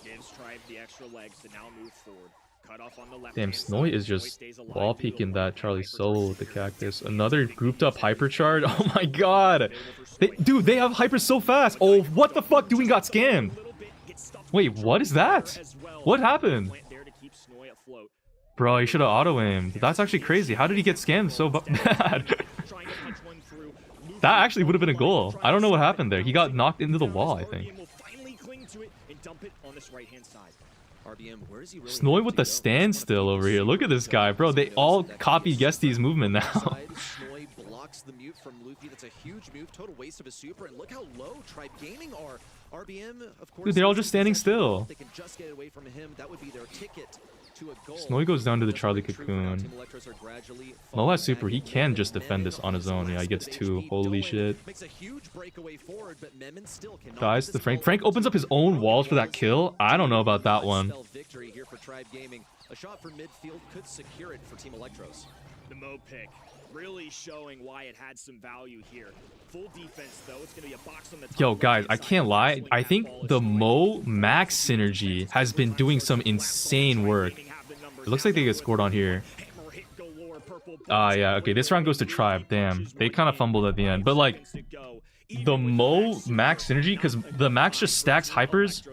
S12: Gives Tribe the extra legs to now move forward. Cut off on the left.
S2: Damn, Snowy is just wall peeking that Charlie solo with the cactus. Another grouped up hypercharge. Oh my god. Dude, they have hyper so fast. Oh, what the fuck? Doing got scammed. Wait, what is that? What happened? Bro, he should have auto-aimed. That's actually crazy. How did he get scammed so bad? That actually would have been a goal. I don't know what happened there. He got knocked into the wall, I think. Snowy with the standstill over here. Look at this guy, bro. They all copy Guesty's movement now.
S3: Snowy blocks the mute from Luffy. That's a huge move. Total waste of a super. And look how low Tribe Gaming are. RBM, of course.
S2: Dude, they're all just standing still.
S3: They can just get away from him. That would be their ticket to a goal.
S2: Snowy goes down to the Charlie Cocoon. Mo has super. He can just defend this on his own. Yeah, he gets 2. Holy shit. Guys, the Frank opens up his own walls for that kill. I don't know about that one.
S3: Victory here for Tribe Gaming. A shot from midfield could secure it for Team Electros.
S12: The Mo pick really showing why it had some value here. Full defense though. It's gonna be a box on the top.
S2: Yo, guys, I can't lie. I think the Mo Max synergy has been doing some insane work. It looks like they get scored on here. Yeah, okay. This round goes to Tribe. Damn, they kind of fumbled at the end. But like, the Mo Max synergy, because the Max just stacks hypers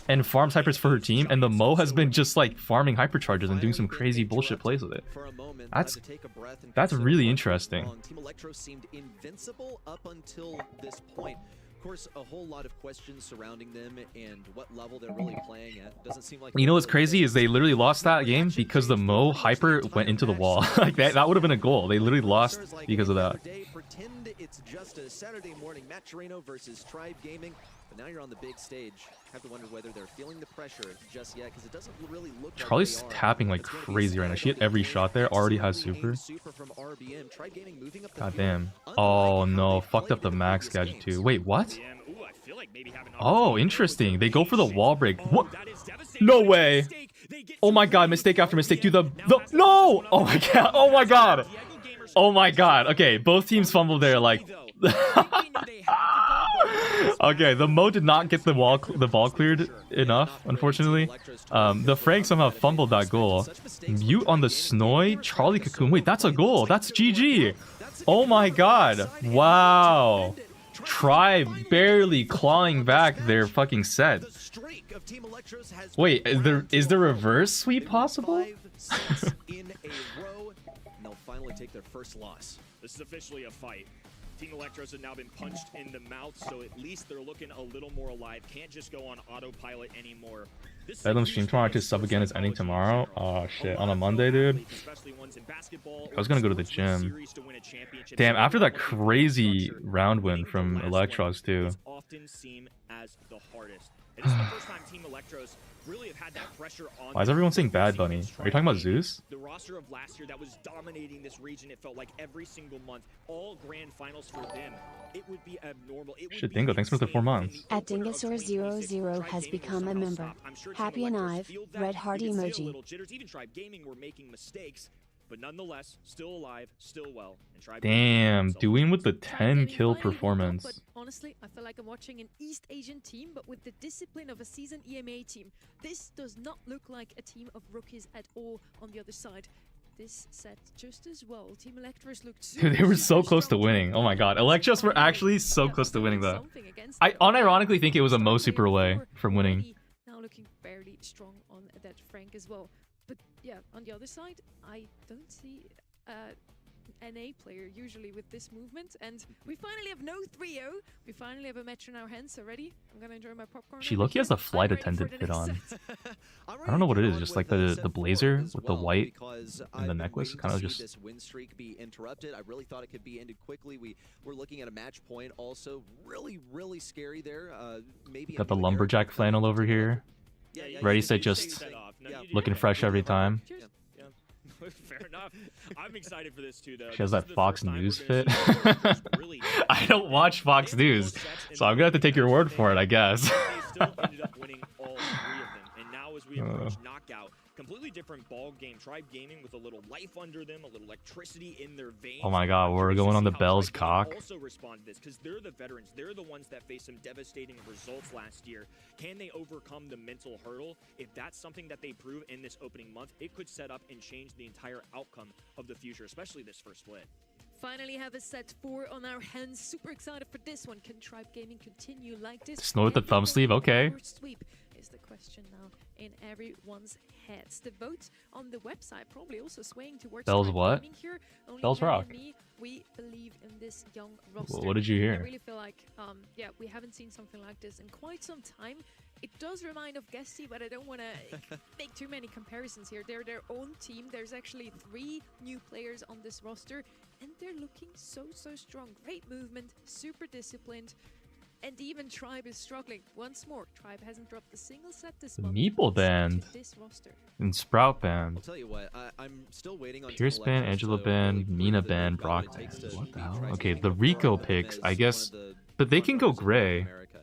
S2: and farms hypers for her team, and the Mo has been just like farming hypercharges and doing some crazy bullshit plays with it. That's really interesting.
S3: Team Electros seemed invincible up until this point. Of course, a whole lot of questions surrounding them and what level they're really playing at. Doesn't seem like.
S2: You know what's crazy is they literally lost that game because the Mo hyper went into the wall. Like that would have been a goal. They literally lost because of that.
S3: Pretend it's just a Saturday morning Maturino versus Tribe Gaming. But now you're on the big stage. Have to wonder whether they're feeling the pressure just yet, because it doesn't really look like
S2: Charlie's tapping like crazy right now. She hit every shot there. Already has super. God damn. Oh no, fucked up the max gadget too. Wait, what? Oh, interesting. They go for the wall break. What? No way. Oh my god, mistake after mistake. Dude, no! Oh my god. Oh my god. Oh my god. Okay, both teams fumbled there like okay, the Mo did not get the ball cleared enough, unfortunately. The Frank somehow fumbled that goal. Mute on the Snowy, Charlie Cocoon. Wait, that's a goal. That's GG. Oh my god. Wow. Tribe barely clawing back their fucking set. Wait, is the reverse sweep possible?
S3: They'll finally take their first loss.
S12: This is officially a fight. Team Electros have now been punched in the mouth, so at least they're looking a little more alive. Can't just go on autopilot anymore.
S2: Bedlam stream tomorrow to sub again is ending tomorrow. Oh shit, on a Monday, dude. I was gonna go to the gym. Damn, after that crazy round win from Electros too.
S12: Often seem as the hardest. It is the first time Team Electros really have had that pressure on.
S2: Why is everyone saying Bad Bunny? Are you talking about Zeus?
S12: The roster of last year that was dominating this region, it felt like every single month, all grand finals for them. It would be abnormal.
S2: Shit, Dingo, thanks for the 4 months.
S7: At Dingosaur00 has become a member. Happy and I've red heart emoji.
S12: Even Tribe Gaming were making mistakes, but nonetheless, still alive, still well. And Tribe
S2: Damn, doing with the 10 kill performance.
S1: But honestly, I feel like I'm watching an East Asian team, but with the discipline of a seasoned EMA team. This does not look like a team of rookies at all on the other side. This set just as well. Team Electros looked
S2: Dude, they were so close to winning. Oh my god. Electros were actually so close to winning that. I unironically think it was a Mo super away from winning.
S1: Now looking fairly strong on that Frank as well. But yeah, on the other side, I don't see NA player usually with this movement, and we finally have no 3-0. We finally have a match in our hands already. I'm gonna enjoy my popcorn.
S2: She lucky has a flight attendant fit on. I don't know what it is, just like the blazer with the white and the necklace. Kind of just.
S3: This win streak be interrupted. I really thought it could be ended quickly. We were looking at a match point, also really scary there. Maybe
S2: got the lumberjack flannel over here. Ready, set, just looking fresh every time.
S12: Fair enough. I'm excited for this too, though.
S2: She has that Fox News fit. I don't watch Fox News, so I'm gonna have to take your word for it, I guess.
S12: completely different ball game. Tribe Gaming with a little life under them, a little electricity in their veins.
S2: Oh my god, we're going on the Bell's cock.
S12: Also respond to this because they're the veterans. They're the ones that faced some devastating results last year. Can they overcome the mental hurdle? If that's something that they prove in this opening month, it could set up and change the entire outcome of the future, especially this first split.
S1: Finally have a set 4 on our hands. Super excited for this one. Can Tribe Gaming continue like this?
S2: Snow with the thumb sleeve, okay.
S1: Sweep is the question now in everyone's heads. The vote on the website probably also swaying towards
S2: Bell's
S1: Tribe
S2: what?
S1: Gaming here. Only
S2: Bell's
S1: Harry
S2: rock.
S1: and me, we believe in this young roster.
S2: What did you hear?
S1: I really feel like, yeah, we haven't seen something like this in quite some time. It does remind of Guesty, but I don't want to make too many comparisons here. They're their own team. There's actually 3 new players on this roster, and they're looking so strong. Great movement, super disciplined, and even Tribe is struggling. Once more, Tribe hasn't dropped a single set this month.
S2: Meeple band
S1: This roster.
S2: and Sprout band.
S3: I'll tell you what, I'm still waiting on
S2: Pierce
S3: Team
S2: band,
S3: Electros
S2: Angela
S3: to
S2: band,
S3: really
S2: Mina
S3: prove that
S2: band,
S3: they've got what
S2: Brock
S3: it takes
S2: band.
S3: to
S2: What the
S3: beat
S2: hell?
S3: Tribe
S2: Okay,
S3: Gaming
S2: the Rico
S3: as
S2: picks, I
S3: one
S2: guess,
S3: of the
S2: but they can go
S3: front runners in
S2: gray.
S3: America.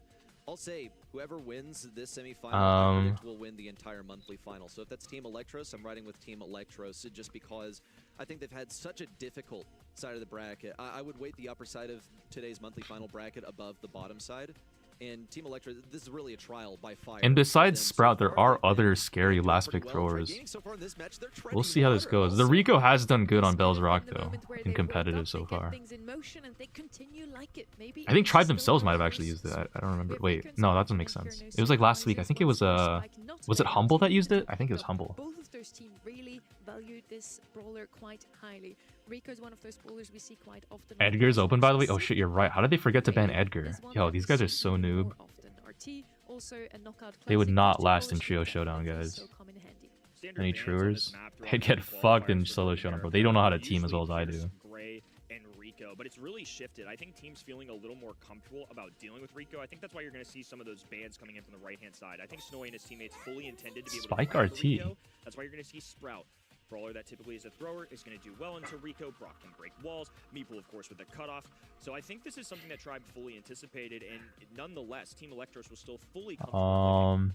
S3: I'll say whoever wins this semifinal I predict will win the entire monthly final. So if that's Team Electros, I'm riding with Team Electros just because I think they've had such a difficult side of the bracket. I would weight the upper side of today's monthly final bracket above the bottom side. And Team Electros, this is really a trial by fire.
S2: And besides
S3: So
S2: Sprout, there
S3: far,
S2: are other scary
S3: doing
S2: last
S3: pretty
S2: pick
S3: well. Tribe
S2: throwers.
S3: Gaming so far in this match, they're
S2: We'll
S3: treading
S2: see how this
S3: water
S2: goes. The
S3: also.
S2: Rico has done good on Bell's Rock
S1: In the
S2: though,
S1: moment where
S2: in
S1: they wake
S2: competitive
S1: up,
S2: so
S1: they get
S2: far.
S1: things in motion and they continue like it. Maybe
S2: I think
S1: it's
S2: Tribe
S1: still
S2: themselves might have
S1: their
S2: actually
S1: first
S2: used it. I don't remember.
S1: with
S2: Wait,
S1: Rico
S2: no, that
S1: and
S2: doesn't make
S1: Spike
S2: sense.
S1: here, no
S2: It was like last week. I
S1: surprises.
S2: think it was
S1: Once more, Spike not
S2: was it
S1: very
S2: Humble that used it?
S1: active,
S2: I think it was
S1: but
S2: Humble.
S1: Both of those teams really valued this brawler quite highly. Rico is one of those brawlers we see quite often. on
S2: Edgar's
S1: the
S2: open by the way.
S1: side.
S2: Oh shit, you're right. How did they forget to ban
S1: Ray
S2: Edgar?
S1: is one
S2: Yo,
S1: that
S2: these
S1: we
S2: guys are
S1: see
S2: so
S1: more
S2: noob.
S1: often. RT, also a knockout
S2: They would
S1: classic,
S2: not
S1: two
S2: last in
S1: brawlers
S2: trio
S1: who
S2: showdown,
S1: can
S2: guys.
S1: so come in handy.
S12: Standard
S2: Any
S12: bans on
S2: truers?
S12: this map throughout
S2: They'd get
S12: the
S2: fucked in
S12: qualifiers for
S2: solo
S12: North
S2: showdown, bro.
S12: America
S2: They don't know how to
S12: are
S2: team as well as I
S12: usually
S2: do.
S12: Pierce, Gray, and Rico, but it's really shifted. I think teams feeling a little more comfortable about dealing with Rico. I think that's why you're going to see some of those bans coming in from the right-hand side. I think Snowy and his teammates fully intended to be able
S2: Spike
S12: to grab
S2: RT.
S12: Rico. That's why you're going to see Sprout. Brawler that typically is a thrower is going to do well into Rico. Brock can break walls. Meeple, of course, with the cutoff. So I think this is something that Tribe fully anticipated, and nonetheless, Team Electros was still fully comfortable.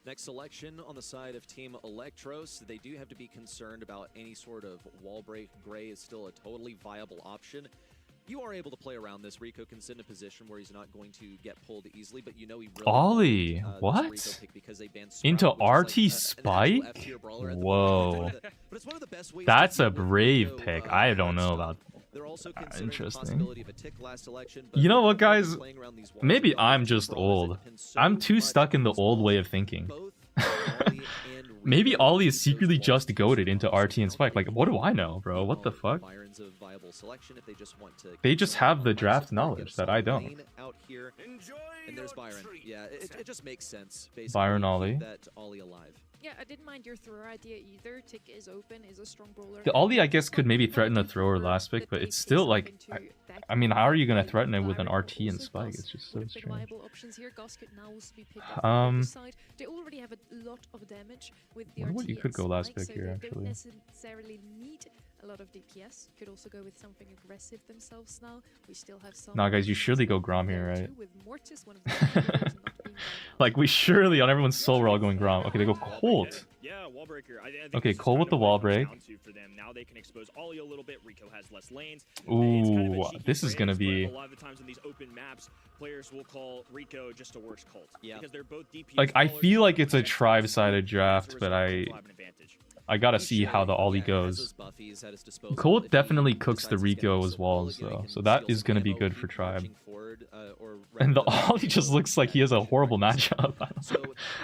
S3: Next selection on the side of Team Electros, they do have to be concerned about any sort of wall break. Gray is still a totally viable option. You are able to play around this. Rico can sit in a position where he's not going to get pulled easily, but you know he really
S2: Ollie,
S3: wanted,
S2: what?
S3: this Rico pick because they banned Sprout,
S2: Into
S3: which is
S2: RT
S3: like, an actual
S2: Spike?
S3: F-tier brawler at the
S2: Whoa.
S3: moment. But it's one of the best ways
S2: That's
S3: to
S2: a
S3: deal with
S2: brave
S3: Rico,
S2: pick. I don't know about.
S3: They're also considering
S2: Interesting.
S3: the possibility of a tick last election, but
S2: You know what, guys?
S3: playing around these walls
S2: Maybe
S3: with
S2: I'm
S3: RT
S2: just
S3: brawlers, it
S2: old.
S3: depends so
S2: I'm too
S3: much
S2: stuck in the
S3: on
S2: old way
S3: walls.
S2: of thinking.
S3: Both Ollie and
S2: Maybe
S3: Rico
S2: Ollie is
S3: use those
S2: secretly
S3: walls
S2: just
S3: to
S2: goaded
S3: show
S2: into
S3: off
S2: RT and Spike. Like, what do I know, bro? What the fuck?
S3: Byron's a viable selection if they just want to
S2: They
S3: keep
S2: just
S3: someone
S2: have
S3: on
S2: the
S3: life
S2: draft
S3: support, get
S2: knowledge
S3: a
S2: that I
S3: solid
S2: don't.
S3: lane out here. And there's Byron. Yeah, it just makes sense, basically.
S2: Byron
S3: to keep
S2: Ollie.
S3: that Ollie alive.
S1: Yeah, I didn't mind your thrower idea either. Tick is open, is a strong brawler.
S2: The Ollie, I guess, could maybe threaten a thrower last pick, but it's still like, I mean, how are you gonna threaten it with an RT and Spike? It's just so strange.
S1: Viable options here. Gus could now also be picked up on the other side. They already have a lot of damage with the
S2: Wonder
S1: RT
S2: what you
S1: and
S2: could go last
S1: Spike,
S2: pick
S1: so
S2: here,
S1: they
S2: actually.
S1: don't necessarily need a lot of DPS. Could also go with something aggressive themselves now. We still have some.
S2: Nah, guys, you surely go Grom here, right?
S1: With Mortis, one of the not being banned out.
S2: Like, we surely, on everyone's soul, we're all going Grom. Okay, they go Colt.
S12: Yeah, wall breaker. I think
S2: Okay,
S12: this is
S2: Cole
S12: kind
S2: with
S12: of
S2: the
S12: what it
S2: wall
S12: comes
S2: break.
S12: down to for them. Now they can expose Ollie a little bit. Rico has less lanes. It's kind of a
S2: Ooh,
S12: cheeky
S2: this is gonna
S12: phrase, but
S2: be.
S12: a lot of the times in these open maps, players will call Rico just a worse cult.
S3: Yeah.
S12: Because they're both DPS
S2: Like, I
S12: brawlers,
S2: feel like it's a
S12: and
S2: tribe-sided
S12: as a
S2: draft,
S12: result,
S2: but
S12: Colt will have an advantage.
S2: I gotta
S3: He
S2: see how
S3: should,
S2: the Ollie
S3: yeah, has
S2: goes.
S3: those buffies at his disposal.
S2: Colt
S3: If he
S2: definitely cooks the
S3: decides he's gonna
S2: Rico
S3: use
S2: as
S3: some
S2: walls,
S3: Ollie, he
S2: though,
S3: can
S2: so that
S3: steal
S2: is
S3: some
S2: gonna be
S3: ammo,
S2: good
S3: keep
S2: for Tribe.
S3: marching forward, or
S2: And the
S3: rather than
S2: Ollie just looks like he has a horrible matchup.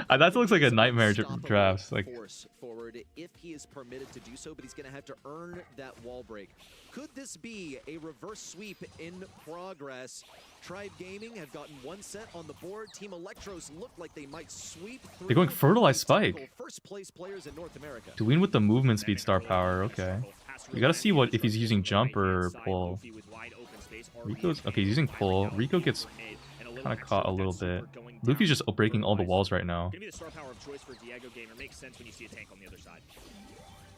S2: That looks like a nightmare draft. Like,
S3: force forward if he is permitted to do so, but he's going to have to earn that wall break. Could this be a reverse sweep in progress? Tribe Gaming have gotten one set on the board. Team Electros look like they might sweep through.
S2: they're going Fertilize Spike.
S3: First place players in North America.
S2: Doing with the movement speed star power, okay. We gotta see what if he's using jump or pull. Rico's okay, he's using pull. Rico gets kind of caught a little bit. Luffy's just breaking all the walls right now.
S12: Gonna be the star power of choice for Diego Gamer. Makes sense when you see a tank on the other side.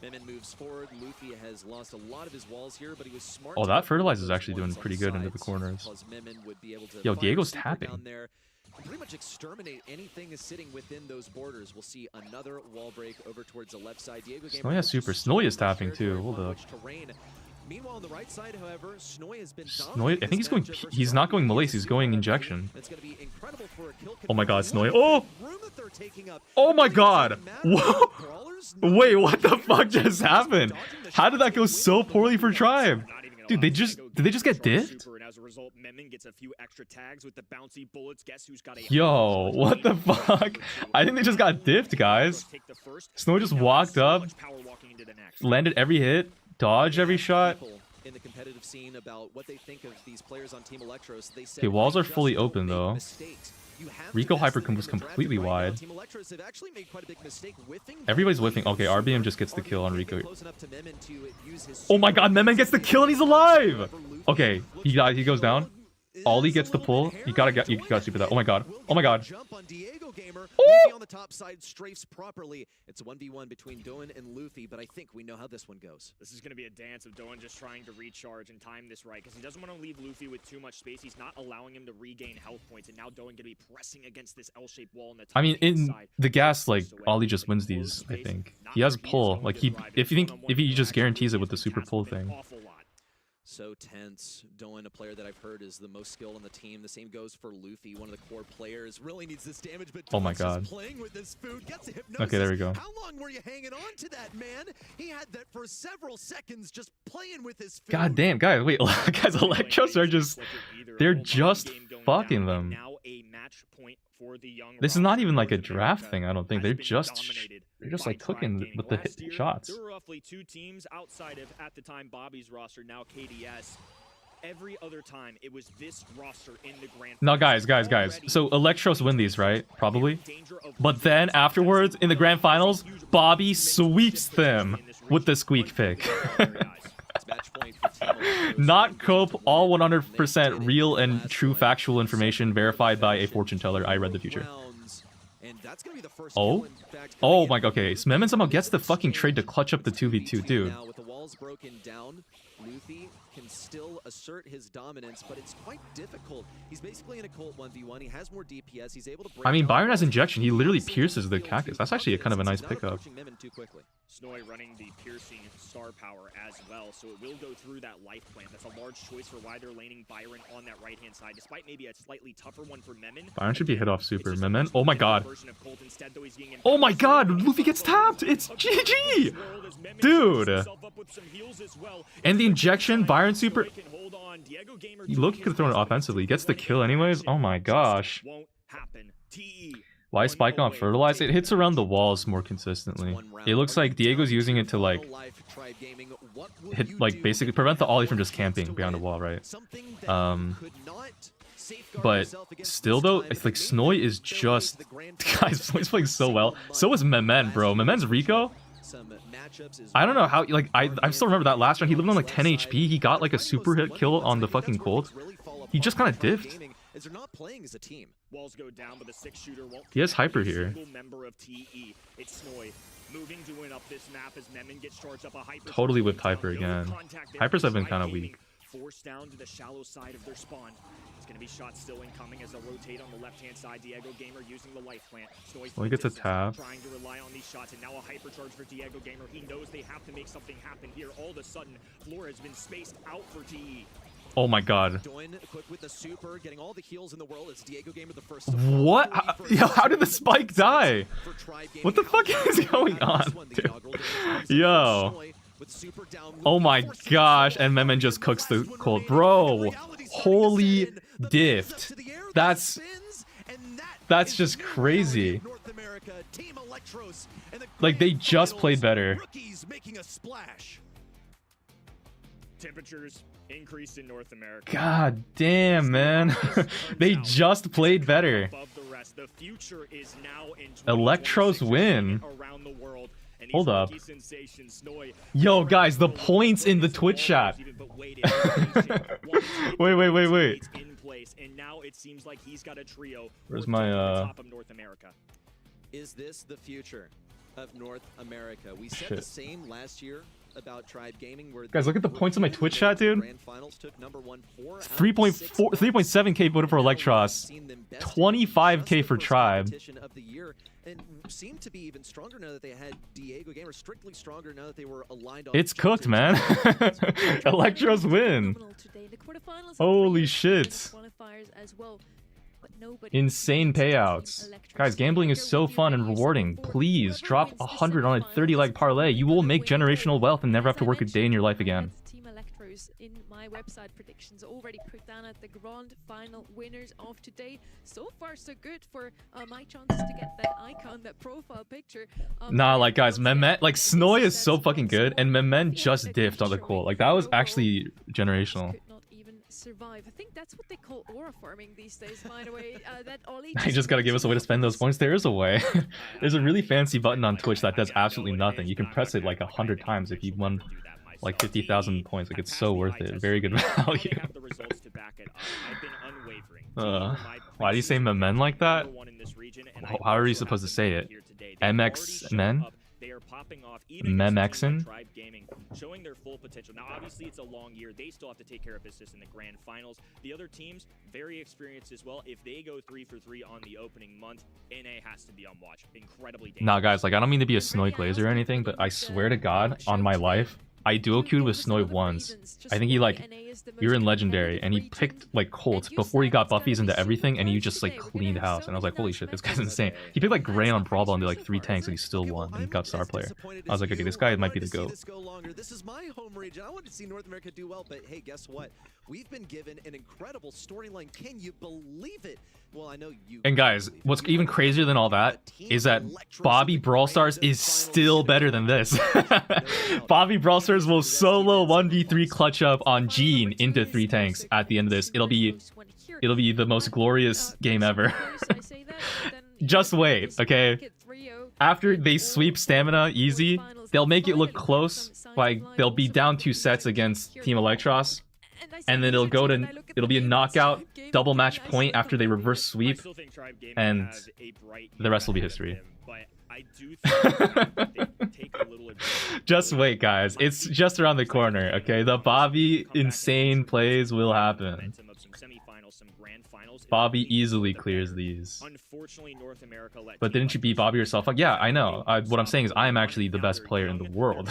S3: Mimmin moves forward. Luffy has lost a lot of his walls here, but he was smart.
S2: Oh,
S3: to
S2: that
S3: cover
S2: Fertilize is
S3: those
S2: actually
S3: ones
S2: doing
S3: on
S2: pretty
S3: the
S2: good into the
S3: sides
S2: corners.
S3: because Mimmin would be able to
S2: Yo,
S3: fire
S2: Diego's
S3: super
S2: tapping.
S3: down there. pretty much exterminate anything sitting within those borders. We'll see another wall break over towards the left side. Diego
S2: Snowy has super. Snowy is tapping too. Hold up.
S3: Meanwhile, on the right side, however, Snowy has been
S2: Snowy, I think he's going. He's not going Malaise. He's going injection. Oh my God, Snowy. Oh! Oh my God! Whoa! Wait, what the fuck just happened? How did that go so poorly for Tribe? Dude, did they just get diffed? Yo, what the fuck? I think they just got diffed, guys. Snowy just walked up, landed every hit, dodged every shot.
S3: In the competitive scene about what they think of these players on Team Electros. They said,
S2: okay, walls are fully open though. Rico Hyper was completely wide. Everybody's whiffing. Okay, RBM just gets the kill on Rico. Oh my God, Memen gets the kill and he's alive! Okay, he goes down. Ollie gets the pull. You gotta super that. Oh my God. Oh my God.
S3: Luffy on the top side strafes properly. It's a 1v1 between Doan and Luffy, but I think we know how this one goes.
S12: This is going to be a dance of Doan just trying to recharge and time this right, because he doesn't want to leave Luffy with too much space. He's not allowing him to regain health points, and now Doan going to be pressing against this L-shaped wall on the top.
S2: I mean, in
S12: side.
S2: the gas, like Ollie just wins these. I think he has a pull. Like if he just guarantees it with the super pull thing.
S3: So tense. Doan, a player that I've heard is the most skilled on the team. The same goes for Luffy, one of the core players. Really needs this damage, but
S2: oh my God.
S3: Playing with this food, gets a hypnosis.
S2: Okay, there we go.
S3: How long were you hanging on to that, man? He had that for several seconds, just playing with his food.
S2: God damn, guys, wait, guys, Electros are just—they're just fucking them. This is not even like a draft thing. I don't think they're just like cooking with the hit shots.
S12: There were roughly 2 teams outside of at the time Bobby's roster, now KDS. Every other time it was this roster in the grand.
S2: No, guys. So Electros win these, right? Probably. But then afterwards, in the grand finals, Bobby sweeps them with the squeak pick. Not cope, all 100% real and true factual information verified by a fortune teller. I read the future. Oh? Oh my God, okay. Smemen somehow gets the fucking trade to clutch up the 2v2, dude.
S3: With the walls broken down, Luffy can still assert his dominance, but it's quite difficult. He's basically in a Colt 1v1. He has more DPS. He's able to break.
S2: I mean, Byron has injection. He literally pierces the cactus. That's actually a kind of a nice pickup.
S12: Snowy running the piercing star power as well, so it will go through that life plant. That's a large choice for why they're laning Byron on that right-hand side, despite maybe a slightly tougher one for Memen.
S2: Byron should be hit off super. Memen? Oh my God. Oh my God, Luffy gets tapped! It's GG! Dude! And the injection, Byron super... Loki could have thrown it offensively. He gets the kill anyways? Oh my gosh. Why Spike on Fertilize? It hits around the walls more consistently. It looks like Diego's using it to like hit, like basically prevent the Ollie from just camping behind the wall, right? But still though, it's like Snowy is just guys, Snowy's playing so well. So is Memen, bro. Memen's Rico. I don't know how, like I still remember that last round. He lived on like 10 HP. He got like a super hit kill on the fucking Colt. He just kind of diffed.
S3: They're not playing as a team.
S12: Walls go down, but the 6-shooter won't.
S2: He has hyper here.
S12: Member of TE. It's Snowy moving to win up this map as Memen gets charged up a hyper.
S2: Totally with hyper again. Hypers have been kind of weak.
S12: Forced down to the shallow side of their spawn. It's going to be shots still incoming as they rotate on the left-hand side. Diego Gamer using the life plant.
S2: Snowy gets a tap.
S12: Trying to rely on these shots, and now a hyper charge for Diego Gamer. He knows they have to make something happen here. All of a sudden, floor has been spaced out for TE.
S2: Oh my God.
S3: Doan quick with the super, getting all the heals in the world. It's Diego Gamer the first.
S2: What? How did the spike die? What the fuck is going on, dude? Yo. Oh my gosh, and Memen just cooks the Colt. Bro, holy diffed. That's just crazy. Like, they just played better.
S12: Temperatures increased in North America.
S2: God damn, man. They just played better. Electros win. Hold up. Yo, guys, the points in the Twitch chat. Wait.
S12: And now it seems like he's got a trio.
S2: Where's my
S3: Is this the future of North America? We said the same last year about Tribe Gaming, where
S2: Guys, look at the points in my Twitch chat, dude.
S3: Grand Finals took number 1 4
S2: 3.7k voted for Electros, 25k for Tribe.
S3: of the year, and seemed to be even stronger now that they had Diego Gamer, strictly stronger now that they were aligned on.
S2: It's cooked, man. Electros win. Holy shit. Insane payouts. Guys, gambling is so fun and rewarding. Please drop 100 on a 30-leg parlay. You will make generational wealth and never have to work a day in your life again.
S1: Team Electros in my website predictions already put down at the grand final winners of today. So far, so good for my chances to get that icon, that profile picture.
S2: Nah, like guys, Mehmet, like Snoy is so fucking good, and Mehmet just diffed on the call. Like that was actually generational.
S1: Survive. I think that's what they call aura farming these days, by the way. That Ollie
S2: You just gotta give us a way to spend those points. There is a way. There's a really fancy button on Twitch that does absolutely nothing. You can press it like 100 times if you won like 50,000 points. Like it's so worth it. Very good value. Why do you say Memen like that? How are you supposed to say it? MX Men?
S12: They are popping off
S2: Memexin?
S12: Tribe Gaming, showing their full potential. Now, obviously, it's a long year. They still have to take care of business in the grand finals. The other teams, very experienced as well. If they go 3 for 3 on the opening month, NA has to be on watch. Incredibly dangerous.
S2: Nah, guys, like I don't mean to be a Snoy Glazer or anything, but I swear to God, on my life, I duo queued with Snoy once. I think he like, we were in Legendary, and he picked like Colt before he got buffies into everything, and he just like cleaned house. And I was like, holy shit, this guy's insane. He picked like Gray on Brawl Ball and did like 3 tanks, and he still won and got star player. I was like, okay, this guy might be the GOAT.
S3: This is my home region. I wanted to see North America do well, but hey, guess what? We've been given an incredible storyline. Can you believe it? Well, I know you.
S2: And guys, what's even crazier than all that is that Bobby Brawl Stars is still better than this. Bobby Brawl Stars will solo 1v3 clutch up on Gene into 3 tanks at the end of this. It'll be the most glorious game ever. Just wait, okay? After they sweep Stamina easy, they'll make it look close. Like they'll be down 2 sets against Team Electros. And then it'll be a knockout double match point after they reverse sweep, and the rest will be history. Just wait, guys. It's just around the corner, okay? The Bobby insane plays will happen. Bobby easily clears these. But didn't you beat Bobby yourself? Like, yeah, I know. What I'm saying is I am actually the best player in the world.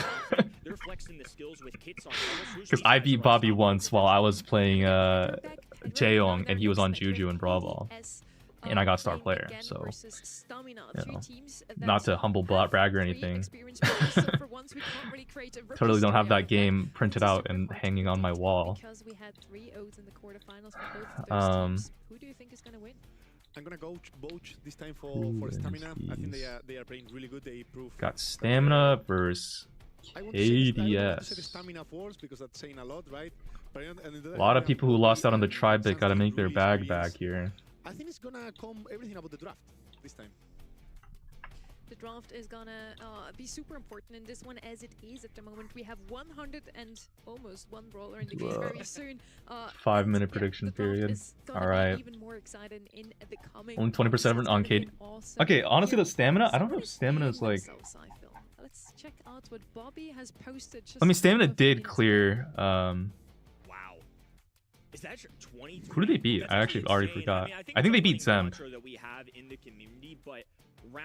S2: Because I beat Bobby once while I was playing Jaeyoung and he was on Juju and Brawl Ball. And I got star player, so, you know, not to humble brag or anything. Totally don't have that game printed out and hanging on my wall.
S1: Who do you think is going to win?
S6: I'm gonna go Boach this time for Stamina. I think they are playing really good. They prove.
S2: Got Stamina versus KDS.
S6: Stamina force because that's saying a lot, right?
S2: A lot of people who lost out on the tribe that gotta make their bag back here.
S6: I think it's gonna come everything about the draft this time.
S1: The draft is gonna be super important in this one, as it is at the moment. We have 100 and almost 1 brawler in the game very soon.
S2: 5-minute prediction period. Alright. Only 20% on KD.
S1: Awesome.
S2: Okay, honestly, the Stamina, I don't know if Stamina is like...
S1: Let's check out what Bobby has posted.
S2: I mean, Stamina did clear...
S12: Is that 20?
S2: Who did they beat? I actually already forgot. I think they beat Zem.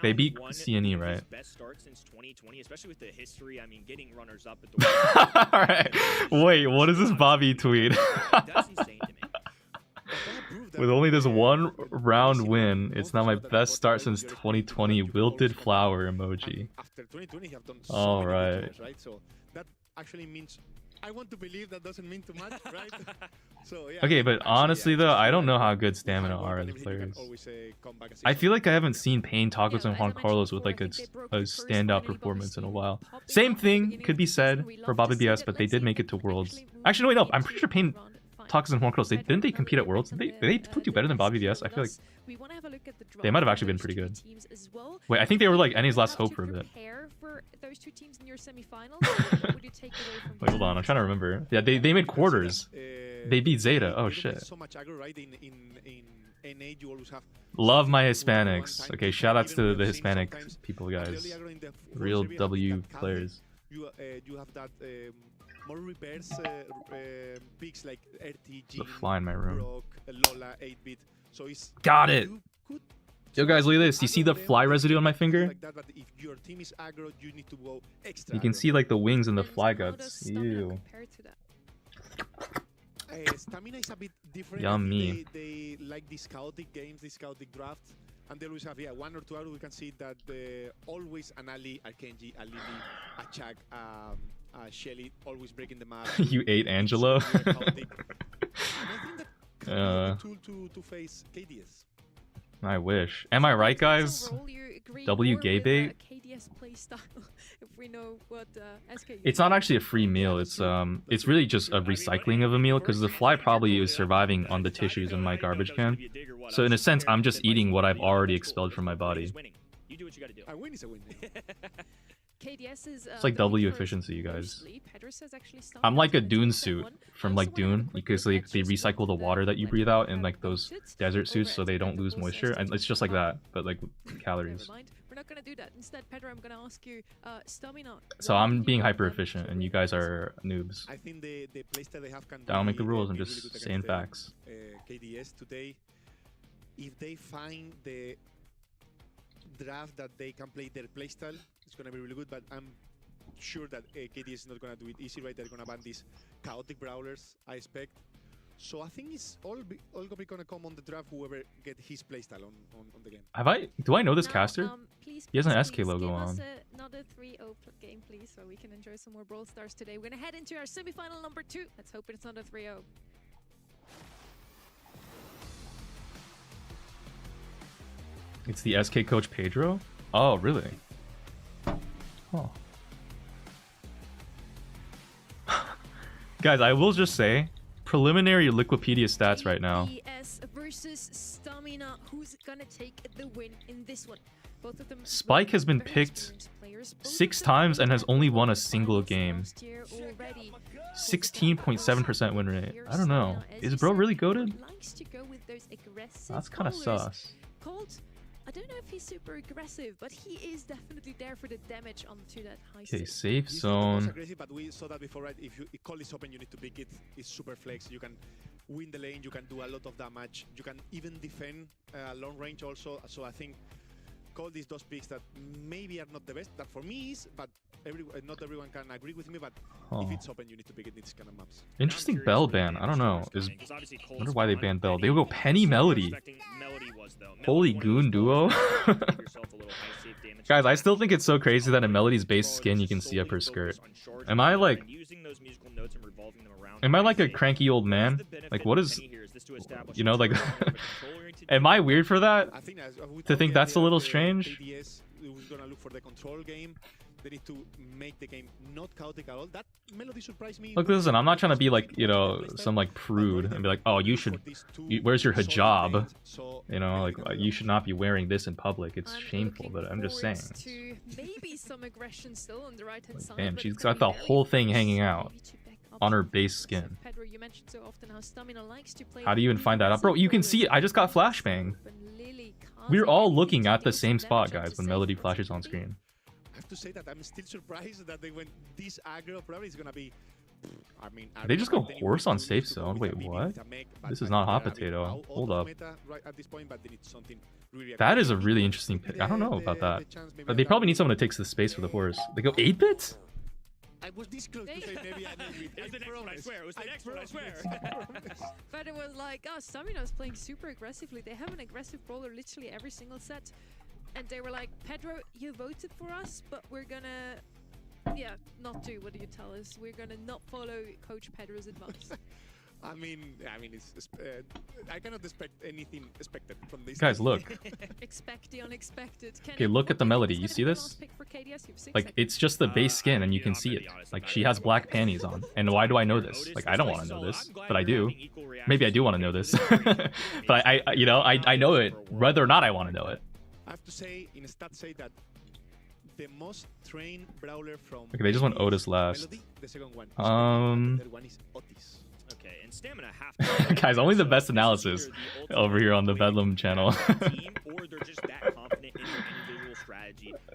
S2: They beat CNE, right?
S12: Best start since 2020, especially with the history. I mean, getting runners up at the
S2: All right. Wait, what is this Bobby tweet?
S12: That's insane to me.
S2: With only this 1 round win, it's not my best start since 2020. Wilted flower emoji.
S6: After 2020, you have done so
S2: all
S6: many
S2: right.
S6: games, right? So that actually means. I want to believe that doesn't mean too much, right? So, yeah,
S2: okay, but honestly though, I don't know how good Stamina are as players. I feel like I haven't seen Pain, Tacos, and Juan Carlos with like a standout performance in a while. Same thing could be said for Bobby BS, but they did make it to Worlds. Actually, no, wait, no, I'm pretty sure Pain, Tacos, and Juan Carlos, didn't they compete at Worlds? Did they do better than Bobby BS? I feel like they might have actually been pretty good. Wait, I think they were like NA's last hope for a bit.
S1: Those 2 teams in your semifinals,
S2: wait, hold on, I'm trying to remember. Yeah, they made quarters. They beat Zeta. Oh shit. Love my Hispanics. Okay, shout outs to the Hispanic people, guys. Real W players.
S6: you have that more reverse picks like RTG,
S2: The fly in my room.
S6: Brock, Lola, 8-bit. So it's
S2: Got it. Yo guys, look at this. You see the fly residue on my finger?
S6: like that, but if your team is aggro, you need to go extra.
S2: You can
S6: aggro.
S2: see like the wings and the fly
S1: How does
S2: guts.
S1: stamina
S2: Ew.
S1: compare to that?
S6: Stamina is a bit different.
S2: Yummy.
S6: They like these chaotic games, these chaotic drafts, and they always have one or two out. We can see that always an Ali, a Kenji, a Lily, a Chak, a Shelly, always breaking the map.
S2: You ate Angelo?
S6: And I think that could be a tool to face KDS.
S2: I wish. Am I right, guys?
S1: Overall, you agree
S2: W
S1: more
S2: gay
S1: with,
S2: bait?
S1: KDS play style, if we know what SK.
S2: It's not actually a free meal. It's really just a recycling of a meal because the fly probably is surviving on the tissues in my garbage can. So in a sense, I'm just eating what I've already expelled from my body.
S12: You do what you gotta do.
S6: A win is a win.
S1: KDS is,
S2: It's like W efficiency, you guys.
S1: mostly. Pedros has actually
S2: I'm like a
S1: started
S2: Dune
S1: to
S2: suit
S1: one.
S2: from like Dune because like they recycle the water that you breathe out in like those desert suits so they don't lose moisture, and it's just like that, but like with calories.
S1: Never mind. We're not gonna do that. Instead, Pedro, I'm gonna ask you stamina.
S2: So
S1: Why
S2: I'm
S1: do you
S2: being
S1: want
S2: hyper
S1: them
S2: efficient,
S1: to
S2: and you
S1: win
S2: guys
S1: this
S2: are noobs.
S6: I think the playstyle they have can
S2: I don't make the rules. I'm
S6: be
S2: just
S6: really good
S2: saying
S6: against
S2: facts.
S6: KDS today, if they find the draft that they can play their playstyle, it's gonna be really good. But I'm sure that KDS is not gonna do it easy, right? They're gonna ban these chaotic brawlers, I expect. So I think it's all gonna come on the draft. Whoever get his playstyle on the game.
S2: Do I know this
S1: Now,
S2: caster?
S1: please,
S2: He has an
S1: please,
S2: SK
S1: please
S2: logo
S1: give
S2: on.
S1: us another 3-0 game, please, so we can enjoy some more Brawl Stars today. We're gonna head into our semi-final number 2. Let's hope it's not a 3-0.
S2: It's the SK coach Pedro? Oh, really? Oh. Guys, I will just say, preliminary Liquipedia stats right now.
S1: KDS versus Stamina. Who's gonna take the win in this one? Both of them
S2: Spike has been
S1: very
S2: picked
S1: experienced players. Both
S2: 6
S1: of them
S2: times and has
S1: played
S2: only
S1: at
S2: won a
S1: the
S2: single
S1: finals
S2: game.
S1: last year already.
S2: 16.7% win rate. I don't know. Is bro really goated?
S1: Likes to go with those aggressive
S2: That's kind of
S1: bowlers.
S2: sus.
S1: Colt, I don't know if he's super aggressive, but he is definitely there for the damage onto that high
S2: Okay,
S1: stick.
S2: safe
S6: He's not the most
S2: zone.
S6: aggressive, but we saw that before, right? If call is open, you need to pick it. It's super flex. You can win the lane. You can do a lot of damage. You can even defend long range also. So I think call these those picks that maybe are not the best. That for me is, but not everyone can agree with me. But if it's open, you need to pick it in these kind of maps.
S2: Interesting Bell ban. I don't know. I wonder why they banned Bell. They will go Penny Melody. Holy goon duo. Guys, I still think it's so crazy that in Melody's base skin you can see up her skirt. Am I like a cranky old man? Like what is, you know, like am I weird for that?
S6: I think
S2: To think that's a little strange?
S6: KDS was gonna look for the control game. They need to make the game not chaotic at all. That Melody surprised me.
S2: Look, listen, I'm not trying to be like, you know, some like prude and be like, oh, you should, where's your hijab? You know, like you should not be wearing this in public. It's shameful, but I'm just saying.
S1: To maybe some aggression still on the right-hand side.
S2: Damn,
S1: but
S2: she's
S1: it's gonna
S2: got
S1: be
S2: the
S1: very
S2: whole thing
S1: close
S2: hanging out
S1: maybe to back up
S2: on her
S1: some
S2: base
S1: players.
S2: skin.
S1: Pedro, you mentioned so often how Stamina likes to play
S2: How do you even find that out? Bro, you can see it. I just got flashbang. We're all looking at the same spot, guys, when Melody flashes on screen.
S6: I have to say that I'm still surprised that they went this aggro. Probably it's gonna be. I mean,
S2: Did they just go horse on safe zone? Wait, what? This is not hot potato. Hold up. That is a really interesting pick. I don't know about that. But they probably need someone to take the space for the horse. They go 8-bit?
S6: I was this close to say maybe an 8-bit.
S12: It was the next one, I swear. It was the next one, I swear.
S1: But it was like, oh, Stamina's playing super aggressively. They have an aggressive brawler literally every single set. And they were like, Pedro, you voted for us, but we're gonna, yeah, not do what you tell us. We're gonna not follow Coach Pedro's advice.
S6: I mean, it's I cannot expect anything expected from this.
S2: Guys, look.
S1: Expect the unexpected.
S2: Okay, look at the Melody. You see this? Like, it's just the base skin, and you can see it. Like, she has black panties on. And why do I know this? Like, I don't want to know this, but I do. Maybe I do want to know this. But I know it, whether or not I want to know it.
S6: I have to say, in stats say that the most trained brawler from
S2: Okay, they just went Otis last.
S6: Melody, the second one.
S2: The
S6: third one is Otis.
S12: Okay, and Stamina have to
S2: Guys, only the best analysis over here on the Bedlam channel.
S12: or they're just that confident in their individual strategy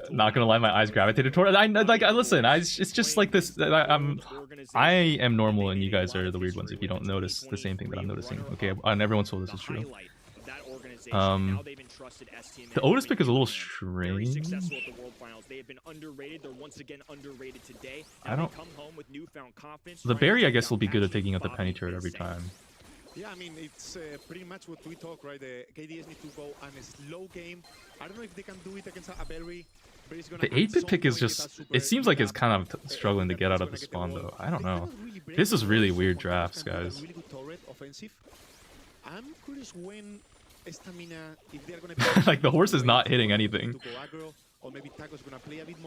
S2: Not gonna lie, my eyes gravitated toward it. Listen. It's just like this. I am normal, and you guys are the weird ones if you don't notice the same thing that I'm noticing. Okay, and everyone's told this is true. The Otis pick is a little strange. I don't. The Barry, I guess, will be good at taking out the penny turret every time.
S6: Yeah, I mean, it's pretty much what we talk, right? The KDS need to go on a slow game. I don't know if they can do it against a Berry.
S2: The 8-bit pick is just... It seems like it's kind of struggling to get out of the spawn, though. I don't know. This is really weird drafts, guys.
S6: I'm curious when Stamina, if they're going to
S2: like, the horse is not hitting anything.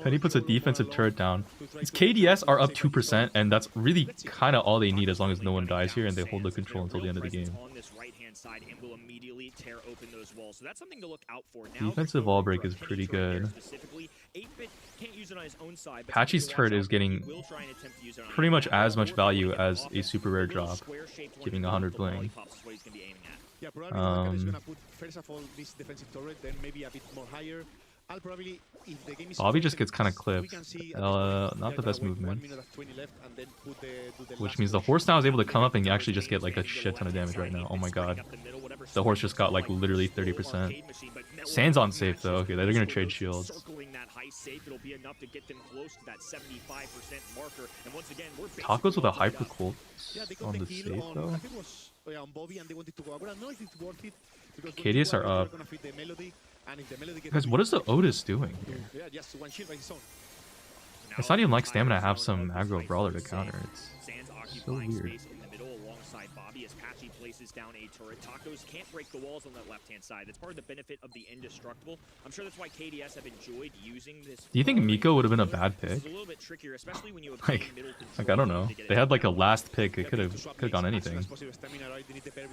S2: Penny puts a defensive turret down. These KDS are up 2%, and that's really kind of all they need as long as no one dies here and they hold the control until the end of the game. Defensive wall break is pretty good. Patchy's turret is getting pretty much as much value as a super rare drop, giving 100 bling.
S6: Yeah, probably is gonna put first of all this defensive turret, then maybe a bit more higher. I'll probably, if the game is
S2: Bobby just gets kind of clipped. Not the best movement. Which means the horse now is able to come up and actually just get like a shit ton of damage right now. Oh my god. The horse just got like literally 30%. Sand's on safe though. Okay, they're gonna trade shields. Tacos with a hyper cult on the safe though. KDS are up. Guys, what is the Otis doing here? It's not even like Stamina to have some aggro brawler to counter. It's so weird.
S12: Down a turret. Tacos can't break the walls on that left-hand side. That's part of the benefit of the indestructible. I'm sure that's why KDS have enjoyed using this.
S2: Do you think Miko would have been a bad pick?
S12: It's a little bit trickier, especially when you
S2: like I don't know. They had like a last pick. It could have gone anything.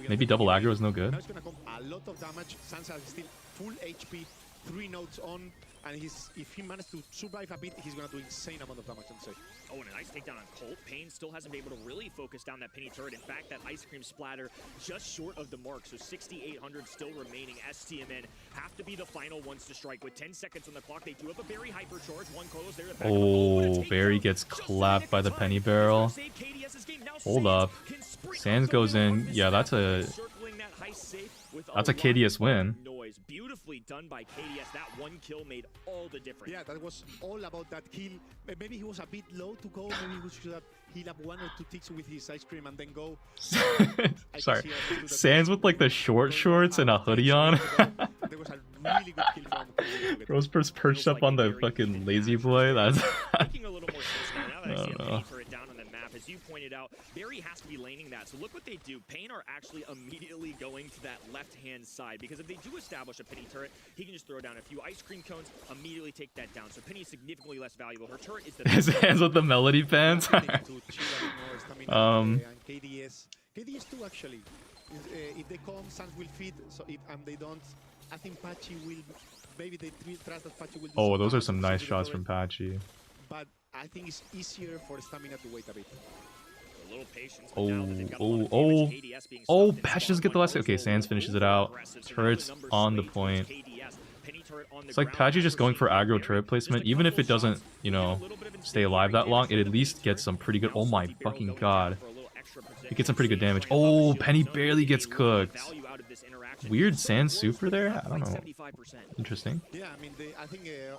S2: Maybe double aggro is no good.
S6: A lot of damage. Sansa is still full HP, 3 nodes on, and if he manages to survive a bit, he's gonna do insane amount of damage on safe.
S12: Oh, and a nice takedown on Colt. Pain still hasn't been able to really focus down that penny turret. In fact, that ice cream splatter just short of the mark. So 6,800 still remaining. STMN have to be the final ones to strike. With 10 seconds on the clock, they do have a Barry hypercharge. One Kolos there.
S2: Oh, Barry gets clapped by the penny barrel. Hold up. Sands goes in. Yeah, that's a KDS win.
S12: Beautifully done by KDS. That one kill made all the difference.
S6: Yeah, that was all about that kill. Maybe he was a bit low to go. Maybe he should have healed up 1 or 2 ticks with his ice cream and then go.
S2: Sorry. Sands with like the short shorts and a hoodie on.
S6: There was a really good kill from
S2: Rose perched up on the fucking lazy boy. That's
S12: making a little more sense now that I see a penny turret down on the map. As you pointed out, Barry has to be laning that. So look what they do. Pain are actually immediately going to that left-hand side, because if they do establish a penny turret, he can just throw down a few ice cream cones, immediately take that down. So Penny is significantly less valuable. Her turret is the
S2: his hands with the melody pants.
S6: KDS too, actually. If they come, Sans will feed. So if they don't, I think Patchy will. Maybe they trust that Patchy will.
S2: Oh, those are some nice shots from Patchy.
S6: But I think it's easier for Stamina to wait a bit.
S2: Oh, Patch doesn't get the last. Okay, Sands finishes it out. Turret's on the point. It's like Patchy just going for aggro turret placement. Even if it doesn't, you know, stay alive that long, it at least gets some pretty good. Oh my fucking god. It gets some pretty good damage. Oh, Penny barely gets cooked. Weird Sand super there? I don't know. Interesting.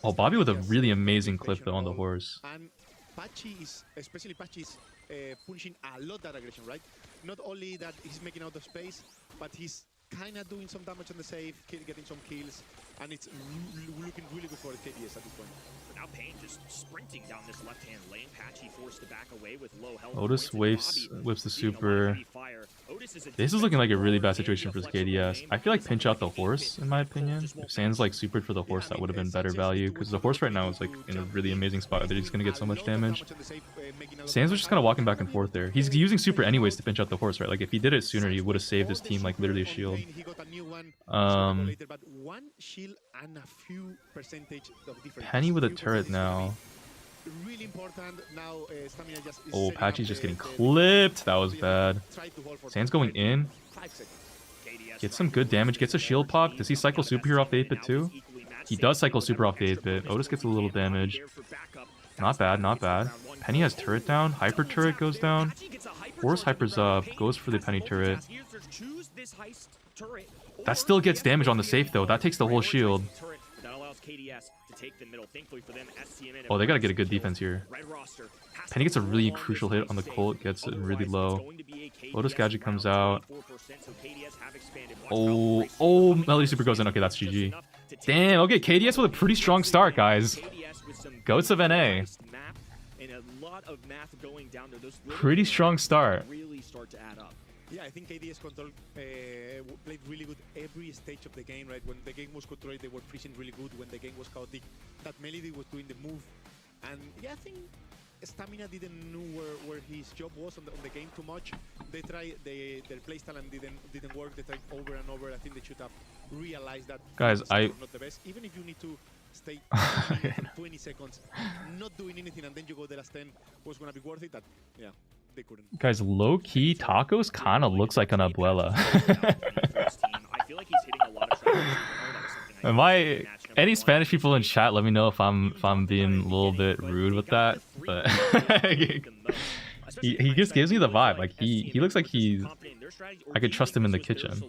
S2: Oh, Bobby with a really amazing clip though on the horse.
S6: And Patchy is, especially Patchy is punishing a lot that aggression, right? Not only that he's making out of space, but he's kind of doing some damage on the save, getting some kills, and it's looking really good for KDS at this point.
S12: Now Pain just sprinting down this left-hand lane. Patchy forced to back away with low health.
S2: Otis whips the super. This is looking like a really bad situation for KDS. I feel like pinch out the horse, in my opinion. If Sands like supered for the horse, that would have been better value, because the horse right now is like in a really amazing spot that he's going to get so much damage. Sands was just kind of walking back and forth there. He's using super anyways to pinch out the horse, right? Like if he did it sooner, he would have saved his team like literally a shield. Penny with a turret now.
S6: Really important now.
S2: Oh, Patchy's just getting clipped. That was bad. Sands going in. Gets some good damage. Gets a shield pop. Does he cycle super here off the 8-bit too? He does cycle super off the 8-bit. Otis gets a little damage. Not bad, not bad. Penny has turret down. Hyper turret goes down. Force hypers up. Goes for the Penny turret. That still gets damage on the safe though. That takes the whole shield. Oh, they gotta get a good defense here. Penny gets a really crucial hit on the Colt. Gets it really low. Lotus Gadget comes out. Oh, Melody Super goes in. Okay, that's GG. Damn, okay, KDS with a pretty strong start, guys. Goats of NA. Pretty strong start.
S6: Yeah, I think KDS Control played really good every stage of the game, right? When the game was controlled, they were freezing really good. When the game was chaotic, that Melody was doing the move. And yeah, I think Stamina didn't know where his job was on the game too much. They tried, their playstyle and didn't work. They tried over and over. I think they should have realized that.
S2: Guys,
S6: not the best. Even if you need to stay 20 seconds, not doing anything, and then you go the last 10, was gonna be worth it. That yeah.
S2: Guys, low-key, Tacos kind of looks like an Abuela. Am I... Any Spanish people in chat, let me know if I'm being a little bit rude with that. But he just gives me the vibe. Like he looks like he's... I could trust him in the kitchen.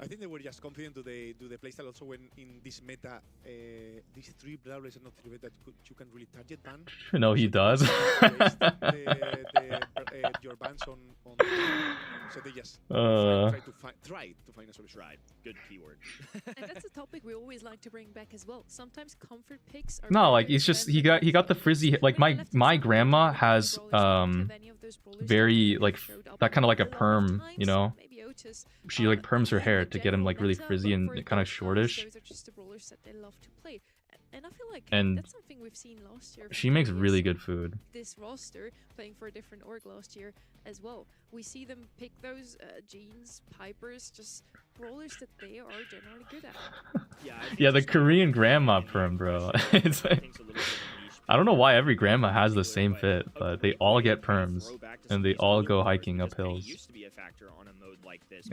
S6: I think they were just confident to do the playstyle also when in this meta, these 3 brawlers are not 3 that you can really target ban.
S2: No, he does.
S6: Your bans on so they just try to find a solution.
S12: Good keyword.
S1: And that's a topic we always like to bring back as well. Sometimes comfort picks are
S2: no, like it's just he got the frizzy. Like my grandma has very like that kind of like a perm, you know. She like perms her hair to get him like really frizzy and kind of shortish.
S1: Those are just the brawlers that they love to play. And I feel like that's something we've seen last year.
S2: She makes really good food.
S1: This roster playing for a different org last year as well. We see them pick those Jeans, Pipers, just brawlers that they are generally good at.
S2: Yeah, the Korean grandma perm, bro. It's like, I don't know why every grandma has the same fit, but they all get perms and they all go hiking up hills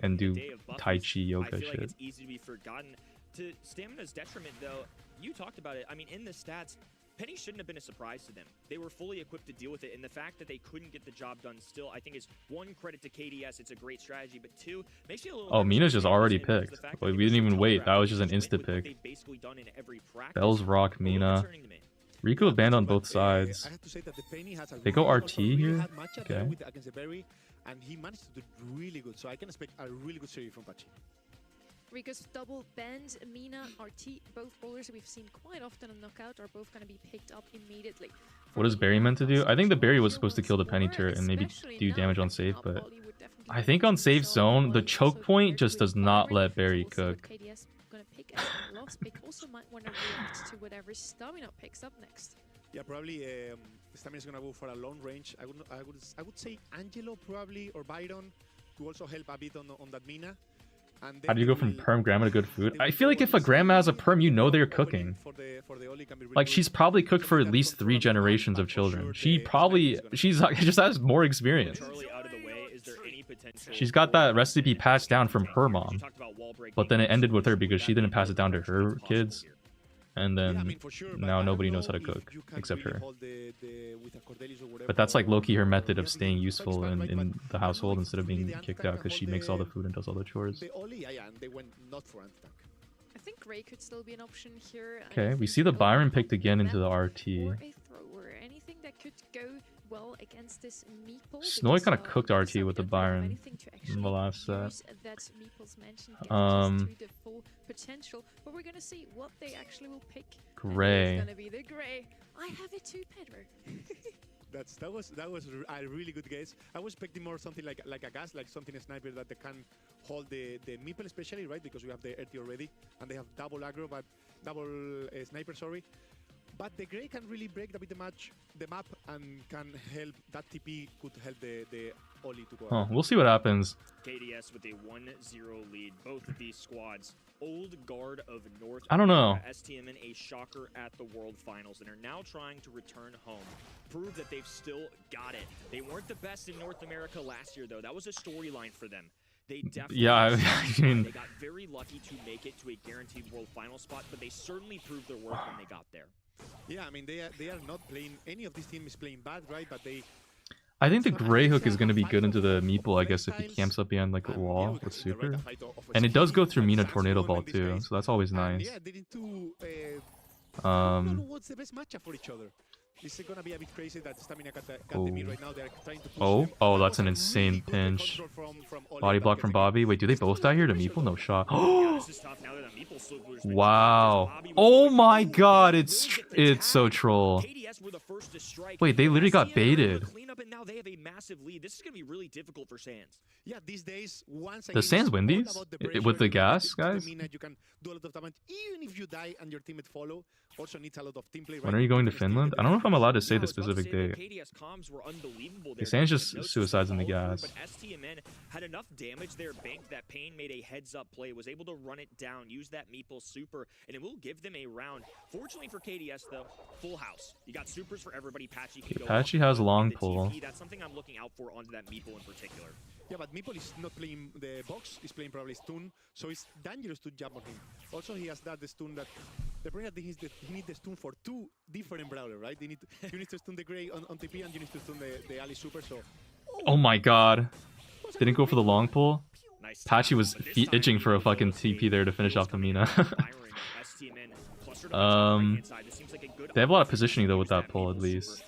S2: and do Tai Chi yoga shit.
S12: It's easy to be forgotten. To Stamina's detriment, though, you talked about it. I mean, in the stats, Penny shouldn't have been a surprise to them. They were fully equipped to deal with it, and the fact that they couldn't get the job done still, I think is one credit to KDS. It's a great strategy, but two, makes me a little.
S2: Oh, Mina's just already picked. We didn't even wait. That was just an instant pick. Bells rock Mina. Rico banned on both sides. They go RT here. Okay.
S6: And he managed to do really good, so I can expect a really good series from Pachi.
S1: Rico's double band, Mina, RT, both bowlers we've seen quite often on Knockout are both going to be picked up immediately.
S2: What is Barry meant to do? I think the Barry was supposed to kill the Penny turret and maybe do damage on save, but I think on safe zone, the choke point just does not let Barry cook.
S1: KDS going to pick as a last pick. Also might want to react to whatever Stamina picks up next.
S6: Yeah, probably Stamina is gonna go for a long range. I would say Angelo probably or Byron to also help a bit on that Mina. And
S2: how do you go from perm grandma to good food? I feel like if a grandma has a perm, you know they're cooking. Like she's probably cooked for at least 3 generations of children. She's just has more experience. She's got that recipe passed down from her mom, but then it ended with her because she didn't pass it down to her kids. And then now nobody knows how to cook except her. But that's like low-key her method of staying useful in the household instead of being kicked out because she makes all the food and does all the chores.
S1: I think Gray could still be an option here.
S2: Okay, we see the Byron picked again into the RT.
S1: Anything that could go well against this Meeple.
S2: Snowy kind of cooked RT with the Byron in the last set.
S1: Potential, but we're gonna see what they actually will pick.
S2: Gray.
S1: Gonna be the Gray. I have it too, Pedro.
S6: that was a really good guess. I was expecting more something like a gas, like something a sniper that they can hold the Meeple especially, right? Because we have the RT already, and they have double aggro, but double sniper, sorry. But the Grey can really break a bit the map, and can help. That TP could help the Oli to go.
S2: Oh, we'll see what happens.
S12: KDS with a 1-0 lead. Both of these squads, old guard of North
S2: I don't know.
S12: America, STMN a shocker at the World Finals, and are now trying to return home. Prove that they've still got it. They weren't the best in North America last year, though. That was a storyline for them. They definitely
S2: I mean,
S12: they got very lucky to make it to a guaranteed World Final spot, but they certainly proved their worth when they got there.
S6: Yeah, I mean, they are not playing, any of these teams is playing bad, right? But they...
S2: I think the Grey Hook is going to be good into the Meeple, I guess, if he camps up behind like a wall with Super. And it does go through Mina Tornado Ball too, so that's always nice.
S6: Yeah, they need to... don't know what's the best matchup for each other. This is gonna be a bit crazy that Stamina got the mid right now. They're trying to push
S2: oh, that's an insane pinch. Body block from Bobby. Wait, do they both die here to Meeple? No shot. Wow. Oh my god, it's so troll. Wait, they literally got baited.
S12: Now they have a massive lead. This is going to be really difficult for Sands.
S6: Yeah, these days, once
S2: the Sands win these with the gas, guys.
S6: You can do a lot of damage, even if you die and your teammate follow. Also needs a lot of team play.
S2: When are you going to Finland? I don't know if I'm allowed to say the specific date. The Sands just suicides in the gas.
S12: But STMN had enough damage there, banked that Pain made a heads-up play, was able to run it down, use that Meeple super, and it will give them a round. Fortunately for KDS, though, full house. You got supers for everybody. Patchy can go.
S2: Patchy has long pull.
S12: That's something I'm looking out for onto that Meeple in particular.
S6: Yeah, but Meeple is not playing the box, he's playing probably stun, so it's dangerous to jump on him. Also, he has the stun that... The problem is that he needs the stun for two different brawlers, right? You need to stun the Grey on TP, and you need to stun the Ali super, so...
S2: Oh my god. Didn't go for the long pull. Patchy was itching for a fucking TP there to finish off the Mina. They have a lot of positioning though with that pull at least.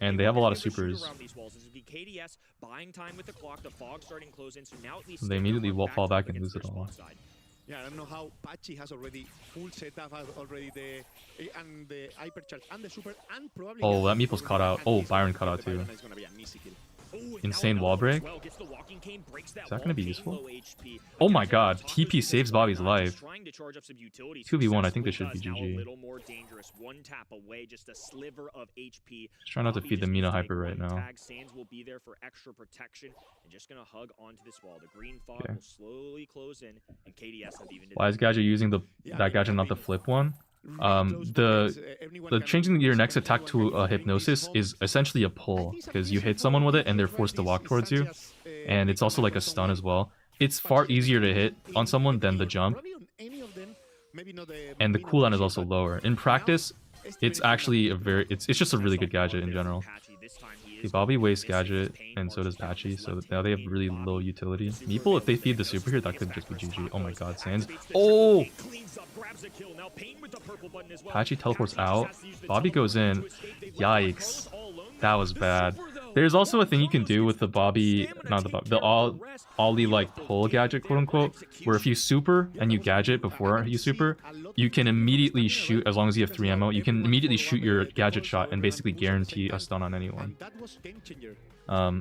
S2: And they have a lot of supers. They immediately will fall back and lose it all.
S6: Yeah, I don't know how Patchy has already full setup, has already the hypercharge and the super, and probably...
S2: Oh, that Meeple's caught out. Oh, Byron caught out too. Insane wall break. Is that going to be useful? Oh my god, TP saves Bobby's life. 2v1, I think this should be GG. Just trying not to feed the Mina hyper right now. Okay. Why is Gadget using that gadget, not the flip one? The changing your next attack to a hypnosis is essentially a pull, because you hit someone with it and they're forced to walk towards you, and it's also like a stun as well. It's far easier to hit on someone than the jump, and the cooldown is also lower. In practice, it's actually it's just a really good gadget in general. Okay, Bobby wastes gadget, and so does Patchy, so now they have really low utility. Meeple, if they feed the super here, that could just be GG. Oh my god, Sands. Oh! Patchy teleports out. Bobby goes in. Yikes. That was bad. There's also a thing you can do with the Bobby, not the Bobby, the Ollie like pull gadget, quote unquote, where if you super and you gadget before you super, you can immediately shoot, as long as you have 3 ammo, you can immediately shoot your gadget shot and basically guarantee a stun on anyone.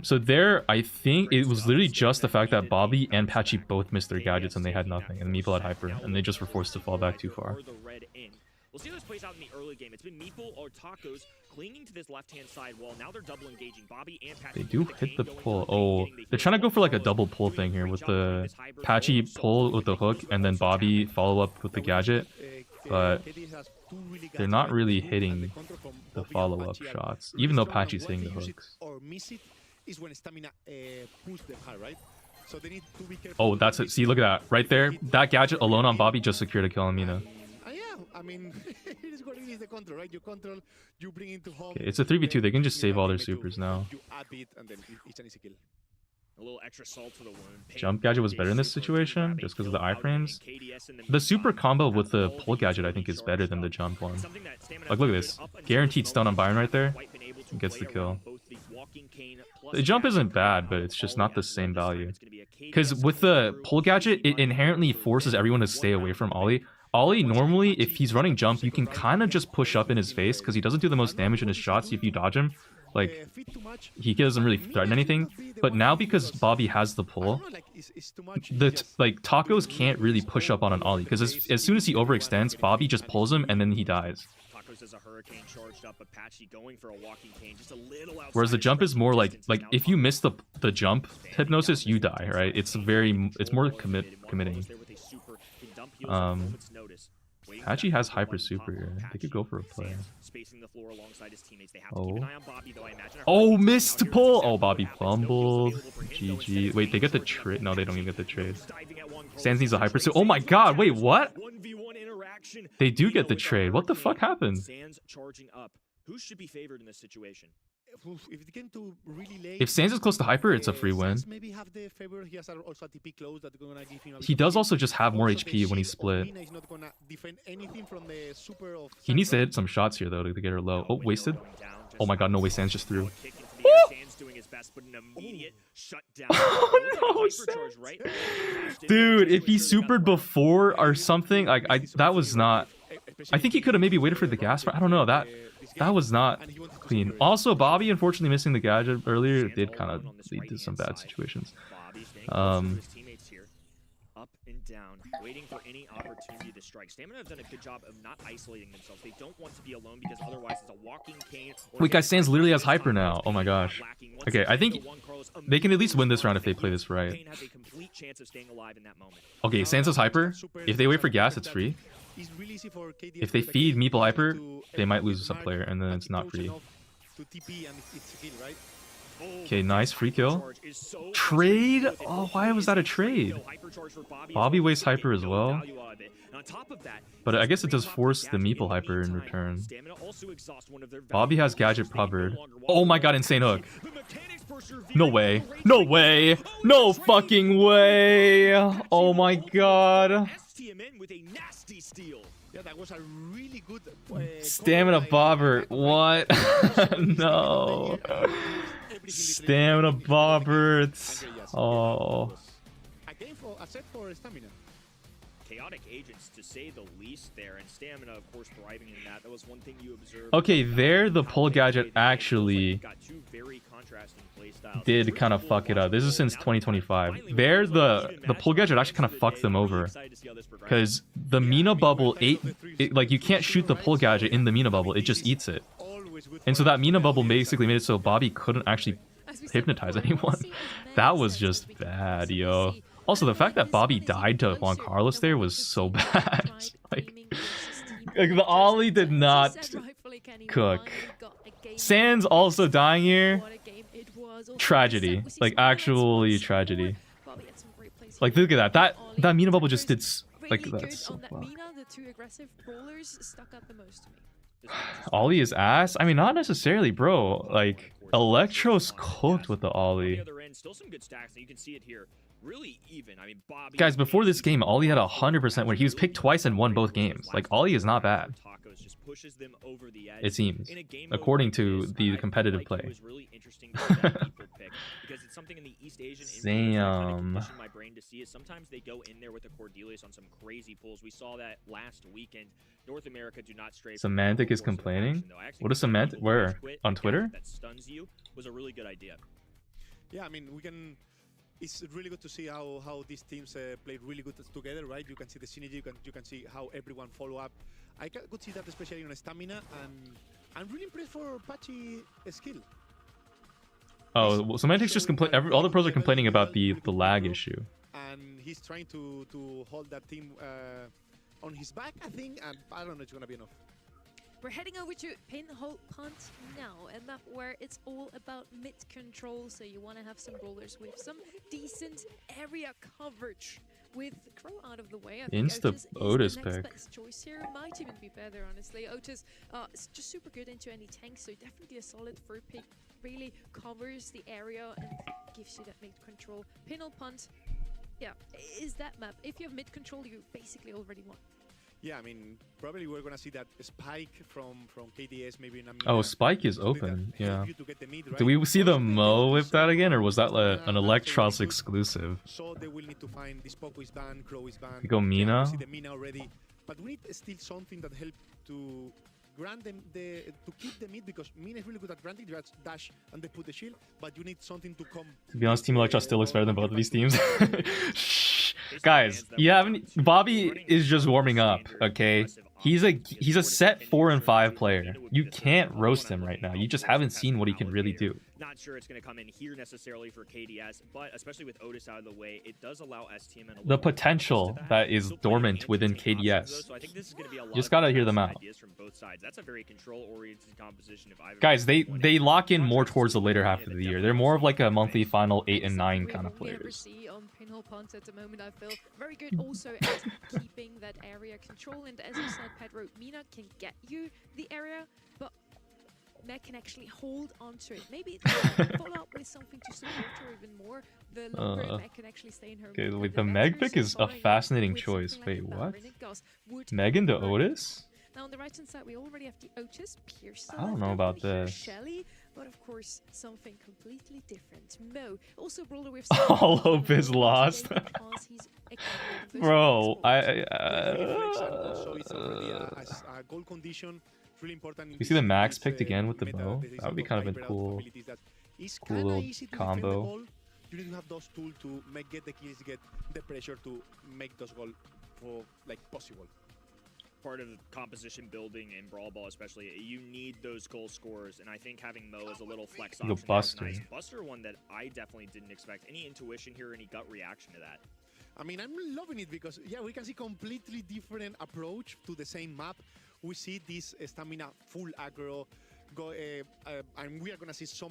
S2: So there, I think it was literally just the fact that Bobby and Patchy both missed their gadgets and they had nothing, and Meeple had hyper, and they just were forced to fall back too far.
S12: We'll see how this plays out in the early game. It's been Meeple or Tacos clinging to this left-hand side wall. Now they're double engaging. Bobby and Patchy.
S2: They do hit the pull. Oh, they're trying to go for like a double pull thing here with the Patchy pull with the hook and then Bobby follow up with the gadget. But they're not really hitting the follow-up shots, even though Patchy's hitting the hooks. Oh, that's it. See, look at that. Right there. That gadget alone on Bobby just secured a kill on Mina.
S6: I mean, it is what it is, the control, right? You control, you bring into home.
S2: Okay, it's a 3v2. They can just save all their supers now.
S6: You add it, and then it's an easy kill.
S12: A little extra salt to the wound.
S2: Jump gadget was better in this situation, just because of the iframes. The super combo with the pull gadget, I think, is better than the jump one. Like, look at this. Guaranteed stun on Byron right there. He gets the kill. The jump isn't bad, but it's just not the same value. Because with the pull gadget, it inherently forces everyone to stay away from Ollie. Ollie, normally, if he's running jump, you can kind of just push up in his face, because he doesn't do the most damage in his shots if you dodge him. Like, he doesn't really threaten anything. But now, because Bobby has the pull, Tacos can't really push up on an Ollie, because as soon as he overextends, Bobby just pulls him, and then he dies.
S12: Electros as a Hurricane charged up, Apache going for a walking cane, just a little outside.
S2: Whereas the jump is more like if you miss the jump, Hypnosis, you die, right? It's more committing. Apache has hyper super here. They could go for a play. Oh. Oh, missed pull! Oh, Bobby fumbled. GG. Wait, they get the trade? No, they don't even get the trade. Sans needs a hyper super. Oh my god, wait, what? They do get the trade. What the fuck happened?
S12: Sans charging up. Who should be favored in this situation?
S6: If it came to really late,
S2: If Sans is close to hyper, it's a free win.
S6: Maybe have the favor. He has also a TP close that gonna give him a
S2: He does also just have more HP when he's split.
S6: Is not gonna defend anything from the super of
S2: He needs to hit some shots here though to get her low. Oh, wasted. Oh my god, no way, Sans just threw. Oh, no, dude, if he supered before or something, that was not. I think he could have maybe waited for the gas. I don't know. That was not clean. Also, Bobby unfortunately missing the gadget earlier did kind of lead to some bad situations.
S12: Up and down, waiting for any opportunity to strike. Stamina have done a good job of not isolating themselves. They don't want to be alone because otherwise it's a walking cane.
S2: Wait, guys, Sans literally has hyper now. Oh my gosh. Okay, I think they can at least win this round if they play this right. Okay, Sans has hyper. If they wait for gas, it's free. If they feed Meeple hyper, they might lose some player, and then it's not free. Okay, nice free kill. Trade? Oh, why was that a trade? Bobby wastes hyper as well. But I guess it does force the Meeple hyper in return. Bobby has gadget covered. Oh my god, insane hook. No way. No way. No fucking way. Oh my god.
S6: Yeah, that was a really good
S2: Stamina bobber. What? No. Stamina bobbert. Oh.
S6: A set for stamina.
S12: Chaotic agents, to say the least there, and Stamina, of course, thriving in that. That was one thing you observed.
S2: Okay, there the pull gadget actually did kind of fuck it up. This is since 2025. There, the pull gadget actually kind of fucked them over. Because the Mina bubble like, you can't shoot the pull gadget in the Mina bubble, it just eats it. And so that Mina bubble basically made it so Bobby couldn't actually hypnotize anyone. That was just bad, yo. Also, the fact that Bobby died to Juan Carlos there was so bad. like the Ollie did not cook. Sans also dying here. Tragedy. Like, actually tragedy. Like, look at that. That Mina bubble just did... Like, that's so fucked. Ollie is ass? I mean, not necessarily, bro. Like, Electros cooked with the Ollie.
S12: Still some good stacks, and you can see it here. Really even. I mean, Bobby,
S2: guys, before this game, Ollie had 100% where he was picked twice and won both games. Like, Ollie is not bad. It seems, according to the competitive play. Damn.
S12: Sometimes they go in there with a Cordelius on some crazy pulls. We saw that last weekend. North America do not stray.
S2: Semantic is complaining. What is Semantic? Where? On Twitter?
S12: That stuns you was a really good idea.
S6: Yeah, I mean, we can. It's really good to see how these teams play really good together, right? You can see the synergy. You can see how everyone follow up. I could see that especially on stamina, and I'm really impressed for Apache skill.
S2: Oh, well, Semantics just complain. All the pros are complaining about the lag issue.
S6: And he's trying to hold that team on his back, I think, and I don't know if it's gonna be enough.
S1: We're heading over to Pinhole Punt now, a map where it's all about mid control, so you want to have some brawlers with some decent area coverage. With Crow out of the way, I think
S2: Otis
S1: is the next best choice here. It might even be better, honestly. Otis is just super good into any tank, so definitely a solid third pick. Really covers the area and gives you that mid control. Pinhole Punt, yeah, is that map. If you have mid control, you basically already won.
S6: Yeah, I mean, probably we're gonna see that spike from KDS maybe in a minute.
S2: Oh, spike is open, yeah. Do we see the Mo with that again, or was that an Electros exclusive?
S6: So they will need to find this Poco is banned, Crow is banned.
S2: We go Mina.
S6: We see the Mina already, but we need still something that help to grant them to keep the mid, because Mina is really good at granting. They dash and they put the shield, but you need something to come.
S2: To be honest, Team Electros still looks better than both of these teams. Shh. Guys, you haven't. Bobby is just warming up. Okay, he's a set 4 and 5 player. You can't roast him right now. You just haven't seen what he can really do.
S12: Not sure it's going to come in here necessarily for KDS, but especially with Otis out of the way, it does allow STM
S2: The potential that is dormant within KDS. You just gotta hear them out.
S12: From both sides. That's a very control-oriented composition.
S2: Guys, they lock in more towards the later half of the year. They're more of like a monthly final 8 and 9 kind of players.
S1: On pinhole punts at the moment, I feel very good also at keeping that area control. And as you said, Pedro, Mina can get you the area, but Meg can actually hold onto it. Maybe follow up with something to support her even more. The longer Meg can actually stay in her.
S2: Okay, wait, the Meg pick is a fascinating choice. Wait, what? Meg into Otis?
S1: Now on the right hand side, we already have the Otis, Pierce.
S2: I don't know about this.
S1: Shelly, but of course something completely different. Mo, also brawler with
S2: all hope is lost. Bro,
S6: goal condition. Really important.
S2: You see the Max picked again with the bow? That would be kind of a cool little combo.
S6: You need to have those tools to get the kills, get the pressure to make those goals for like possible.
S12: Part of composition building in Brawl Ball especially, you need those goal scorers, and I think having Mo as a little flex option,
S2: Buster.
S12: Nice. Buster, one that I definitely didn't expect. Any intuition here, any gut reaction to that?
S6: I mean, I'm loving it because, yeah, we can see completely different approach to the same map. We see this stamina full aggro, and we are going to see so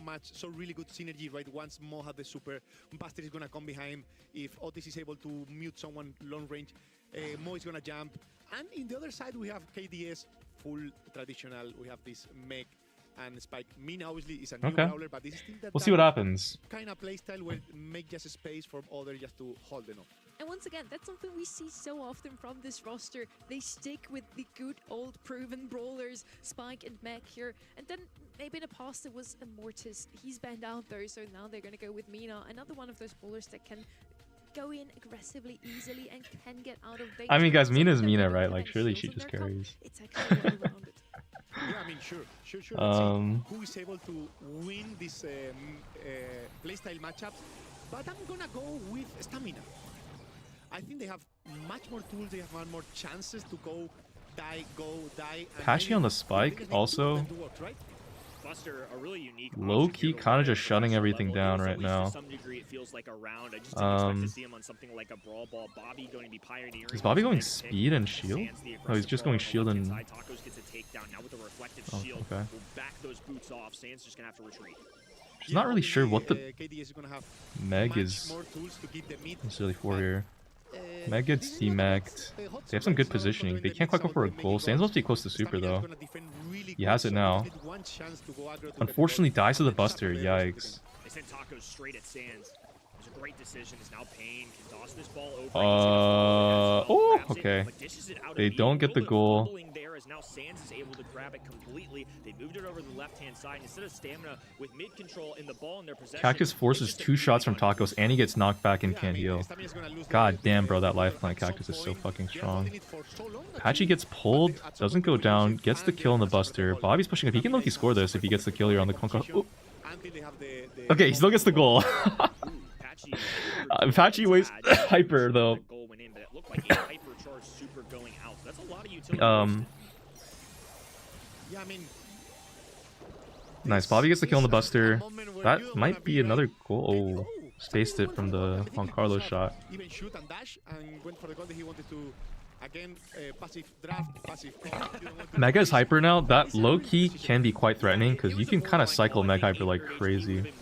S6: really good synergy, right? Once Mo has the super, Buster is going to come behind. If Otis is able to mute someone long range, Mo is going to jump. And in the other side, we have KDS, full traditional. We have this Meg and Spike. Mina obviously is a new brawler, but this is still that
S2: we'll see what happens.
S6: Kind of playstyle where make just space for others just to hold them up.
S1: And once again, that's something we see so often from this roster. They stick with the good old proven brawlers, Spike and Meg here. And then maybe in the past it was a Mortis. He's banned out though, so now they're going to go with Mina, another one of those brawlers that can go in aggressively, easily, and can get out of danger.
S2: I mean, guys, Mina's Mina, right? Like, surely she just carries.
S1: It's actually well-rounded.
S6: Yeah, I mean, sure. Let's see who is able to win this playstyle matchups. But I'm gonna go with Stamina. I think they have much more tools. They have more chances to go die.
S2: Patchy on the Spike also.
S12: Buster, a really unique
S2: low-key kind of just shutting everything down right now.
S12: To some degree, it feels like a round. I just didn't expect to see him on something like a Brawl Ball. Bobby going to be pioneering.
S2: Is Bobby going speed and shield? Oh, he's just going shield and...
S12: Tacos gets a takedown now with a reflective shield.
S2: Okay.
S12: We'll back those boots off. Sand's just going to have to retreat.
S2: Just not really sure what the Meg is necessarily for here. Meg gets demagged. They have some good positioning. They can't quite go for a goal. Sand's supposed to be close to super though. He has it now. Unfortunately dies to the Buster. Yikes.
S12: They sent Tacos straight at Sands. It's a great decision. It's now Payne can toss this ball over.
S2: Oh, okay. They don't get the goal.
S12: As now Sands is able to grab it completely. They moved it over to the left-hand side instead of stamina with mid control in the ball in their possession.
S2: Cactus forces 2 shots from Tacos and he gets knocked back and can't heal. God damn, bro, that life plant Cactus is so fucking strong. Patchy gets pulled, doesn't go down, gets the kill on the Buster. Bobby's pushing up. He can low-key score this if he gets the kill here on the Conquer. Okay, he still gets the goal. Patchy wastes hyper though. Nice. Bobby gets the kill on the Buster. That might be another goal. Oh, spaced it from the Juan Carlos shot.
S6: Even shoot and dash and went for the goal that he wanted to. Again, passive draft, passive.
S2: Mega is hyper now. That low key can be quite threatening because you can kind of cycle Mega hyper like crazy.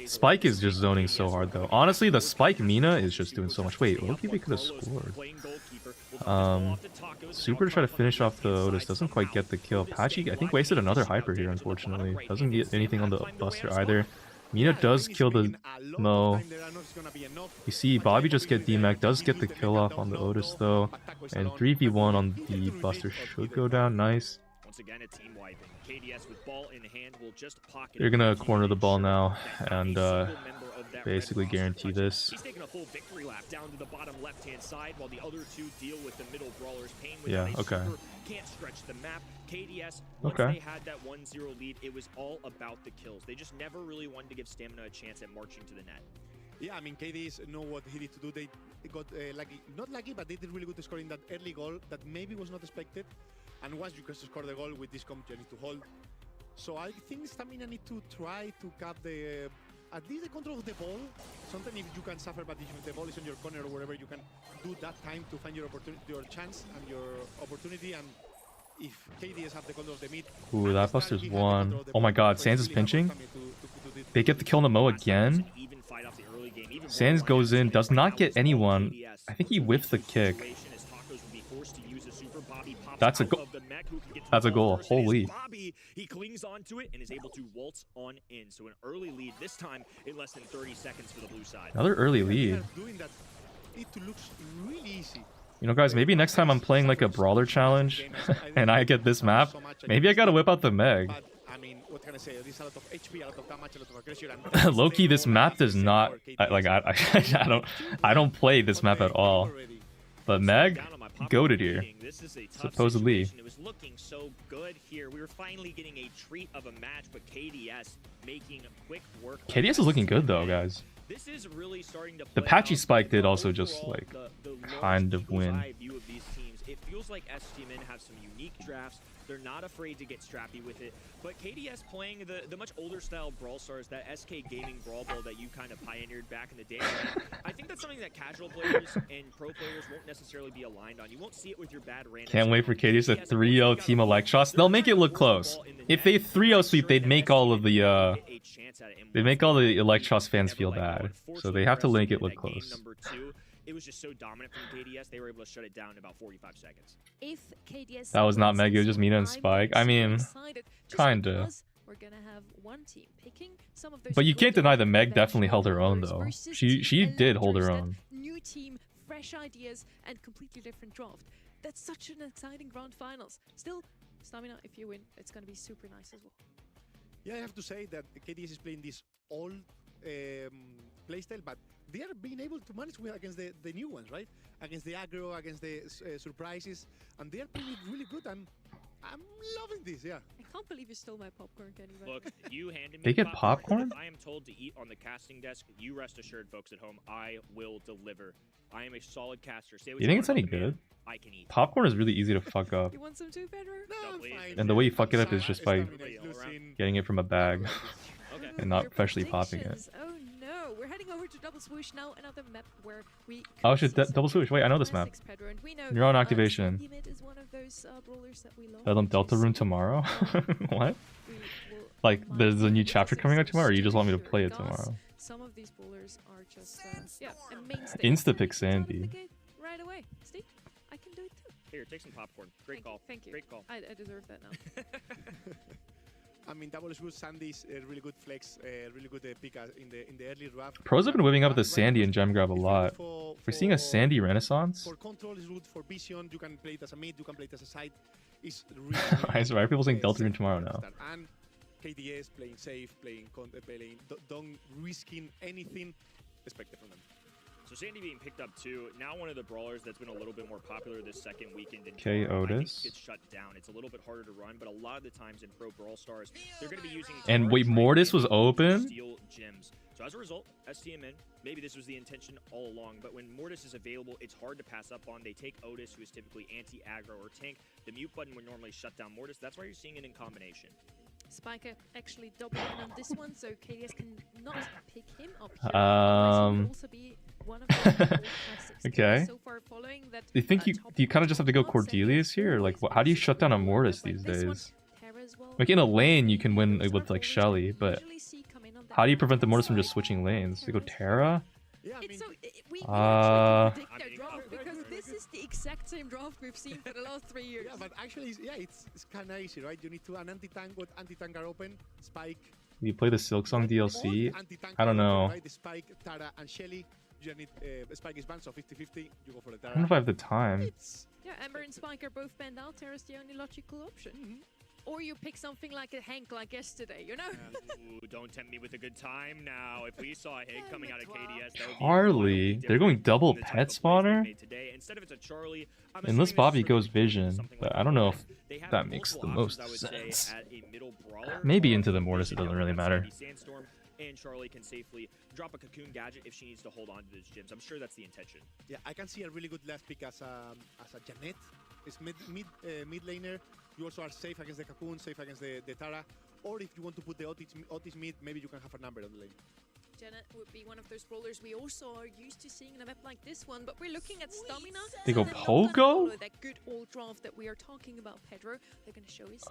S2: Spike is just zoning so hard though. Honestly, the Spike Mina is just doing so much. Wait, low-key they could have scored. Super to try to finish off the Otis. Doesn't quite get the kill. Patchy, I think, wasted another hyper here, unfortunately. Doesn't get anything on the Buster either. Mina does kill the Mo. You see Bobby just get DMAC, does get the kill off on the Otis though. And 3v1 on the Buster should go down. Nice.
S12: Again, a team wiping. KDS with ball in hand will just pocket.
S2: They're gonna corner the ball now and basically guarantee this.
S12: He's taking a full victory lap down to the bottom left-hand side while the other two deal with the middle brawlers. Payne
S2: yeah, okay.
S12: Can't stretch the map. KDS, once they had that 1-0 lead, it was all about the kills. They just never really wanted to give Stamina a chance at marching to the net.
S6: Yeah, I mean, KDs know what he needed to do. They got lucky, not lucky, but they did really good to scoring that early goal that maybe was not expected. And once you can score the goal with this comp, you need to hold. So I think Stamina need to try to cap the at least the control of the ball. Sometimes if you can suffer, but if the ball is on your corner or wherever, you can do that time to find your opportunity, your chance and your opportunity. And if KDs have the control of the mid,
S2: Ooh, that Buster's one. Oh my god, Sans is pinching. They get the kill on the Mo again. Sans goes in, does not get anyone. I think he whiffed the kick. That's a goal. That's a goal. Holy.
S12: He clings onto it and is able to waltz on in. So an early lead this time in less than 30 seconds for the blue side.
S2: Another early lead.
S6: It looks really easy.
S2: You know, guys, maybe next time I'm playing like a brawler challenge and I get this map, maybe I gotta whip out the Meg. Low-key, this map does not I don't play this map at all. But Meg, goated here. Supposedly.
S12: It was looking so good here. We were finally getting a treat of a match, but KDS making quick work.
S2: KDS is looking good though, guys.
S12: This is really starting to
S2: the patchy spike did also just like kind of win.
S12: It feels like STMN have some unique drafts. They're not afraid to get strappy with it. But KDS playing the much older style Brawl Stars, that SK Gaming Brawl Ball that you kind of pioneered back in the day. I think that's something that casual players and pro players won't necessarily be aligned on. You won't see it with your bad random.
S2: Can't wait for KDS to 3-0 Team Electros. They'll make it look close. If they 3-0 sweep, they'd make all of the Electros fans feel bad. So they have to make it look close.
S12: It was just so dominant from KDS, they were able to shut it down in about 45 seconds.
S1: If KDS
S2: that was not Meg, it was just Mina and Spike. I mean, kinda.
S1: We're gonna have one team picking some of those.
S2: But you can't deny that Meg definitely held her own though. She did hold her own.
S1: New team, fresh ideas, and completely different draft. That's such an exciting grand finals. Still, Stamina, if you win, it's gonna be super nice as well.
S6: Yeah, I have to say that KDS is playing this old playstyle, but they are being able to manage well against the new ones, right? Against the aggro, against the surprises, and they are playing it really good, and I'm loving this, yeah.
S1: I can't believe you stole my popcorn, Kenny.
S12: Look, you handed me
S2: they get popcorn?
S12: If I am told to eat on the casting desk, you rest assured, folks at home, I will deliver. I am a solid caster. Say what
S2: you think it's any good?
S12: I can eat.
S2: Popcorn is really easy to fuck up.
S1: You want some too, Pedro?
S6: No, fine.
S2: And the way you fuck it up is just by getting it from a bag and not freshly popping it.
S1: Oh no, we're heading over to Double Swoosh now, another map where we
S2: oh shit, Double Swoosh. Wait, I know this map. Neuron activation. Tell them Delta Room tomorrow? What? Like, there's a new chapter coming out tomorrow, or you just want me to play it tomorrow?
S1: Some of these bowlers are just, yeah, a mainstay.
S2: Insta-pick Sandy.
S1: Right away. Steve, I can do it too.
S12: Here, take some popcorn. Great call.
S1: Thank you.
S12: Great call.
S1: I deserve that now.
S6: I mean, Double Swoosh, Sandy's a really good flex, really good pick in the early draft.
S2: Pros have been whipping up the Sandy and Gem Grab a lot. We're seeing a Sandy renaissance.
S6: For control is good, for vision, you can play it as a mid, you can play it as a side. It's really
S2: I swear, people saying Delta Room tomorrow now.
S6: And KDS playing safe, playing don't risking anything expected from them.
S12: So Sandy being picked up too. Now one of the brawlers that's been a little bit more popular this second weekend in
S2: K Otis
S12: gets shut down. It's a little bit harder to run, but a lot of the times in Pro Brawl Stars, they're going to be using.
S2: And wait, Mortis was open.
S12: Steal gems. So as a result, STMN, maybe this was the intention all along, but when Mortis is available, it's hard to pass up on. They take Otis, who is typically anti-aggro or tank. The mute button would normally shut down Mortis. That's why you're seeing it in combination.
S1: Spiker actually doubling in on this one, so KDS can not pick him up here. Also be one of the
S2: okay.
S1: So far following that,
S2: do you think do you kind of just have to go Cordelius here? Or like, how do you shut down a Mortis these days? Like in a lane, you can win with like Shelly, but how do you prevent the Mortis from just switching lanes? They go Terra?
S1: It's so, we actually predict their draft because this is the exact same draft we've seen for the last 3 years.
S6: Yeah, but actually, it's kind of easy, right? You need to an anti-tank with anti-tank are open, Spike.
S2: You play the Silksong DLC? I don't know.
S6: Right? The Spike, Tara, and Shelly. You need Spike is banned, so 50-50. You go for the Tara.
S2: I don't know if I have the time.
S1: Yeah, Ember and Spike are both banned out. Tara's the only logical option. Or you pick something like a Hank like yesterday, you know?
S12: Ooh, don't tempt me with a good time now. If we saw a Hank coming out of KDS, that would
S2: Charlie, they're going double pet spawner?
S12: Instead of it's a Charlie,
S2: unless Bobby goes Vision, but I don't know if that makes the most sense. Maybe into the Mortis, it doesn't really matter.
S12: and Charlie can safely drop a Cocoon gadget if she needs to hold on to those gems. I'm sure that's the intention.
S6: Yeah, I can see a really good last pick as a Janet. It's mid laner. You also are safe against the Cocoon, safe against the Tara. Or if you want to put the Otis mid, maybe you can have a number on the lane.
S1: Janet would be one of those brawlers we also are used to seeing in a map like this one, but we're looking at stamina.
S2: They go
S1: and they're not gonna
S2: Pogo?
S1: follow that good old draft that we are talking about, Pedro. They're gonna show us.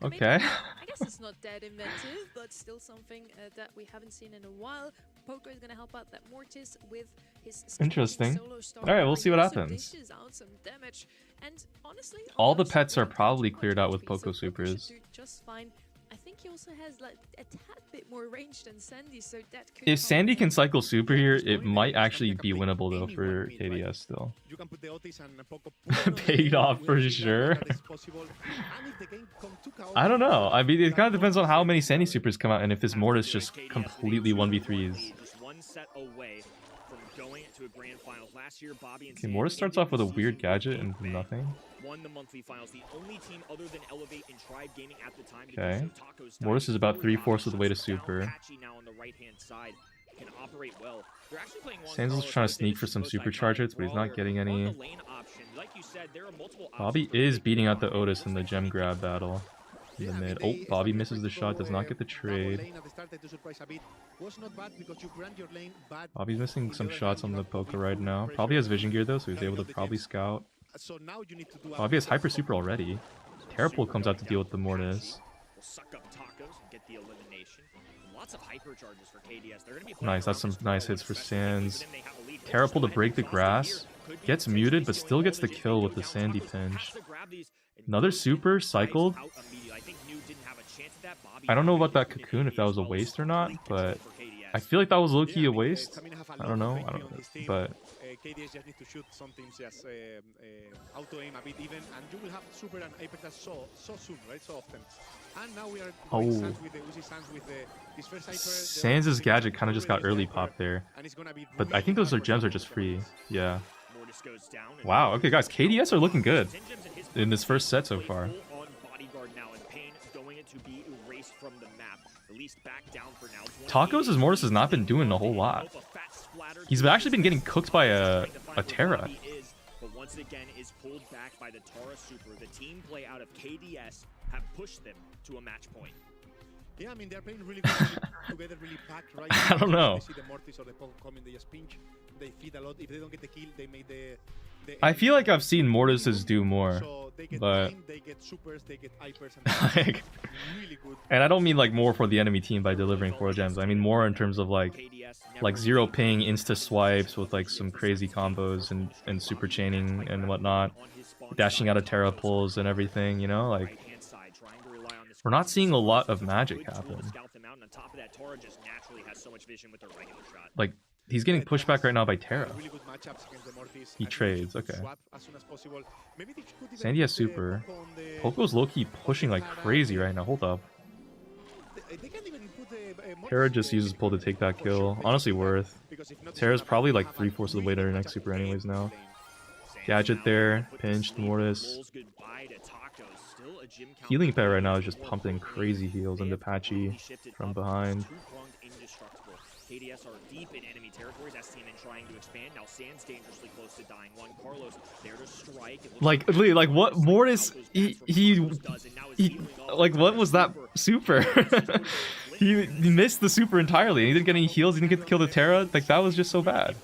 S2: Okay.
S1: I guess it's not that inventive, but still something that we haven't seen in a while. Pogo is gonna help out that Mortis with his
S2: Interesting.
S1: solo star.
S2: All right, we'll see what
S1: He also
S2: happens.
S1: dishes out some damage. And honestly,
S2: All the
S1: although
S2: pets are
S1: Sandy
S2: probably
S1: can't
S2: cleared out with
S1: HP, so
S2: Poco
S1: Poco
S2: Supers.
S1: should do just fine. I think he also has like a tad bit more range than Sandy, so that could
S2: If
S1: help
S2: Sandy
S1: him.
S2: can cycle super here, it might actually be winnable though for KDS still.
S6: You can put the Otis and Poco
S2: Paid off for sure. I don't know. I mean, it kind of depends on how many Sandy supers come out and if this Mortis just completely 1v3s.
S12: Just one set away from going to a grand finals. Last year, Bobby and
S2: Okay, Mortis starts off with a weird gadget and nothing.
S12: won the monthly finals. The only team other than Elevate and Tribe Gaming at the time.
S2: Okay. Mortis is about 3/4 of the way to super.
S12: Now on the right-hand side can operate well. They're actually playing
S2: Sands is trying to sneak for some supercharges, but he's not getting any. Bobby is beating out the Otis in the gem grab battle in the mid. Oh, Bobby misses the shot, does not get the trade. Bobby's missing some shots on the Poco right now. Probably has vision gear though, so he's able to probably scout. Bobby has hyper super already. Terrapole comes out to deal with the Mortis. Nice, that's some nice hits for Sands. Terrapole to break the grass. Gets muted, but still gets the kill with the Sandy pinch. Another super cycled. I don't know about that Cocoon, if that was a waste or not, but I feel like that was low-key a waste. I don't know, but...
S6: KDS just need to shoot some teams just auto-aim a bit even, and you will have super and Apex so soon, right? So often. And now we are
S2: oh. Sands' gadget kind of just got early pop there. But I think those are gems are just free. Yeah. Wow, okay guys, KDS are looking good in this first set so far. Tacos' Mortis has not been doing a whole lot. He's actually been getting cooked by a Terra.
S12: But once again is pulled back by the Tara Super. The team play out of KDS have pushed them to a match point.
S6: Yeah, I mean they're playing really good together, really packed, right?
S2: I don't know.
S6: They see the Mortis or the Poco coming, they just pinch. They feed a lot. If they don't get the kill, they make the
S2: I feel like I've seen Mortises do more,
S6: so they get
S2: but
S6: time, they get supers, they get hypers,
S2: like,
S6: really good.
S2: And I don't mean like more for the enemy team by delivering 4 gems. I mean more in terms of like zero ping, insta swipes with like some crazy combos and super chaining and whatnot, dashing out of Terra pulls and everything. You know, like we're not seeing a lot of magic happen. Like he's getting pushed back right now by Terra. He trades, okay. Sandy has super. Poco's low-key pushing like crazy right now. Hold up. Terra just uses pull to take that kill. Honestly worth. Terra's probably like 3/4 of the way to her next super anyways now. Gadget there, pinched Mortis. Healing pet right now is just pumping crazy heals into Patchy from behind.
S12: KDS are deep in enemy territories. STM trying to expand. Now Sands dangerously close to dying. One Carlos there to strike.
S2: Like what Mortis he like what was that super? he missed the super entirely. He didn't get any heals. He didn't get to kill the Terra. Like that was just so bad.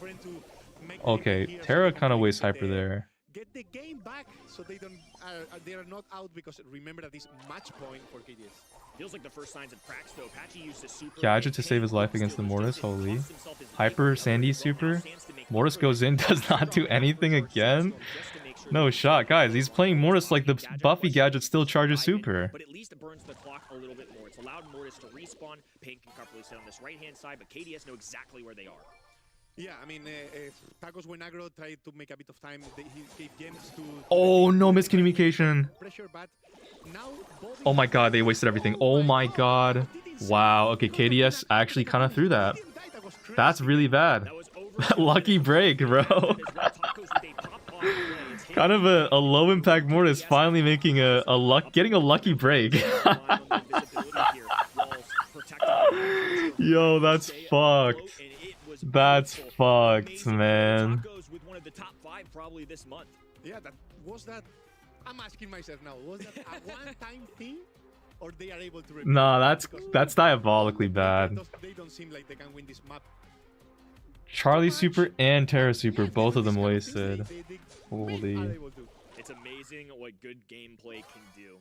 S2: Okay, Terra kind of wastes hyper there.
S6: Get the game back so they are not out, because remember that this match point for KDS.
S12: Feels like the first signs of cracks though. Patchy used a super
S2: Gadget to save his life against the Mortis, holy. Hyper Sandy super. Mortis goes in, does not do anything again. No shot, guys. He's playing Mortis like the Buffy gadget still charges super.
S12: But at least it burns the clock a little bit more. It's allowed Mortis to respawn. Pain can properly sit on this right-hand side, but KDS know exactly where they are.
S6: Yeah, I mean, Tacos when aggro tried to make a bit of time. He gave gems to...
S2: Oh, no miscommunication.
S6: Pressure, but now
S2: oh my god, they wasted everything. Oh my god. Wow, okay, KDS actually kind of threw that. That's really bad. Lucky break, bro. Kind of a low impact Mortis finally making getting a lucky break. Yo, that's fucked. That's fucked, man.
S12: Tacos with one of the top 5 probably this month.
S6: Yeah, that. I'm asking myself now, was that a one-time thing, or they are able to repeat?
S2: Nah, that's diabolically bad.
S6: They don't seem like they can win this map.
S2: Charlie Super and Terra Super, both of them wasted. Holy.
S12: It's amazing what good gameplay can do.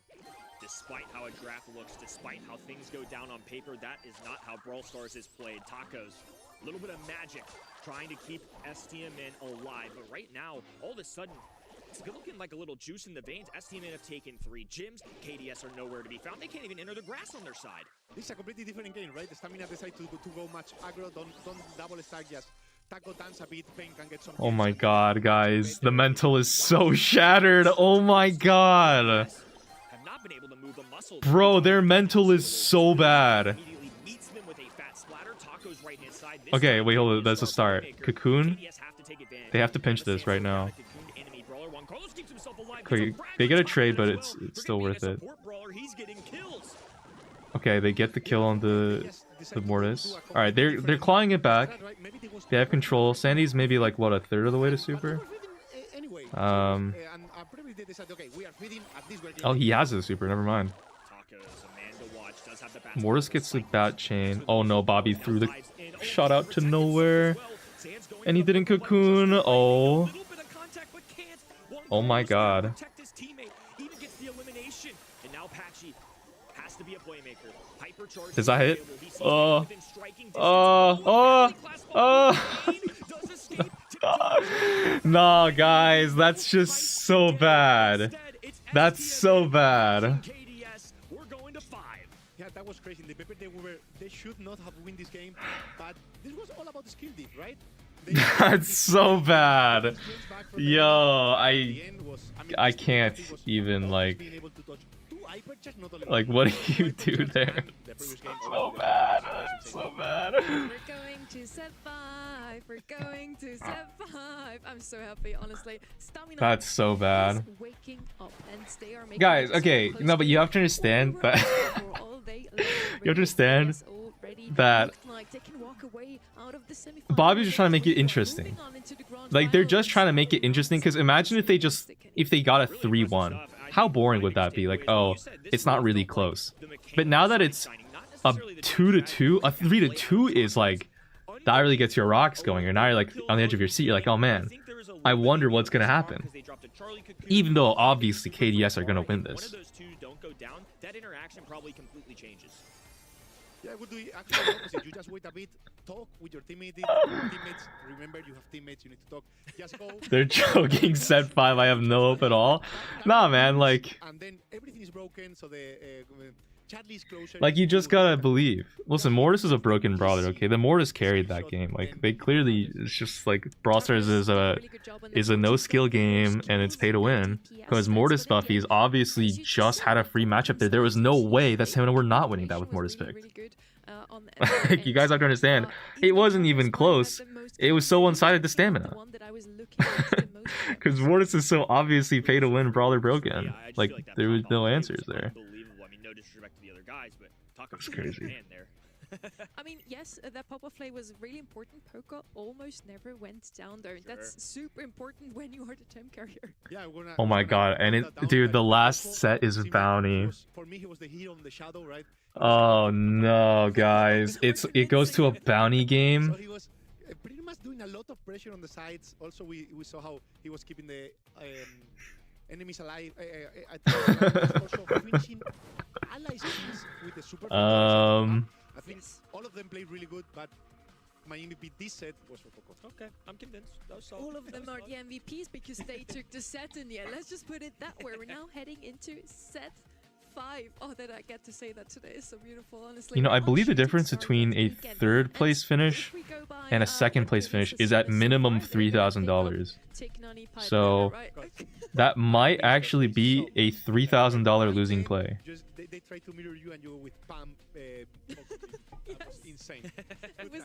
S12: Despite how a draft looks, despite how things go down on paper, that is not how Brawl Stars is played. Tacos, a little bit of magic, trying to keep STMN alive. But right now, all of a sudden, it's looking like a little juice in the veins. STMN have taken 3 gyms. KDS are nowhere to be found. They can't even enter the grass on their side.
S6: This is a completely different game, right? The Stamina decide to go much aggro, don't double stack, just taco dance a bit, Pain can get some.
S2: Oh my god, guys. The mental is so shattered. Oh my god.
S12: Have not been able to move a muscle.
S2: Bro, their mental is so bad. Okay, wait, hold on. That's a start. Cocoon? They have to pinch this right now. Okay, they get a trade, but it's still worth it. Okay, they get the kill on the Mortis. Alright, they're clawing it back. They have control. Sandy's maybe like, what, a third of the way to super? Oh, he has a super, never mind. Mortis gets the bat chain. Oh no, Bobby threw the shot out to nowhere. And he didn't cocoon. Oh. Oh my god. Does that hit? Oh. Nah, guys, that's just so bad. That's so bad.
S6: Yeah, that was crazy. The Pepe, they should not have win this game, but this was all about the skill deep, right?
S2: That's so bad. Yo, I can't even like what do you do there? So bad. So bad.
S1: We're going to set 5. We're going to set 5. I'm so happy, honestly. Stamina.
S2: That's so bad.
S1: Waking up and they are making
S2: guys, okay, no, but you have to understand that you understand that Bobby's just trying to make it interesting. Like, they're just trying to make it interesting, because imagine if they got a 3-1. How boring would that be? Like, oh, it's not really close. But now that it's a 2-2, a 3-2 is like, that really gets your rocks going. Or now you're like on the edge of your seat. You're like, oh man, I wonder what's gonna happen. Even though obviously KDS are gonna win this.
S12: That interaction probably completely changes.
S6: Yeah, I would do actually the opposite. You just wait a bit, talk with your teammates. Remember, you have teammates, you need to talk. Just go.
S2: They're joking, set 5, I have no hope at all. Nah, man, like...
S6: And then everything is broken, so the Charlie's closer.
S2: Like, you just gotta believe. Listen, Mortis is a broken brawler, okay? The Mortis carried that game. Like, they clearly... It's just like, Brawl Stars is a no-skill game, and it's pay to win. Because Mortis Buffy's obviously just had a free matchup there. There was no way that Stamina were not winning that with Mortis pick. Like, you guys have to understand, it wasn't even close. It was so one-sided to Stamina. Because Mortis is so obviously pay to win brawler broken. Like, there was no answers there. That's crazy.
S1: I mean, yes, that pop-up play was really important. Poker almost never went down there. That's super important when you are the temp carrier.
S6: Yeah,
S2: oh my god, and dude, the last set is bounty.
S6: For me, he was the hero on the shadow, right?
S2: Oh no, guys, it goes to a bounty game.
S6: So he was pretty much doing a lot of pressure on the sides. Also, we saw how he was keeping the enemies alive. Also finishing allies with the super. I think all of them played really good, but my MVP this set was for Poco.
S12: Okay, I'm convinced. That was
S1: all of them are the MVPs because they took the set in the end. Let's just put it that way. We're now heading into set 5. Oh, that I get to say that today is so beautiful, honestly.
S2: You know, I believe the difference between a 3rd place finish and a 2nd place finish is at minimum $3,000. So that might actually be a $3,000 losing play.
S6: They try to mirror you and you with Pam. Yes. Insane.
S1: It was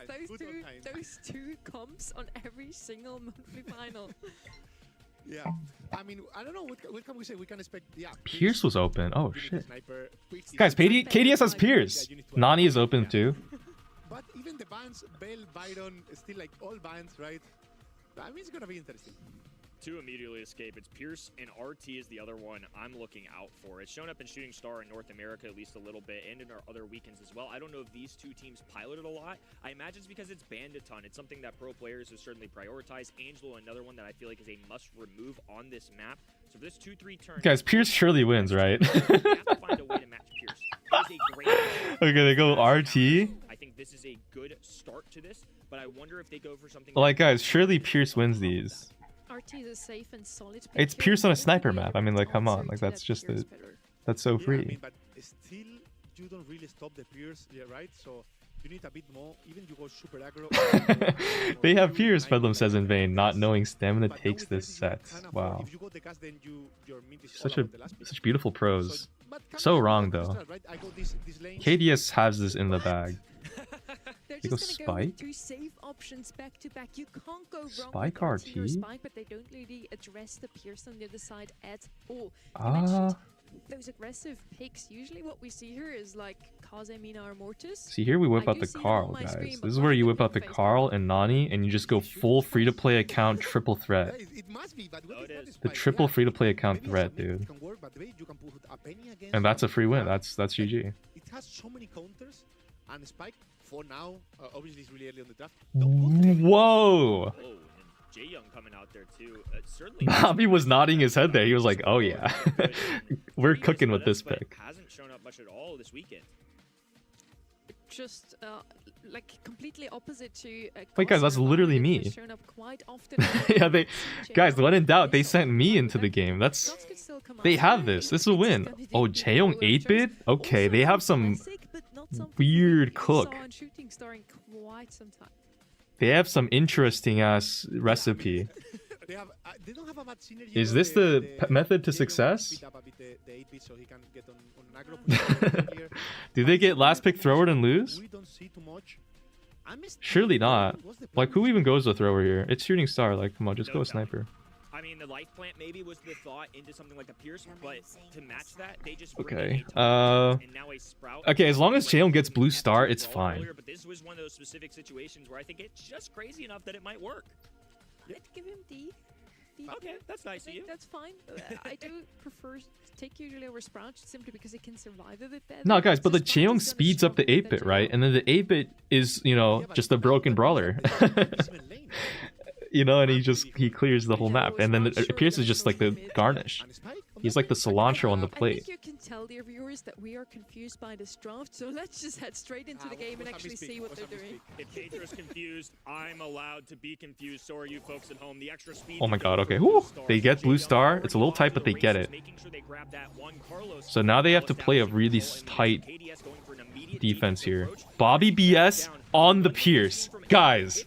S1: those two comps on every single monthly final.
S6: Yeah, I mean, I don't know, what can we say? We can expect, yeah.
S2: Pierce was open. Oh, shit. Guys, KDS has Pierce. Nani is open too.
S6: But even the bans, Bell, Byron, still like all bans, right? I mean, it's gonna be interesting.
S12: Two immediately escape. It's Pierce and RT is the other one I'm looking out for. It's shown up in Shooting Star in North America at least a little bit, and in our other weekends as well. I don't know if these two teams piloted a lot. I imagine it's because it's banned a ton. It's something that pro players have certainly prioritized. Angelo, another one that I feel like is a must-remove on this map. So for this 2-3 turn...
S2: Guys, Pierce surely wins, right?
S12: We have to find a way to match Pierce. That is a great
S2: Okay, they go RT.
S12: I think this is a good start to this, but I wonder if they go for something...
S2: Like, guys, surely Pierce wins these.
S1: RT is a safe and solid pick
S2: It's
S1: here.
S2: Pierce on a
S1: It's
S2: sniper
S1: definitely
S2: map. I mean, like, come on.
S1: answer
S2: Like,
S1: to
S2: that's
S1: that
S2: just
S1: Pierce
S2: the...
S1: better.
S2: That's so
S6: Yeah, I
S2: free.
S6: mean, but still, you don't really stop the Pierce, yeah, right? So you need a bit more. Even you go super aggro.
S2: They have Pierce, Bedlam says in vain, not knowing stamina takes this set. Wow.
S6: If you go the gas, then your mid is
S2: Such
S6: all
S2: a
S6: about the last pick.
S2: such beautiful pros.
S6: But
S2: So
S6: Camila,
S2: wrong
S6: you
S2: though.
S6: start, right? I go this lane.
S2: KDS has this in the bag.
S1: They're
S2: They go
S1: just gonna go with
S2: Spike?
S1: two safe options back to back. You can't go wrong
S2: Spike
S1: with RT or
S2: RT?
S1: Spike, but they don't really address the Pierce on the other side at all. You
S2: Ah.
S1: mentioned those aggressive picks. Usually what we see here is like Kazemina or Mortis.
S2: See, here we whip
S1: I
S2: out
S1: do
S2: the
S1: see it on
S2: Carl,
S1: my
S2: guys.
S1: screen,
S2: This
S1: but
S2: is where
S1: right
S2: you
S1: in
S2: whip out the
S1: face,
S2: Carl and Nani, and you just go full free-to-play account triple threat.
S6: It must be, but
S12: Oh, it is.
S2: The triple free-to-play account threat, dude.
S6: Can work, but you can put a penny against
S2: And that's a
S6: it.
S2: free win. That's GG.
S6: It has so many counters, and Spike for now, obviously it's really early on the draft.
S2: Whoa!
S12: Oh, and Jay Young coming out there too. Certainly.
S2: Bobby was nodding his head there. He was like, "Oh yeah, we're cooking with this pick."
S12: Hasn't shown up much at all this weekend.
S1: Just like completely opposite to.
S2: Wait, guys, that's
S1: Cosner,
S2: literally
S1: who
S2: me.
S1: has shown up quite often.
S2: Yeah, they guys. When in doubt, they sent me into the game. That's
S1: Shots could still come
S2: they
S1: out.
S2: have this. This will win. Oh, Jaeyoung 8-bit. Okay, they have some
S1: Classic, but not something
S2: weird
S1: we
S2: cook.
S1: saw on Shooting Star in quite some time.
S2: They have some interesting ass recipe.
S6: They don't have a much synergy.
S2: Is
S6: though,
S2: this the method to
S6: Jaeyoung
S2: success?
S6: speed up a bit the 8-bit so he can get on aggro position earlier.
S2: Do they get last pick thrower and lose?
S6: We don't see too much. I'm still
S2: Surely not.
S6: wondering, what's the
S2: Like,
S6: plan
S2: who even goes to thrower here? It's Shooting Star. Like, come on, just go sniper.
S12: I mean, the life plant maybe was the thought into something like a Pierce, but to match that, they just
S2: Okay.
S12: and now a Sprout.
S2: Okay, as long as Jaeyoung gets blue star, it's fine.
S12: But this was one of those specific situations where I think it's just crazy enough that it might work.
S1: I'd give him D.
S12: Okay, that's nice of you.
S1: That's fine. I do prefer take usually over Sprout simply because it can survive a bit better.
S2: No, guys, but the
S1: So Sprout is
S2: Jaeyoung
S1: gonna
S2: speeds up the
S1: struggle with
S2: 8-bit,
S1: that
S2: right?
S1: Jaeyoung.
S2: And then the 8-bit is, you know, just a broken brawler. You know, and he clears the whole map. And then Pierce is just like the garnish. He's like the cilantro on the
S1: I
S2: plate.
S1: think you can tell, dear viewers, that we are confused by this draft, so let's just head straight into the game and actually see what they're doing.
S12: If Pedro's confused, I'm allowed to be confused. So are you folks at home. The extra speed.
S2: Oh my god, okay. Whew. They get blue star. It's a little tight, but they get it. So now they have to play a really tight defense here. Bobby BS on the Pierce. Guys.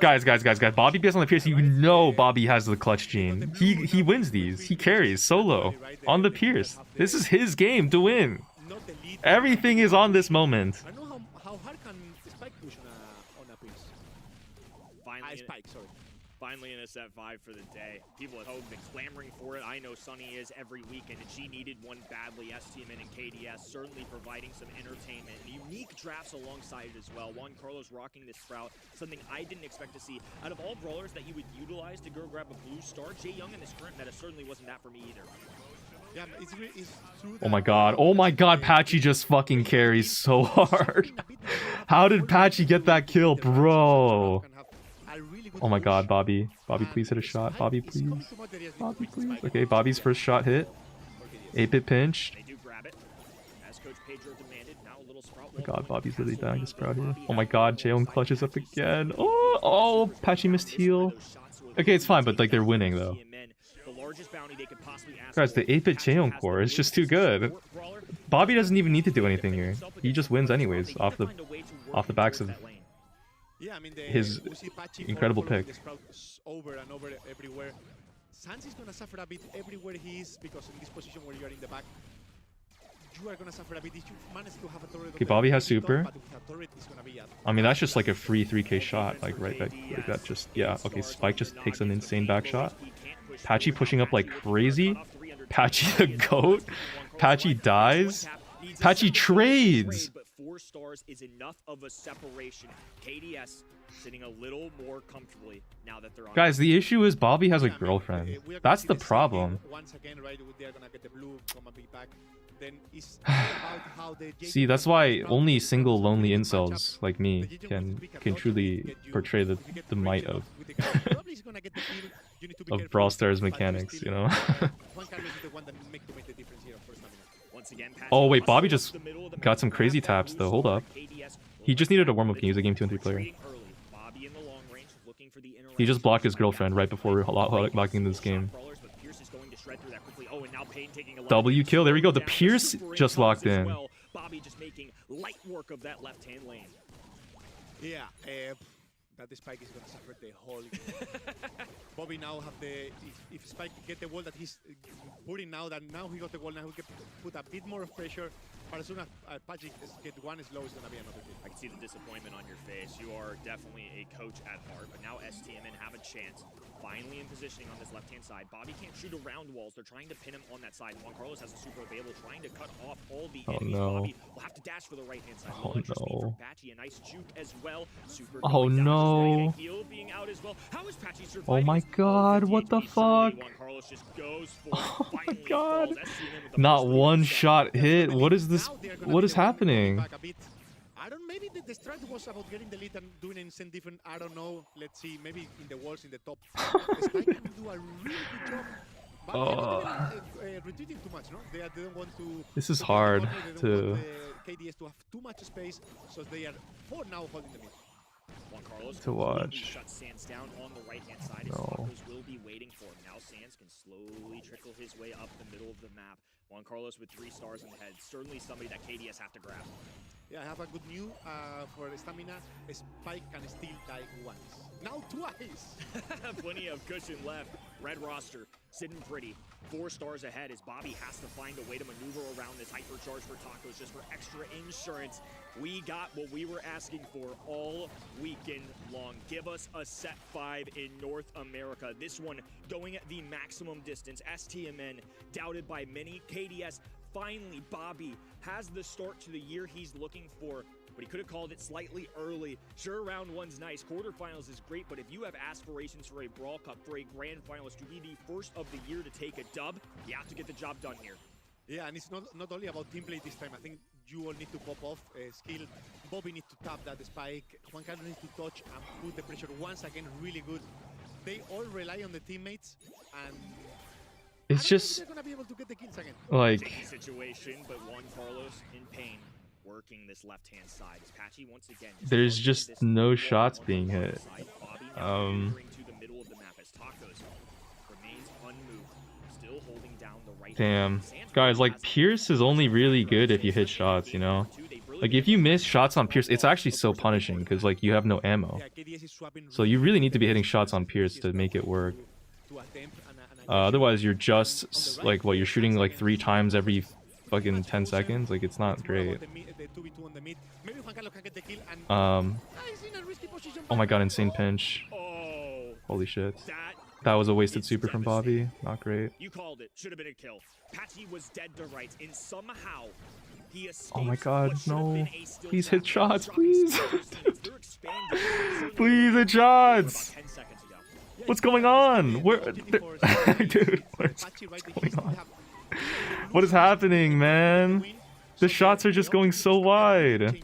S2: Guys. Bobby BS on the Pierce. You know Bobby has the clutch gene. He wins these. He carries solo on the Pierce. This is his game to win. Everything is on this moment.
S6: I know how hard can Spike push on a Pierce. Spike, sorry.
S12: Finally in a set 5 for the day. People at home been clamoring for it. I know Sunny is every weekend, and she needed one badly. STMN and KDS certainly providing some entertainment. Unique drafts alongside it as well. Juan Carlos rocking this Sprout, something I didn't expect to see. Out of all brawlers that you would utilize to go grab a blue star, Jay Young in this current meta certainly wasn't that for me either.
S6: Yeah, it's true
S2: Oh my god, Patchy just fucking carries so hard. How did Patchy get that kill, bro? Oh my god, Bobby. Bobby, please hit a shot. Bobby, please. Bobby, please. Okay, Bobby's first shot hit. 8-bit pinch.
S12: They do grab it. As Coach Pedro demanded, now a little Sprout.
S2: Oh my god, Bobby's really dying to Sprout here. Oh my god, Jaeyoung clutches up again. Oh, Patchy missed heal. Okay, it's fine, but like they're winning though. Guys, the 8-bit Jaeyoung core is just too good. Bobby doesn't even need to do anything here. He just wins anyways off the backs of
S6: yeah, I mean,
S2: his incredible pick.
S6: Over and over everywhere. Sans is gonna suffer a bit everywhere he is because in this position where you are in the back, you are gonna suffer a bit. If you manage to have a turret,
S2: Okay, Bobby has super.
S6: but with a turret, it's gonna be
S2: I mean, that's just like a free 3k shot, like right back, like that. Just yeah. Okay, Spike just takes an insane back shot. Patchy pushing up like crazy. Patchy the goat. Patchy dies.
S12: Needs a
S2: Patchy
S12: second
S2: trades.
S12: trade, but 4 stars is enough of a separation. KDS sitting a little more comfortably now that they're on.
S2: Guys, the issue is Bobby has a girlfriend. That's the problem.
S6: Once again, right, they're gonna get the blue, come and be back. Then it's all about how the
S2: See, that's why only single lonely incels like me can truly portray the might of Brawl Stars mechanics, you know? Oh wait, Bobby just got some crazy taps though. Hold up. He just needed a warm-up game. He's a game 2 and 3 player. He just blocked his girlfriend right before locking this game. W kill. There we go. The Pierce just locked in.
S12: Bobby just making light work of that left-hand lane.
S6: Yeah, that Spike is gonna suffer the whole game. Bobby now have the if Spike get the wall that he's putting now, that now he got the wall, now he can put a bit more of pressure. But as soon as Vatic get one slow, it's gonna be another thing.
S12: I can see the disappointment on your face. You are definitely a coach at heart, but now STMN have a chance. Finally in positioning on this left-hand side. Bobby can't shoot around walls. They're trying to pin him on that side. Juan Carlos has a super available, trying to cut off all the enemies. Bobby will have to dash for the right-hand side.
S2: Oh no.
S12: Patchy, a nice juke as well. Super
S2: oh no.
S12: being out as well. How is Patchy surviving?
S2: Oh my god, what the fuck?
S12: Juan Carlos just goes for
S2: oh my god. Not one shot hit. What is this? What is happening?
S6: I don't. Maybe the strat was about getting the lead and doing anything different. I don't know. Let's see. Maybe in the walls in the top. Spike can do a really good job. But retreating too much, no? They don't want to.
S2: This is hard to.
S6: KDS to have too much space, so they are for now holding the mid.
S12: Juan Carlos
S2: to watch.
S12: Shuts Sands down on the right-hand side. His will be waiting for him. Now Sands can slowly trickle his way up the middle of the map. Juan Carlos with 3 stars in the head. Certainly somebody that KDS have to grab.
S6: Yeah, I have a good news for stamina. Spike can still die once. Now twice!
S12: Plenty of cushion left. Red roster, sitting pretty. 4 stars ahead as Bobby has to find a way to maneuver around this hypercharge for Tacos just for extra insurance. We got what we were asking for all weekend long. Give us a set 5 in North America. This one going at the maximum distance. STMN, doubted by many. KDS, finally, Bobby has the start to the year he's looking for, but he could have called it slightly early. Sure, round 1's nice. Quarterfinals is great, but if you have aspirations for a Brawl Cup, for a Grand Finalist to be the first of the year to take a dub, you have to get the job done here.
S6: Yeah, and it's not only about team play this time. I think you all need to pop off skill. Bobby needs to tap that spike. Juan Carlos needs to touch and put the pressure once again really good. They all rely on the teammates, and
S2: it's just
S6: they're gonna be able to get the kills again.
S2: Like
S12: situation, but Juan Carlos in pain, working this left-hand side. Patchy once again.
S2: There's just no shots being hit.
S12: To the middle of the map as Tacos remains unmoved, still holding down the right.
S2: Damn, guys, like Pierce is only really good if you hit shots, you know. Like if you miss shots on Pierce, it's actually so punishing because like you have no ammo. So you really need to be hitting shots on Pierce to make it work. Otherwise, you're just like what you're shooting like 3 times every fucking 10 seconds. Like it's not great. Oh my god, insane pinch. Holy shit. That was a wasted super from Bobby. Not great.
S12: You called it. Should have been a kill. Patchy was dead to rights, and somehow he escaped.
S2: Oh my god, no. Please hit shots, please. Please hit shots. What's going on? Where, dude? What's going on? What is happening, man? The shots are just going so wide.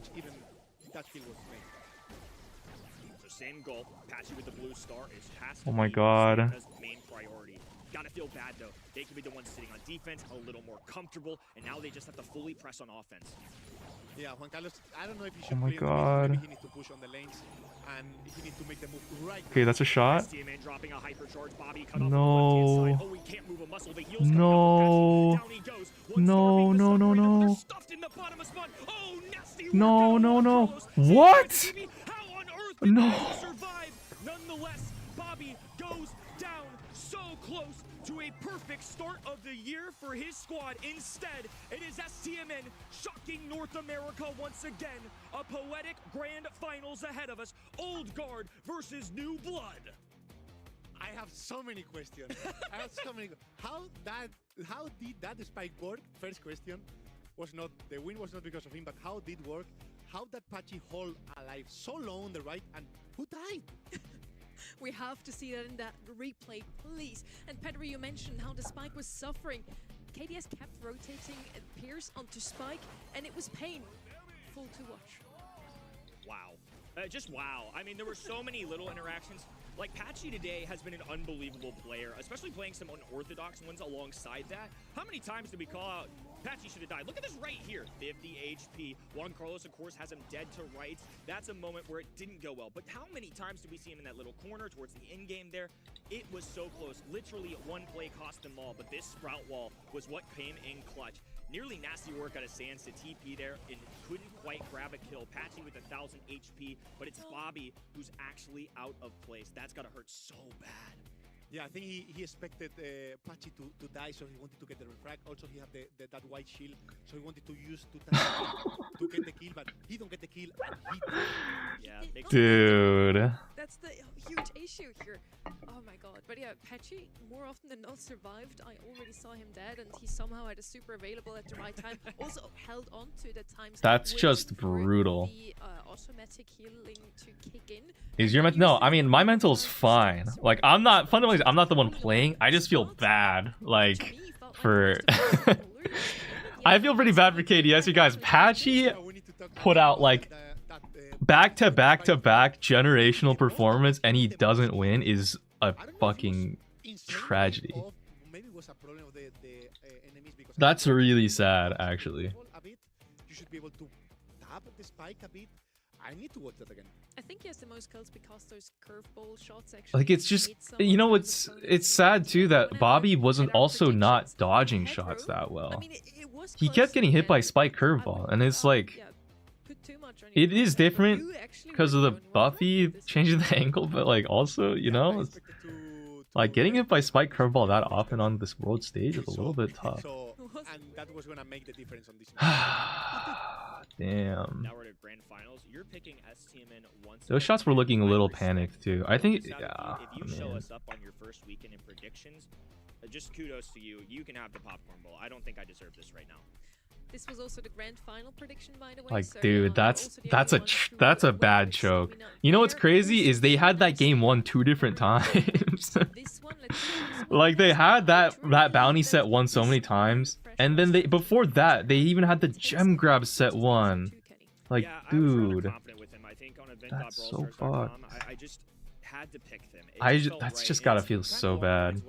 S12: Same goal. Patchy with the blue star is
S2: Oh my god.
S12: main priority. Gotta feel bad though. They could be the ones sitting on defense, a little more comfortable, and now they just have to fully press on offense.
S6: Yeah, Juan Carlos, I don't know if he should
S2: Oh my
S6: play
S2: god.
S6: Maybe he needs to push on the lanes, and he needs to make the move right.
S2: Okay, that's a shot.
S12: Dropping a hypercharge. Bobby cut
S2: No.
S12: off the oh, he can't move a muscle. The heels
S2: No.
S12: down he goes.
S2: No, no, no, no.
S12: Stuffed in the bottom of spot. Oh, nasty
S2: No, no, no. What?
S12: How on earth
S2: No.
S12: survive? Nonetheless, Bobby goes down so close to a perfect start of the year for his squad. Instead, it is STMN shocking North America once again. A poetic grand finals ahead of us. Old guard versus new blood.
S6: I have so many questions. I have so many. How did that spike work? First question. the win was not because of him, but how it did work, how that Patchy hold alive so long on the right, and who died?
S1: We have to see that in that replay, please. And Pedro, you mentioned how the Spike was suffering. KDS kept rotating Pierce onto Spike, and it was painful to watch.
S12: Wow. Just wow. I mean, there were so many little interactions. Like, Patchy today has been an unbelievable player, especially playing some unorthodox ones alongside that. How many times did we call out, Patchy should have died? Look at this right here, 50 HP. Juan Carlos, of course, has him dead to rights. That's a moment where it didn't go well. But how many times did we see him in that little corner towards the end game there? It was so close. Literally, one play cost them all, but this sprout wall was what came in clutch. Nearly nasty work out of Sands to TP there and couldn't quite grab a kill. Patchy with 1,000 HP, but it's Bobby who's actually out of place. That's gotta hurt so bad.
S6: Yeah, I think he expected Patchy to die, so he wanted to get the refrag. Also, he had that white shield, so he wanted to use to get the kill, but he don't get the kill. And he
S12: yeah,
S2: dude.
S1: That's the huge issue here. Oh my god. But yeah, Patchy, more often than not, survived. I already saw him dead, and he somehow had a super available at the right time. Also held on to the times.
S2: That's just brutal.
S1: The automatic healing to kick in.
S2: Is your mental? No, I mean, my mental's fine. Like, I'm not, fundamentally, I'm not the one playing. I just feel bad, like, for... I feel pretty bad for KDS, you guys. Patchy put out, like, back-to-back-to-back generational performance, and he doesn't win is a fucking tragedy. That's really sad, actually.
S6: You should be able to tap the Spike a bit. I need to watch that again.
S1: I think he has the most kills because those curveball shots actually.
S2: Like, it's just, you know, it's sad too that Bobby wasn't also not dodging shots that well. He kept getting hit by Spike curveball, and it's like, it is different because of the Buffy changing the angle, but like also, you know, it's, like getting hit by Spike curveball that often on this world stage is a little bit tough.
S6: And that was gonna make the difference on this.
S2: Damn.
S12: Now we're at grand finals. You're picking STMN once.
S2: Those shots were looking a little panicked too. I think, yeah.
S12: If you show us up on your first weekend in predictions, just kudos to you. You can have the popcorn bowl. I don't think I deserve this right now.
S1: This was also the grand final prediction, by the way.
S2: Like,
S1: so,
S2: dude, that's a bad choke. You know what's crazy is they had that game won 2 different times. Like, they had that bounty set won so many times, and then before that they even had the gem grab set won. Like,
S12: yeah,
S2: dude,
S12: that's
S2: so fucked.
S12: I just had to pick them.
S2: That's just gotta feel so bad.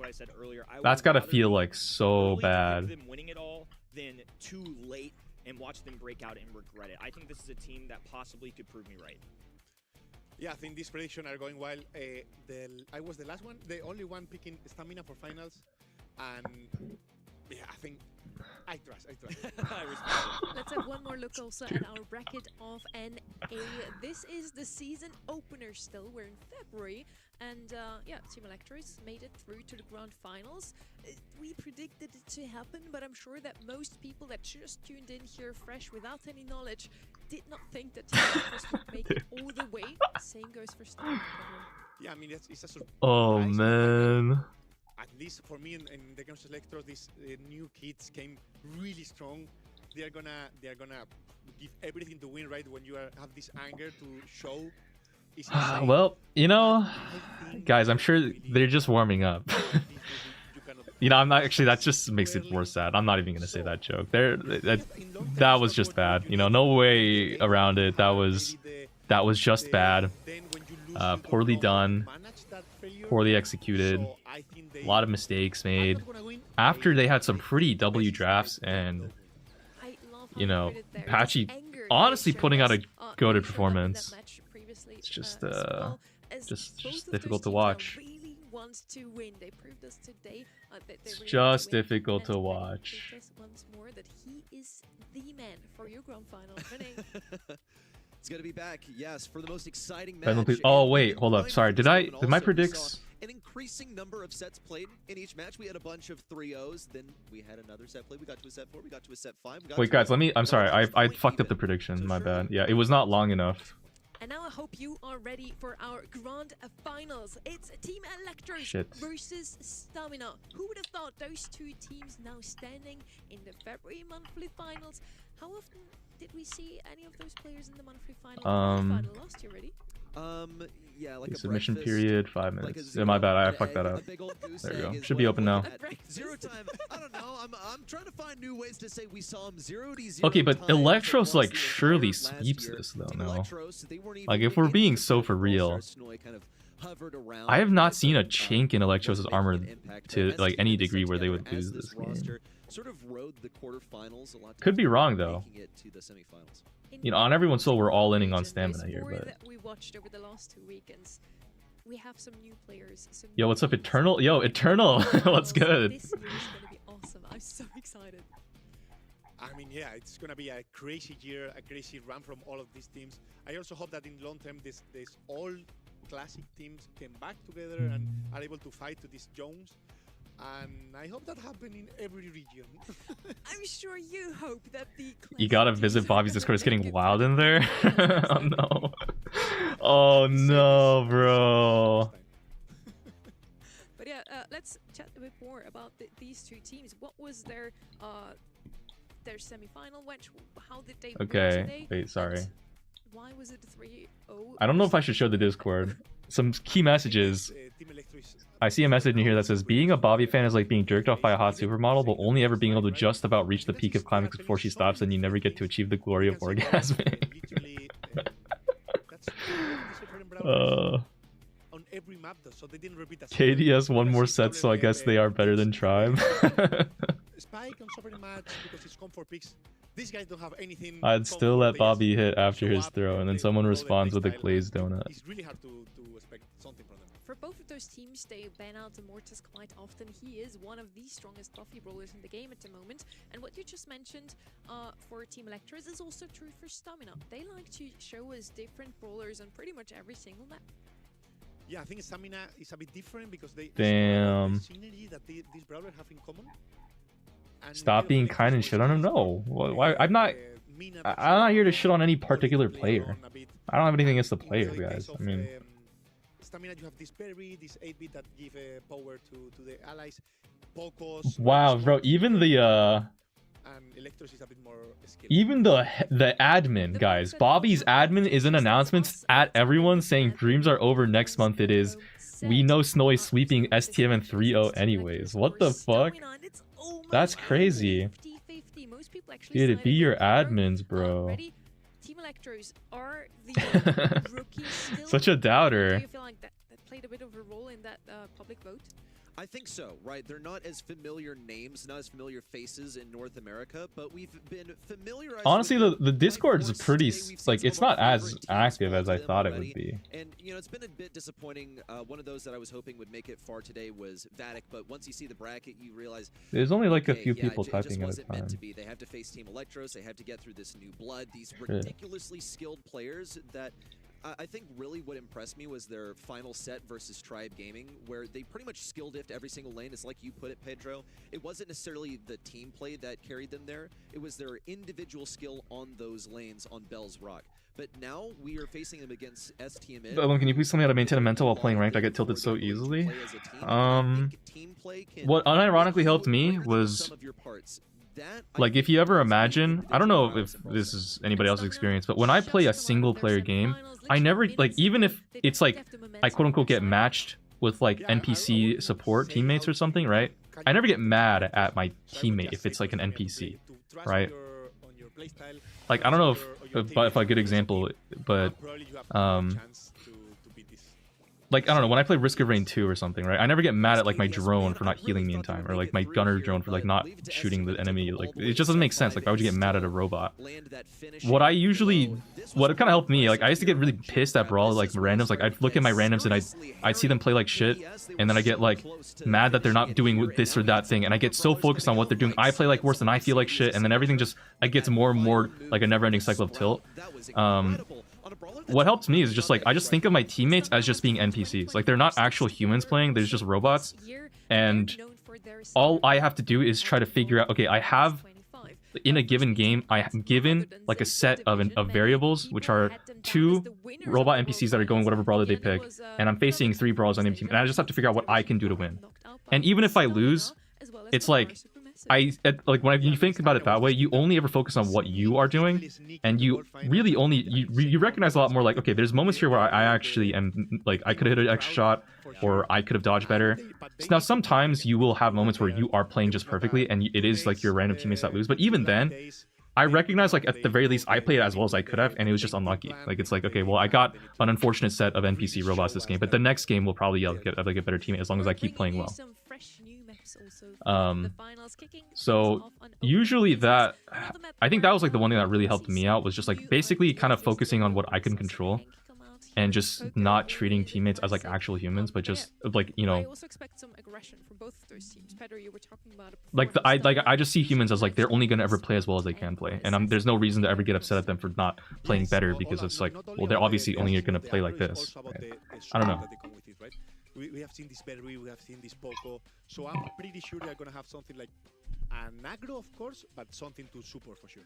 S2: That's gotta feel like so bad.
S12: Them winning it all, then too late, and watch them break out and regret it. I think this is a team that possibly could prove me right.
S6: Yeah, I think these predictions are going wild. I was the last one, the only one picking stamina for finals, and yeah, I think I trust.
S12: I respect it.
S1: Let's have one more look also at our bracket of NA. This is the season opener still. We're in February. And yeah, Team Electros made it through to the grand finals. We predicted it to happen, but I'm sure that most people that just tuned in here fresh without any knowledge did not think that Team Electros would make it all the way. Same goes for Star.
S6: Yeah, I mean, it's a surprise.
S2: Oh, man.
S6: At least for me, in the games of Electros, these new kids came really strong. They're gonna give everything to win, right? When you have this anger to show.
S2: Well, you know, guys, I'm sure they're just warming up. You know, I'm not actually. That just makes it more sad. I'm not even gonna say that joke. That was just bad. You know, no way around it. That was just bad. Poorly done. Poorly executed. A lot of mistakes made. After they had some pretty W drafts, and you know, Patchy honestly putting out a goated performance. It's just difficult to watch. It's just difficult to watch.
S1: Once more that he is the man for your grand final.
S3: It's gonna be back, yes, for the most exciting match.
S2: Oh wait, hold up. Sorry, did my predicts?
S3: An increasing number of sets played in each match. We had a bunch of 3-0s, then we had another set played. We got to a set 4, we got to a set 5.
S2: Wait, guys, I'm sorry. I fucked up the prediction. My bad. Yeah, it was not long enough.
S1: And now I hope you are ready for our grand finals. It's Team Electros versus Stamina. Who would have thought those two teams now standing in the February monthly finals? How often did we see any of those players in the monthly final? Final last year already.
S3: Yeah, like a
S2: submission
S3: breakfast,
S2: period 5
S3: like
S2: minutes.
S3: a
S2: Yeah, my
S3: zero-
S2: bad. I
S3: a-
S2: fucked that
S3: a
S2: up.
S3: big old goose
S2: There you
S3: egg
S2: go.
S3: is
S2: Should be
S3: what
S2: open
S3: I'm
S2: now.
S3: looking at. Zero time. I don't know. I'm trying to find new ways to say we saw him 0-0.
S2: Okay, but
S3: times
S2: Electros
S3: across
S2: like
S3: the
S2: surely
S3: entire last
S2: sweeps
S3: year.
S2: this though.
S3: Team
S2: No,
S3: Electros, they weren't
S2: like
S3: even
S2: if we're
S3: in
S2: being
S3: the
S2: so for
S3: tournament.
S2: real,
S3: All-Star Snoy kind of hovered around
S2: I have not
S3: as
S2: seen a
S3: a,
S2: chink in Electros'
S3: was making
S2: armor
S3: an impact,
S2: to
S3: but
S2: like
S3: STM
S2: any
S3: is
S2: degree where they
S3: together
S2: would lose
S3: as
S2: this game.
S3: roster sort of rode the quarterfinals a lot.
S2: Could be wrong though.
S3: Making it to the semifinals.
S2: You know, on everyone's soul, we're all inning on
S1: Those
S2: stamina here,
S1: four
S2: but
S1: that we watched over the last 2 weekends, we have some new players. Some
S2: yo,
S1: new
S2: what's up,
S1: names.
S2: Eternal? Yo, Eternal, what's good?
S1: This year is going to be awesome. I'm so excited.
S6: I mean, yeah, it's gonna be a crazy year, a crazy run from all of these teams. I also hope that in long term, this all classic teams came back together and are able to fight to these Jones. And I hope that happens in every region.
S1: I'm sure you hope that the
S2: You gotta
S1: classic
S2: visit
S1: teams
S2: Bobby's
S1: are
S2: Discord. It's
S1: gonna
S2: getting
S1: make it
S2: wild in
S1: better.
S2: there. Oh no. Oh no, bro.
S1: But yeah, let's chat a bit more about these two teams. What was their semi-final? How did they win
S2: Okay,
S1: today?
S2: wait, sorry.
S1: And why was it 3-0?
S2: I don't know if I should show the Discord. Some key messages.
S6: Team Electro is
S2: I see a message in here that says, being a Bobby fan is like being jerked off by a hot supermodel, but only ever being able to just about reach the peak of climax before she stops, and you never get to achieve the glory of orgasming.
S6: literally, that's on every map though, so they didn't repeat that.
S2: KDS one more set, so I guess they are better than Tribe.
S6: Spike on Sovereign match because it's comfort picks. These guys don't have anything.
S2: I'd still let Bobby hit after his throw, and then someone responds with a glazed donut.
S6: It's really hard to expect something from them.
S1: For both of those teams, they ban out Immortus quite often. He is one of the strongest buffy brawlers in the game at the moment. And what you just mentioned for Team Electros is also true for Stamina. They like to show us different brawlers on pretty much every single map.
S6: Yeah, I think Stamina is a bit different because they
S2: Damn.
S6: the synergy that these brawlers have in common. And
S2: Stop being kind and shit on him? No. Why? I'm not here to shit on any particular player. I don't have anything against the player, guys. I mean,
S6: Stamina, you have this berry, this 8-bit that give power to the allies. Pocos.
S2: wow, bro. Even the
S6: And Electros is a bit more skilled.
S2: even the admin, guys. Bobby's admin is in announcements at everyone saying dreams are over next month. It is. We know Snowy sweeping STM and 3-0 anyways. What the fuck? That's crazy. Dude, it be your admins, bro.
S1: Team Electros are the rookies still.
S2: Such a doubter.
S1: Do you feel like that played a bit of a role in that public vote?
S3: I think so, right? They're not as familiar names, not as familiar faces in North America, but we've been familiarized.
S2: Honestly,
S3: with
S2: the Discord is pretty,
S3: Today, we've seen
S2: like,
S3: some
S2: it's
S3: of our
S2: not as
S3: favorite teams
S2: active
S3: fall
S2: as
S3: to
S2: I
S3: them
S2: thought it
S3: already.
S2: would be.
S3: And, you know, it's been a bit disappointing. One of those that I was hoping would make it far today was Vatic, but once you see the bracket, you realize
S2: There's only like a
S3: okay,
S2: few
S3: yeah,
S2: people
S3: it just
S2: typing at a
S3: wasn't meant
S2: time.
S3: to be. They have to face Team Electros. They have to get through this new blood. These ridiculously skilled players that I think really what impressed me was their final set versus Tribe Gaming, where they pretty much skill diffed every single lane. It's like you put it, Pedro. It wasn't necessarily the team play that carried them there. It was their individual skill on those lanes on Bell's Rock. But now we are facing them against STM.
S2: Ellen, can you please tell me how to maintain a mental while playing ranked? I get tilted so easily. What unironically helped me was, like, if you ever imagine, I don't know if this is anybody else's experience, but when I play a single player game, I never, like, even if it's like I quote unquote get matched with like NPC support teammates or something, right? I never get mad at my teammate if it's like an NPC, right? Like, I don't know if a good example, but like, I don't know, when I play Risk of Rain 2 or something, right? I never get mad at like my drone for not healing me in time, or like my gunner drone for like not shooting the enemy. Like, it just doesn't make sense. Like, why would you get mad at a robot? What kind of helped me, like, I used to get really pissed at Brawl, like randoms. Like, I'd look at my randoms and I'd see them play like shit, and then I get like mad that they're not doing this or that thing, and I get so focused on what they're doing. I play like worse and I feel like shit, and then everything just gets more and more like a never-ending cycle of tilt. What helps me is just like, I just think of my teammates as just being NPCs. Like, they're not actual humans playing, they're just robots. And all I have to do is try to figure out, okay, I have, in a given game, I am given like a set of variables, which are 2 robot NPCs that are going whatever brawler they pick, and I'm facing 3 brawlers on the team, and I just have to figure out what I can do to win. And even if I lose, it's like, like when you think about it that way, you only ever focus on what you are doing, and you really only you recognize a lot more like, okay, there's moments here where I actually am like, I could have hit an extra shot, or I could have dodged better. So now sometimes you will have moments where you are playing just perfectly, and it is like your random teammates that lose. But even then, I recognize, like, at the very least, I played as well as I could have, and it was just unlucky. Like, it's like, okay, well, I got an unfortunate set of NPC robots this game, but the next game will probably get like a better teammate as long as I keep playing well. So usually that, I think that was like the one thing that really helped me out, was just like basically kind of focusing on what I can control, and just not treating teammates as like actual humans, but just like, you know,
S1: I also expect some aggression from both of those teams. Pedro, you were talking about it
S2: like I just see humans as like they're only gonna ever play as well as they can play, and there's no reason to ever get upset at them for not playing better, because it's like, well, they're obviously only gonna play like this. Right? I don't know.
S6: We have seen this Berry, we have seen this Poco, so I'm pretty sure they're gonna have something like an aggro, of course, but something to support for sure.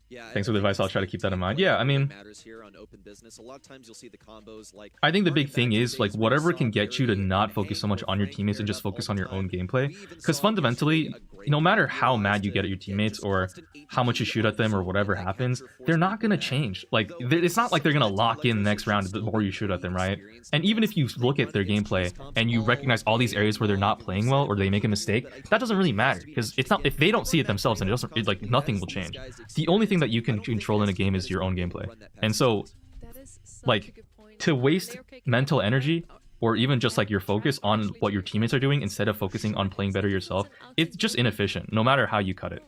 S3: Yeah,
S2: thanks for the advice. I'll try to keep that in mind. Yeah, I mean,
S3: matters here on open business. A lot of times you'll see the combos like,
S2: I think the big thing is like whatever can get you to not focus so much on your teammates and just focus on your own gameplay. Because fundamentally, no matter how mad you get at your teammates or how much you shoot at them or whatever happens, they're not gonna change. Like, it's not like they're gonna lock in the next round the more you shoot at them, right? And even if you look at their gameplay and you recognize all these areas where they're not playing well or they make a mistake, that doesn't really matter, because it's not, if they don't see it themselves, and like nothing will change. The only thing that you can control in a game is your own gameplay. And so, like, to waste mental energy or even just like your focus on what your teammates are doing instead of focusing on playing better yourself, it's just inefficient, no matter how you cut it.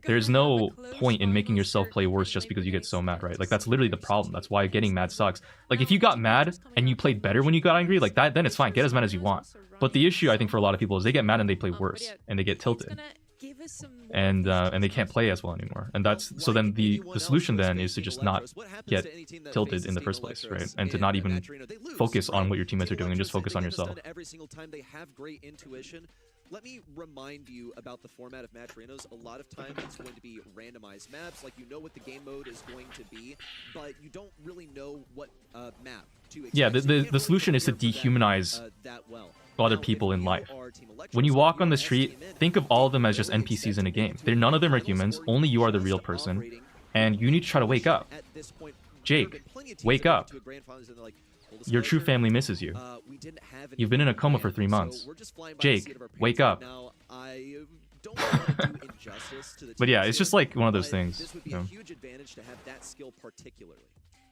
S2: There's no point in making yourself play worse just because you get so mad, right? Like, that's literally the problem. That's why getting mad sucks. Like, if you got mad and you played better when you got angry, like that, then it's fine. Get as mad as you want. But the issue, I think, for a lot of people is they get mad and they play worse and they get tilted. And they can't play as well anymore, and that's so then the solution then is to just not get tilted in the first place, right? And to not even focus on what your teammates are doing and just focus on yourself.
S3: Every single time they have great intuition. Let me remind you about the format of Match Arenas. A lot of times it's going to be randomized maps, like you know what the game mode is going to be, but you don't really know what map to expect.
S2: Yeah, the solution is to dehumanize other people in life. When you walk on the street, think of all of them as just NPCs in a game. None of them are humans, only you are the real person, and you need to try to wake up. Jake, wake up. Your true family misses you. You've been in a coma for 3 months. Jake, wake up. But yeah, it's just like one of those things. You know?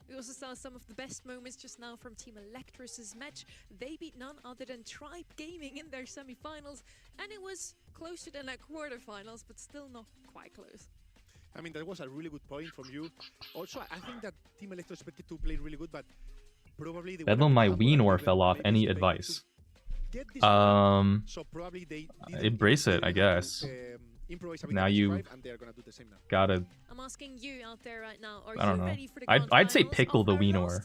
S1: We also saw some of the best moments just now from Team Electros' match. They beat none other than Tribe Gaming in their semi-finals, and it was closer than like quarterfinals, but still not quite close.
S6: I mean, that was a really good point from you. Also, I think that Team Electros expected to play really good, but probably
S2: Bedlam, my Weenor fell off. Any advice? Embrace it, I guess. Now you gotta.
S1: I'm asking you out there right now.
S2: I don't know. I'd say pickle the Weenor.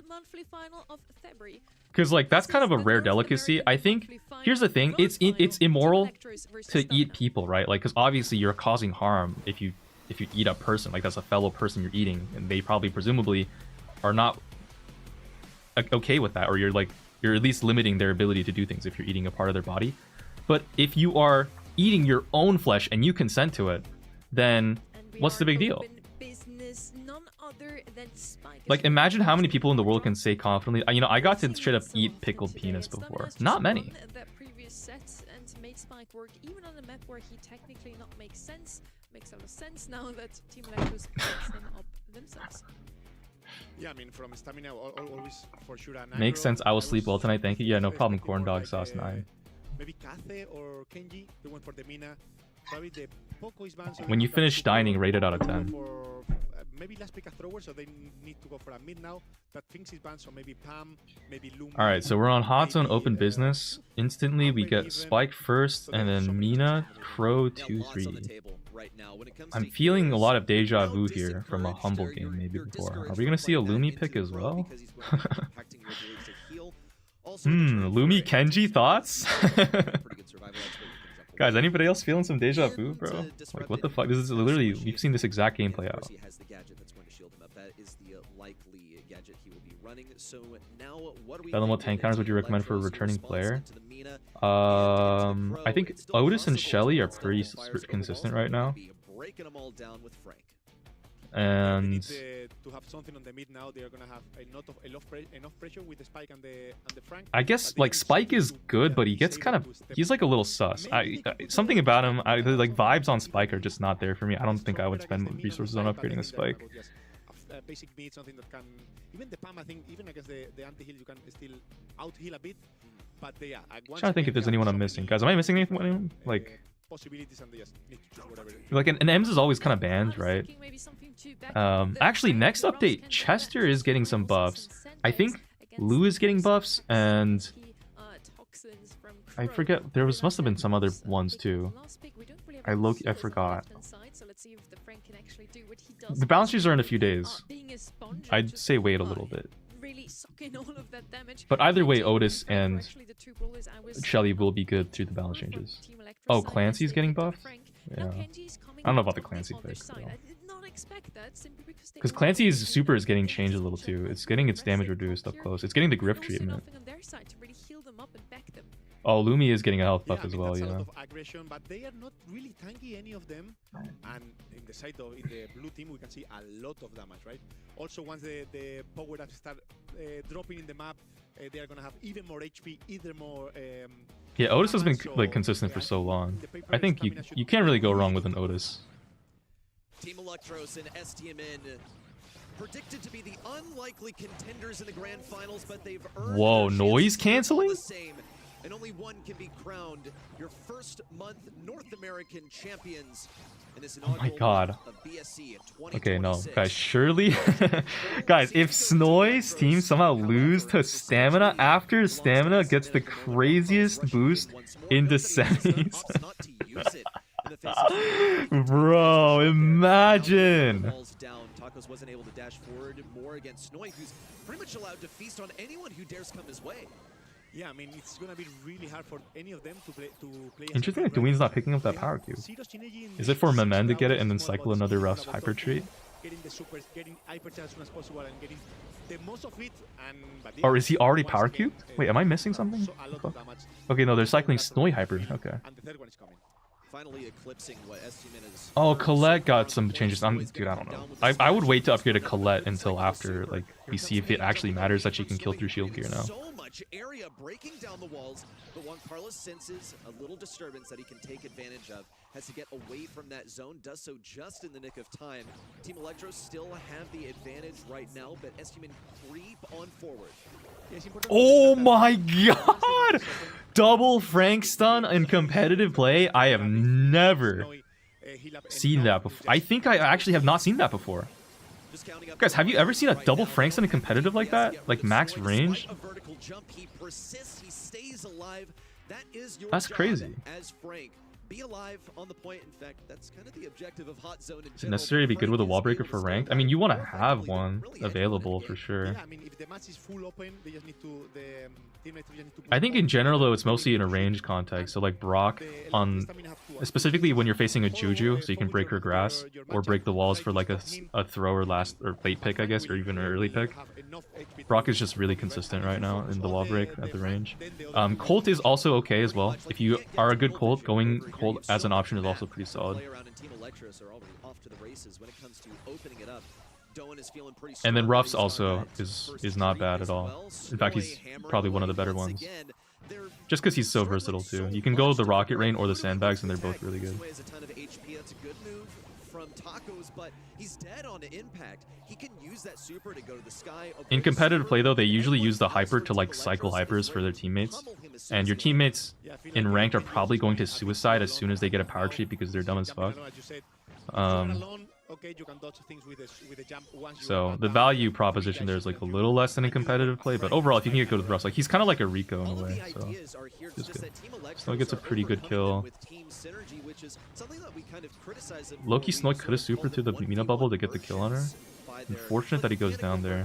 S2: Because like that's kind of a rare delicacy. I think here's the thing: it's immoral to eat people, right? Like, because obviously you're causing harm if you eat a person. Like, that's a fellow person you're eating, and they probably presumably are not okay with that, or you're at least limiting their ability to do things if you're eating a part of their body. But if you are eating your own flesh and you consent to it, then what's the big deal? Like, imagine how many people in the world can say confidently, you know, I got to straight up eat pickled penis before. Not many.
S1: That previous set and made Spike work even on a map where he technically not makes sense. Makes a lot of sense now that Team Electros picks him up themselves.
S6: Yeah, I mean, from stamina, always for sure.
S2: Makes sense. I will sleep well tonight. Thank you. Yeah, no problem. Corn dog sauce 9.
S6: Maybe Kaze or Kenji, they went for the Mina. Probably the Poco is banned. So
S2: when you finish dining, rate it out of 10.
S6: Maybe last pick a thrower, so they need to go for a mid now. But Finks is banned, so maybe Pam, maybe Luma.
S2: Alright, so we're on Hot Zone Open Business. Instantly, we get Spike first, and then Mina, Crow 2-3. I'm feeling a lot of deja vu here from a Humble game maybe before. Are we going to see a Lumi pick as well? Lumi Kenji thoughts? Guys, anybody else feeling some deja vu, bro? Like, what the fuck? This is literally, we've seen this exact game play out.
S3: running. So now what do we
S2: Tell them what
S3: thinking
S2: tank counters would you
S3: into
S2: recommend for a
S3: Electros'
S2: returning
S3: response
S2: player?
S3: into the Mina and into Pro?
S2: I think
S3: It's still
S2: Otis and
S3: possible,
S2: Shelly are
S3: but still
S2: pretty
S3: requires
S2: consistent
S3: overballs,
S2: right
S3: but
S2: now.
S3: maybe breaking them all down with Frank.
S2: And
S6: to have something on the mid now, they're gonna have enough pressure with the Spike and the Frank.
S2: I guess like Spike is good, but he gets kind of, he's like a little sus. Something about him, the like vibes on Spike are just not there for me. I don't think I would spend resources on upgrading the Spike.
S6: Basic meat, something that can, even the Pam, I think, even against the anti-heal, you can still out-heal a bit. But yeah,
S2: I'm trying to think if there's anyone I'm missing. Guys, am I missing anyone? Like,
S6: possibilities and just need to choose whatever.
S2: like an EMS is always kind of banned, right? Actually, next update, Chester is getting some buffs. I think Lou is getting buffs, and I forget, there must have been some other ones too. I forgot. The balance sheets are in a few days. I'd say wait a little bit. But either way, Otis and Shelly will be good through the balance changes. Oh, Clancy's getting buffed? Yeah. I don't know about the Clancy pick. Because Clancy's super is getting changed a little too. It's getting its damage reduced up close. It's getting the Griff treatment. Oh, Lumi is getting a health buff as well, yeah.
S6: A lot of aggression, but they are not really tanky, any of them. And in the side of, in the blue team, we can see a lot of damage, right? Also, once the power-ups start dropping in the map, they are gonna have even more HP, even more.
S2: Yeah, Otis has been like consistent for so long. I think you can't really go wrong with an Otis.
S3: Team Electros and STMN predicted to be the unlikely contenders in the grand finals, but they've earned
S2: Whoa,
S3: their
S2: noise
S3: chances
S2: canceling?
S3: the same, and only one can be crowned your first month North American champions in this
S2: Oh my god.
S3: of BSC
S2: Okay, no, guys, surely guys, if Snoy's team somehow lose to Stamina after Stamina gets the craziest boost in the semis. Bro, imagine.
S3: Tacos wasn't able to dash forward more against Snoy, who's pretty much allowed to feast on anyone who dares come his way.
S6: Yeah, I mean, it's gonna be really hard for any of them to play.
S2: Interesting that Dwayne's not picking up that power cube. Is it for Memen to get it and then cycle another rough hyper treat?
S6: Getting the supers, getting hyper as soon as possible, and getting the most of it.
S2: Or is he already power cubed? Wait, am I missing something? Okay, no, they're cycling Snoy hyper. Okay.
S6: And the third one is coming.
S3: Finally eclipsing what is.
S2: Oh, Colette got some changes. Dude, I don't know. I would wait to upgrade a Colette until after like we see if it actually matters that she can kill through shield gear now.
S3: So much area breaking down the walls, but Juan Carlos senses a little disturbance that he can take advantage of. Has to get away from that zone, does so just in the nick of time. Team Electros still have the advantage right now, but STMN creep on forward.
S2: Oh my god! Double Frank stun in competitive play? I have never seen that before. I think I actually have not seen that before. Guys, have you ever seen a double Frank stun in competitive like that? Like max range? That's crazy.
S3: Be alive on the point. In fact, that's kind of the objective of Hot Zone in
S2: Is it necessary to be good with a wall breaker for ranked? I mean, you want to have one available for sure.
S6: Yeah, I mean, if the match is full open, they just need to
S2: I think in general though, it's mostly in a range context. So like Brock on, specifically when you're facing a Juju, so you can break her grass or break the walls for like a throw or last or late pick, I guess, or even an early pick. Brock is just really consistent right now in the wall break at the range. Colt is also okay as well. If you are a good Colt, going Colt as an option is also pretty solid. And then Ruffs also is not bad at all. In fact, he's probably one of the better ones. Just because he's so versatile too. You can go the Rocket Rain or the Sandbags and they're both really good. In competitive play though, they usually use the Hyper to like cycle Hypers for their teammates. And your teammates in ranked are probably going to suicide as soon as they get a power treat because they're dumb as fuck. So the value proposition there is like a little less than in competitive play, but overall if you can get good with Ruffs, like he's kind of like a Rico in a way, so it's good. Snoy gets a pretty good kill. Loki Snoy could have supered through the Mina bubble to get the kill on her. Unfortunate that he goes down there.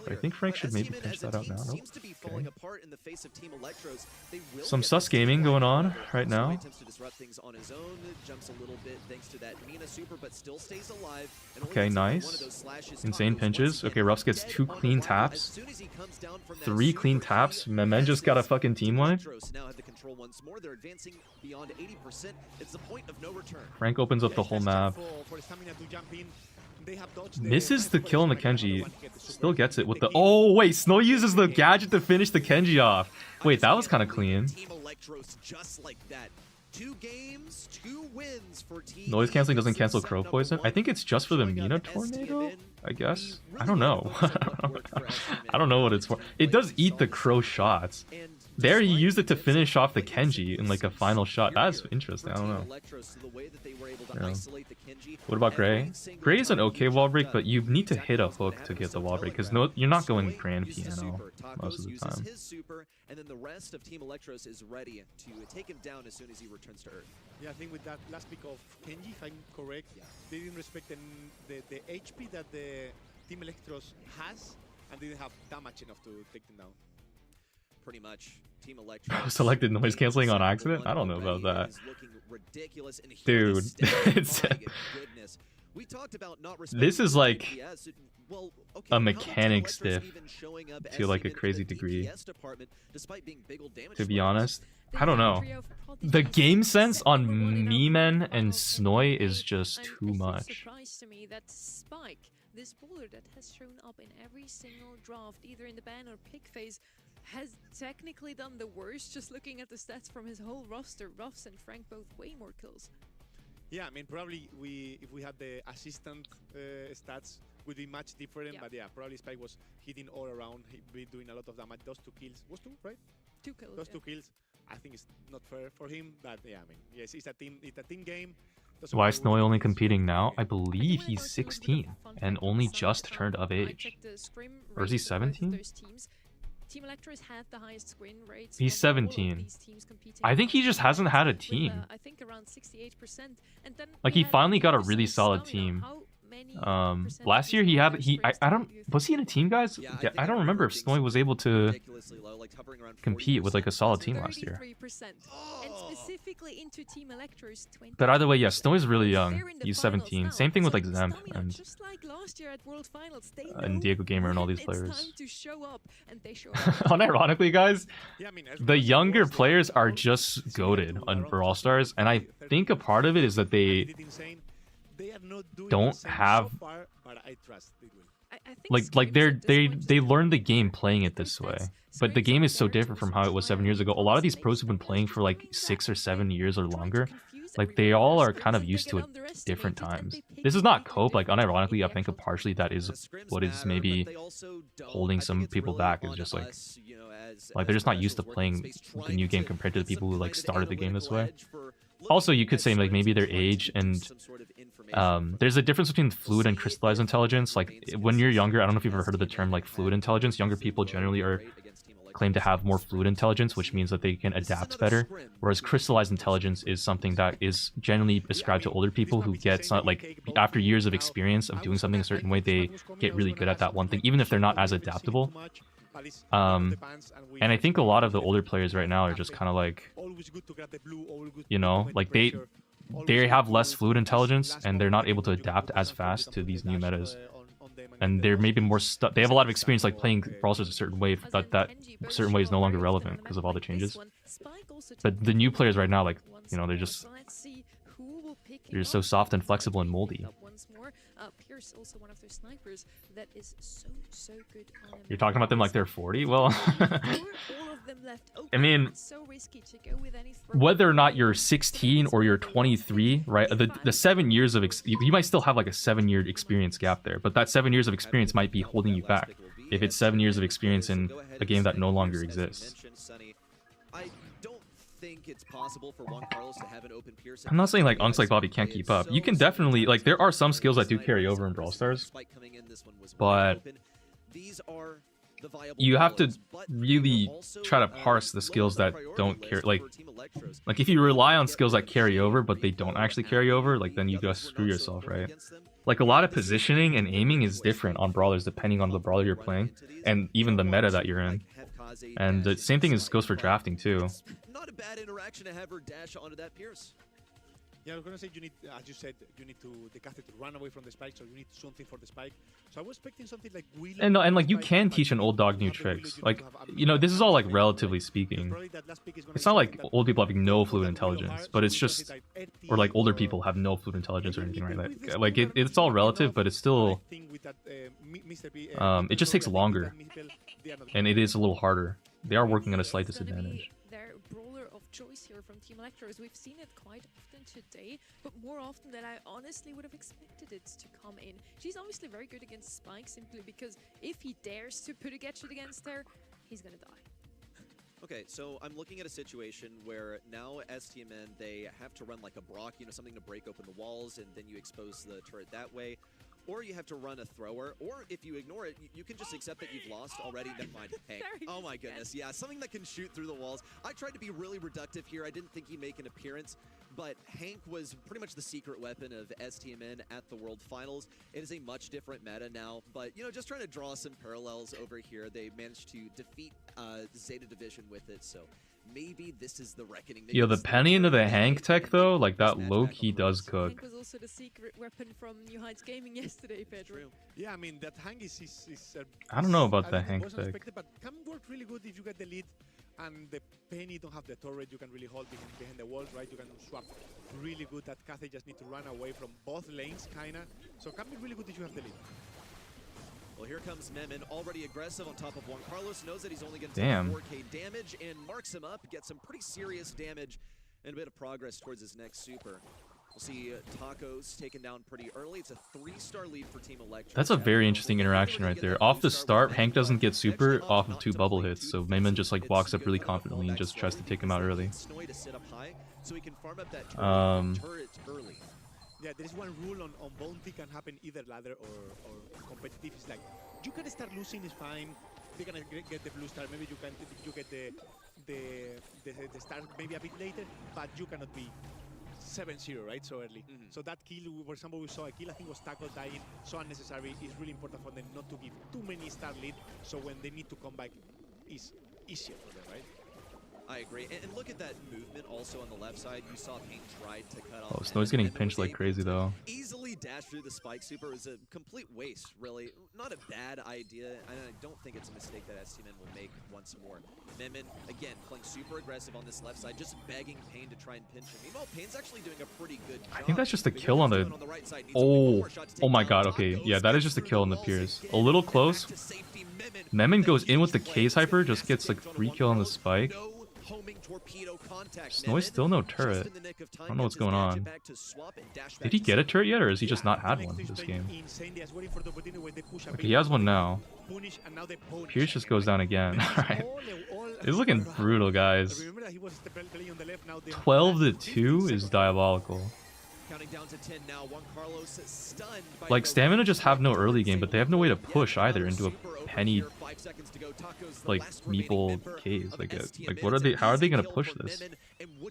S2: But I think Frank should maybe pinch that out now. Nope.
S3: Seems to be falling apart in the face of Team Electros. They will
S2: Some
S3: get
S2: sus
S3: this
S2: gaming
S3: team
S2: going
S3: right
S2: on
S3: now.
S2: right now.
S3: Attempts to disrupt things on his own, jumps a little bit thanks to that Mina super, but still stays alive. And
S2: Okay, nice. Insane pinches. Okay, Ruffs gets 2 clean taps. 3 clean taps. Memen just got a fucking team wipe.
S3: Now have the control once more. They're advancing beyond 80%. It's the point of no return.
S2: Frank opens up the whole map. Misses the kill on the Kenji. Still gets it with the... Oh, wait. Snow uses the gadget to finish the Kenji off. Wait, that was kind of clean.
S3: Team Electros just like that. 2 games, 2 wins for Team.
S2: Noise canceling doesn't cancel crow poison. I think it's just for the Mina tornado, I guess. I don't know. I don't know what it's for. It does eat the crow shots. There, he used it to finish off the Kenji in like a final shot. That's interesting. I don't know. Yeah. What about Gray? Gray is an okay wall break, but you need to hit a hook to get the wall break because no, you're not going grand piano most of the time.
S3: And then the rest of Team Electros is ready to take him down as soon as he returns to Earth.
S6: Yeah, I think with that last pick of Kenji, if I'm correct, they didn't respect the HP that the Team Electros has, and didn't have damage enough to take them down.
S3: Pretty much. Team Electros
S2: Selected noise canceling on accident? I don't know about that. Dude, it's...
S3: We talked about not
S2: this is like a mechanic stiff to like a crazy degree. To be honest, I don't know. The game sense on Memen and Snoy is just too much.
S1: This bowler that has shown up in every single draft, either in the ban or pick phase, has technically done the worst. Just looking at the stats from his whole roster, Ruffs and Frank both way more kills.
S6: Yeah, I mean, probably if we had the assistant stats, would be much different. But yeah, probably Spike was hitting all around. He'd be doing a lot of damage. Those 2 kills, was 2, right?
S1: 2 kills.
S6: Those 2 kills. I think it's not fair for him. But yeah, I mean, yes, it's a team game.
S2: Why is Snowy only competing now? I believe he's 16 and only just turned of age. Or is he 17?
S1: Team Electros had the highest screen rates.
S2: He's 17. I think he just hasn't had a team.
S1: I think around 68%. And then
S2: like he finally got a really solid team. Last year he had I don't was he in a team, guys? Yeah, I don't remember if Snowy was able to compete with like a solid team last year.
S1: And specifically into Team Electros,
S2: but either way, yeah, Snowy's really young. He's 17. Same thing with like Zemp and Diego Gamer and all these players. Unironically, guys, the younger players are just goated on for All Stars, and I think a part of it is that they don't have like they learn the game playing it this way, but the game is so different from how it was 7 years ago. A lot of these pros have been playing for like 6 or 7 years or longer. Like they all are kind of used to it different times. This is not cope. Like unironically, I think partially that is what is maybe holding some people back. Is just like they're just not used to playing the new game compared to the people who like started the game this way. Also, you could say like maybe their age and there's a difference between fluid and crystallized intelligence. Like when you're younger, I don't know if you've ever heard of the term like fluid intelligence. Younger people generally claim to have more fluid intelligence, which means that they can adapt better. Whereas crystallized intelligence is something that is generally ascribed to older people who get like after years of experience of doing something a certain way, they get really good at that one thing, even if they're not as adaptable. And I think a lot of the older players right now are just kind of like, you know, like they have less fluid intelligence and they're not able to adapt as fast to these new metas. And they're maybe more they have a lot of experience like playing Brawl Stars a certain way, that certain way is no longer relevant because of all the changes. But the new players right now, like, you know, they're just so soft and flexible and moldy.
S1: Pierce, also one of those snipers that is so good.
S2: You're talking about them like they're 40? Well, I mean, whether or not you're 16 or you're 23, right? The 7 years of you might still have like a 7-year experience gap there, but that 7 years of experience might be holding you back if it's 7 years of experience in a game that no longer exists.
S3: It's possible for Juan Carlos to have an open Pierce.
S2: I'm not saying like Unks like Bobby can't keep up. You can definitely, like, there are some skills that do carry over in Brawl Stars, but you have to really try to parse the skills that don't carry. Like if you rely on skills that carry over but they don't actually carry over, like then you gotta screw yourself, right? like a lot of positioning and aiming is different on brawlers depending on the brawler you're playing and even the meta that you're in. And the same thing goes for drafting too.
S3: Not a bad interaction to have her dash onto that Pierce.
S6: Yeah, I was gonna say you need, as you said, you need the caster to run away from the spike, so you need something for the spike. So I was expecting something like wheel.
S2: And like you can teach an old dog new tricks. Like, you know, this is all like relatively speaking. It's not like old people having no fluid intelligence, but it's just, or like older people have no fluid intelligence or anything like like it's all relative, but it's still it just takes longer, and it is a little harder. They are working at a slight disadvantage.
S1: Their brawler of choice here from Team Electros. We've seen it quite often today, but more often than I honestly would have expected it to come in. She's obviously very good against Spike, simply because if he dares to put a gadget against her, he's gonna die.
S3: Okay, so I'm looking at a situation where now STMN, they have to run like a Brock, you know, something to break open the walls, and then you expose the turret that way. Or you have to run a thrower, or if you ignore it, you can just accept that you've lost already. Never mind. Hank. Oh my goodness, yeah, something that can shoot through the walls. I tried to be really reductive here. I didn't think he'd make an appearance, but Hank was pretty much the secret weapon of STMN at the World Finals. It is a much different meta now, but, you know, just trying to draw some parallels over here. They managed to defeat Zeta Division with it, so maybe this is the reckoning.
S2: Yo, the penny into the Hank tech though, like that low-key does cook.
S1: Hank was also the secret weapon from New Heights Gaming yesterday, Pedro.
S6: Yeah, I mean, that Hank is
S2: I don't know about the Hank tech.
S6: But can work really good if you get the lead and the penny don't have the turret. You can really hold behind the walls, right? You can swap really good. That Cathay just need to run away from both lanes, kinda. So can be really good if you have the lead.
S3: Well, here comes Memon, already aggressive on top of Juan Carlos, knows that he's only going to
S2: take
S3: 4k damage, and marks him up, gets some pretty serious damage, and a bit of progress towards his next super. We'll see Tacos taken down pretty early. It's a 3-star lead for Team Electros.
S2: That's a very interesting interaction right there. Off the start, Hank doesn't get super off of 2 bubble hits, so Memon just like walks up really confidently and just tries to take him out early.
S6: Yeah, there is one rule on Bounty can happen either ladder or competitive. It's like you can start losing is fine. They're gonna get the blue star. Maybe you get the star maybe a bit later, but you cannot be 7-0 right so early. So that kill, for example, we saw a kill. I think was Taco dying so unnecessary. It's really important for them not to give too many star lead. So when they need to come back, it's easier for them, right?
S3: I agree. And look at that movement also on the left side. You saw Pink tried to cut off.
S2: Oh, Snowy's getting pinched like crazy though.
S3: Easily dash through the spike super. It was a complete waste, really. Not a bad idea, and I don't think it's a mistake that STMN will make once more. Memon, again, playing super aggressive on this left side, just begging Payne to try and pinch him. Meanwhile, Payne's actually doing a pretty good job.
S2: I think that's just a kill on the... Oh my god, okay. Yeah, that is just a kill on the Pierce. A little close. Memon goes in with the K's Hyper, just gets like free kill on the spike. Snowy's still no turret. I don't know what's going on. Did he get a turret yet, or has he just not had one this game? Okay, he has one now. Pierce just goes down again. Alright. It's looking brutal, guys. 12-2 is diabolical. Like, Stamina just have no early game, but they have no way to push either into a penny, like, meeple case. Like, what are they? How are they gonna push this?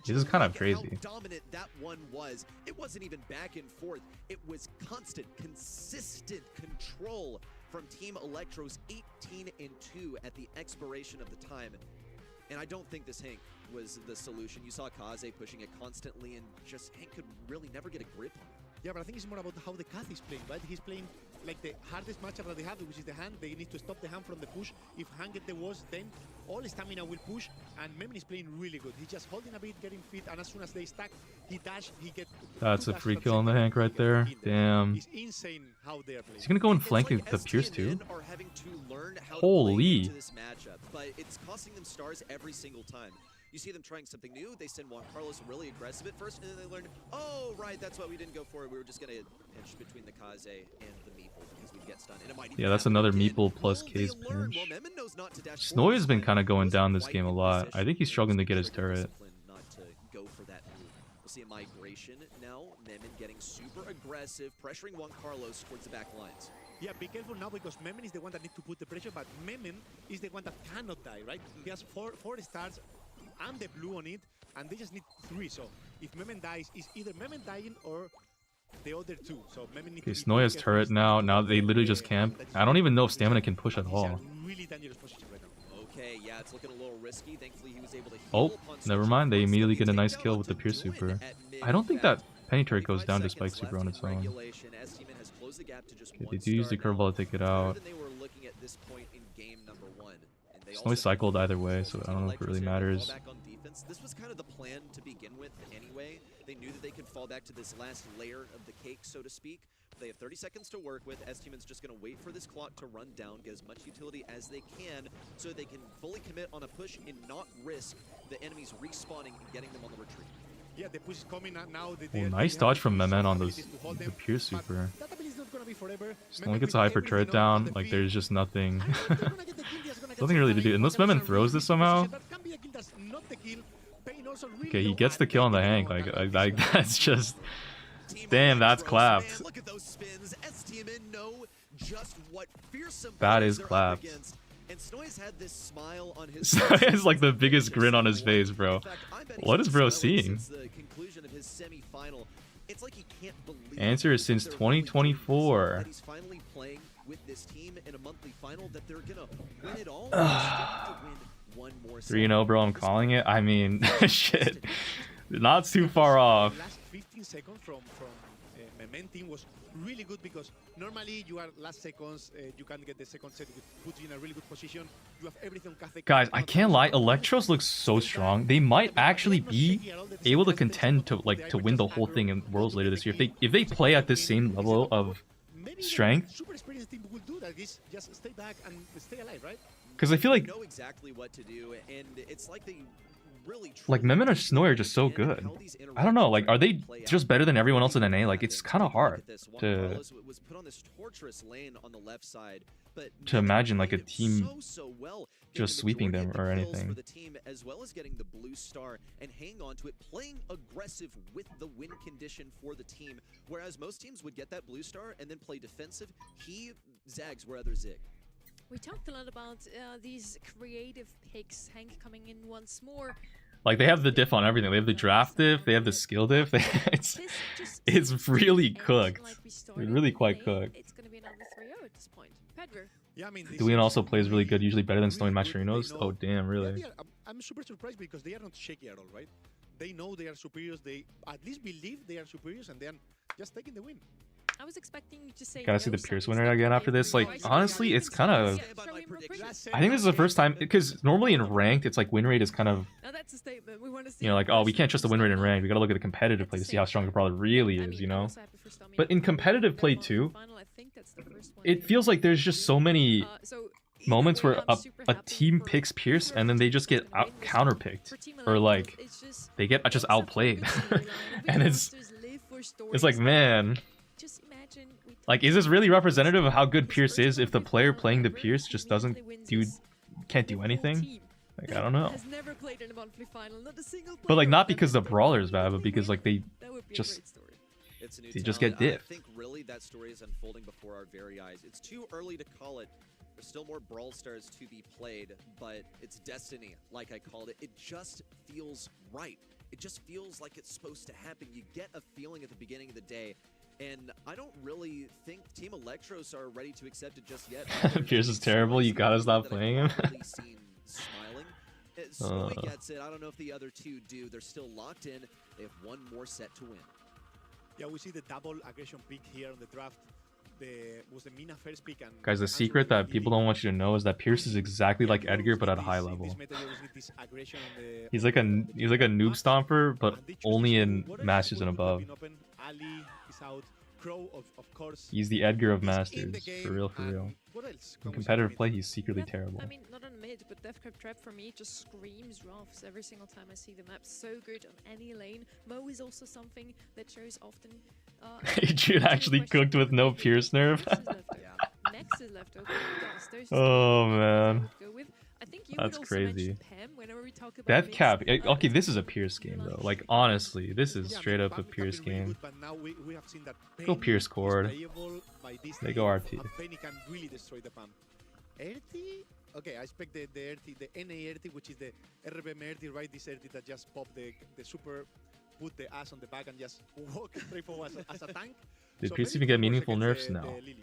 S2: This is kind of crazy.
S3: Dominant that one was. It wasn't even back and forth. It was constant, consistent control from Team Electros, 18-2 at the expiration of the time. And I don't think this Hank was the solution. You saw Kaze pushing it constantly, and just Hank could really never get a grip on it.
S6: Yeah, but I think it's more about how the Kath is playing, right? He's playing like the hardest matchup that they have, which is the hand. They need to stop the hand from the push. If hand get the walls, then all stamina will push, and Memon is playing really good. He's just holding a bit, getting fit, and as soon as they stack, he dash, he gets...
S2: That's a free kill on the Hank right there. Damn.
S6: It's insane how they're playing.
S2: Is he gonna go and flank the Pierce too? Holy.
S3: This matchup, but it's costing them stars every single time. You see them trying something new. They send Juan Carlos really aggressive at first, and then they learn, oh, right, that's why we didn't go for it. We were just going to pinch between the Kaze and the Meeple because we'd get stunned. And it might even
S2: that's another Meeple plus K's pinch. Snowy has been kind of going down this game a lot. I think he's struggling to get his turret.
S3: Not to go for that move. We'll see a migration now. Memon getting super aggressive, pressuring Juan Carlos towards the back lines.
S6: Yeah, be careful now because Memon is the one that needs to put the pressure, but Memon is the one that cannot die, right? He has four stars and the blue on it, and they just need 3. So if Memon dies, it's either Memon dying or the other two. So maybe need
S2: Okay,
S6: to be
S2: Snow has turret now. Now they literally just camp. I don't even know if Stamina can push at all.
S6: really dangerous position right now.
S3: Okay, yeah, it's looking a little risky. Thankfully, he was able to heal
S2: Oh,
S3: upon
S2: never
S3: switching
S2: mind. They
S3: fronts.
S2: immediately
S3: They
S2: get a
S3: take
S2: nice
S3: out
S2: kill with the
S3: to
S2: Pierce
S3: Duin
S2: Super.
S3: at mid.
S2: I don't think that Penny turret goes
S3: 45
S2: down to
S3: seconds
S2: Spike Super
S3: left
S2: on
S3: in
S2: its own.
S3: regulation. S-Team has closed the gap to just
S2: Okay,
S3: one
S2: they do use the
S3: star now.
S2: curveball to take it out.
S3: Better than they were looking at this point in game number 1. And they
S2: Snowy
S3: also
S2: cycled either way, so I don't know if it really matters.
S3: fall back on defense. This was kind of the plan to begin with anyway. They knew that they could fall back to this last layer of the cake, so to speak. They have 30 seconds to work with. S-Team is just going to wait for this clock to run down, get as much utility as they can, so they can fully commit on a push and not risk the enemies respawning and getting them on the retreat.
S6: Yeah, the push is coming now.
S2: Oh, nice dodge from Memen on the Pierce Super. Snowy gets a hyper turret down. Like, there's just nothing. Nothing really to do. Unless Memen throws this somehow. Okay, he gets the kill on the Hank. Like that's just... Damn, that's clapped.
S3: Look at those spins. S-Team know just what fearsome
S2: That is
S3: they're up
S2: clapped.
S3: against. And Snowy's had this smile on his
S2: Snowy has like the biggest grin on his face, bro. What is bro seeing?
S3: The conclusion of his semi-final. It's like he can't believe
S2: Answer is since 2024.
S3: that he's finally playing with this team in a monthly final, that they're gonna win it all. They have to win one more
S2: 3-0, bro. I'm calling it. I mean, shit. Not too far off.
S6: Last 15 seconds from Memen team was really good, because normally you are last seconds, you can get the second set, which puts you in a really good position. You have everything.
S2: Guys, I can't lie. Electros looks so strong. They might actually be able to contend to win the whole thing in Worlds later this year. If they play at this same level of strength.
S6: Super experienced team will do that. Is just stay back and stay alive, right?
S2: Because I feel like
S3: know exactly what to do, and it's like they really
S2: Memen or Snowy are just so good. I don't know, like, are they just better than everyone else in NA? Like, it's kind of hard to imagine like a team just sweeping them or anything.
S3: For the team, as well as getting the blue star and hang on to it, playing aggressive with the win condition for the team, whereas most teams would get that blue star and then play defensive. He zags where others zig.
S1: We talked a lot about these creative picks. Hank coming in once more.
S2: Like, they have the diff on everything. They have the draft diff, they have the skill diff. It's really cooked. It's really quite cooked.
S1: It's going to be another 3-0 at this point. Pedver.
S6: Yeah, I mean,
S2: Duin also plays really good, usually better than Snowy and Masterinos. Oh, damn, really?
S6: Yeah, I'm super surprised because they are not shaky at all, right? They know they are superiors. They at least believe they are superiors, and then just taking the win.
S1: I was expecting you to say
S2: Gotta see the Pierce winner again after this. Like, honestly, it's kind of... I think this is the first time, because normally in ranked, it's like win rate is kind of...
S1: Now that's a statement. We want to see,
S2: you know, like, oh, we can't trust the win rate in ranked. We gotta look at the competitive play to see how strong the brawler really is, you know? But in competitive play too, it feels like there's just so many moments where a team picks Pierce and then they just get counter-picked. Or like, they get just outplayed. And it's like, man... Like, is this really representative of how good Pierce is if the player playing the Pierce just can't do anything? Like, I don't know. But like, not because the brawler is bad, but because like they just get diff.
S3: I think really that story is unfolding before our very eyes. It's too early to call it. There's still more Brawl Stars to be played, but it's destiny, like I called it. It just feels right. It just feels like it's supposed to happen. You get a feeling at the beginning of the day. And I don't really think Team Electros are ready to accept it just yet.
S2: Pierce is terrible. You gotta stop playing him.
S3: Snowy gets it. I don't know if the other two do. They're still locked in. They have one more set to win.
S6: Yeah, we see the double aggression pick here on the draft. Was the Mina first pick, and
S2: guys, the secret that people don't want you to know is that Pierce is exactly like Edgar, but at a high level. He's like a noob stomper, but only in Masters and above. He's the Edgar of Masters, for real, for real. In competitive play, he's secretly terrible.
S1: I mean, not on mid, but Death Trap for me just screams Ruffs every single time I see the map. So good on any lane. Mo is also something that shows often.
S2: Jude actually cooked with no Pierce nerf.
S1: Next is left open.
S2: Oh man,
S1: I think you
S2: that's crazy.
S1: Pem whenever we talk about
S2: Death Cap. Okay, this is a Pierce game though. Like, honestly, this is straight up a Pierce game. Go Pierce Cord. They go RT.
S6: Okay, I expect the NA Erti, which is the RBM Erti, right? This Erti that just popped the super put the ass on the back and just walk straight forward as a tank.
S2: Did
S6: So
S2: Pierce
S6: maybe
S2: even get
S6: it works
S2: meaningful
S6: against
S2: nerfs
S6: the
S2: now?
S6: Lily.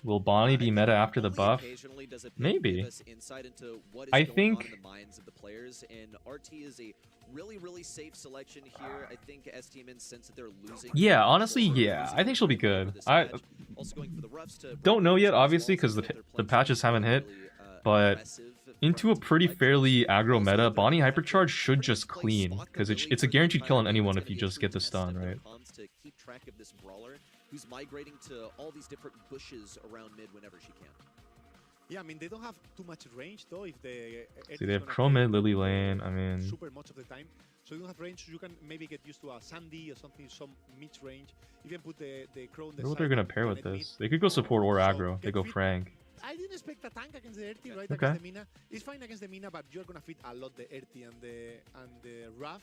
S2: Will Bonnie be meta after the
S3: Only
S2: buff?
S3: occasionally does it
S2: Maybe.
S3: give us insight into what is
S2: I
S3: going on
S2: think-
S3: in the minds of the players, and RT is a really safe selection here. I think STMN sense that they're losing.
S2: Yeah, honestly,
S3: control,
S2: yeah.
S3: losing
S2: I think she'll be
S3: control over
S2: good.
S3: this
S2: I
S3: match. Also going for the roughs to
S2: don't know
S3: break
S2: yet,
S3: those
S2: obviously,
S3: walls
S2: because
S3: and
S2: the
S3: get their
S2: the
S3: playing
S2: patches
S3: style
S2: haven't hit.
S3: really,
S2: But
S3: aggressive
S2: into a
S3: from
S2: pretty
S3: Electros.
S2: fairly aggro
S3: Also,
S2: meta,
S3: their
S2: Bonnie
S3: defense
S2: Hypercharge should
S3: pretty
S2: just
S3: much plays
S2: clean,
S3: spot
S2: because
S3: the
S2: it's
S3: Lily
S2: a
S3: for the
S2: guaranteed kill on
S3: entire game.
S2: anyone
S3: It's
S2: if you
S3: gonna be a
S2: just
S3: true
S2: get the
S3: test
S2: stun,
S3: of their
S2: right?
S3: comms to keep track of this brawler who's migrating to all these different bushes around mid whenever she can.
S6: Yeah, I mean, they don't have too much range, though. If the
S2: See, they have Crow mid, Lily lane. I mean,
S6: super much of the time, so you don't have range. You can maybe get used to a Sandy or something, some mid range. Even put the Crow on
S2: I
S6: the
S2: wonder what
S6: side
S2: they're gonna
S6: and
S2: pair with
S6: connect mid.
S2: this. They could go support or
S6: So
S2: aggro. They
S6: get
S2: go
S6: fit.
S2: Frank.
S6: I didn't expect a tank against the Erty, right?
S2: Okay.
S6: Against the Mina. It's fine against the Mina, but you're gonna fit a lot the Erty and the Raph.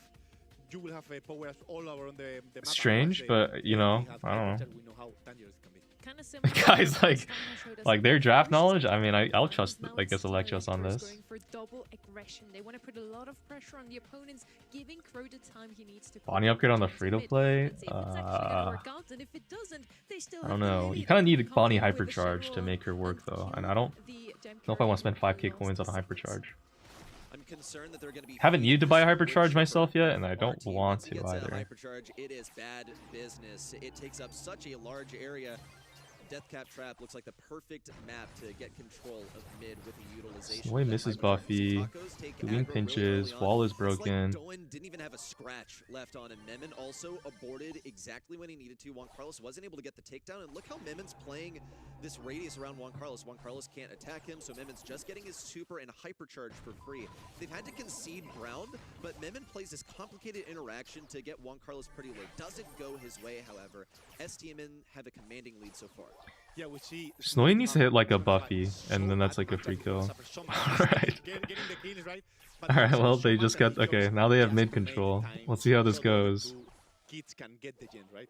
S6: You will have power all around the map.
S2: Strange, but you know, I don't know.
S6: We know how dangerous it can be.
S1: Kind of similar.
S2: Guys, like-
S1: Stamina showed us
S2: Like
S1: in
S2: their
S1: the
S2: draft
S1: first
S2: knowledge. I
S1: game,
S2: mean, I'll
S1: but
S2: trust,
S1: now
S2: I guess,
S1: it's
S2: Electros on
S1: Electros
S2: this.
S1: going for double aggression. They want to put a lot of pressure on the opponents, giving Crow the time he needs to.
S2: Bonnie upgrade on the
S1: free
S2: free-to-play?
S1: Let's see if it's actually gonna work out, and if it doesn't, they still
S2: I
S1: have
S2: don't
S1: the
S2: know.
S1: Lily
S2: You kind of
S1: that
S2: need
S1: can
S2: Bonnie
S1: come in with the
S2: Hypercharge to
S1: Shadow
S2: make her work,
S1: and
S2: though, and
S1: kill
S2: I don't
S1: the
S2: know if I want to spend 5k coins on a Hypercharge. Haven't needed to buy a Hypercharge myself yet, and I don't want to either.
S3: Hypercharge, it is bad business. It takes up such a large area. Deathcap Trap looks like the perfect map to get control of mid with the utilization.
S2: Snowy misses Buffy. Doing pinches. Wall is broken.
S3: Doan didn't even have a scratch left on him. Memon also aborted exactly when he needed to. Juan Carlos wasn't able to get the takedown, and look how Memon's playing this radius around Juan Carlos. Juan Carlos can't attack him, so Memon's just getting his super and hypercharge for free. They've had to concede ground, but Memon plays this complicated interaction to get Juan Carlos pretty low. Doesn't go his way, however. STMN have a commanding lead so far.
S6: Yeah, we see
S2: Snowy needs to hit like a Buffy, and then that's like a free kill. Alright. Alright, well, they just got... Okay, now they have mid control. Let's see how this goes.
S6: Kids can get the gen, right?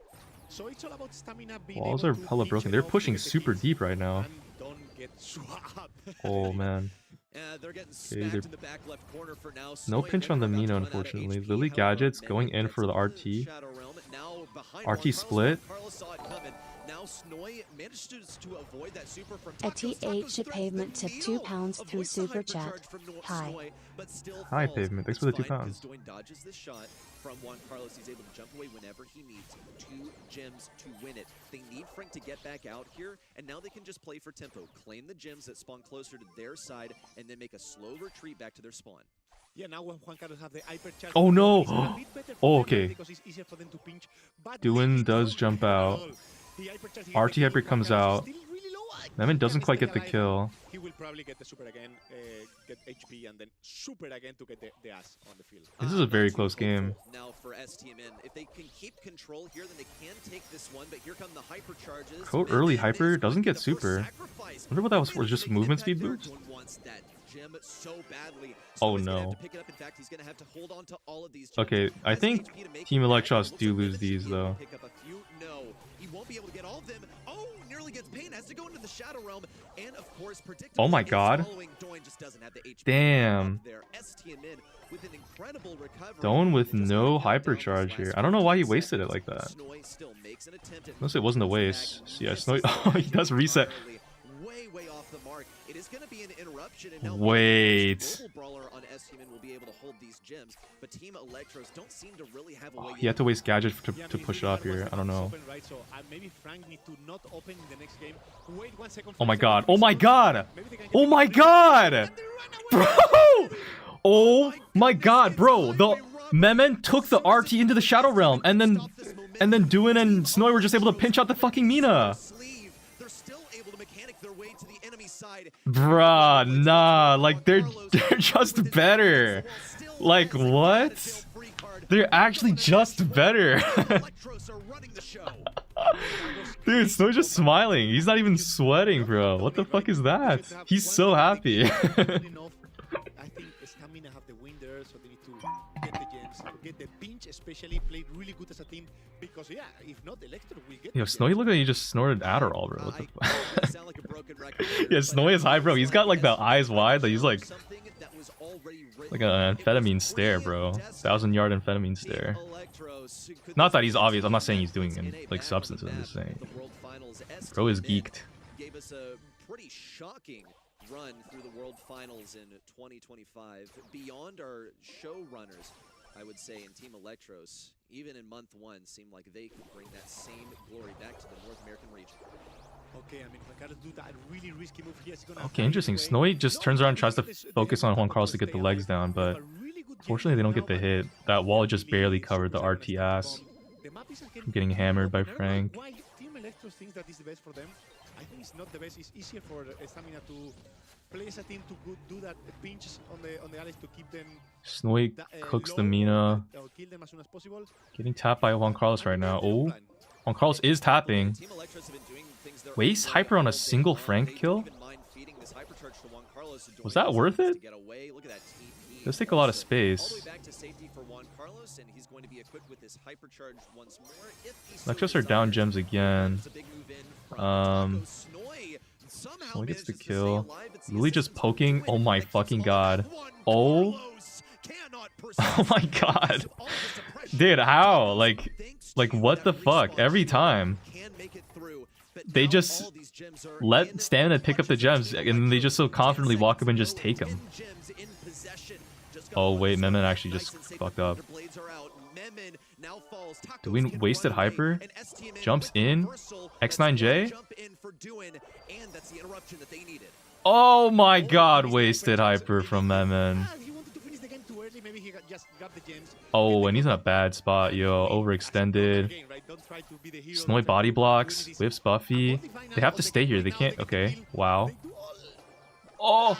S6: So it's all about stamina, being
S2: Walls
S6: able
S2: are
S6: to
S2: hella
S6: pinch
S2: broken.
S6: it
S2: They're
S6: off,
S2: pushing
S6: get the
S2: super
S6: kills,
S2: deep right now.
S6: and don't get swapped.
S2: Oh, man.
S3: They're getting
S2: Okay,
S3: smacked in the back left corner for now.
S2: No
S3: Snowy
S2: pinch on the
S3: about to
S2: Mina,
S3: run out of
S2: unfortunately.
S3: HP.
S2: Lily
S3: However,
S2: Gadget's
S3: Memon
S2: going in
S3: gets
S2: for the
S3: into
S2: RT.
S3: Shadow Realm. Now behind
S2: RT
S3: Juan Carlos.
S2: split.
S3: Juan Carlos saw it coming. Now Snowy manages to avoid that super from
S7: A
S3: Tacos. Tacos
S7: TH Pavement
S3: threads
S7: tip
S3: the
S7: £2
S3: needle.
S7: through
S3: Avoids the
S7: Super Chat.
S3: hypercharge from
S7: Hi.
S3: Snowy, but still
S2: Hi,
S3: falls.
S2: Pavement. Thanks
S3: It's
S2: for the
S3: fine
S2: £2.
S3: because Doan dodges this shot from Juan Carlos. He's able to jump away whenever he needs. 2 gems to win it. They need Frank to get back out here, and now they can just play for tempo. Claim the gems that spawn closer to their side, and then make a slow retreat back to their spawn.
S6: Yeah, now when Juan Carlos have the hypercharge.
S2: Oh, no.
S6: it's a bit better for
S2: Oh,
S6: them,
S2: okay.
S6: because it's easier for them to pinch, but
S2: Doan
S6: Lily
S2: does
S6: don't
S2: jump
S6: have
S2: out.
S6: all. The hypercharge, he
S2: RT
S6: gets the
S2: hyper
S6: kill.
S2: comes
S6: Juan Carlos
S2: out.
S6: is still really low.
S2: Memon doesn't
S6: Can
S2: quite
S6: stay
S2: get the
S6: alive.
S2: kill.
S6: He will probably get the super again, get HP, and then super again to get the ass on the field.
S2: This is a very close game.
S3: Now for STMN, if they can keep control here, then they can take this one. But here come the hypercharges.
S2: Crow early hyper doesn't get super. Wonder what that was for. Just movement speed boost?
S3: Gem so badly.
S2: Oh,
S3: Snowy's gonna have
S2: no.
S3: to pick it up. In fact, he's gonna have to hold on to all of these gems.
S2: Okay, I
S3: Has
S2: think
S3: HP to make
S2: Team
S3: it back.
S2: Electros
S3: Looks
S2: do
S3: like
S2: lose
S3: Memon
S2: these,
S3: should be able to
S2: though.
S3: Pick up a few. No, he won't be able to get all of them. Oh, nearly gets pain. Has to go into the Shadow Realm, and of course, predictably,
S2: Oh my
S3: is
S2: God.
S3: following. Doan just doesn't have the HP.
S2: Damn.
S3: There, STMN with an incredible recovery.
S2: Doan with
S3: They just
S2: no
S3: got down
S2: hypercharge
S3: these
S2: here.
S3: last
S2: I don't know why he
S3: 15
S2: wasted it
S3: seconds.
S2: like that.
S3: Snowy still makes an attempt at
S2: Unless it wasn't a
S3: moving
S2: waste.
S3: back,
S2: So yeah,
S3: misses
S2: Snowy.
S3: the
S2: Oh, he does reset.
S3: entirely. Way off the mark. It is going to be an interruption, and now
S2: Wait.
S3: Global Brawler on STMN will be able to hold these gems, but Team Electros don't seem to really have a way.
S2: He had to waste Gadget
S6: Yeah, I
S2: to
S6: mean,
S2: push
S6: we
S2: up
S3: got
S2: here. I don't know.
S6: open, right? So, maybe Frank need to not open in the next game. Wait 1 second.
S2: Oh my
S6: for
S2: god.
S6: the
S2: Oh my
S6: second.
S2: god.
S6: Maybe they can
S2: Oh
S6: get
S2: my
S6: the-
S2: god.
S6: And they run away.
S2: Bro. Oh my god, bro. The Memon took the RT into the Shadow Realm, and then Doan and Snowy were just able to pinch out the fucking Mina.
S3: They're still able to mechanic their way to the enemy side.
S2: Bruh, nah. Like they're just better. Like what? They're actually just better.
S3: Electros are running the show.
S2: Dude, Snowy's just smiling. He's not even sweating, bro. What the fuck is that? He's so happy.
S6: I think Stamina have the win there, so they need to get the gems, get the pinch, especially played really good as a team. Because yeah, if not, Electro will get.
S2: Yo,
S6: the
S2: Snowy
S6: gems.
S2: looked like he just snorted Adderall, bro. What the
S3: I
S2: fuck?
S3: sound like a broken record here,
S2: Yeah,
S3: but
S2: Snowy is high, bro. He's got like the eyes wide. Like he's like,
S3: something that was
S2: Like an amphetamine stare, bro. 1,000-yard amphetamine stare. Not that he's obvious. I'm not saying he's doing like substances. I'm just saying. Bro is geeked.
S3: Gave us a pretty shocking run through the World Finals in 2025. Beyond our showrunners, I would say, in Team Electros, even in month 1, seemed like they could bring that same glory back to the North American region.
S6: Okay, I mean, Ricardo do that really risky move here.
S2: Okay, interesting. Snowy just turns around and tries to focus on Juan Carlos to get the legs down, but unfortunately they don't get the hit. That wall just barely covered the RT ass. I'm getting hammered by Frank.
S6: Why Team Electros thinks that is the best for them? I think it's not the best. It's easier for Stamina to play as a team to do that pinch on the allies to keep them.
S2: Snowy cooks the Mina.
S6: Kill them as soon as possible.
S2: Getting tapped by Juan Carlos right now. Oh, Juan Carlos is tapping. Waste hyper on a single Frank kill? Was that worth it? Does take a lot of space. Electros are down gems again. Snowy gets the kill. Lily just poking. Oh my fucking god. Oh. Oh my god. Dude, how? Like what the fuck? Every time. They just let Stamina pick up the gems, and then they just so confidently walk up and just take them. Oh wait, Memen actually just fucked up. Do we wasted hyper? Jumps in. X9J? Oh my god, wasted hyper from Memen. Oh, and he's in a bad spot, yo. Overextended. Snowy body blocks. Whips Buffy. They have to stay here. They can't. Okay. Wow. Oh.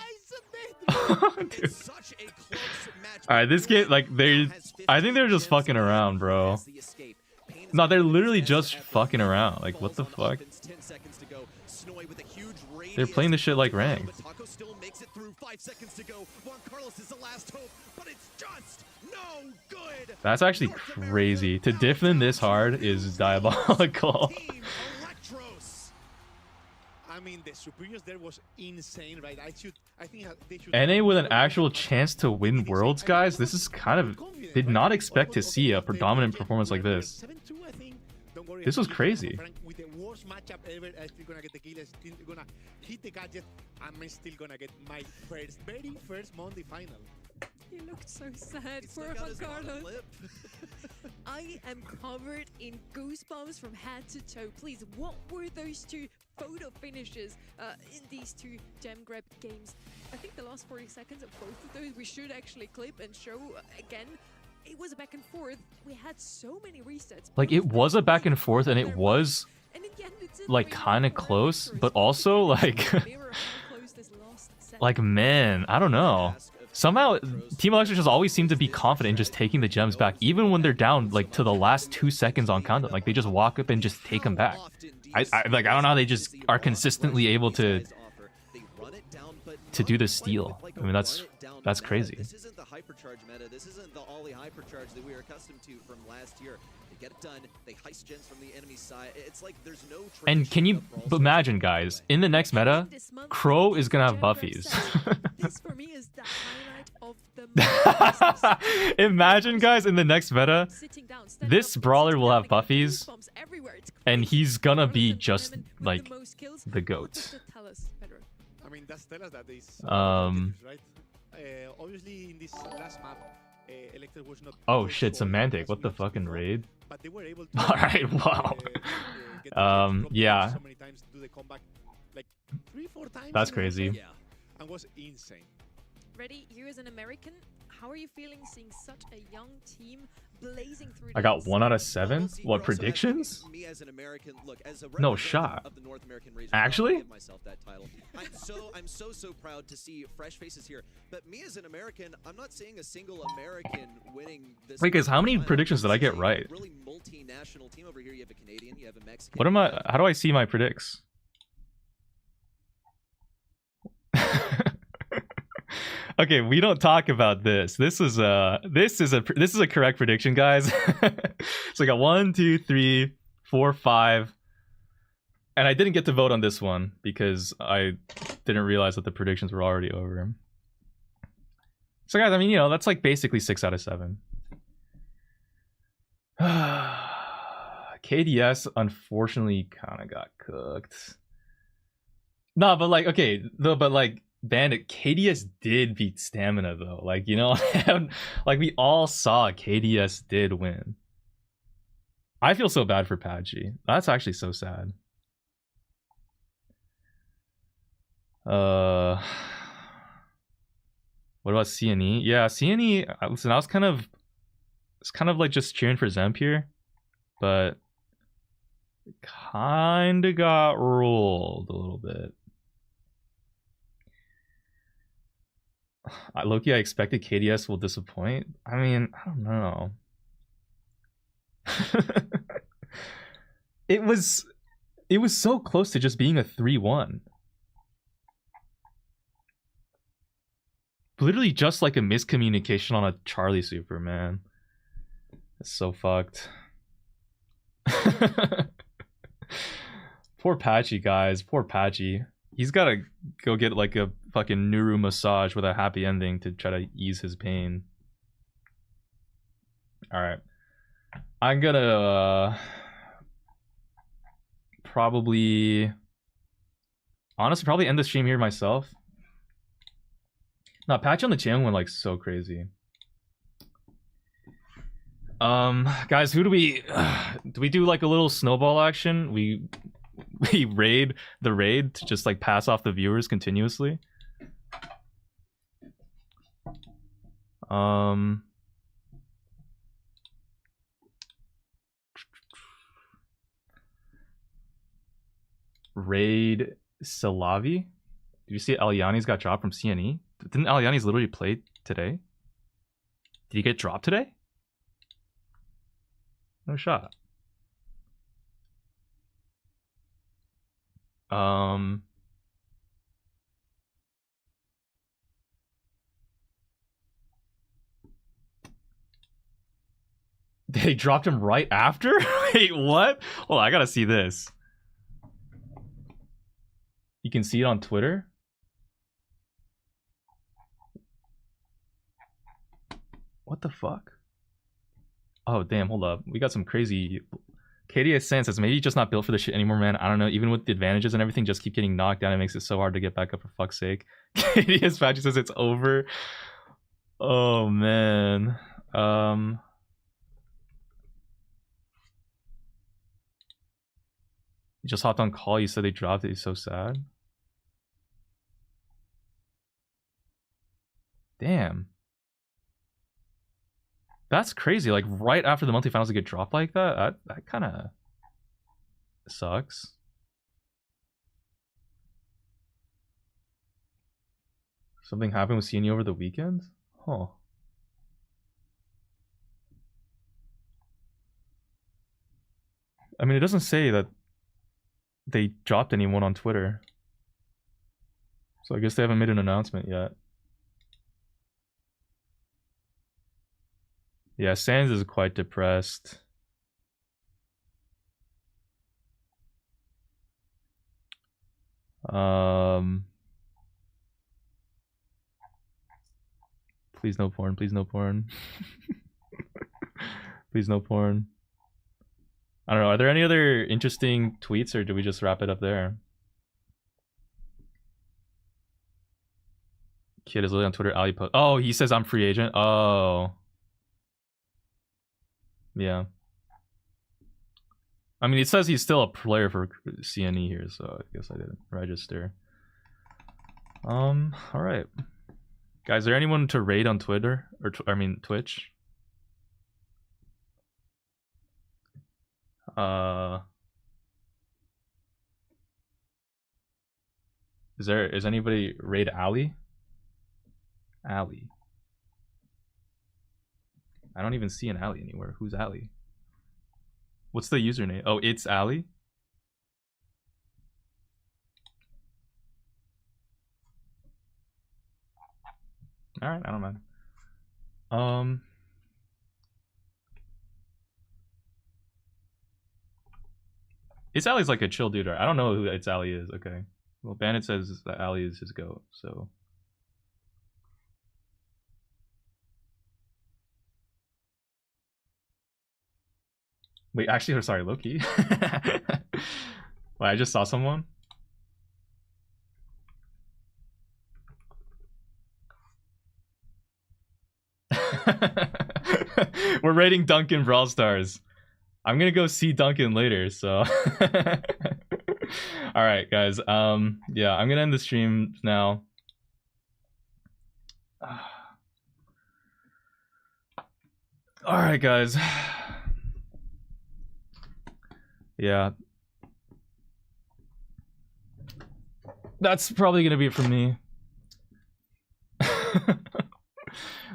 S2: Alright, this game, like, I think they're just fucking around, bro. No, they're literally just fucking around. Like, what the fuck? They're playing this shit like ranked. That's actually crazy. To diff them this hard is diabolical.
S6: I mean, the superiors there was insane, right? I think they should.
S2: NA with an actual chance to win Worlds, guys. This is kind of... Did not expect to see a predominant performance like this. This was crazy.
S6: With the worst matchup ever, I'm still gonna get the kill. I'm still gonna hit the gadget. I'm still gonna get my very first Monday final.
S1: He looked so sad for Juan Carlos. I am covered in goosebumps from head to toe. Please, what were those two photo finishes in these two gem grab games? I think the last 40 seconds of both of those we should actually clip and show again. It was a back and forth. We had so many resets.
S2: Like, it was a back and forth, and it was like kind of close, but also like man, I don't know. Somehow Team Electros just always seem to be confident in just taking the gems back, even when they're down like to the last 2 seconds on countdown. Like, they just walk up and just take them back. I don't know how they just are consistently able to do the steal. I mean, that's crazy.
S3: This isn't the hypercharge meta. This isn't the Ollie hypercharge that we were accustomed to from last year. They get it done. They heist gens from the enemy side. It's like there's no.
S2: And can you imagine, guys, in the next meta, Crow is gonna have buffies.
S1: This for me is the highlight of the
S2: Imagine, guys, in the next meta, this brawler will have buffies, and he's gonna be just like the GOAT.
S6: I mean, that's tell us that is right? Obviously, in this last map, Electros was not.
S2: Oh shit, Semantic! What the fucking raid?
S6: But they were able to.
S2: All right, wow. Yeah.
S6: So many times do the comeback, like 3-4 times.
S2: That's crazy.
S6: Yeah, and was insane.
S1: Ready, you as an American, how are you feeling seeing such a young team blazing through?
S2: I got 1 out of 7. What predictions?
S3: Me as an American, look, as a
S2: No shot.
S3: of the North American region,
S2: Actually?
S3: I'll give myself that title. I'm so proud to see fresh faces here. But me as an American, I'm not seeing a single American winning this.
S2: Wait, guys, how many predictions did I get right?
S3: Really multinational team over here. You have a Canadian, you have a Mexican.
S2: What am I? How do I see my predicts? Okay, we don't talk about this. This is a correct prediction, guys. So I got 1, 2, 3, 4, 5, and I didn't get to vote on this one because I didn't realize that the predictions were already over. So guys, I mean, you know, that's like basically 6 out of 7. KDS unfortunately kind of got cooked. No, but like, okay, but like Bandit, KDS did beat Stamina though. Like, you know, like we all saw KDS did win. I feel so bad for Padgey. That's actually so sad. What about CNE? Yeah, CNE. Listen, I was kind of, it's kind of like just cheering for Zemp here, but kind of got rolled a little bit. Loki, I expected KDS will disappoint. I mean, I don't know. It was so close to just being a 3-1. Literally just like a miscommunication on a Charlie Super, man. It's so fucked. Poor Patchy, guys. Poor Patchy. He's gotta go get like a fucking Nuru massage with a happy ending to try to ease his pain. Alright. I'm gonna probably end the stream here myself. No, Patch on the channel went like so crazy. Guys, who do we do like a little snowball action? We raid the raid to just like pass off the viewers continuously. Raid Salavi. Did you see Aliani's got dropped from CNE? Didn't Aliani's literally play today? Did he get dropped today? No shot. They dropped him right after? Wait, what? Hold on, I gotta see this. You can see it on Twitter. What the fuck? Oh, damn, hold up. We got some crazy... KDS Sans says, maybe just not built for this shit anymore, man. I don't know. Even with the advantages and everything, just keep getting knocked down. It makes it so hard to get back up, for fuck's sake. KDS Patchy says it's over. Oh, man. You just hopped on call. You said they dropped it. He's so sad. Damn. That's crazy. Like right after the monthly finals to get dropped like that, that kind of sucks. Something happened with seeing you over the weekend? Huh. I mean, it doesn't say that they dropped anyone on Twitter. So I guess they haven't made an announcement yet. Yeah, Sans is quite depressed. Please no porn, please no porn. Please no porn. I don't know, are there any other interesting tweets or do we just wrap it up there? Kid is literally on Twitter, Ali post. Oh, he says I'm free agent. Oh. Yeah. I mean, it says he's still a player for CNE here, so I guess I didn't register. Alright. Guys, is there anyone to raid on Twitter? Or, Twitch? Is anybody raid Ali? Ali. I don't even see an Ali anywhere. Who's Ali? What's the username? Oh, it's Ali? Alright, I don't mind. It's Ali's like a chill dude, right? I don't know who It's Ali is. Okay. Well, Bandit says that Ali is his goat, so... Wait, actually, sorry, Loki. Wait, I just saw someone. We're rating Duncan Brawl Stars. I'm gonna go see Duncan later, so. Alright, guys. Yeah, I'm gonna end the stream now. Alright, guys. Yeah. That's probably gonna be it for me.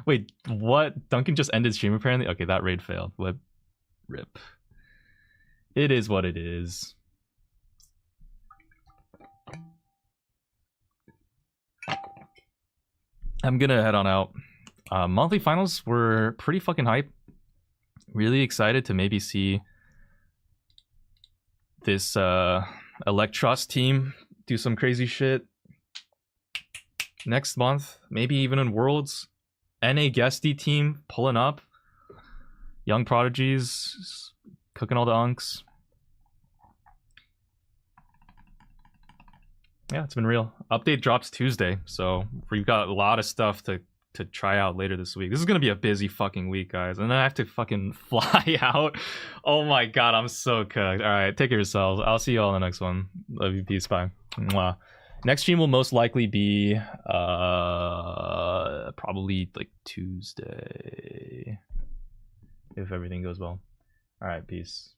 S2: Wait, what? Duncan just ended stream apparently? Okay, that raid failed. What? Rip. It is what it is. I'm gonna head on out. Monthly finals were pretty fucking hype. Really excited to maybe see this Electros team do some crazy shit next month. Maybe even in Worlds. NA Guesty team pulling up. Young Prodigies cooking all the unks. Yeah, it's been real. Update drops Tuesday, so we've got a lot of stuff to try out later this week. This is gonna be a busy fucking week, guys, and then I have to fucking fly out. Oh my god, I'm so cooked. All right, take care of yourselves. I'll see you all in the next one. Love you, peace, bye. Mwah. Next stream will most likely be probably like Tuesday, if everything goes well. All right, peace.